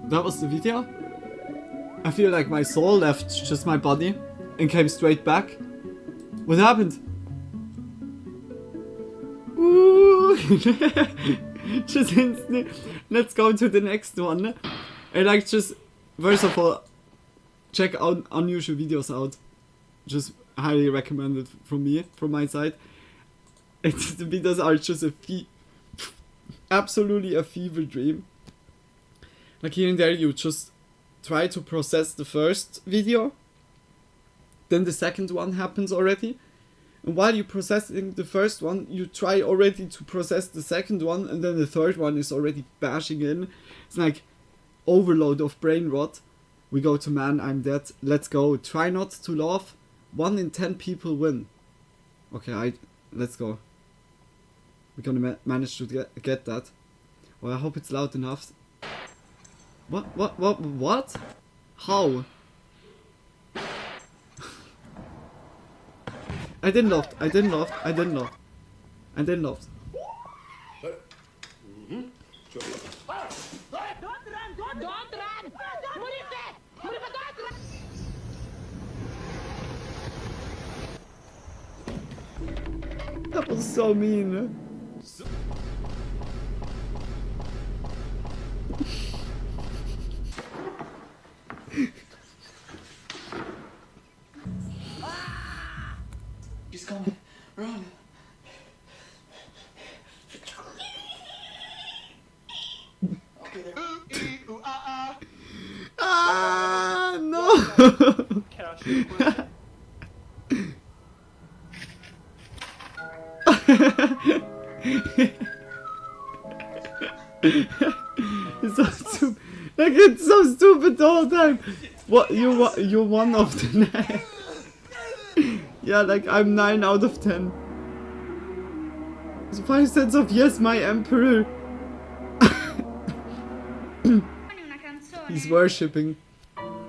That was the video? I feel like my soul left just my body and came straight back. What happened? Ooh. Just instantly. Let's go to the next one. I like just, first of all, check out unusual videos out. Just highly recommended from me, from my side. The videos are just absolutely a fever dream. Like here and there you just try to process the first video, then the second one happens already, And while you're processing the first one, you try already to process the second one, and then the third one is already bashing in. It's like overload of brain rot. We go to man, I'm dead. Let's go. Try not to laugh. 1 in 10 people win. Okay, let's go. We're gonna manage to get that. Well, I hope it's loud enough. What? How? I didn't laugh. That was so mean. He's coming. Run. Okay, there. Ah, no! It's so stupid. Like, it's so stupid the whole time. What, you're 1 of the 9. Yeah, like, I'm 9 out of 10. It's 5 cents of yes, my emperor. He's worshipping. How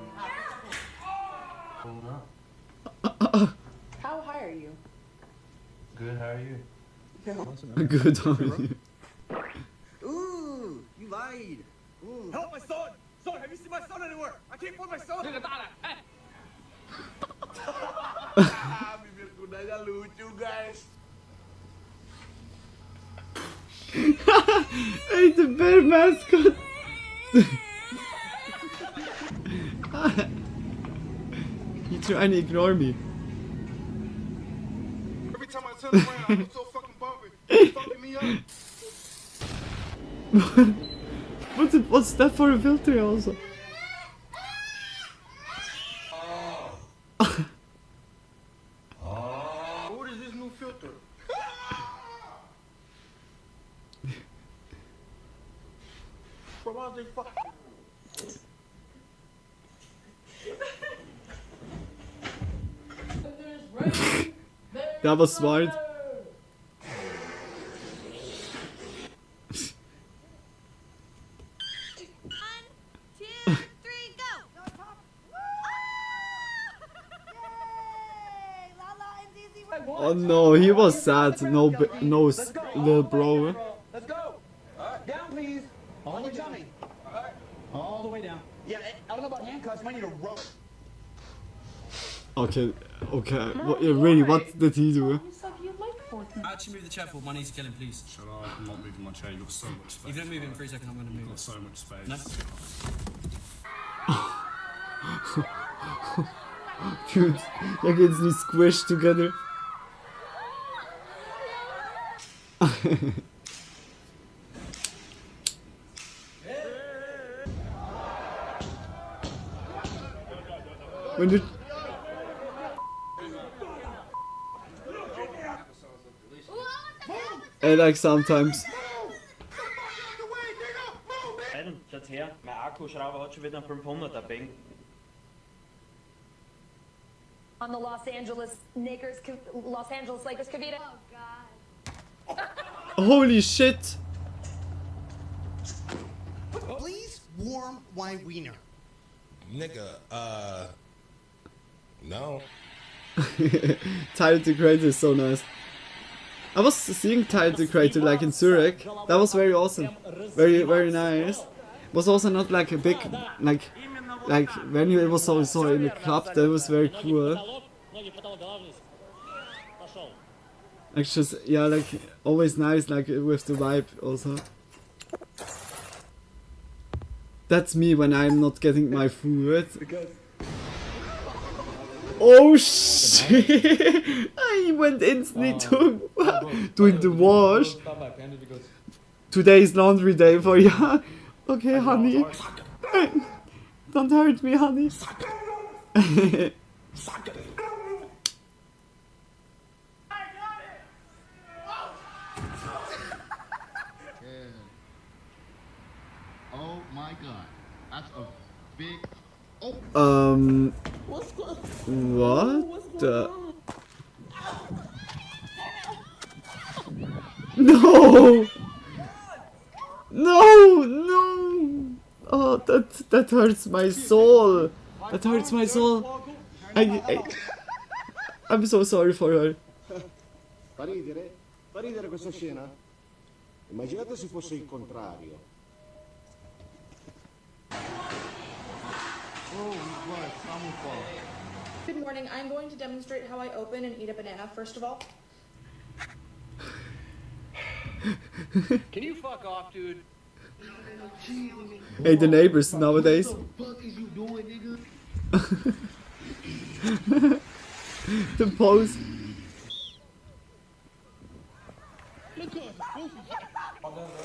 high are you? Good, how are you? Good, how are you? Ooh, you lied. Ooh. Help my son! Son, have you seen my son anywhere? I can't find my son! Bibir kudanya lucu, guys. Hey, the bear mascot. You trying to ignore me? Every time I turn around, I'm so fucking bumpy. It's fucking me up. What's that for a filter also? What is this new filter? Bro, why they fuck? That was smart. Oh no, he was sad. No, little bro. Let's go. Down, please. On your tummy. All the way down. Yeah, I don't know about handcuffs. Might need a rope. Okay. Really, what did he do? Actually, move the chair forward. My knees are killing, please. Shut up, I'm not moving my chair. You've got so much space. If you don't move it in 3 seconds, I'm going to move You've got it. so much space. No. Dude, like it's nicht squished together. When you like sometimes. Adam, schau her. Mein Akkuschrauber hat schon wieder 500er Bing. On the Los Angeles Lakers Kavita. Oh God. Holy shit! Please warm my wiener. Nigga, no. Tyler the Creator is so nice. I was seeing Tyler the Creator like in Zurich. That was very awesome. Very, very nice. Was also not like a big, like venue. It was also in a club. That was very cool. Like just, yeah, like always nice, like with the vibe also. That's me when I'm not getting my food. Oh shit! I went instantly to doing the wash. Today's laundry day for you. Okay, honey. Don't hurt me, honey. my god. That's a big... What the... No! No! No! Oh, that hurts my soul. That hurts my soul. I'm so sorry for her. Fa ridere questa scena? Immaginate se fosse il contrario. Good morning. I'm going to demonstrate how I open and eat a banana, first of all. Can you fuck off, dude? Hey, the neighbors nowadays. What the fuck is you doing, nigga? The pose. Look at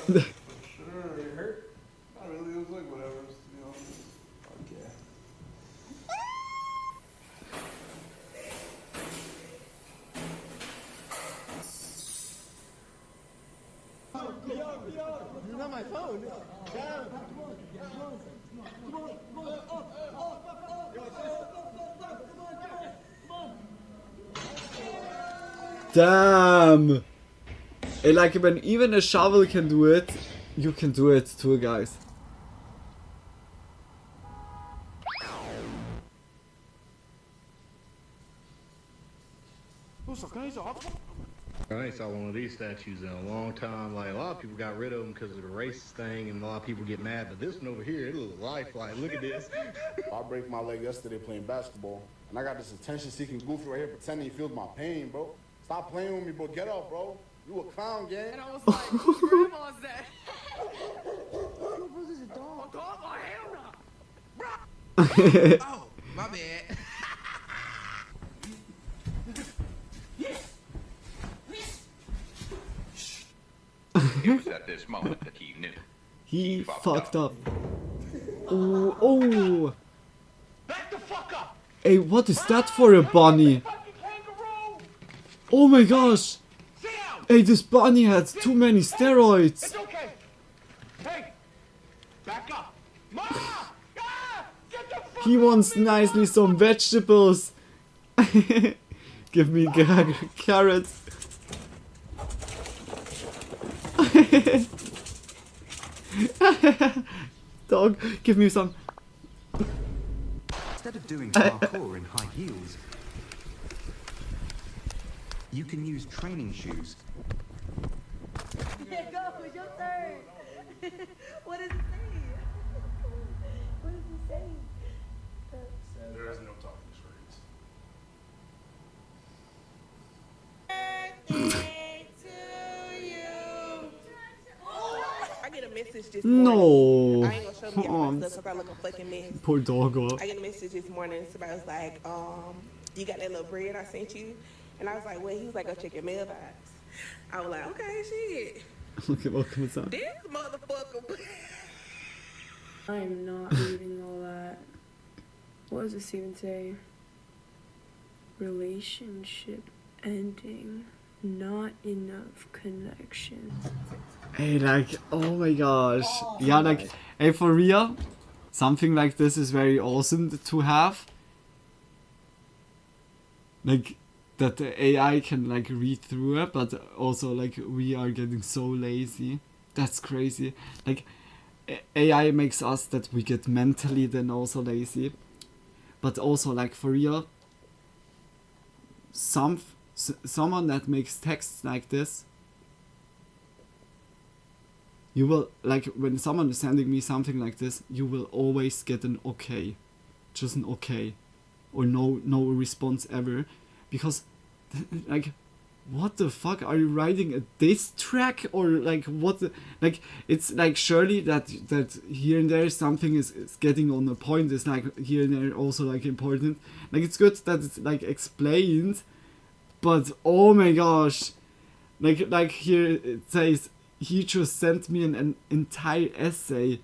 Sure, it hurt? Not really, it was like whatever, to be honest. Okay. You're not my phone. Damn! Hey, like when even a shovel can do it, you can do it too, guys. I ain't saw one of these statues in a long time. Like, a lot of people got rid of them because of the racist thing, and a lot of people get mad. But this one over here, it looks lifelike. Look at this. I break my leg yesterday playing basketball, and I got this attention-seeking goofy right here pretending he feels my pain, bro. Stop playing with me, bro. Get up, bro. You a clown, gang. And I was like, whose grandma's that? Your brother's a dog. A dog? Oh, hell no. Oh, my bad. It was at this moment that he knew. He fucked up. Oh, oh. Back the fuck up. Hey, what is that for a bunny? Oh my gosh. Hey, this bunny had too many steroids. It's okay. Hey, back up. Ma! Ah! Get the fuck He wants nicely some vegetables. Give me carrots. Dog, give me some. Instead of doing parkour in high heels, you can use training shoes. Yeah, go, it's your turn. What does it say? What does it say? There is no talking straight. I get a message this No. morning. I ain't gonna show me Oh, my stuff because I look a fucking mess. Poor doggo. I get a message this morning. Somebody was like, you got that little bread I sent you? And I was like, well, he was like, go check your mailbox. I was like, okay, shit. Okay, welcome to This motherfucker. I am not reading all that. What does this even say? Relationship ending. Not enough connection. Hey, like, oh my gosh. Yeah, like, hey, for real, something like this is very awesome to have. Like, that the AI can, like, read through it, but also, like, we are getting so lazy. That's crazy. Like, AI makes us that we get mentally then also lazy. But also, like, for real, someone that makes texts like this, you will, like, when someone is sending me something like this, you will always get an okay. Just an okay. Or no response ever. Because, like, what the fuck? Are you writing a diss track? Or, like, what the, like, it's, like, surely that here and there something is getting on the point. It's, like, here and there also, like, important. Like, it's good that it's, like, explained. But, oh my gosh. Like here it says, he just sent me an entire essay.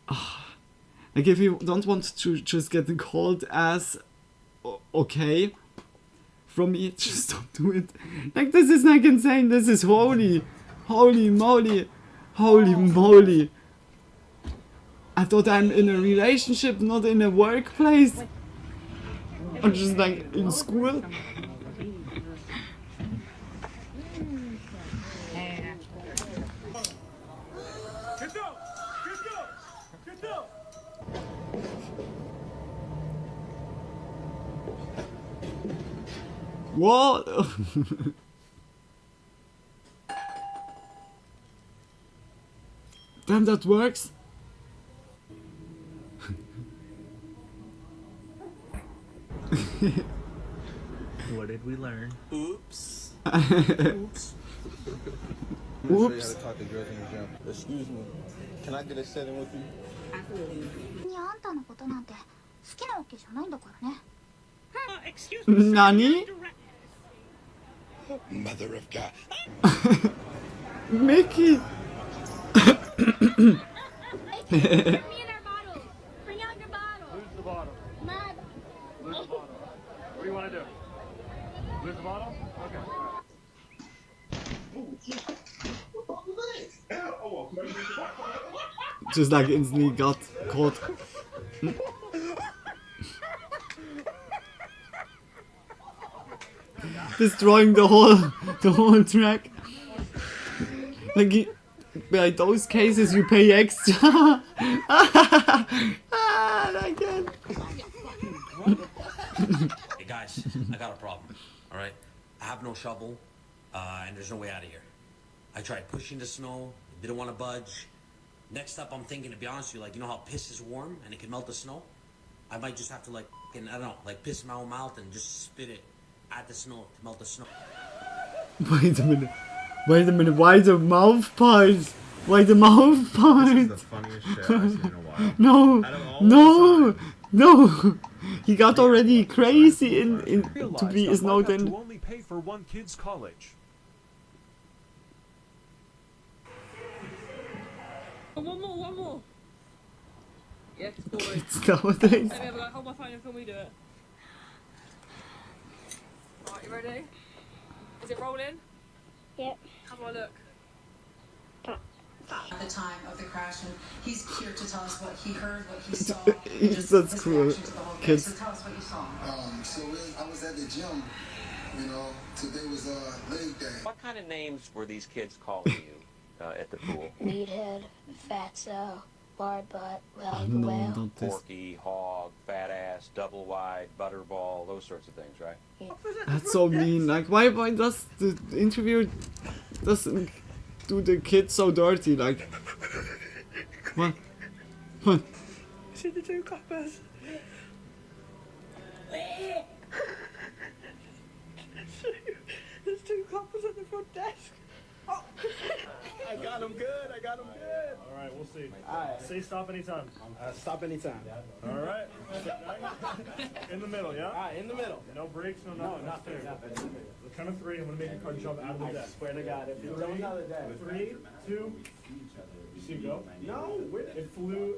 Like, if you don't want to just get called as okay from me, just don't do it. Like, this is like insane. This is holy moly. I thought I'm in a relationship, not in a workplace. Or just like in school. What? Damn, that works. What did we learn? Oops. Oops. Oops. Talk to girls in the gym. Excuse me. Can I get a setting with you? Excuse me. Nani? Mother of God. Mickey. Lose the bottle. Lose the bottle. What do you want to do? Lose the bottle? Okay. Just like instantly got caught. Destroying the whole track. Like by those cases you pay extra. Again. Hey guys, I got a problem. All right, I have no shovel, and there's no way out of here. I tried pushing the snow, it didn't want to budge. Next up, I'm thinking, to be honest with you, like, you know how piss is warm and it can melt the snow? I might just have to, like, I don't know, like piss in my own mouth and just spit it at the snow to melt the snow. Wait a minute. Wait a minute. Why the mouth part? Why the mouth part? This is the funniest shit I've seen in a while. No. No. He got already crazy in to be is now then. To only pay for one kid's college. One more. Yes, boy. It's nowadays. Let me have a hold my phone and film me do it. Right, you ready? Is it rolling? Yep. How do I look? At the time of the crash, and he's here to tell us what he heard, what he saw. That's cool. Kids. So tell us what you saw. I was at the gym, you know, today was leg day. What kind of names were these kids calling you at the pool? Meathead, fatso, bar butt, Oh, the whale. Porky, hog, fat ass, double wide, butterball, those sorts of things, right? That's so mean. Like, why does the interviewer doesn't do the kids so dirty? Like, what? See the two coppers. There's two coppers at the front desk. Oh. I got him good. All right, we'll see. All right. Say stop anytime. Stop anytime. All right. In the middle, yeah? All right, in the middle. No breaks, no nothing. No, not fair. The count of three, I'm going to make a card jump out of the desk. I swear to God, if you don't know the day. 3, 2, you see it go? No, it flew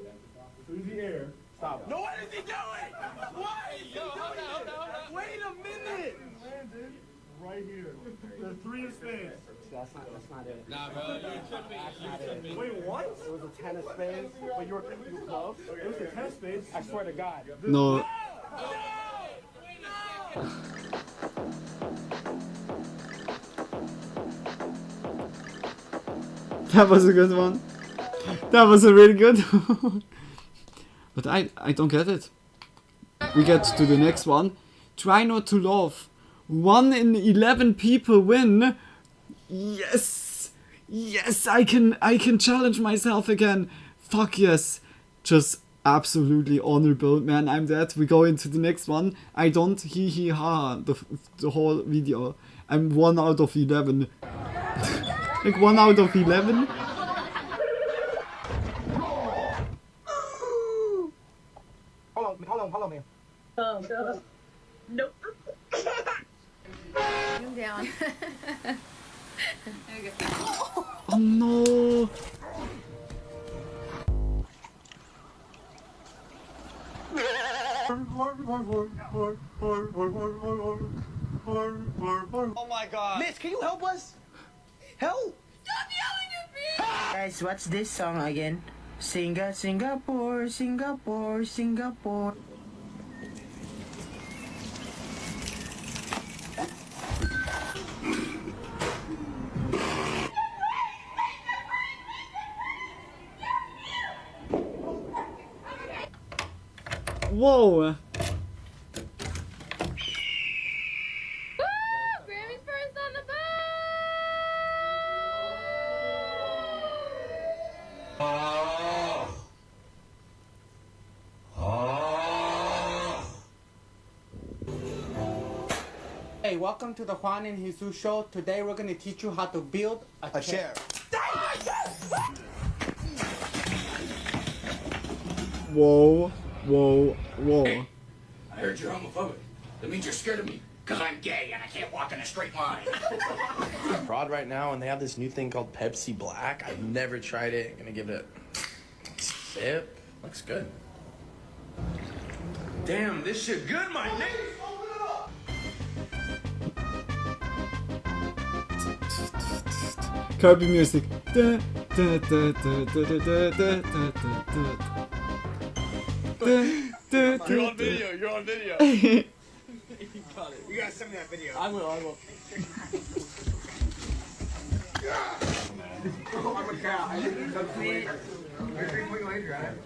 through the air. Stop it. No, what is he doing? Why is he doing it? Wait a minute. Landed right here. The 3 of spades. That's not it. Nah, bro, you tripping. Wait, what? It was a 10 of spades, but you were close. It was a 10 of spades? I swear to God. No. That was a good one. That was a really good one. But I don't get it. We get to the next one. Try not to laugh. 1 in 11 people win. Yes. Yes, I can challenge myself again. Fuck yes. Just absolutely honorable, man. I'm dead. We go into the next one. I don't hee hee ha the whole video. I'm 1 out of 11. Like 1 out of 11. Hold on, man. Oh, God. Nope. I'm down. There we go. Oh no. Oh my God. Miss, can you help us? Help! Stop yelling at me! Guys, what's this song again? Singapore, Singapore, Singapore. Whoa! Grammy's first on the Hey, welcome to the Juan and Jesus show. Today we're going to teach you how to build a chair. Whoa, whoa, whoa. I heard you're homophobic. That means you're scared of me. Because I'm gay and I can't walk in a straight line. I'm abroad right now and they have this new thing called Pepsi Black. I've never tried it. I'm gonna give it a sip. Looks good. Damn, this shit good, my nigga. Kirby music. Da, da, da, da, da, da, da, da, da, da, da. You're on video. You're on video. You got it. You gotta send me that video. I will.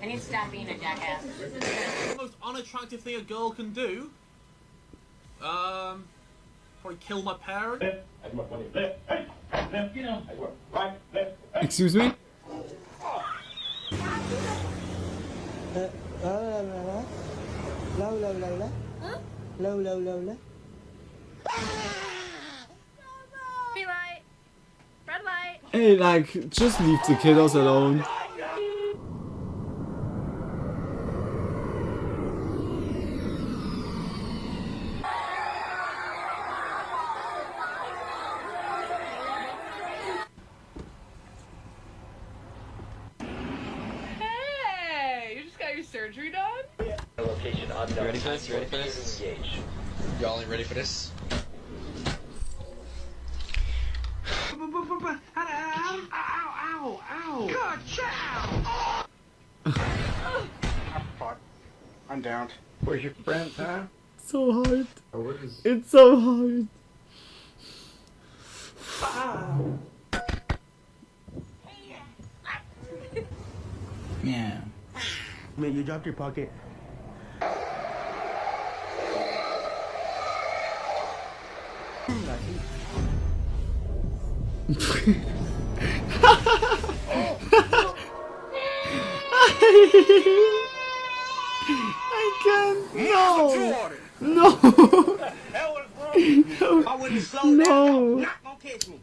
I need to stop being a jackass. The most unattractive thing a girl can do? Probably kill my parent. Excuse me? Green light. Red light. Hey, like, just leave the kiddos alone. Hey, you just got your surgery done? Location unknown. You ready for this? You ready for this? Engage. Y'all ain't ready for this? Ow! Good job! I'm down. Where's your friends, huh? So hard. Oh, what is... It's so hard. Yeah. Man, you dropped your pocket. I can't. No. No. I wouldn't slow down. Not gonna catch me.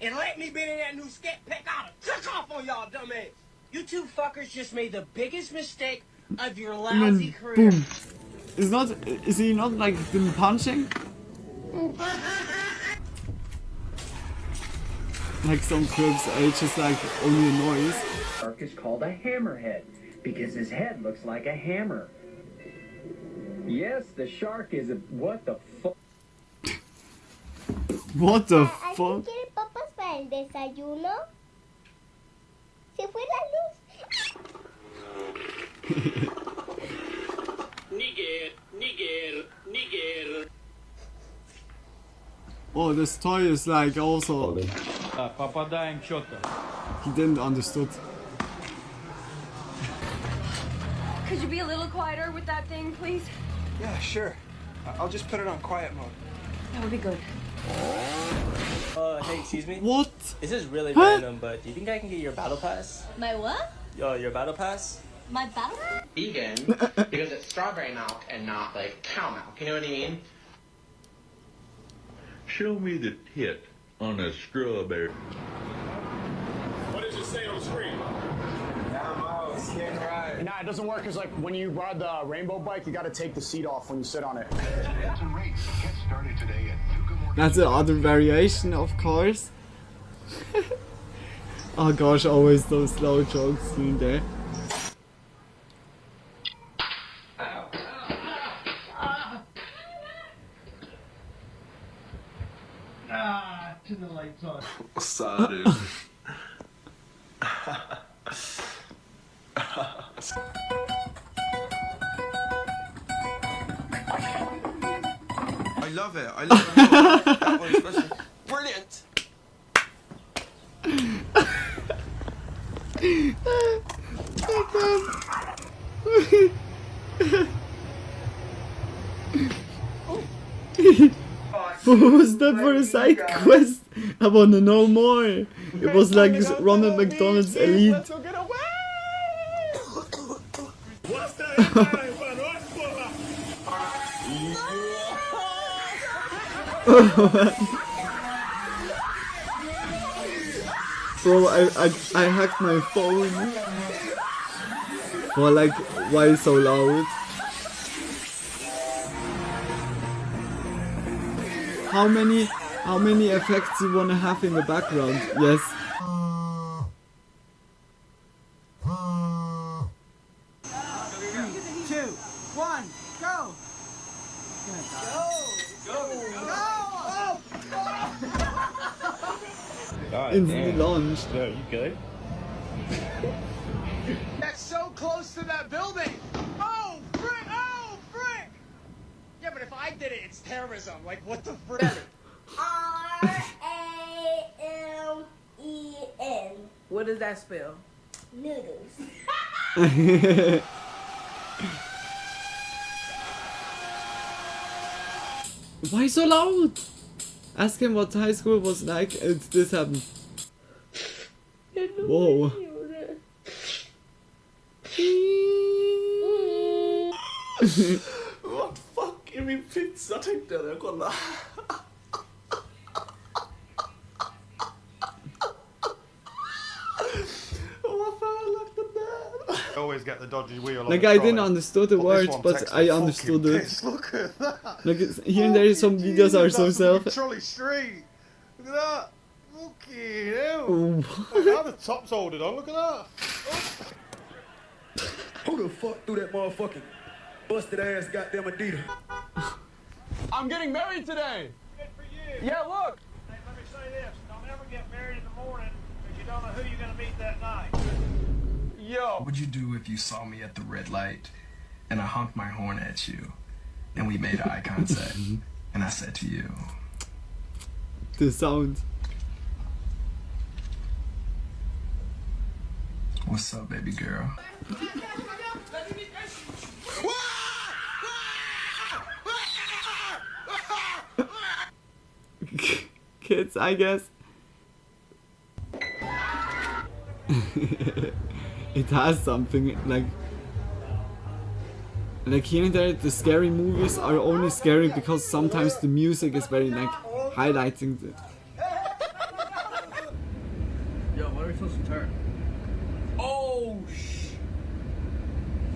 And let me be in that new scat pack out of took off on y'all dumbass. You two fuckers just made the biggest mistake of your And lousy then, career. boom. Is he not like been punching? Like some clips age is like only a noise. Shark is called a hammerhead because his head looks like a hammer. Yes, the shark is a what the fuck? What the ¿Alguien fuck? quiere papas para el desayuno? ¿Se fue la luz? Nigger. Oh, this toy is like also. Попадаем четко. He didn't understood. Could you be a little quieter with that thing, please? Yeah, sure. I'll just put it on quiet mode. That would be good. Hey, excuse me? What? This is really Huh? random, but do you think I can get your battle pass? My what? Your battle pass? My battle? Vegan because it's strawberry milk and not like cow milk. You know what I mean? Show me the tit on a strawberry. What does it say on the screen? Nah, it doesn't work because like when you ride the rainbow bike, you got to take the seat off when you sit on it. That's the other variation, of course. Oh gosh, always those slow jokes in there. Turn the lights on. Sorry. love it. I love it. That one especially. Brilliant. What was that for a side quest? I wanna know more. It was like Ronald McDonald's Elite. What's that? Bro, I hacked my phone. Or like, why so loud? How many effects you wanna have in the background? Yes. 2, 1, go! Instantly launched. Yeah, you good? That's so close to that building. Oh, frick! Oh, frick! Yeah, but if I did it, it's terrorism. Like, what the frick? RAMEN. What does that spell? Noodles. Why so loud? Ask him what high school was like and this happened. Whoa. What fuck är min pizza tänkte jag, kolla. Always get the dodgy wheel. Like I didn't understand the words, but I understood it. Look at that. Like here and there, some videos are so self. Trolley Street. Look at that. Fucking hell. Ooh. Look how the top's holding on. Look at that. Who the fuck threw that motherfucking busted ass goddamn Adidas? I'm getting married today. Good for you. Yeah, look. Hey, let me say this. Don't ever get married in the morning because you don't know who you're going to meet that night. Yo. What would you do if you saw me at the red light and I honked my horn at you and we made eye contact and I said to you, The sound. "What's up, baby girl?" Kids, I guess. It has something like here and there. The scary movies are only scary because sometimes the music is very like highlighting the. Yo, what are we supposed to turn? Oh,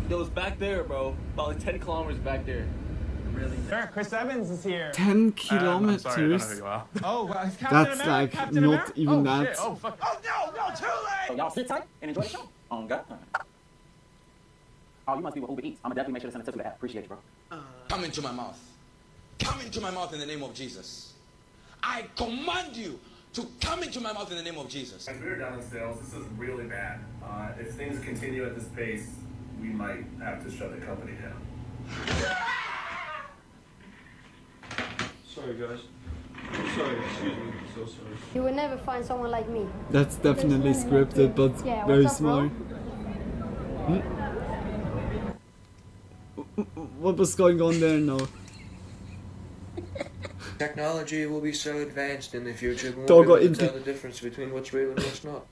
Yo, it's back there, bro. About like 10 kilometers back there. Really? Sir, Chris Evans is here. 10 kilometers. I'm sorry, I don't know who you are. Oh, well, it's Captain That's America, like Captain not America? even Oh, that. shit. Oh, fuck. Oh, no, too late! So y'all sit tight and enjoy the show. On God. Oh, you must be with Uber Eats. I'm gonna definitely make sure to send a tip to the app. Appreciate you, bro. Come into my mouth. Come into my mouth in the name of Jesus. I command you to come into my mouth in the name of Jesus. As we are down in sales, this is really bad. If things continue at this pace, we might have to shut the company down. Sorry, guys. Sorry, excuse me. So sorry. You will never find someone like me. That's definitely scripted, but Yeah, very what's up, bro? smart. What was going on there now? Technology will be so advanced in the future, we won't Doggo be able to into- tell the difference between what's real and what's not.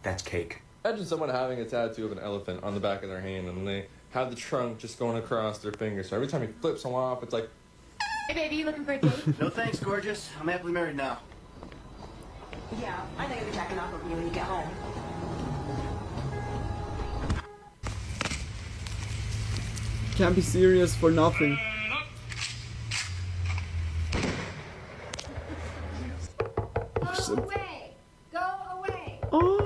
That's cake. Imagine someone having a tattoo of an elephant on the back of their hand and they have the trunk just going across their fingers. So every time he flips one off, it's like, Hey baby, you looking for a date? No thanks, gorgeous. I'm happily married now. Yeah, I know you'll be jacking off with me when you get home. Can't be serious for nothing. Go away! Go away! Oh,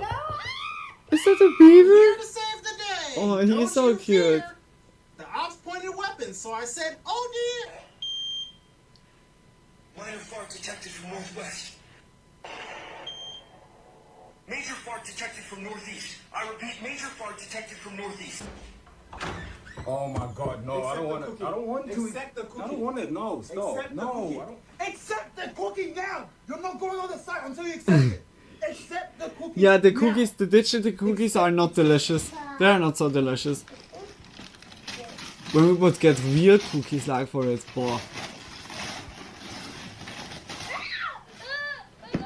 is that a beaver? Here to save the day. Oh, he's Don't so you cute. fear. The ops pointed weapons, so I said, oh dear. Minor fart detected from northwest. Major fart detected from northeast. I repeat, major fart detected from northeast. Oh my God, no! I don't want to. I don't want to. Accept the cookie. I don't want it. No, stop. Accept the No, cookie. I don't. Accept the cookie now. You're not going on the side until you accept it. Accept the cookie. Yeah, the now. cookies, the digital cookies are not delicious. They are not so delicious. When we would get real cookies like for it, boah.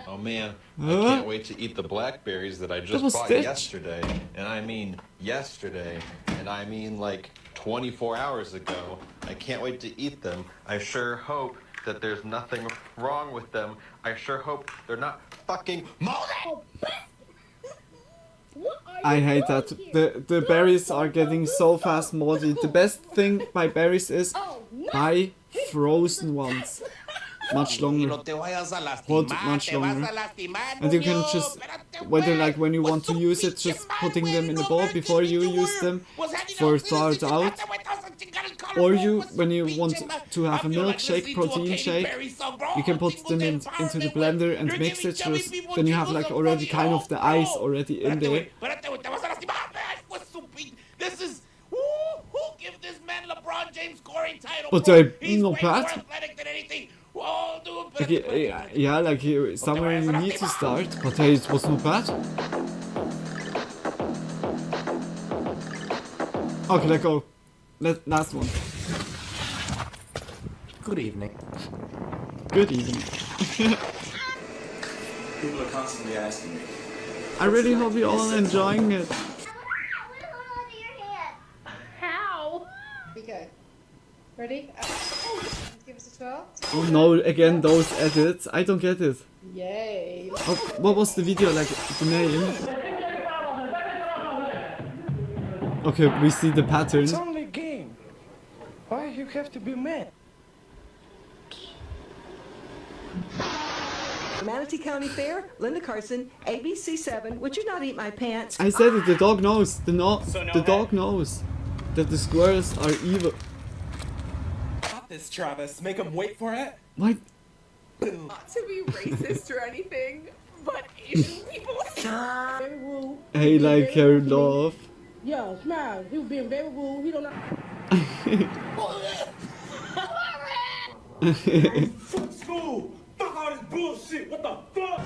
Oh man, I Huh? can't wait to eat the blackberries that I just was bought Stitch. yesterday. And I mean yesterday. And I mean like 24 hours ago. I can't wait to eat them. I sure hope that there's nothing wrong with them. I sure hope they're not fucking moldy. I hate that. The berries are getting so fast moldy. The best thing by berries is buy frozen ones. Much longer. Hold much longer. And you can just, whether like when you want to use it, just putting them in a bowl before you use them for thaw it out. Or you, when you want to have a milkshake, protein shake, you can put them into the blender and mix it. Just then you have like already kind of the ice already in there. This is who give this man LeBron James scoring title? But He's not way bad. more athletic than anything. Oh, dude, Okay, yeah, like somewhere you need to start, but hey, it was not bad. Okay, let's go. Last one. Good evening. Good evening. People are constantly asking me. I really hope you're all enjoying it. How? Okay. Ready? Give us a 12. Oh no, again those edits. I don't get it. Yay. Oh, what was the video, like the name? Okay, we see the pattern. It's only a game. Why you have to be mad? Manatee County Fair, Linda Carson, ABC7. Would you not eat my pants? I said it, the dog knows. The no dog knows that the squirrels are evil. Got this, Travis. Make him wait for it. What? Not to be racist or anything, but Asian people. Hey, like her love. Yo, smile. He was being very rude. He don't know. Fuck school. Fuck all this bullshit. What the fuck?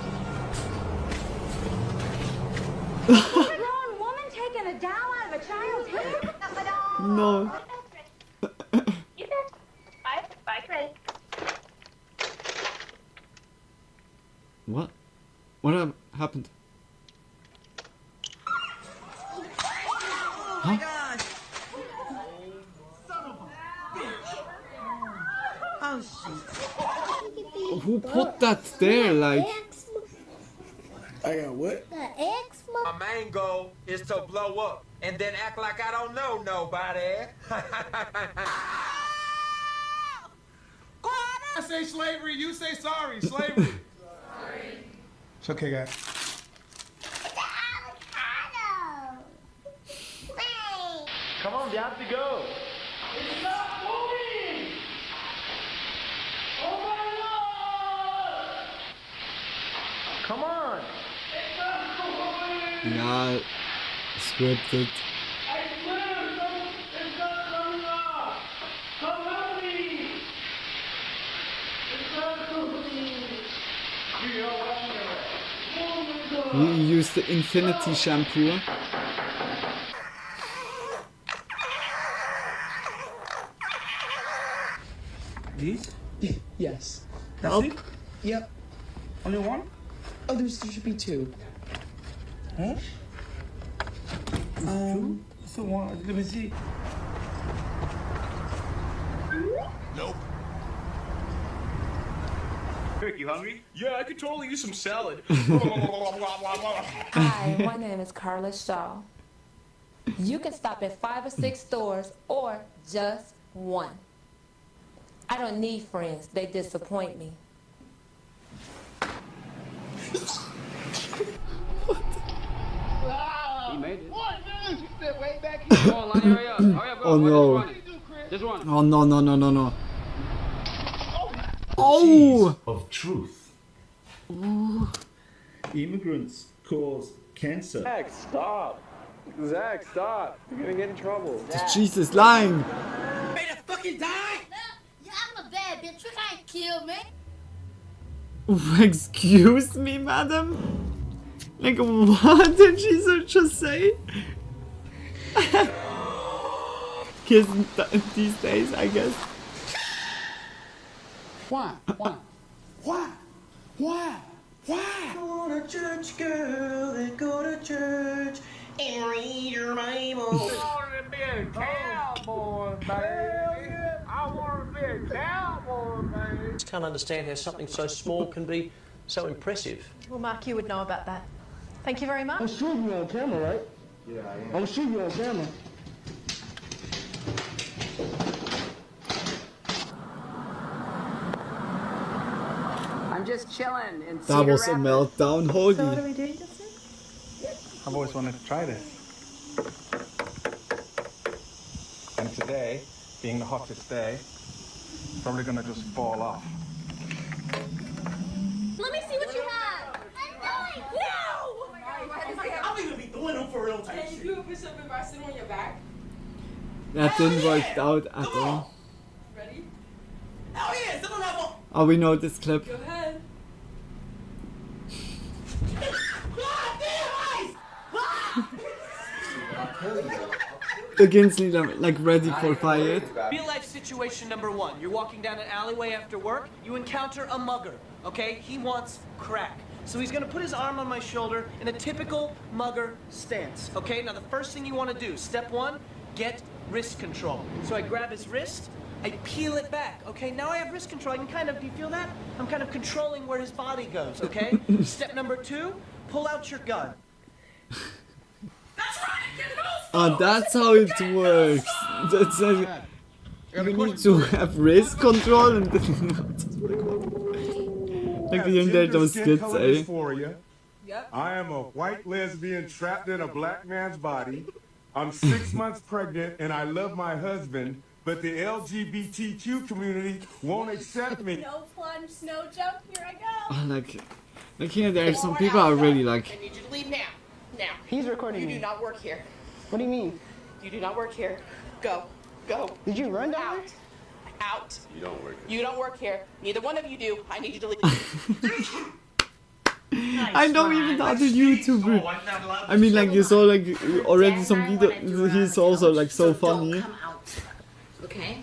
A grown woman taking a doll out of a child's head? No. Bye, Craig. What? What happened? Oh my gosh. Oh shit. Who put that there? Like, I got what? My main goal is to blow up and then act like I don't know nobody. I say slavery, you say sorry. Slavery. It's okay, guys. Come on, you have to go. It's not moving! Oh my God! Come on. It's not moving! yeah, scripted. I swear it's not coming off! Come help me! It's not moving! You're You use the infinity shampoo. These? Yes. Help. It? Yep. Only one? Oh, there should be two. Huh? So one. Let me see. Nope. Rick, you hungry? Yeah, I could totally use some salad. Hi, my name is Carla Shaw. You can stop at 5 or 6 stores or just one. I don't need friends. They disappoint me. He made it. What, man? You said way back Come on, Lonnie, hurry up. Hurry up, go. Oh no. Just run. Oh no, no, no, no, no. Oh! Of truth. Ooh. Immigrants cause cancer. Heck, stop. Zach, stop. You're gonna get in trouble. Jesus, lying. Ready to fucking die? Yeah, I'm a bad bitch. You can't kill me. Excuse me, madam? Like, what did she just say? Kids these days, I guess. Why? Go to church, girl, and go to church and read your Bible. I want to be a cowboy, baby. I want to be a cowboy, baby. I just can't understand how something so small can be so impressive. Well, Mark, you would know about that. Thank you very much. I'm sure you're on camera, right? Yeah, I am. I'm sure you're on camera. I'm just chilling in That was a meltdown, holy. So what are we doing, Justin? I've always wanted to try this. And today, being the hottest day, probably gonna just fall off. Let me see what you have. No! I'm even be doing them for real type shit. do a push-up if I sit on your back? That didn't work out at all. Ready? Hell yeah, sit on that one. Oh, we know this clip. Go ahead. The kids need them like ready for fight. Real life situation number one. You're walking down an alleyway after work. You encounter a mugger, okay? He wants crack. So he's gonna put his arm on my shoulder in a typical mugger stance, okay? Now the first thing you wanna do, step one, get wrist control. So I grab his wrist, I peel it back, okay? Now I have wrist control. I can kind of, do you feel that? I'm kind of controlling where his body goes, okay? Step number two, pull out your gun. That's how it works. That's you need to have wrist control and like the young day those kids say. Yep. I am a white lesbian trapped in a black man's body. I'm 6 months pregnant and I love my husband, but the LGBTQ community won't accept me. No plunge, no jump. Here I go. Like here, there are some people are really like. I need you to leave now. Now. He's recording You me. do not work here. What do you mean? You do not work here. Go. Go. Did you run down out? there? Out. You don't work. You don't work here. Neither one of you do. I need you to leave. I know even the other YouTuber. I mean, like you saw like already some video. He's also like so funny. Okay.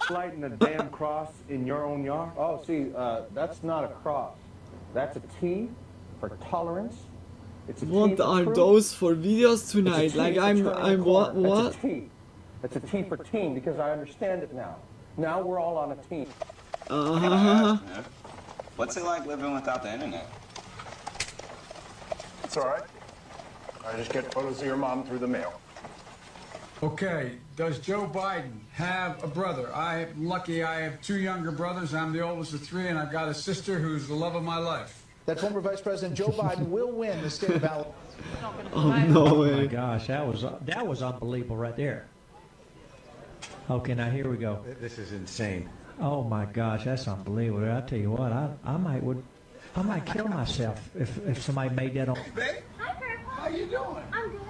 Lighting a damn cross in your own yard? Oh, see, that's not a cross. That's a T for tolerance. It's a What T for are truth. those for videos tonight? It's a T Like for I'm turning a what corner. what? It's a T. It's a T for team because I understand it now. Now we're all on a team. What's it like living without the internet? It's all right. I just get photos of your mom through the mail. Okay, does Joe Biden have a brother? I'm lucky I have two younger brothers. I'm the oldest of three, and I've got a sister who's the love of my life. That former Vice President Joe Biden will win the state of Alabama. Oh no way! Oh my gosh, that was unbelievable right there. Okay, now here we go. This is insane. Oh my gosh, that's unbelievable. I tell you what, I might kill myself if somebody made that on. Hey, Hi, Purple. how you doing? I'm good.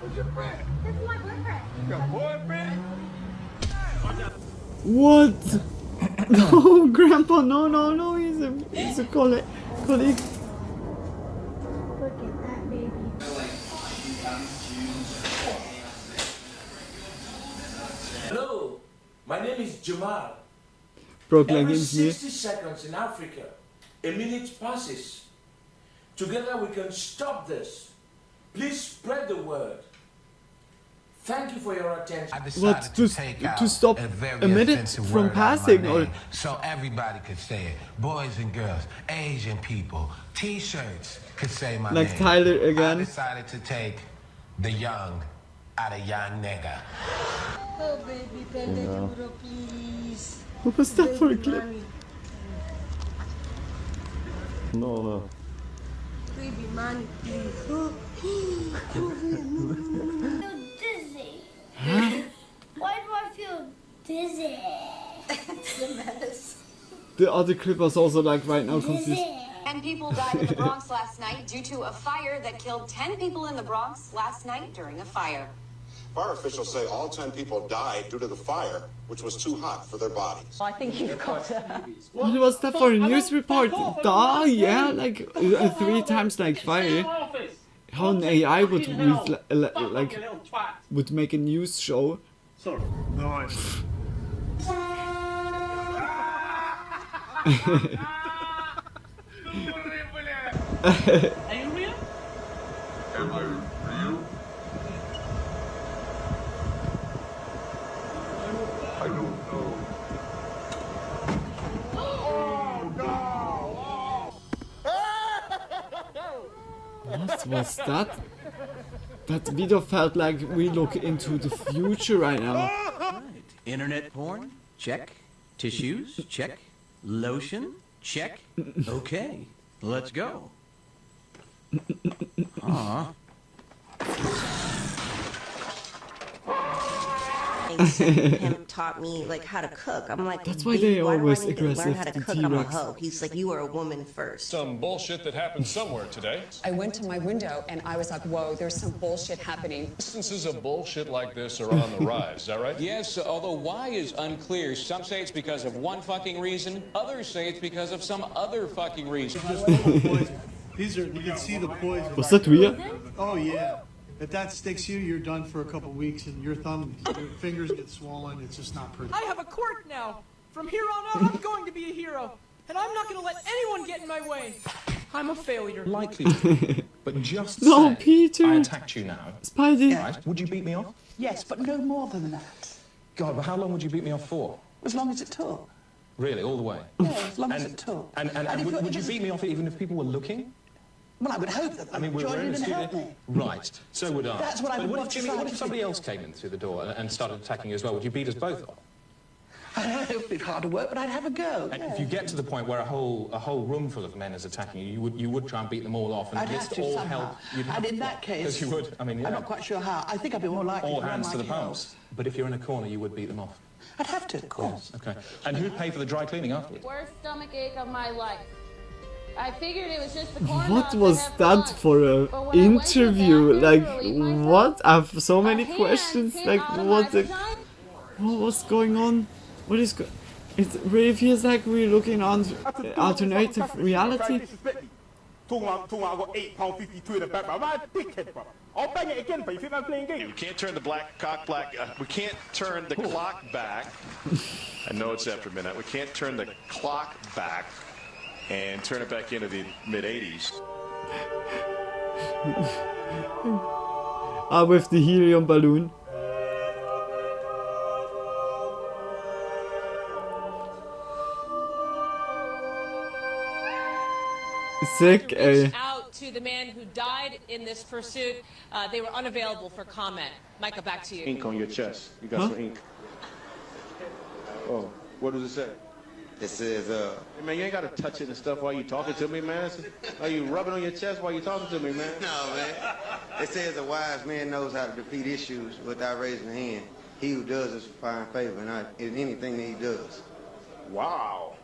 What's your friend? This is my boyfriend. Your boyfriend? What? No, Grandpa! No! He's a colleague. Look at that baby. Hello, my name is Jamal. Broke Every leggings me. 60 seconds in Africa, a minute passes. Together we can stop this. Please spread the word. Thank you for your attention. What to stop a minute from passing or? So everybody could say it. Boys and girls, Asian people, T-shirts could say my Like name. Tyler again. I decided to take the young out of young nigga. Oh, baby, bend it over, please. What was that for a clip? No. Baby, money, please. So dizzy. Huh? Why do I feel dizzy? It's a mess. The other clip was also like right now confused. Dizzy. 10 people died in the Bronx last night due to a fire that killed 10 people in the Bronx last night during a fire. Fire officials say all 10 people died due to the fire, which was too hot for their bodies. I think you've got to... What was that for a news report? Duh, yeah, like 3 times like fire. How an AI would would make a news show. Sorry. No, Are you real? Am I real? I don't know. What was that? That video felt like we look into the future right now. Right. Internet porn? Check. Tissues? Check. Lotion? Check. Okay, let's go. Aw. Him taught me like how to cook. I'm like, that's why they always aggressive. Learn how to cook. I'm a hoe. He's like, you are a woman first. Some bullshit that happened somewhere today. I went to my window and I was like, whoa, there's some bullshit happening. Instances of bullshit like this are on the rise, is that right? Yes, although why is unclear. Some say it's because of one fucking reason. Others say it's because of some other fucking reason. These are, you can see the poison. Was that real? Oh yeah. If that sticks you, you're done for a couple weeks, and your fingers get swollen. It's just not pretty. I have a quirk now. From here on out, I'm going to be a hero. And I'm not going to let anyone get in my way. I'm a failure. Likely but just no, say Peter. I attacked you now. Spidey. Right. Would you beat me off? Yes, but no more than that. God, but how long would you beat me off for? As long as it took. Really, all the way? Yeah, as long as it took. And would you beat me off even if people were looking? Well, I would hope that they would join in and help me. Right, so would I. That's what I would what want if, Jimmy, to what if somebody else came in through the door and started attacking you as well? Would you beat us both off? I hope it'd be hard to work, but I'd have a go. And if you get to the point where a whole room full of men is attacking you, you would try and beat them all off, and I'd have to all somehow. help. And in that case, because you would. I mean, yeah. I'm not quite sure how. I think I'd be more likely all to run hands to the like hell. pumps. But if you're in a corner, you would beat them off. I'd have to, of course. Yes, okay. And who'd pay for the dry cleaning afterwards? Worst stomach ache of my life. I figured it was just the corn What dogs was I have that for a But when I went to the interview? bathroom Like, to relieve myself, what? I have so many a hand questions. hit Like, out of what my the? vagina. What was going on? What is? It really feels like we're looking on alternative reality. I got 8 pound 52 in the back, but I'm a dickhead, brother. I'll bang it again, but you think I'm playing games? We can't turn the we can't turn the clock back. I know it's after midnight. We can't turn the clock back and turn it back into the mid-80s. With the helium balloon. Sick, eh? Out to the man who died in this pursuit. They were unavailable for comment. Micah, back to you. Ink on your chest. You got some ink. Oh, what does it say? It says, Hey, man, you ain't got to touch it and stuff while you talking to me, man. Are you rubbing on your chest while you talking to me, man? no, man. It says a wise man knows how to defeat issues without raising a hand. He who does this will find favor in anything that he does. Wow.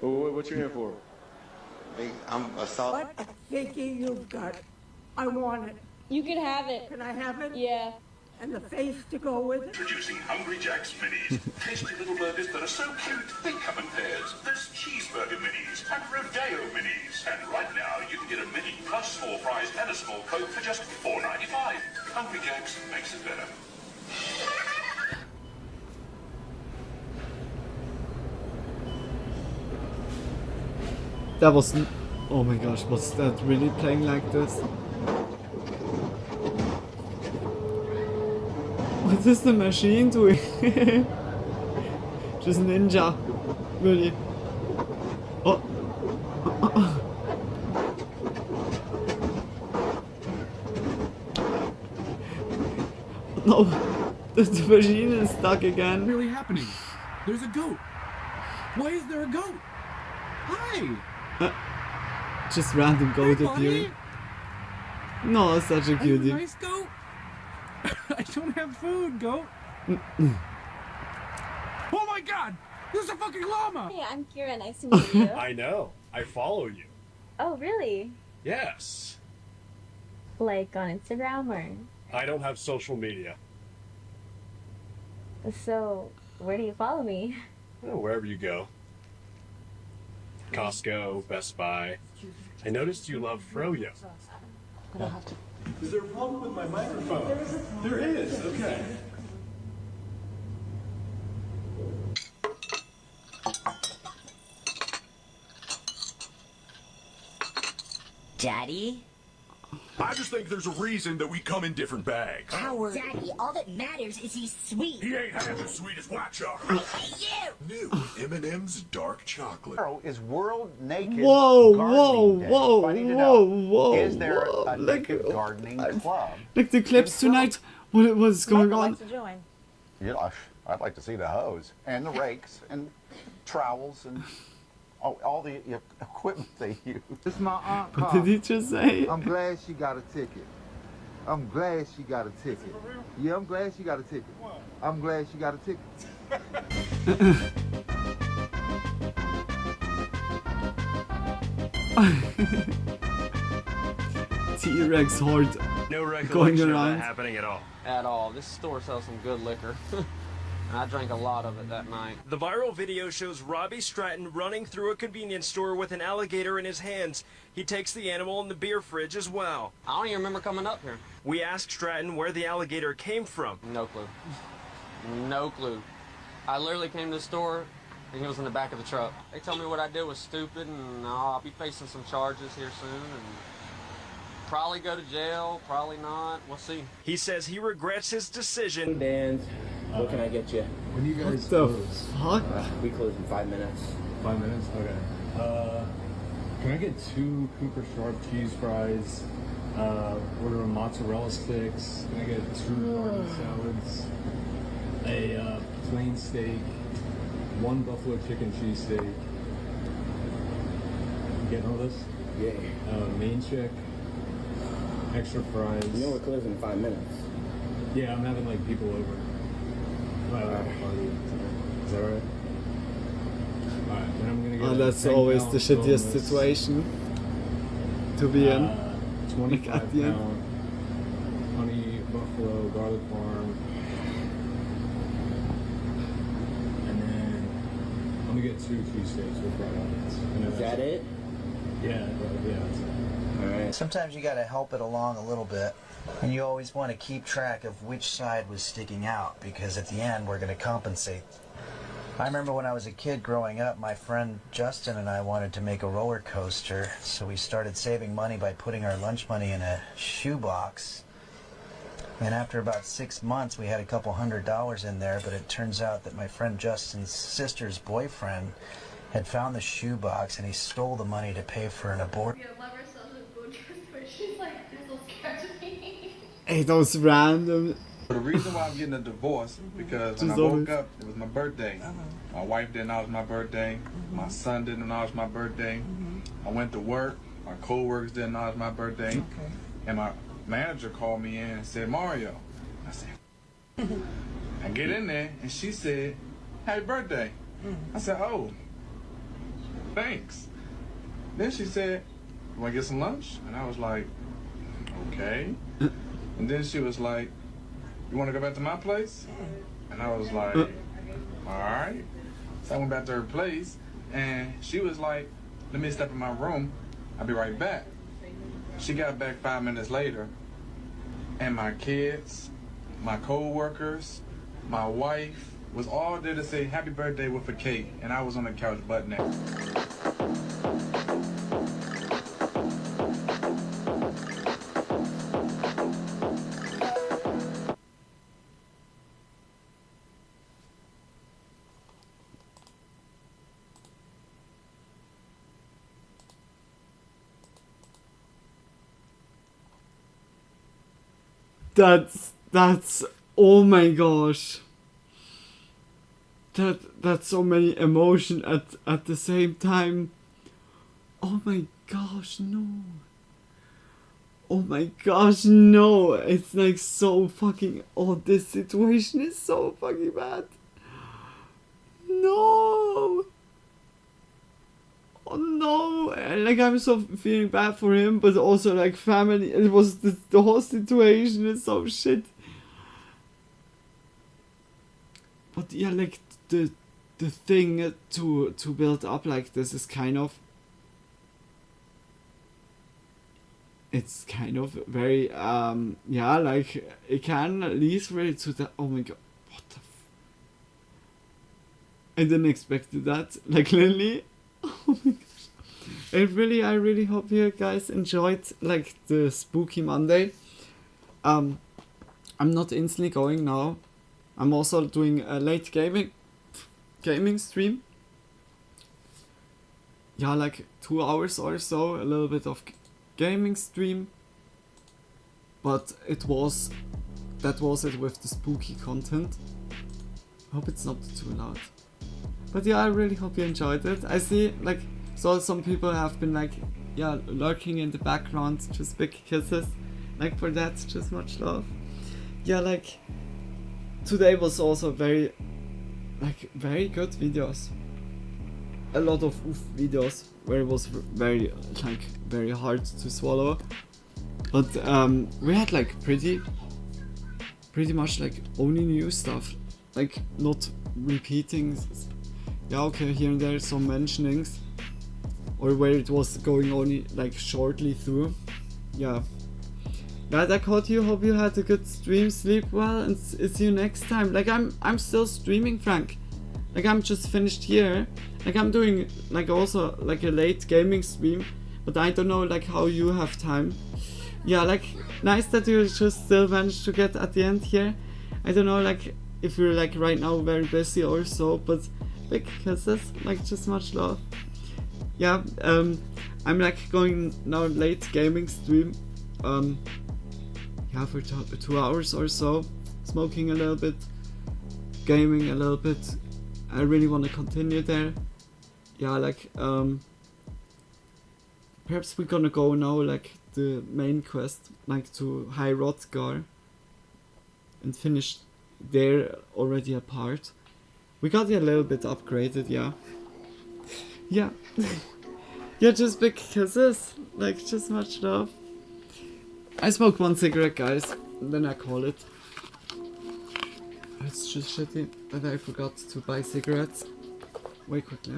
What you here for? I'm assault. What a fakey you've got. I want it. You can have it. Can I have it? Yeah. And the face to go with it? Introducing Hungry Jack's Minis. Tasty little burgers that are so cute, they come in pairs. There's Cheeseburger Minis and Rodeo Minis. And right now, you can get a mini plus 4 fries and a small Coke for just $4.95. Hungry Jack's makes it better. That was. Oh my gosh, was that really playing like this? What is the machine doing? Just ninja. Really. Oh. No. The machine is stuck again. What's really happening? There's a goat. Why is there a goat? Hi. Just random goat appearing. No, such a cutie. Are you a nice goat? I don't have food, goat. Oh my god! There's a fucking llama! Hey, I'm Kira. Nice to meet you. I know. I follow you. Oh, really? Yes. Like on Instagram or? I don't have social media. So, where do you follow me? Oh, wherever you go. Costco, Best Buy. I noticed you love froyo. Is there a problem with my microphone? There is, okay. Daddy? I just think there's a reason that we come in different bags. Howard. Daddy, all that matters is he's sweet. He ain't half as sweet as white chocolate. New M&M's dark chocolate. Tomorrow is World Naked Whoa, Gardening Day. whoa, So I need to whoa, know, whoa, is there whoa. a naked gardening club? Like the clips tonight, what was going on? to join. Yeah, I'd like to see the hose and the rakes and trowels and all the equipment they use. It's my aunt What did he just say? I'm glad she got a ticket. I'm glad she got a ticket. Yeah, I'm glad she got a ticket. I'm glad she got a ticket. T-Rex horde No going recollection of that around. happening at all. At all. This store sells some good liquor. And I drank a lot of it that night. The viral video shows Robbie Stratton running through a convenience store with an alligator in his hands. He takes the animal in the beer fridge as well. I don't even remember coming up here. We asked Stratton where the alligator came from. No clue. No clue. I literally came to the store and he was in the back of the truck. They told me what I did was stupid and I'll be facing some charges here soon and probably go to jail, probably not. We'll see. He says he regrets his decision. Dan, what can I get you? When you guys What the close? fuck? We close in 5 minutes. 5 minutes? Okay. Can I get 2 Cooper Sharp cheese fries? Order a mozzarella sticks. Can I get 2 garden salads? A plain steak. 1 buffalo chicken cheesesteak. You getting all this? Yeah. Main check. Extra fries. You know we're closing in 5 minutes. Yeah, I'm having like people over. Well, a party. Is that right? Alright, then I'm gonna get Oh, that's always the shittiest situation to be in. 25 at the end. pound honey buffalo garlic parm. And then I'm gonna get 2 cheesesteaks with fried onions. And then Is that it? Yeah, that's it. Alright. Sometimes you gotta help it along a little bit, and you always want to keep track of which side was sticking out, because at the end we're gonna compensate. I remember when I was a kid growing up, my friend Justin and I wanted to make a roller coaster, so we started saving money by putting our lunch money in a shoebox. And after about 6 months, we had a couple $100 in there, but it turns out that my friend Justin's sister's boyfriend had found the shoebox and he stole the money to pay for an abortion. She's like, this will scratch me. Hey, those random. The reason why I'm getting a divorce is because when I woke up, it was my birthday. My wife didn't know it was my birthday. My son didn't know it was my birthday. I went to work. My co-workers didn't know it was my birthday. And my manager called me in and said, Mario. I said, I get in there and she said, happy birthday. I said, oh, thanks. Then she said, you want to get some lunch? And I was like, okay. And then she was like, you want to go back to my place? And I was like, all right. So I went back to her place, and she was like, let me step in my room. I'll be right back. She got back 5 minutes later, and my kids, my co-workers, my wife was all there to say happy birthday with a cake, and I was on the couch butt naked. That's oh my gosh. That's so many emotion at the same time. Oh my gosh, no. Oh my gosh, no. It's like so fucking, oh, this situation is so fucking bad. No. Oh no. like I'm so feeling bad for him, but also like family. It was the whole situation is so shit. But yeah, like the thing to build up like this is kind of. It's kind of very yeah, like it can lead really to the oh my god, what the I didn't expect that, like literally. Oh my gosh. I really hope you guys enjoyed like the spooky Monday. I'm not instantly going now. I'm also doing a late gaming stream. Yeah, like 2 hours or so, a little bit of gaming stream, but that was it with the spooky content. Hope it's not too loud, but yeah, I really hope you enjoyed it. I see like some people have been like yeah lurking in the background, just big kisses, like for that, just much love. Yeah, like today was also very good videos, a lot of oof videos where it was very hard to swallow, but we had like pretty much like only new stuff, like not repeating. Yeah, okay, here and there some mentionings, or where it was going only like shortly through. Yeah, I caught you. Hope you had a good stream, sleep well, and see you next time. Like I'm still streaming, Frank. Like I'm just finished here. Like I'm doing like also like a late gaming stream, but I don't know like how you have time. Yeah, like nice that you just still managed to get at the end here. I don't know like if you're like right now very busy or so, but big kisses, like just much love. Yeah, I'm like going now late gaming stream. Yeah, for 2 hours or so, smoking a little bit, gaming a little bit. I really want to continue there. Yeah, like perhaps we're gonna go now like the main quest, like to High Rodgar, and finish there already a part. We got it a little bit upgraded, yeah. Yeah. Yeah, just big kisses, like just much love. I smoke one cigarette, guys, and then I call it. It's just shitty that I forgot to buy cigarettes. Wait quickly.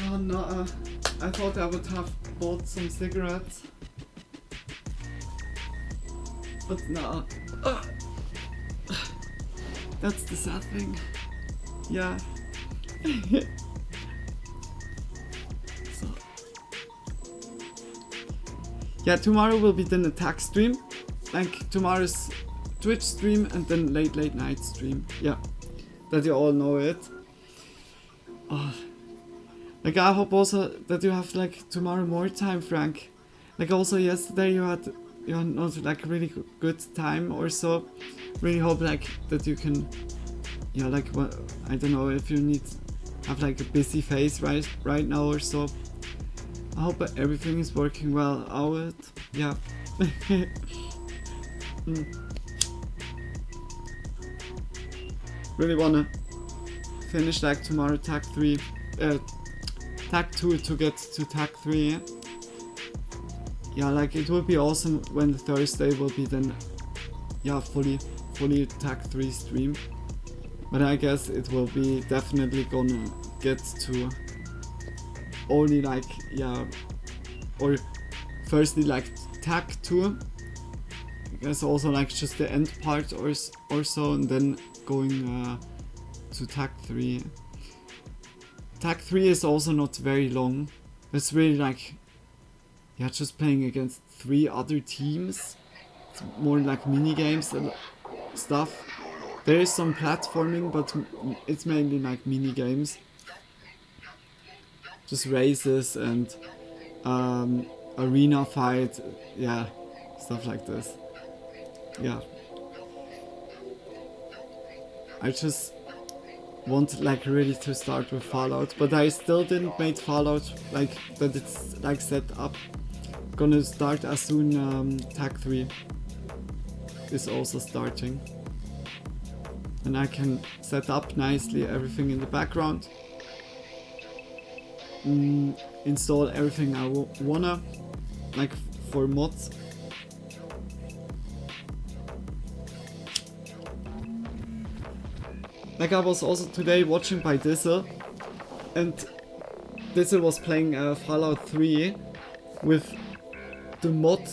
Oh no, I thought I would have bought some cigarettes. But no. That's the sad thing. Yeah. So. Yeah, tomorrow will be the attack stream. Like tomorrow's Twitch stream and then late night stream. Yeah. That you all know it. Oh. Like I hope also that you have like tomorrow more time, Frank. Like also yesterday you had not like really good time or so. Really hope like that you can, yeah, like what I don't know if you have like a busy face right now or so. I hope everything is working well out. Yeah. Really wanna finish like tomorrow Tag 3. Tag 2 to get to Tag 3. Yeah, like it would be awesome when Thursday will be then, yeah, fully Tag 3 stream. But I guess it will be definitely gonna get to only like, yeah, or firstly like Tag 2. I guess also like just the end part or so, and then going to Tag 3. Tag 3 is also not very long. It's really like, yeah, just playing against 3 other teams. It's more like mini games and stuff. There is some platforming, but it's mainly like mini games. Just races and arena fight, yeah, stuff like this. Yeah. I just want like really to start with Fallout, but I still didn't make Fallout like that it's like set up. Gonna start as soon Tag 3 is also starting, and I can set up nicely everything in the background, install everything I wanna, like for mods. Like I was also today watching by Dizzle, and Dizzle was playing Fallout 3 with the mod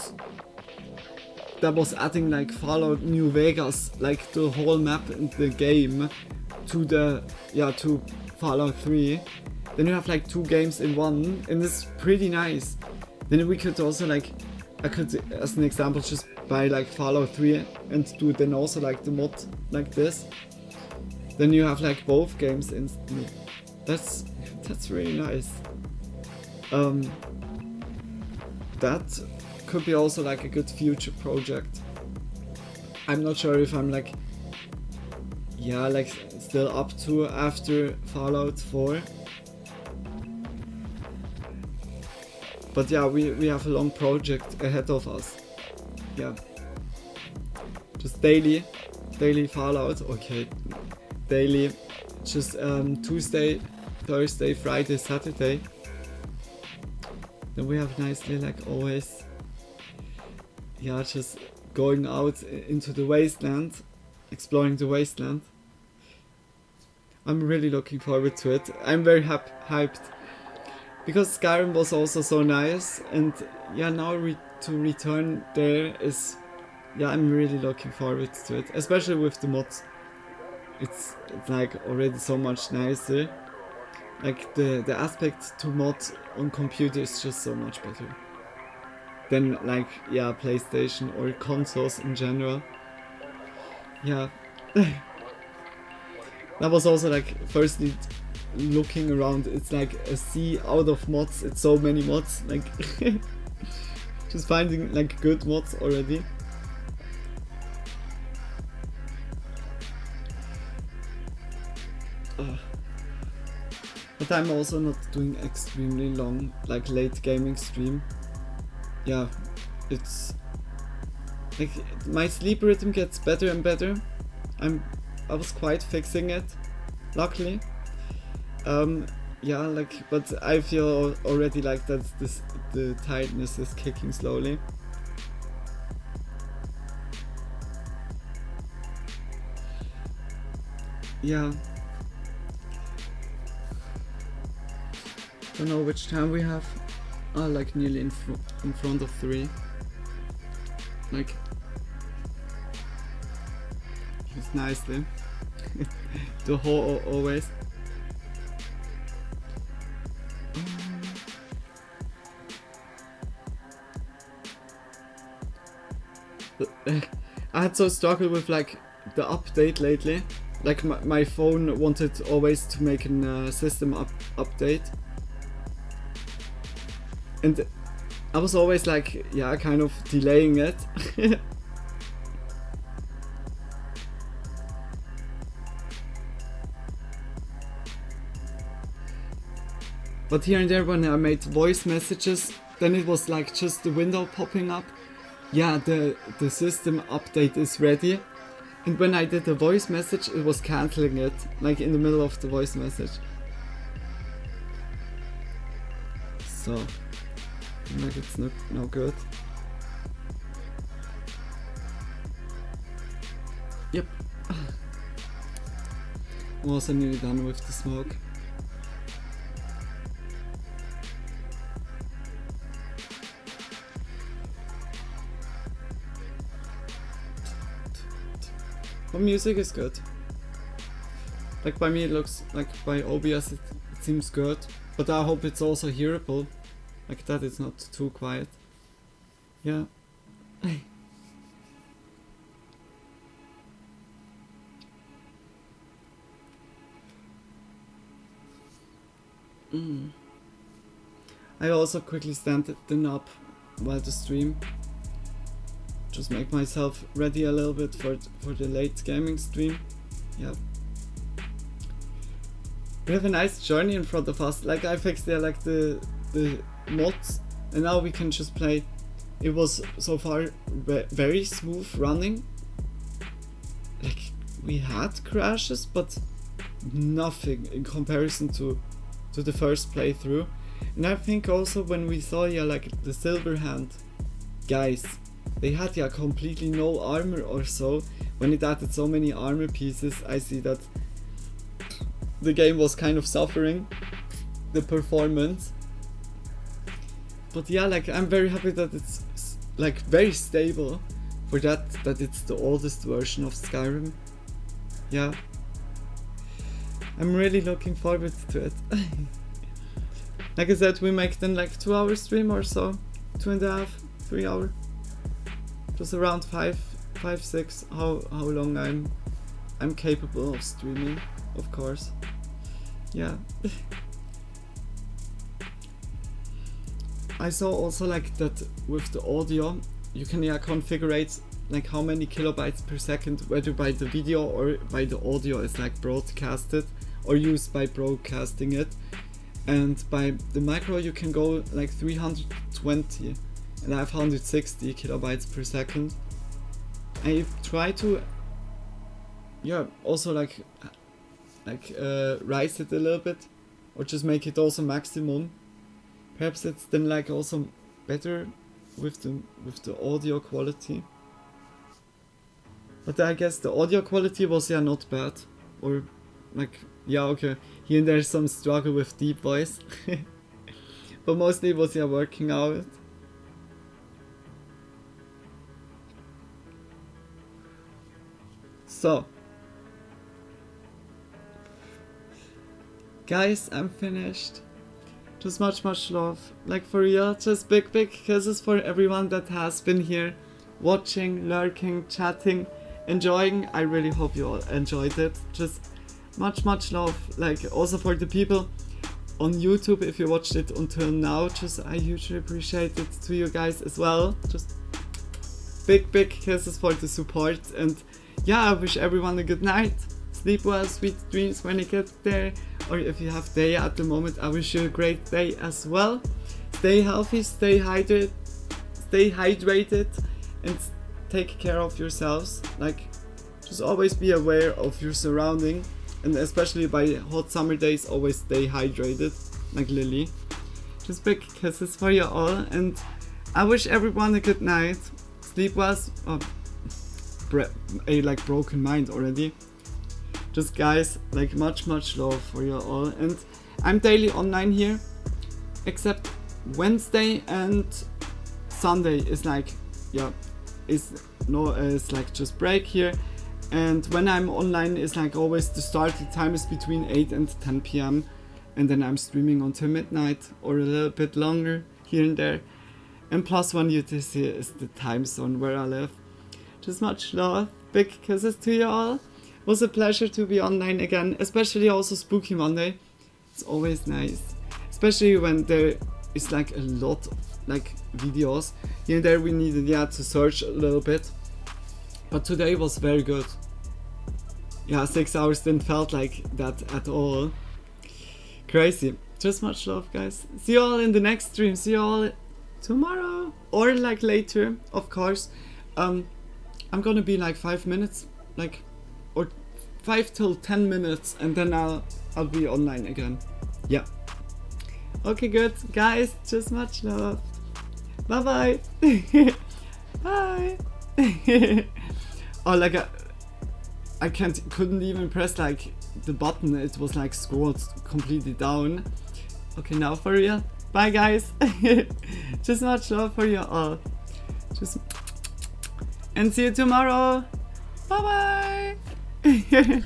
that was adding like Fallout New Vegas, like the whole map in the game to the, to Fallout 3. Then you have like 2 games in one, and it's pretty nice. Then we could also like, I could as an example just buy like Fallout 3 and do then also like the mod like this. Then you have like both games instantly. That's really nice. That could be also like a good future project. I'm not sure if I'm like, like still up to after Fallout 4. But yeah, we have a long project ahead of us. Yeah. Just daily Fallout, okay. Daily, just Tuesday, Thursday, Friday, Saturday. Then we have nicely like always, just going out into the wasteland, exploring the wasteland. I'm really looking forward to it. I'm very hyped because Skyrim was also so nice, and now to return there is, I'm really looking forward to it, especially with the mods. It's like already so much nicer. Like the aspect to mod on computer is just so much better than like PlayStation or consoles in general. Yeah. That was also like firstly looking around, it's like a sea out of mods. It's so many mods, like just finding like good mods already. But I'm also not doing extremely long, like late gaming stream. Yeah, it's like my sleep rhythm gets better and better. I was quite fixing it, luckily. But I feel already like that the tiredness is kicking slowly. Yeah. Don't know which time we have. Like nearly in front of 3. Like just nicely. The whole always. I had so struggled with like the update lately. Like my phone wanted always to make a system update. And I was always like, kind of delaying it. But here and there when I made voice messages, then it was like just the window popping up. Yeah, the system update is ready. And when I did the voice message, it was cancelling it, like in the middle of the voice message. So, like it's no good. Yep. I'm also nearly done with the smoke. But music is good. Like by me it looks like by OBS it seems good. But I hope it's also hearable. Like that it's not too quiet. Yeah. I also quickly stand the knob while the stream. Just make myself ready a little bit for the late gaming stream. Yeah. we have a nice journey in front of us. Like I fixed like the mods, and now we can just play. It was so far very smooth running. Like we had crashes, but nothing in comparison to the first playthrough. And I think also when we saw like the silver hand guys, they had completely no armor or so. When it added so many armor pieces, I see that the game was kind of suffering the performance. But yeah, like I'm very happy that it's like very stable for that it's the oldest version of Skyrim. Yeah, I'm really looking forward to it. Like I said, we make then like 2 hour stream or so, 2.5, 3 hour, just around 5, 6. How long I'm capable of streaming, of course. Yeah. I saw also like that with the audio, you can configure like how many kilobytes per second, whether by the video or by the audio is like broadcasted or used by broadcasting it. And by the micro you can go like 320 and I have 160 kilobytes per second. I try to also like rise it a little bit or just make it also maximum. Perhaps it's then like also better with the audio quality. But I guess the audio quality was not bad, or like okay, here and there's some struggle with deep voice. But mostly it was working out. So guys, I'm finished. Just much love, like for real, just big kisses for everyone that has been here watching, lurking, chatting, enjoying. I really hope you all enjoyed it. Just much love, like also for the people on YouTube, if you watched it until now, just I hugely appreciate it to you guys as well. Just big kisses for the support, and yeah, I wish everyone a good night. Sleep well, sweet dreams when you get there, or if you have day at the moment, I wish you a great day as well. Stay healthy, stay hydrated, and take care of yourselves. Like, just always be aware of your surrounding, and especially by hot summer days, always stay hydrated, like Lily. Just big kisses for you all, and I wish everyone a good night. Sleep well. Like broken mind already. Just guys, like much love for you all, and I'm daily online here, except Wednesday and Sunday is like is like just break here, and when I'm online is like always the starting time is between 8 and 10 p.m. and then I'm streaming until midnight or a little bit longer here and there, and +1 UTC is the time zone where I live. Just much love, big kisses to you all. It was a pleasure to be online again, especially also Spooky Monday. It's always nice, especially when there is like a lot of like videos. Here and there we needed to search a little bit, but today was very good. 6 hours didn't felt like that at all. Crazy. Just much love, guys. See you all in the next stream. See you all tomorrow or like later, of course. I'm gonna be like 5 minutes, like, or 5 till 10 minutes, and then I'll be online again. Yeah. Okay, good, guys. Just much love. Bye bye. Bye. Oh, like I couldn't even press like the button. It was like scrolled completely down. Okay, now for real. Bye, guys. Just much love for you all. And see you tomorrow. Bye bye.